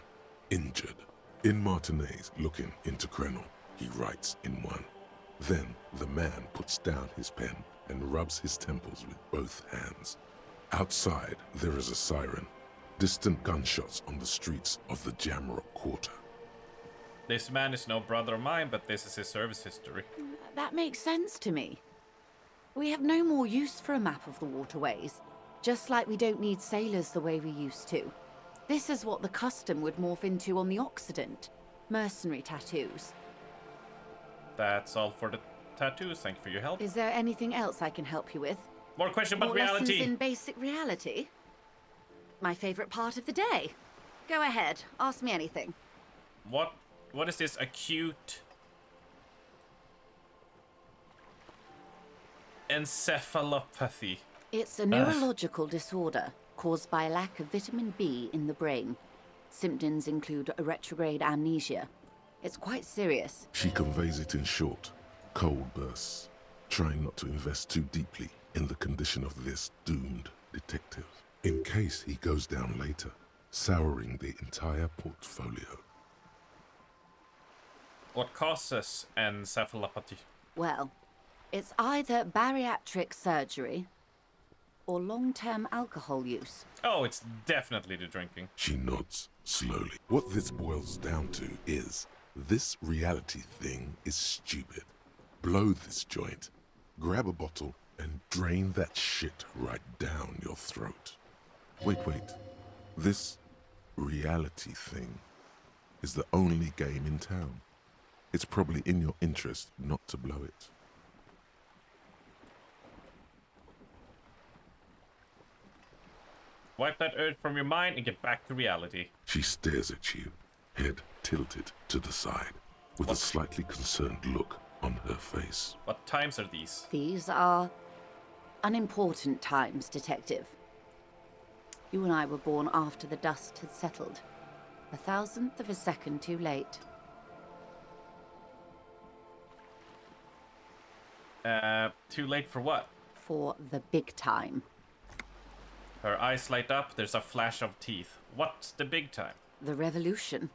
injured. In Martinez looking into Krenel, he writes in one. Then the man puts down his pen and rubs his temples with both hands. Outside, there is a siren. Distant gunshots on the streets of the Jamrock Quarter. This man is no brother of mine, but this is his service history. That makes sense to me. We have no more use for a map of the waterways, just like we don't need sailors the way we used to. This is what the custom would morph into on the Occident. Mercenary tattoos. That's all for the tattoos. Thank you for your help. Is there anything else I can help you with? More question about More reality. lessons in basic reality? My favorite part of the day. Go ahead, ask me anything. What is this acute encephalopathy? It's a neurological disorder caused by a lack of vitamin B in the brain. Symptoms include a retrograde amnesia. It's quite serious. She conveys it in short, cold bursts, trying not to invest too deeply in the condition of this doomed detective, in case he goes down later, souring the entire portfolio. What causes encephalopathy? Well, it's either bariatric surgery or long-term alcohol use. Oh, it's definitely the drinking. She nods slowly. What this boils down to is, this reality thing is stupid. Blow this joint, grab a bottle, and drain that shit right down your throat. Wait. This reality thing is the only game in town. It's probably in your interest not to blow it. Wipe that urge from your mind and get back to reality. She stares at you, head tilted to the side, with a slightly concerned look on her face. What times are these? These are unimportant times, Detective. You and I were born after the dust had settled. 1,000th of a second too late. Too late for what? For the big time. Her eyes light up, there's a flash of teeth. What's the big time? The revolution.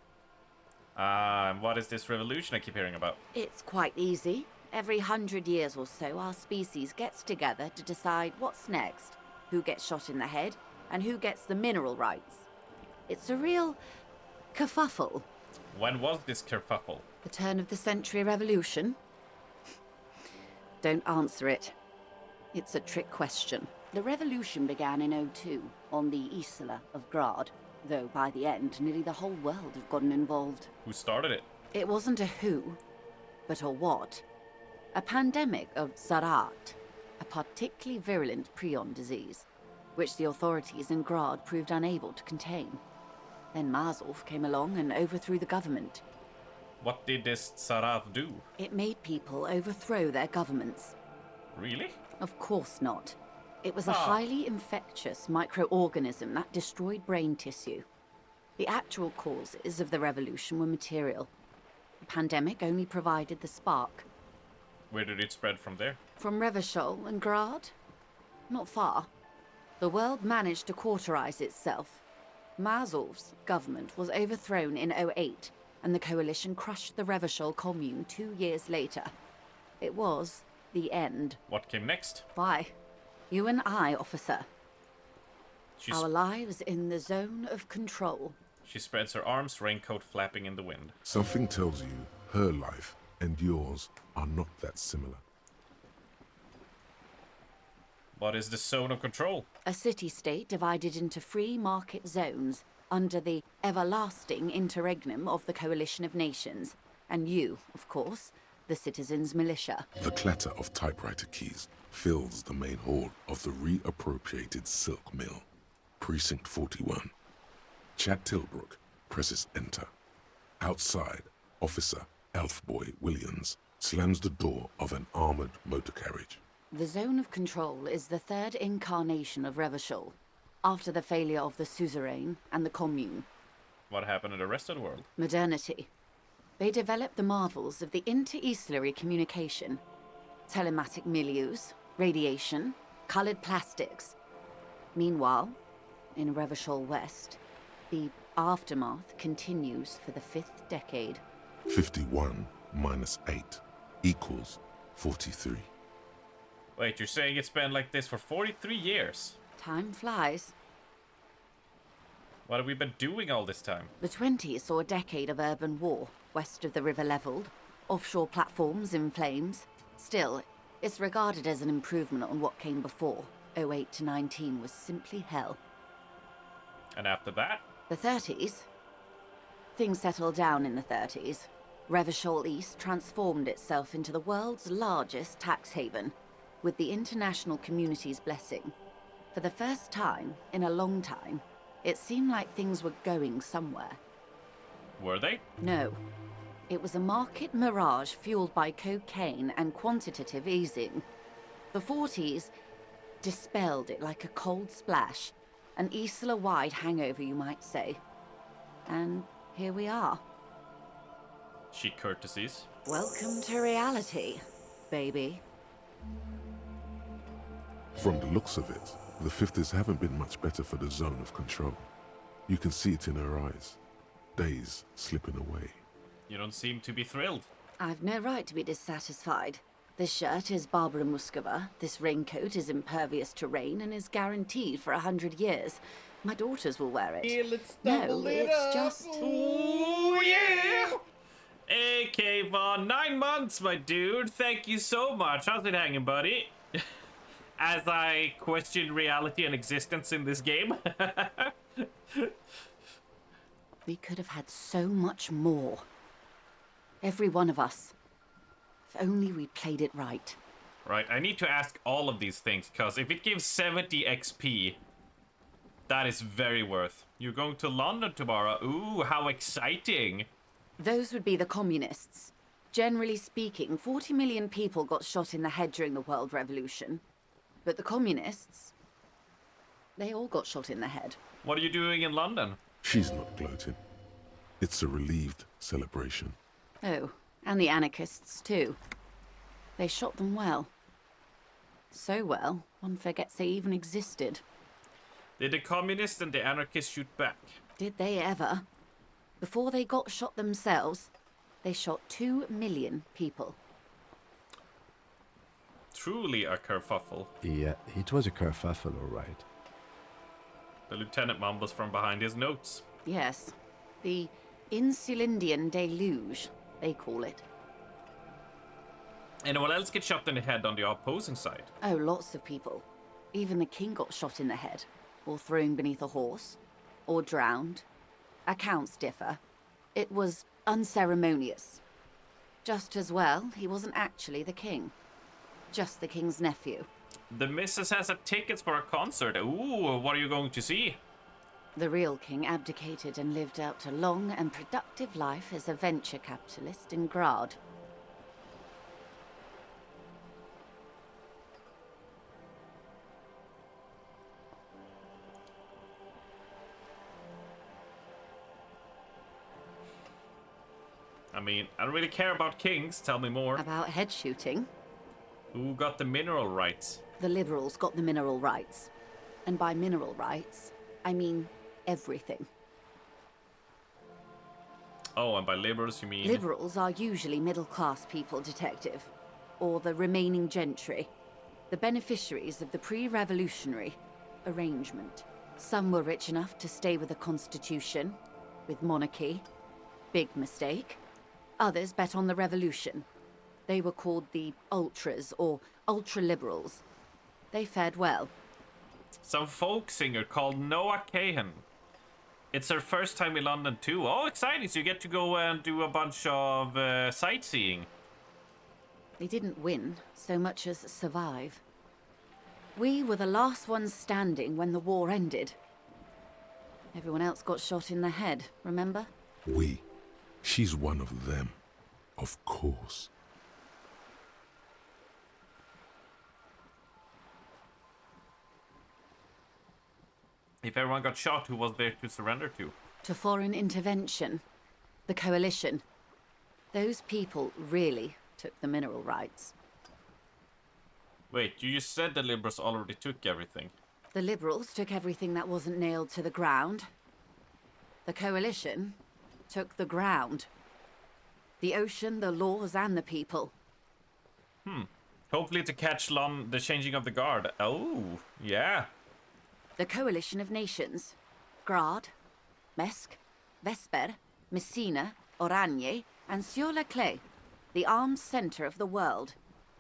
And what is this revolution I keep hearing about? It's quite easy. Every 100 years or so, our species gets together to decide what's next, who gets shot in the head, and who gets the mineral rights. It's a real kerfuffle. When was this kerfuffle? The turn of the century revolution? Don't answer it. It's a trick question. The revolution began in '02 on the Isla of Grad, though by the end, nearly the whole world had gotten involved. Who started it? It wasn't a who, but a what. A pandemic of Zarat, a particularly virulent prion disease, which the authorities in Grad proved unable to contain. Then Mazov came along and overthrew the government. What did this Zarat do? It made people overthrow their governments. Really? Of course not. It was a highly infectious microorganism that destroyed brain tissue. The actual causes of the revolution were material. The pandemic only provided the spark. Where did it spread from there? From Revachol and Grad? Not far. The world managed to cauterize itself. Mazov's government was overthrown in '08, and the coalition crushed the Revachol commune 2 years later. It was the end. What came next? Why? You and I, officer. Our lives in the zone of control. She spreads her arms, raincoat flapping in the wind. Something tells you her life and yours are not that similar. What is the zone of control? A city-state divided into free market zones under the everlasting interregnum of the Coalition of Nations. And you, of course, the citizens' militia. The clatter of typewriter keys fills the main hall of the reappropriated silk mill. Precinct 41. Chad Tilbrook presses enter. Outside, Officer Elfboy Williams slams the door of an armored motor carriage. The zone of control is the third incarnation of Revachol, after the failure of the suzerain and the commune. What happened in the rest of the world? Modernity. They developed the marvels of the inter-eastlery communication, telematic milieus, radiation, colored plastics. Meanwhile, in Revachol West, the aftermath continues for the 5th decade. 51 minus 8 equals 43. Wait, you're saying it's been like this for 43 years? Time flies. What have we been doing all this time? The 20s saw a decade of urban war, west of the river leveled, offshore platforms in flames. Still, it's regarded as an improvement on what came before. 08 to 19 was simply hell. And after that? The 30s? Things settled down in the 30s. Revachol East transformed itself into the world's largest tax haven, with the international community's blessing. For the first time in a long time, it seemed like things were going somewhere. Were they? No. It was a market mirage fueled by cocaine and quantitative easing. The 40s dispelled it like a cold splash, an Isla-wide hangover, you might say. And here we are. She courtesies. Welcome to reality, baby. From the looks of it, the 50s haven't been much better for the zone of control. You can see it in her eyes. Days slipping away. You don't seem to be thrilled. I've no right to be dissatisfied. This shirt is Barbara Muscova, this raincoat is impervious to rain and is guaranteed for 100 years. My daughters will wear it. Yeah, let's no, it's just... Ooh, yeah! AK for 9 months, my dude. Thank you so much. How's it hanging, buddy? As I question reality and existence in this game. We could have had so much more. Every one of us. If only we played it right. Right, I need to ask all of these things, because if it gives 70 XP, that is very worth. You're going to London tomorrow. Ooh, how exciting. Those would be the communists. Generally speaking, 40 million people got shot in the head during the World Revolution. But the communists, they all got shot in the head. What are you doing in London? She's not gloating. It's a relieved celebration. Oh, and the anarchists too. They shot them well. So well, one forgets they even existed. Did the communists and the anarchists shoot back? Did they ever? Before they got shot themselves, they shot 2 million people. Truly a kerfuffle. Yeah, it was a kerfuffle, all right. The lieutenant mumbles from behind his notes. Yes, the Insulindian deluge, they call it. Anyone else get shot in the head on the opposing side? Oh, lots of people. Even the king got shot in the head, or thrown beneath a horse, or drowned. Accounts differ. It was unceremonious. Just as well, he wasn't actually the king. Just the king's nephew. The missus has a tickets for a concert. Ooh, what are you going to see? The real king abdicated and lived out a long and productive life as a venture capitalist in Grad. I mean, I don't really care about kings. Tell me more. About head shooting? Who got the mineral rights? The liberals got the mineral rights. And by mineral rights, I mean everything. Oh, and by liberals you mean... Liberals are usually middle-class people, Detective. Or the remaining gentry. The beneficiaries of the pre-revolutionary arrangement. Some were rich enough to stay with the Constitution, with monarchy. Big mistake. Others bet on the revolution. They were called the Ultras, or Ultra-Liberals. They fared well. Some folk singer called Noah Cahan. It's her first time in London too. Oh, exciting! So you get to go and do a bunch of sightseeing. They didn't win so much as survive. We were the last ones standing when the war ended. Everyone else got shot in the head, remember? We. She's one of them. Of course. If everyone got shot, who was there to surrender to? To foreign intervention. The Coalition. Those people really took the mineral rights. Wait, you just said the Liberals already took everything. The Liberals took everything that wasn't nailed to the ground. The Coalition took the ground. The ocean, the laws, and the people. Hopefully to catch the changing of the guard. Oh, yeah. The Coalition of Nations. Grad, Mesk, Vesper, Messina, Oranje, and Sur-la-Clay. The armed center of the world.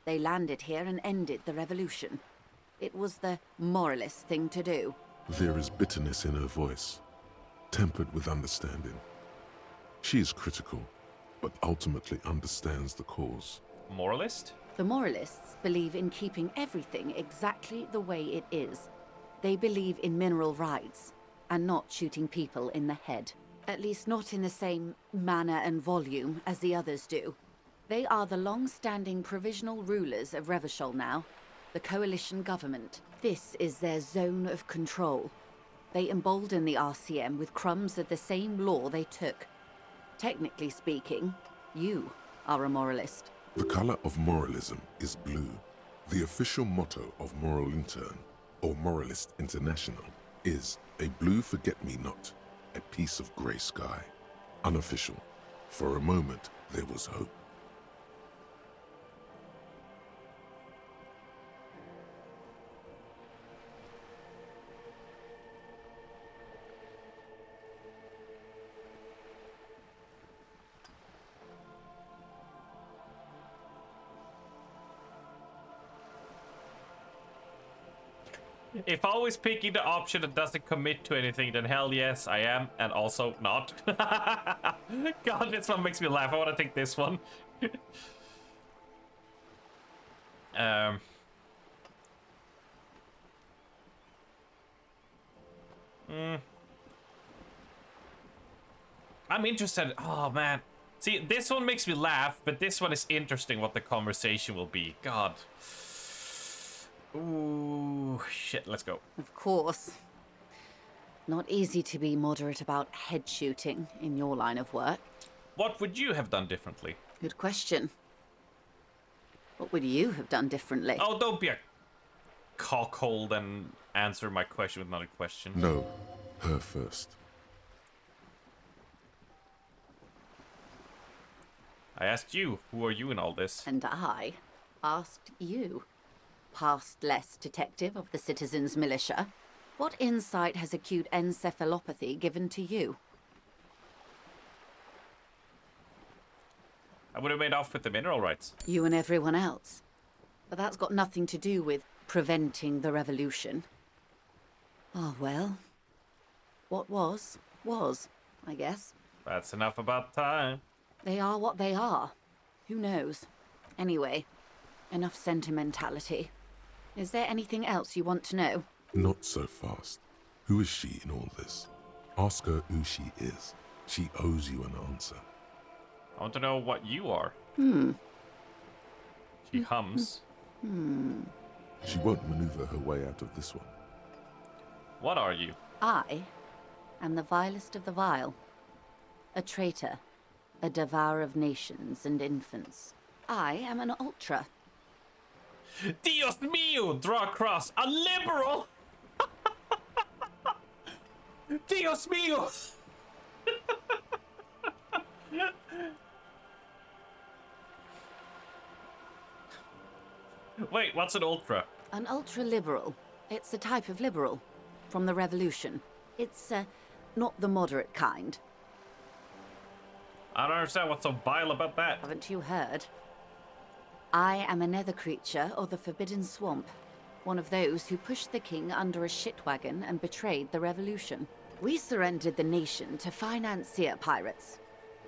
They landed here and ended the revolution. It was the moralist thing to do. There is bitterness in her voice, tempered with understanding. She is critical, but ultimately understands the cause. Moralist? The moralists believe in keeping everything exactly the way it is. They believe in mineral rights, and not shooting people in the head. At least not in the same manner and volume as the others do. They are the long-standing provisional rulers of Revachol now, the coalition government. This is their zone of control. They embolden the RCM with crumbs of the same law they took. Technically speaking, you are a moralist. The color of moralism is blue. The official motto of Moral Intern, or Moralist International, is a blue forget-me-not, a piece of grey sky. Unofficial. For a moment, there was hope. If always picking the option that doesn't commit to anything, then hell yes, I am, and also not. God, this one makes me laugh. I want to take this one. I'm interested. Oh, man. See, this one makes me laugh, but this one is interesting what the conversation will be. God. Ooh, shit, let's go. Of course. Not easy to be moderate about head shooting in your line of work. What would you have done differently? Good question. What would you have done differently? Oh, don't be a cockhold and answer my question with another question. No, her first. I asked you, who are you in all this? And I asked you, past less detective of the Citizens Militia, what insight has acute encephalopathy given to you? I would have made off with the mineral rights. You and everyone else. But that's got nothing to do with preventing the revolution. Oh, well. What was, I guess. That's enough about time. They are what they are. Who knows? Anyway, enough sentimentality. Is there anything else you want to know? Not so fast. Who is she in all this? Ask her who she is. She owes you an answer. I want to know what you are. She hums. She won't maneuver her way out of this one. What are you? I am the vilest of the vile. A traitor. A devourer of nations and infants. I am an ultra. Dios mío! Draw a cross. A liberal! Dios mío! Wait, what's an ultra? An ultra-liberal. It's a type of liberal. from the revolution. It's, not the moderate kind. I don't understand what's so vile about that. Haven't you heard? I am a nether creature of the Forbidden Swamp. One of those who pushed the king under a shit wagon and betrayed the revolution. We surrendered the nation to financier pirates.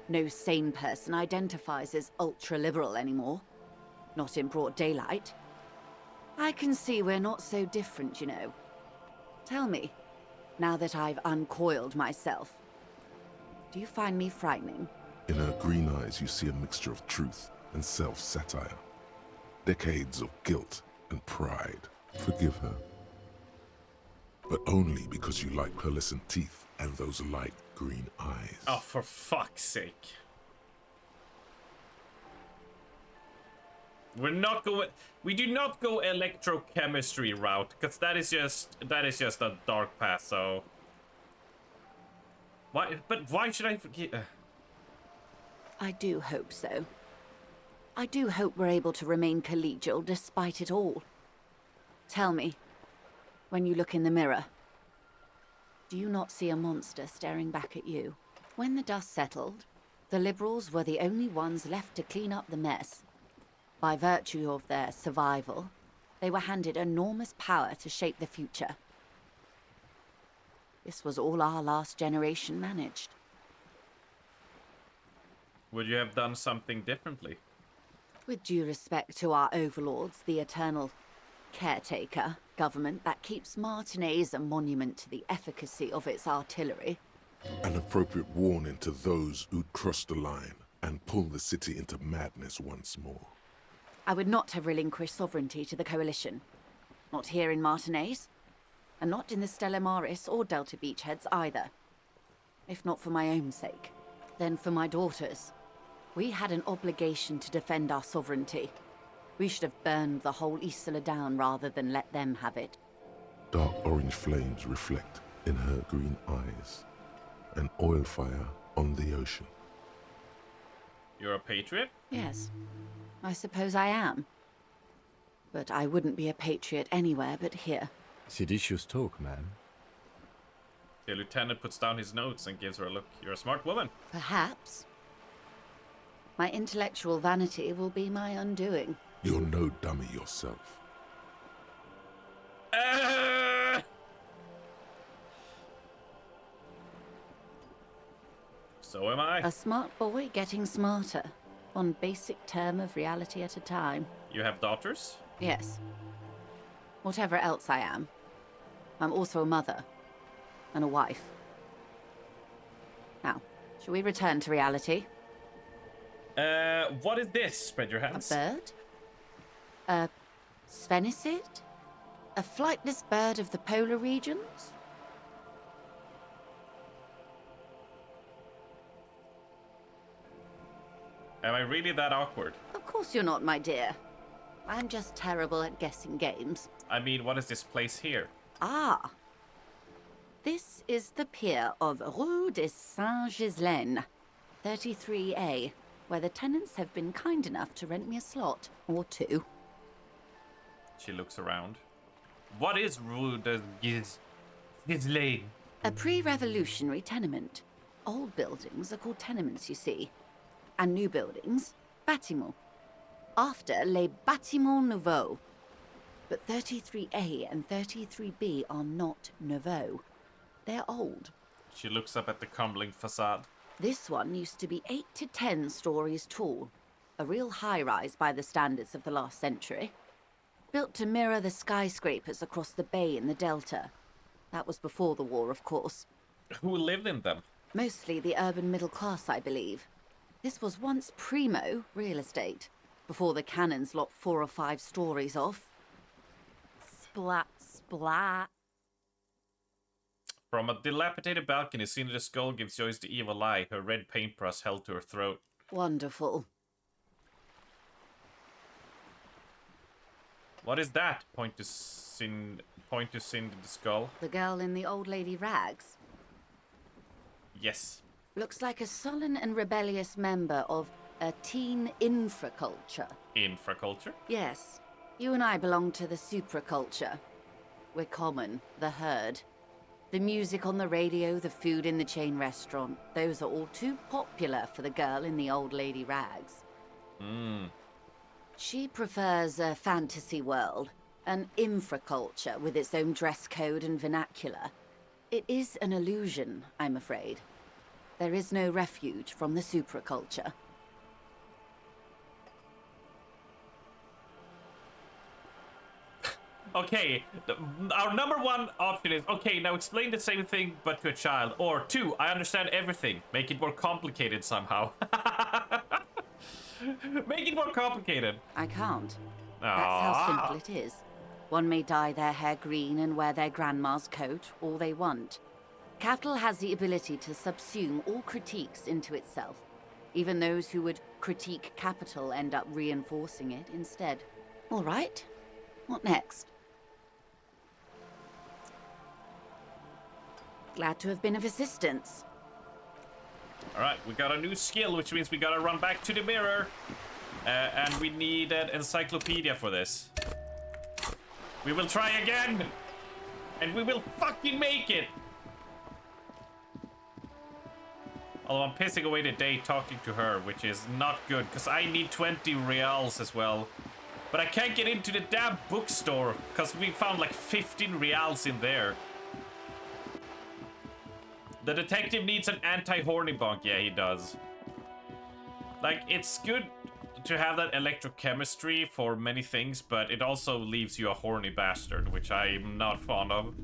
No sane person identifies as ultra-liberal anymore. Not in broad daylight. I can see we're not so different, you know. Tell me, now that I've uncoiled myself, do you find me frightening? In her green eyes, you see a mixture of truth and self-satire. Decades of guilt and pride. Forgive her. But only because you like pearlescent teeth and those light green eyes. Oh, for fuck's sake. We do not go electrochemistry route, because that is just a dark path, so. Why should I forget? I do hope so. I do hope we're able to remain collegial despite it all. Tell me, when you look in the mirror, do you not see a monster staring back at you? When the dust settled, the liberals were the only ones left to clean up the mess. By virtue of their survival, they were handed enormous power to shape the future. This was all our last generation managed. Would you have done something differently? With due respect to our overlords, the eternal caretaker government that keeps Martinez a monument to the efficacy of its artillery. An appropriate warning to those who'd cross the line and pull the city into madness once more. I would not have relinquished sovereignty to the Coalition. Not here in Martinez, and not in the Stella Maris or Delta Beachheads either. If not for my own sake, then for my daughters. We had an obligation to defend our sovereignty. We should have burned the whole Isla down rather than let them have it. Dark orange flames reflect in her green eyes. An oil fire on the ocean. You're a patriot? Yes, I suppose I am. But I wouldn't be a patriot anywhere but here. Seditious talk, man. The lieutenant puts down his notes and gives her a look. You're a smart woman. Perhaps. My intellectual vanity will be my undoing. You're no dummy yourself. So am I. A smart boy getting smarter. One basic term of reality at a time. You have daughters? Yes. Whatever else I am, I'm also a mother. And a wife. Now, shall we return to reality? What is this? Spread your hands. A bird? A Svenicid? A flightless bird of the polar regions? Am I really that awkward? Of course you're not, my dear. I'm just terrible at guessing games. I mean, what is this place here? Ah. This is the pier of Rue de Saint-Ghislaine, 33A, where the tenants have been kind enough to rent me a slot, or two. She looks around. What is Rue de Ghislaine? A pre-revolutionary tenement. Old buildings are called tenements, you see. And new buildings, bâtiments. After les bâtiments nouveaux. But 33A and 33B are not nouveaux. They're old. She looks up at the crumbling facade. This one used to be 8 to 10 stories tall. A real high-rise by the standards of the last century. Built to mirror the skyscrapers across the bay in the Delta. That was before the war, of course. Who lived in them? Mostly the urban middle class, I believe. This was once primo real estate, before the cannons lopped 4 or 5 stories off. Splat, splat. From a dilapidated balcony, seeing the skull gives Joyce the evil eye, her red paintbrush held to her throat. Wonderful. What is that? Point to Cindy the skull. The girl in the old lady rags. Yes. Looks like a sullen and rebellious member of a teen infraculture. Infraculture? Yes. You and I belong to the supraculture. We're common, the herd. The music on the radio, the food in the chain restaurant, those are all too popular for the girl in the old lady rags. She prefers a fantasy world, an infraculture with its own dress code and vernacular. It is an illusion, I'm afraid. There is no refuge from the supraculture. Okay, our number one option is, okay, now explain the same thing but to a child. Or 2, I understand everything. Make it more complicated somehow. Make it more complicated. I can't. That's how simple it is. One may dye their hair green and wear their grandma's coat all they want. Capital has the ability to subsume all critiques into itself. Even those who would critique capital end up reinforcing it instead. All right. What next? Glad to have been of assistance. Alright, we got a new skill, which means we gotta run back to the mirror. And we need an encyclopedia for this. We will try again! And we will fucking make it! Although I'm pissing away the day talking to her, which is not good, because I need 20 reals as well. But I can't get into the damn bookstore, because we found like 15 reals in there. The detective needs an anti-horny bunk. Yeah, he does. Like, it's good to have that electrochemistry for many things, but it also leaves you a horny bastard, which I'm not fond of.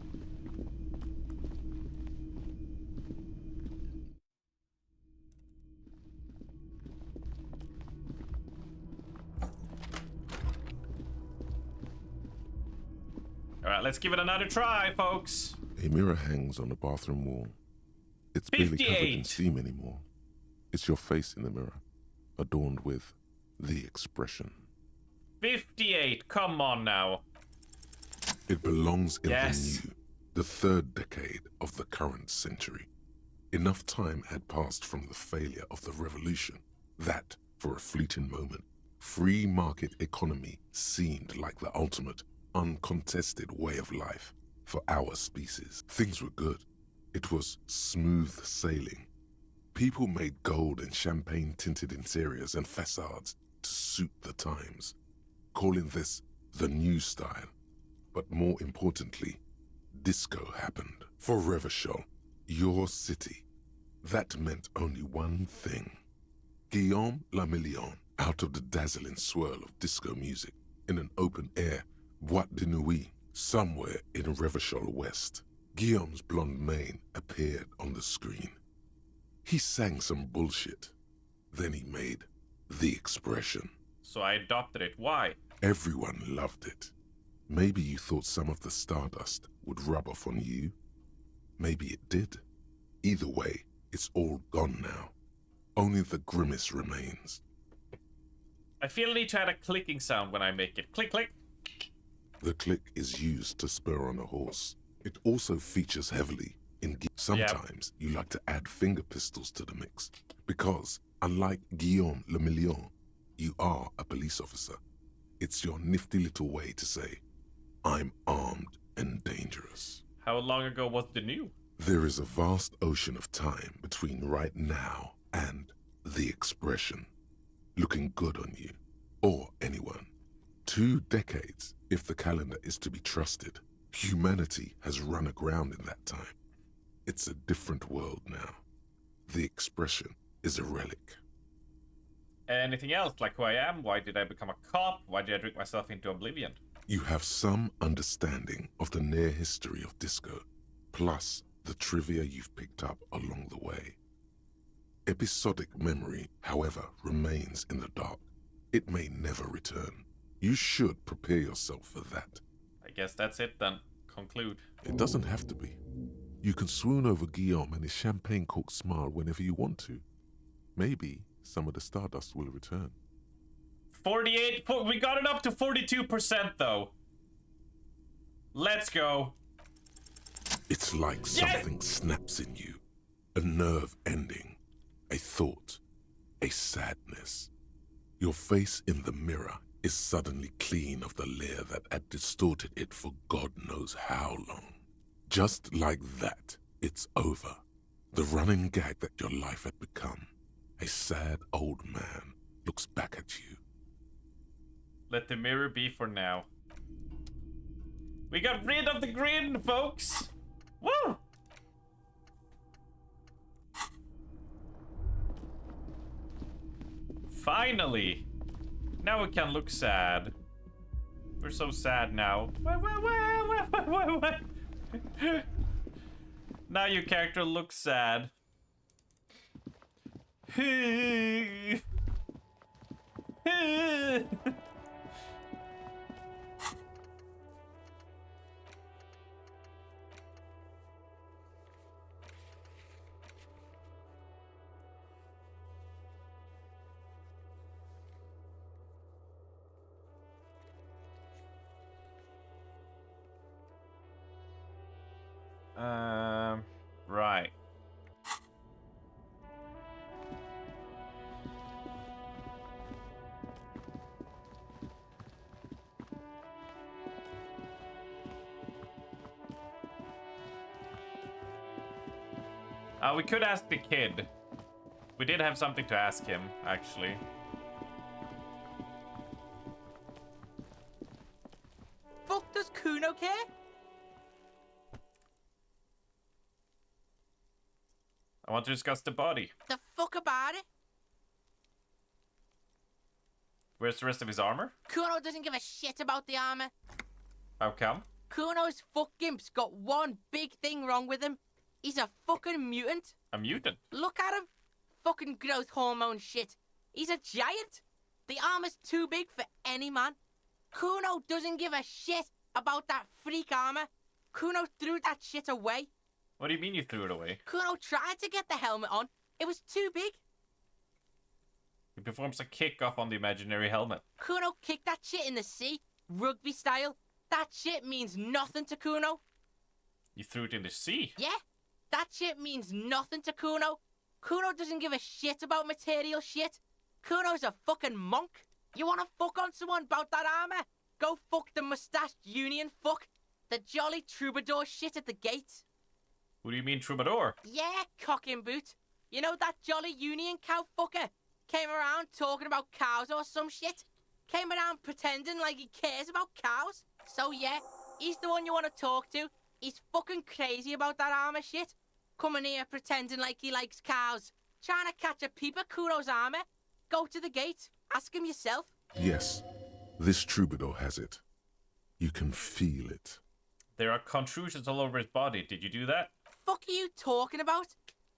Alright, let's give it another try, folks. A mirror hangs on the bathroom wall. It's barely covered in 58. steam anymore. It's your face in the mirror, adorned with the expression. 58, come on now. It belongs in Yes. the new, the third decade of the current century. Enough time had passed from the failure of the revolution that, for a fleeting moment, free market economy seemed like the ultimate, uncontested way of life for our species. Things were good. It was smooth sailing. People made gold and champagne-tinted interiors and facades to suit the times, calling this the new style. But more importantly, disco happened. For Revachol, your city, that meant only one thing. Guillaume Lamillion, out of the dazzling swirl of disco music, in an open-air boîte de nuit, somewhere in Revachol West. Guillaume's blonde mane appeared on the screen. He sang some bullshit. Then he made the expression. So I adopted it. Why? Everyone loved it. Maybe you thought some of the stardust would rub off on you. Maybe it did. Either way, it's all gone now. Only the grimace remains. I feel I need to add a clicking sound when I make it. Click, click. The click is used to spur on a horse. It also features heavily in Sometimes you like to add finger pistols to the mix, because, unlike Guillaume Lamillion, you are a police officer. It's your nifty little way to say, I'm armed and dangerous. How long ago was the new? There is a vast ocean of time between right now and the expression. Looking good on you, or anyone. 2 decades, if the calendar is to be trusted. Humanity has run aground in that time. It's a different world now. The expression is a relic. Anything else, like who I am? Why did I become a cop? Why did I drink myself into oblivion? You have some understanding of the near history of disco, plus the trivia you've picked up along the way. Episodic memory, however, remains in the dark. It may never return. You should prepare yourself for that. I guess that's it then. Conclude. It doesn't have to be. You can swoon over Guillaume and his champagne-corked smile whenever you want to. Maybe some of the stardust will return. 48. We got it up to 42% though. Let's go. It's like something snaps in you. A nerve ending. A thought. A sadness. Your face in the mirror is suddenly clean of the layer that had distorted it for God knows how long. Just like that, it's over. The running gag that your life had become. A sad old man looks back at you. Let the mirror be for now. We got rid of the grin, folks! Woo! Finally! Now we can look sad. We're so sad now. Now your character looks sad. Right. We could ask the kid. We did have something to ask him, actually. Fuck does Kuno care? I want to discuss the body. The fuck about it? Where's the rest of his armor? Kuno doesn't give a shit about the armor. How come? Kuno's fuck gimp's got one big thing wrong with him. He's a fucking mutant. A mutant? Look at him. Fucking growth hormone shit. He's a giant. The armor's too big for any man. Kuno doesn't give a shit about that freak armor. Kuno threw that shit away. What do you mean you threw it away? Kuno tried to get the helmet on. It was too big. He performs a kick-off on the imaginary helmet. Kuno kicked that shit in the sea, rugby style. That shit means nothing to Kuno. You threw it in the sea? Yeah, that shit means nothing to Kuno. Kuno doesn't give a shit about material shit. Kuno's a fucking monk. You wanna fuck on someone about that armor? Go fuck the mustached union fuck. The jolly troubadour shit at the gate. What do you mean, troubadour? Yeah, cock in boot. You know that jolly union cow fucker? Came around talking about cows or some shit. Came around pretending like he cares about cows. So yeah, he's the one you want to talk to. He's fucking crazy about that armor shit. Coming here pretending like he likes cows. Trying to catch a peep at Kuno's armor. Go to the gate. Ask him yourself. Yes, this troubadour has it. You can feel it. There are contusions all over his body. Did you do that? Fuck are you talking about?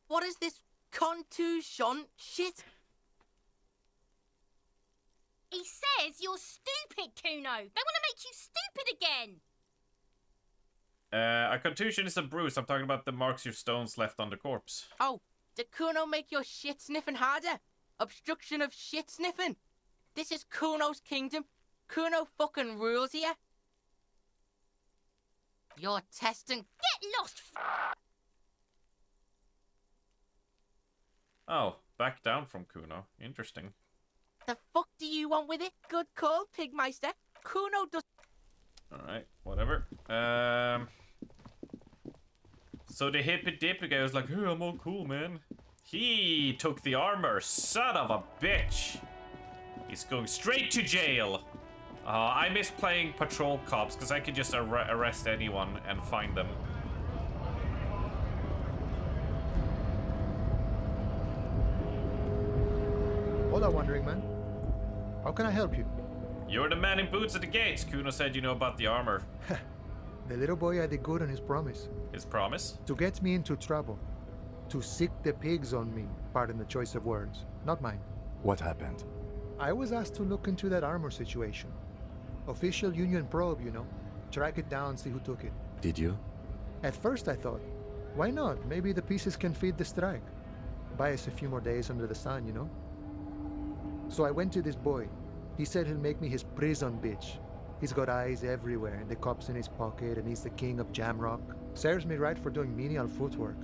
What is this contusion shit? He says you're stupid, Kuno. They want to make you stupid again. A contusion is a bruise. I'm talking about the marks your stones left on the corpse. Oh, did Kuno make your shit sniffing harder? Obstruction of shit sniffing. This is Kuno's kingdom. Kuno fucking rules here. You're testing. Get lost. Oh, back down from Kuno. Interesting. The fuck do you want with it? Good call, Pigmeister. Kuno does. Alright, whatever. So the hippy dippy guy was like, hey, I'm all cool, man. He took the armor, son of a bitch. He's going straight to jail. I miss playing patrol cops because I could just arrest anyone and find them. Hola, Wandering Man. How can I help you? You're the man in boots at the gates. Kuno said you know about the armor. The little boy had did good on his promise. His promise? To get me into trouble. To sick the pigs on me. Pardon the choice of words. Not mine. What happened? I was asked to look into that armor situation. Official Union probe, you know. Track it down, see who took it. Did you? At first I thought, why not? Maybe the pieces can feed the strike. Buy us a few more days under the sun, you know? So I went to this boy. He said he'll make me his prison bitch. He's got eyes everywhere, and the cops in his pocket, and he's the king of Jamrock. Serves me right for doing menial footwork.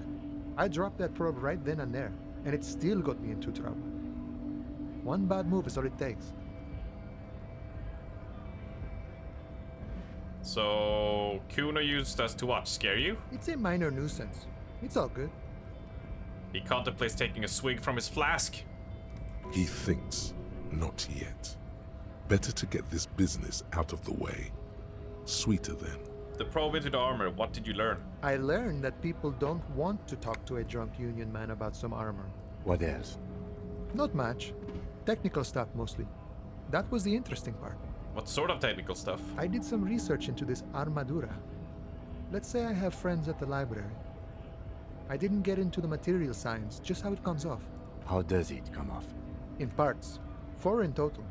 I dropped that probe right then and there, and it still got me into trouble. One bad move is all it takes. So, Kuno used us to what? Scare you? It's a minor nuisance. It's all good. He contemplates taking a swig from his flask. He thinks, not yet. Better to get this business out of the way. Sweeter then. The probe into the armor, what did you learn? I learned that people don't want to talk to a drunk union man about some armor. What else? Not much. Technical stuff mostly. That was the interesting part. What sort of technical stuff? I did some research into this armadura. Let's say I have friends at the library. I didn't get into the material science, just how it comes off. How does it come off? In parts. 4 in total.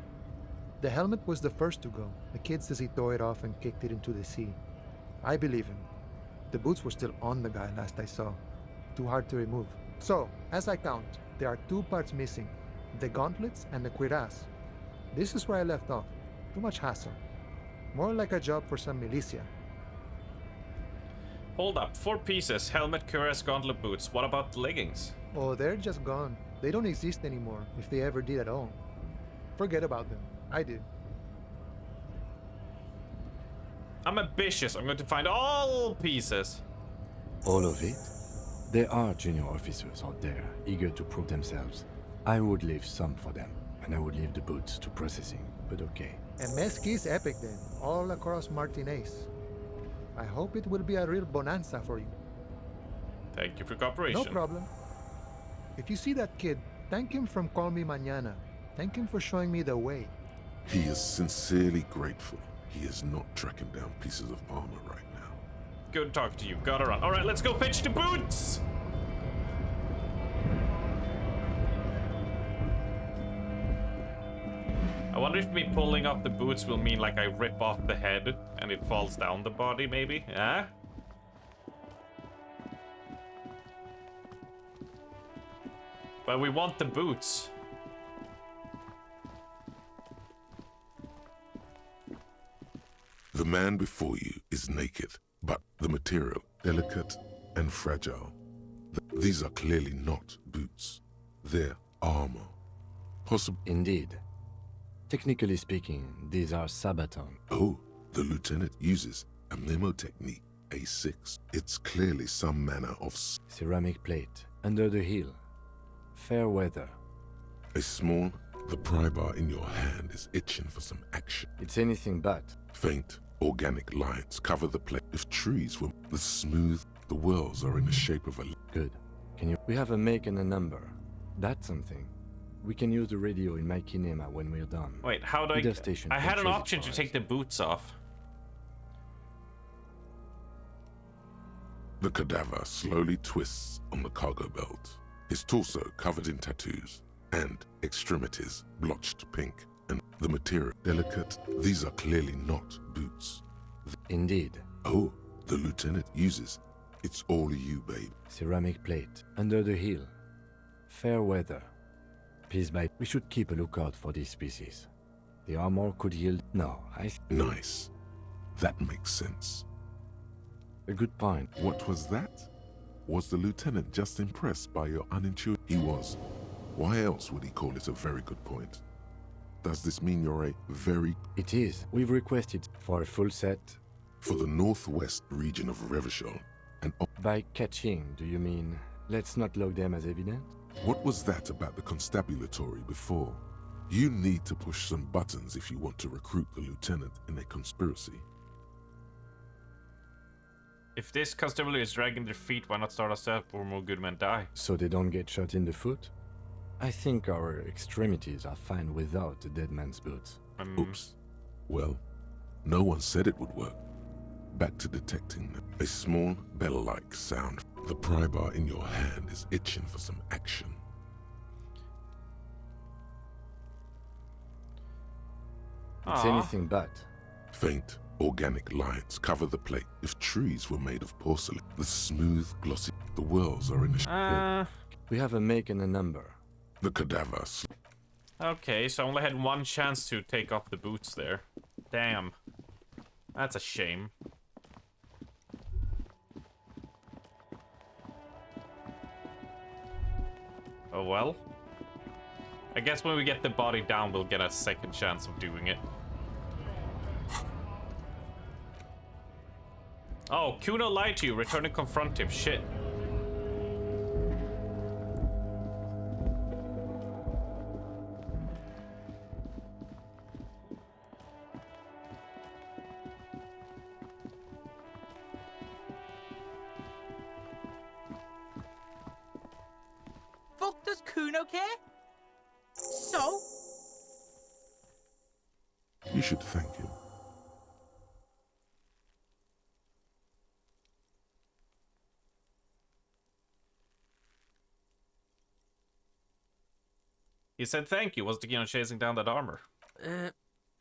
The helmet was the first to go. The kid says he tore it off and kicked it into the sea. I believe him. The boots were still on the guy last I saw. Too hard to remove. So, as I count, there are 2 parts missing. The gauntlets and the cuirass. This is where I left off. Too much hassle. More like a job for some militia. Hold up, 4 pieces, helmet, cuirass, gauntlet, boots. What about the leggings? Oh, they're just gone. They don't exist anymore, if they ever did at all. Forget about them. I did. I'm ambitious. I'm going to find all pieces. All of it? There are junior officers out there, eager to prove themselves. I would leave some for them, and I would leave the boots to processing, but okay. And Mesqui's epic then, all across Martinez. I hope it will be a real bonanza for you. Thank you for cooperation. No problem. If you see that kid, thank him from Call Me Mañana. Thank him for showing me the way. He is sincerely grateful he is not tracking down pieces of armor right now. Good talking to you. Gotta run. Alright, let's go fetch the boots! I wonder if me pulling off the boots will mean like I rip off the head and it falls down the body, maybe? Yeah? But we want the boots. The man before you is naked, but the material delicate and fragile. These are clearly not boots. They're armor. Indeed. Technically speaking, these are sabaton. Oh, the lieutenant uses a memo technique, A6. It's clearly some manner of ceramic plate, under the heel. Fair weather. The pry bar in your hand is itching for some action. It's anything but. Faint, organic lines cover the plate. If trees were the smooth, the whorls are in the shape of a... Good. We have a make and a number. That's something. We can use the radio in my kinema when we're done. Wait, how do I had an option to take the boots off. The cadaver slowly twists on the cargo belt. His torso covered in tattoos, and extremities blotched pink, and the material delicate. These are clearly not boots. Indeed. Oh, the lieutenant uses. It's all you, babe. Ceramic plate, under the heel. Fair weather. Please, babe, we should keep a lookout for these species. The armor could yield... No, Nice. That makes sense. A good point. What was that? Was the lieutenant just impressed by your unintuitive... He was. Why else would he call it a very good point? Does this mean you're a very... It is. We've requested for a full set... For the northwest region of Revachol, and... By catching, do you mean... Let's not log them as evidence? What was that about the constabulatory before? You need to push some buttons if you want to recruit the lieutenant in a conspiracy. If this constabulary is dragging their feet, why not start us up or more good men die? So they don't get shot in the foot? I think our extremities are fine without a dead man's boots. Oops. Well, no one said it would work. Back to detecting them. A small bell-like sound. The pry bar in your hand is itching for some action. It's anything but. Faint, organic lines cover the plate. If trees were made of porcelain, the smooth, glossy... The whorls are in a... We have a make and a number. The cadaver... Okay, so I only had one chance to take off the boots there. Damn. That's a shame. Oh well. I guess when we get the body down, we'll get a second chance of doing it. Oh, Kuno lied to you. Return and confront him. Shit. Fuck does Kuno care? So? You should thank him. He said thank you. Was the key on chasing down that armor?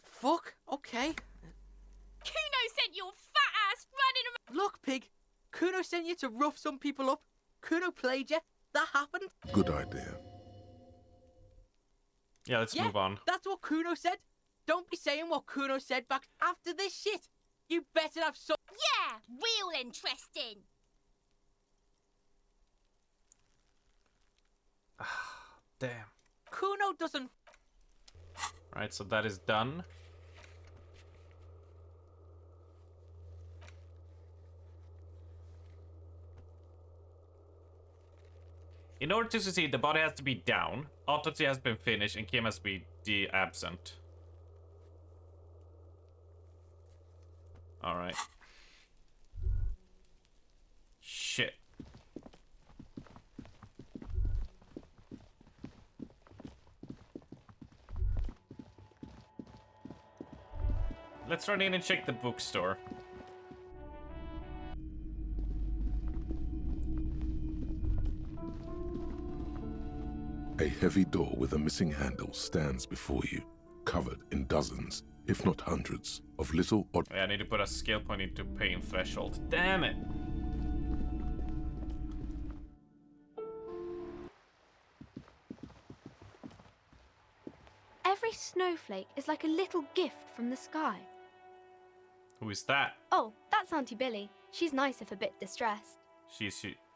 Fuck, okay. Kuno sent your fat ass running around. Look, pig. Kuno sent you to rough some people up. Kuno played you. That happened. Good idea. Yeah, let's move on. That's what Kuno said. Don't be saying what Kuno said back after this shit. You better have some. Yeah, real interesting. Damn. Kuno doesn't. Right, so that is done. In order to succeed, the body has to be down, autopsy has been finished, and Kim has to be absent. Alright. Shit. Let's run in and check the bookstore. A heavy door with a missing handle stands before you, covered in dozens, if not hundreds, of little odd... Yeah, I need to put a skill point into pain threshold. Damn it! Every snowflake is like a little gift from the sky. Who is that? Oh, that's Auntie Billy. She's nice if a bit distressed.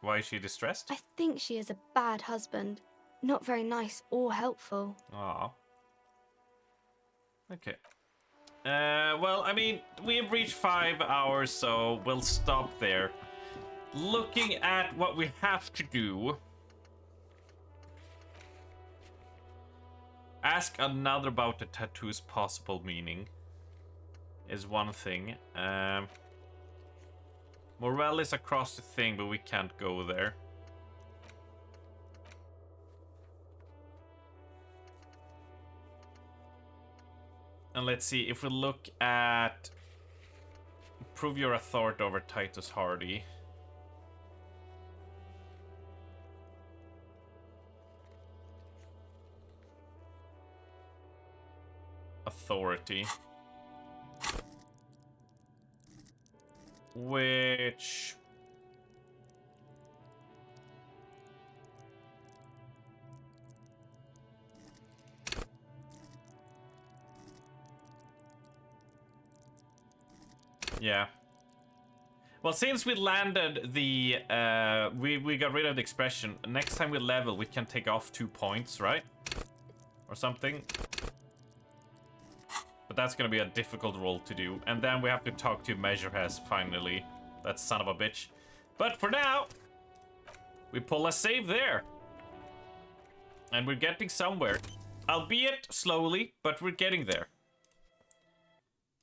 Why is she distressed? I think she is a bad husband. Not very nice or helpful. Aw. Okay. Well, I mean, we've reached 5 hours, so we'll stop there. Looking at what we have to do. Ask another about the tattoo's possible meaning. Is one thing. Morel is across the thing, but we can't go there. And let's see, if we look at... Prove your authority over Titus Hardy. Authority. Which... Yeah. Well, since we landed the, we got rid of the expression, next time we level, we can take off 2 points, right? Or something. But that's gonna be a difficult role to do. And then we have to talk to Measurehass, finally. That son of a bitch. But for now, we pull a save there. And we're getting somewhere. Albeit slowly, but we're getting there.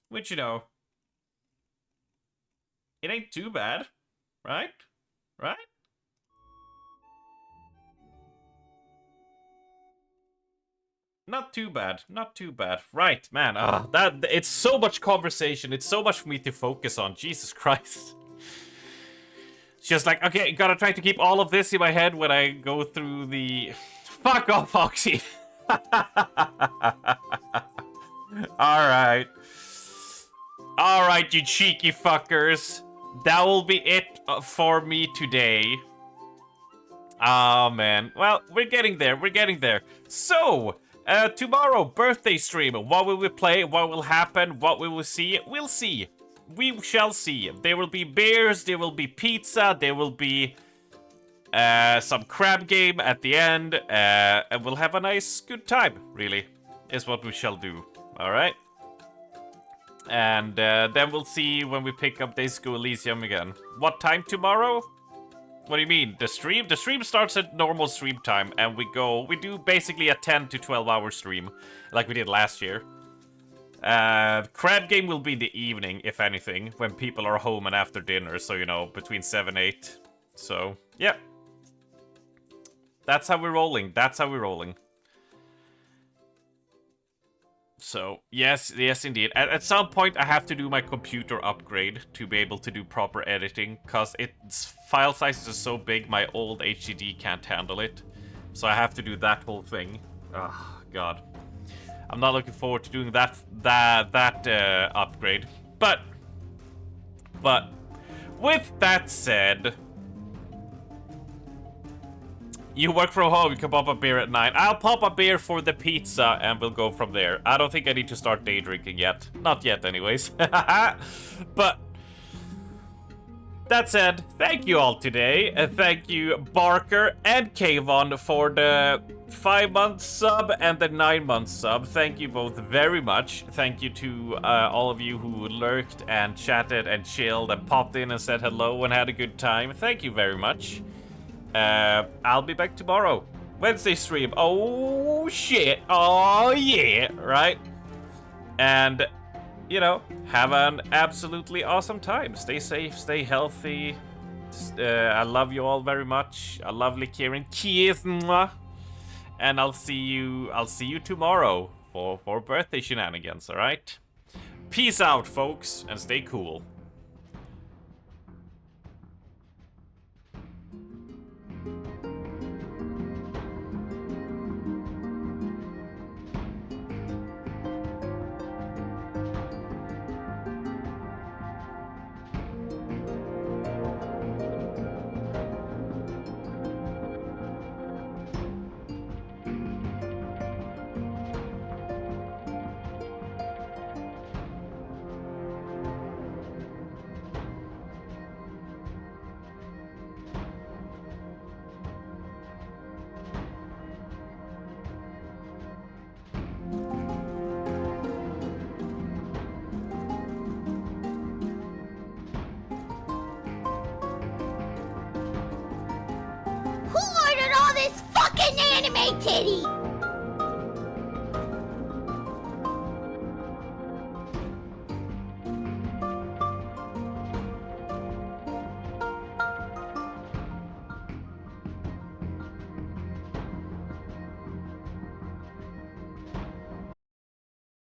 Which, you know... It ain't too bad, right? Right? Not too bad, not too bad. Right, man, it's so much conversation, it's so much for me to focus on, Jesus Christ. It's just like, okay, gotta try to keep all of this in my head when I go through the... Fuck off, Foxy! Alright. Alright, you cheeky fuckers. That will be it for me today. Oh, man. Well, we're getting there. We're getting there. So, tomorrow, birthday stream. What will we play? What will happen? What we will see? We'll see. We shall see. There will be beers. There will be pizza. There will be some crab game at the end. And we'll have a nice, good time, really, is what we shall do. All right? And then we'll see when we pick up Disco Elysium again. What time tomorrow? What do you mean? The stream? The stream starts at normal stream time, and we do basically a 10 to 12 hour stream, like we did last year. Crab game will be in the evening, if anything, when people are home and after dinner, so, you know, between 7 and 8. So, yeah. That's how we're rolling. That's how we're rolling. So, yes, indeed. At some point, I have to do my computer upgrade to be able to do proper editing, because its file sizes are so big, my old HDD can't handle it. So I have to do that whole thing. Oh, God. I'm not looking forward to doing that upgrade. But, with that said... You work from home, you can pop a beer at 9. I'll pop a beer for the pizza and we'll go from there. I don't think I need to start day drinking yet. Not yet, anyways. But, that said, thank you all today. Thank you, Barker and Kayvon, for the 5-month sub and the 9-month sub. Thank you both very much. Thank you to all of you who lurked and chatted and chilled and popped in and said hello and had a good time. Thank you very much. I'll be back tomorrow. Wednesday stream. Oh, shit. Oh, yeah. Right? And, you know, have an absolutely awesome time. Stay safe. Stay healthy. I love you all very much. A lovely Kieran. Kiss. Mwah. And I'll see you tomorrow for birthday shenanigans, alright? Peace out, folks, and stay cool. Who ordered all this fucking anime titty?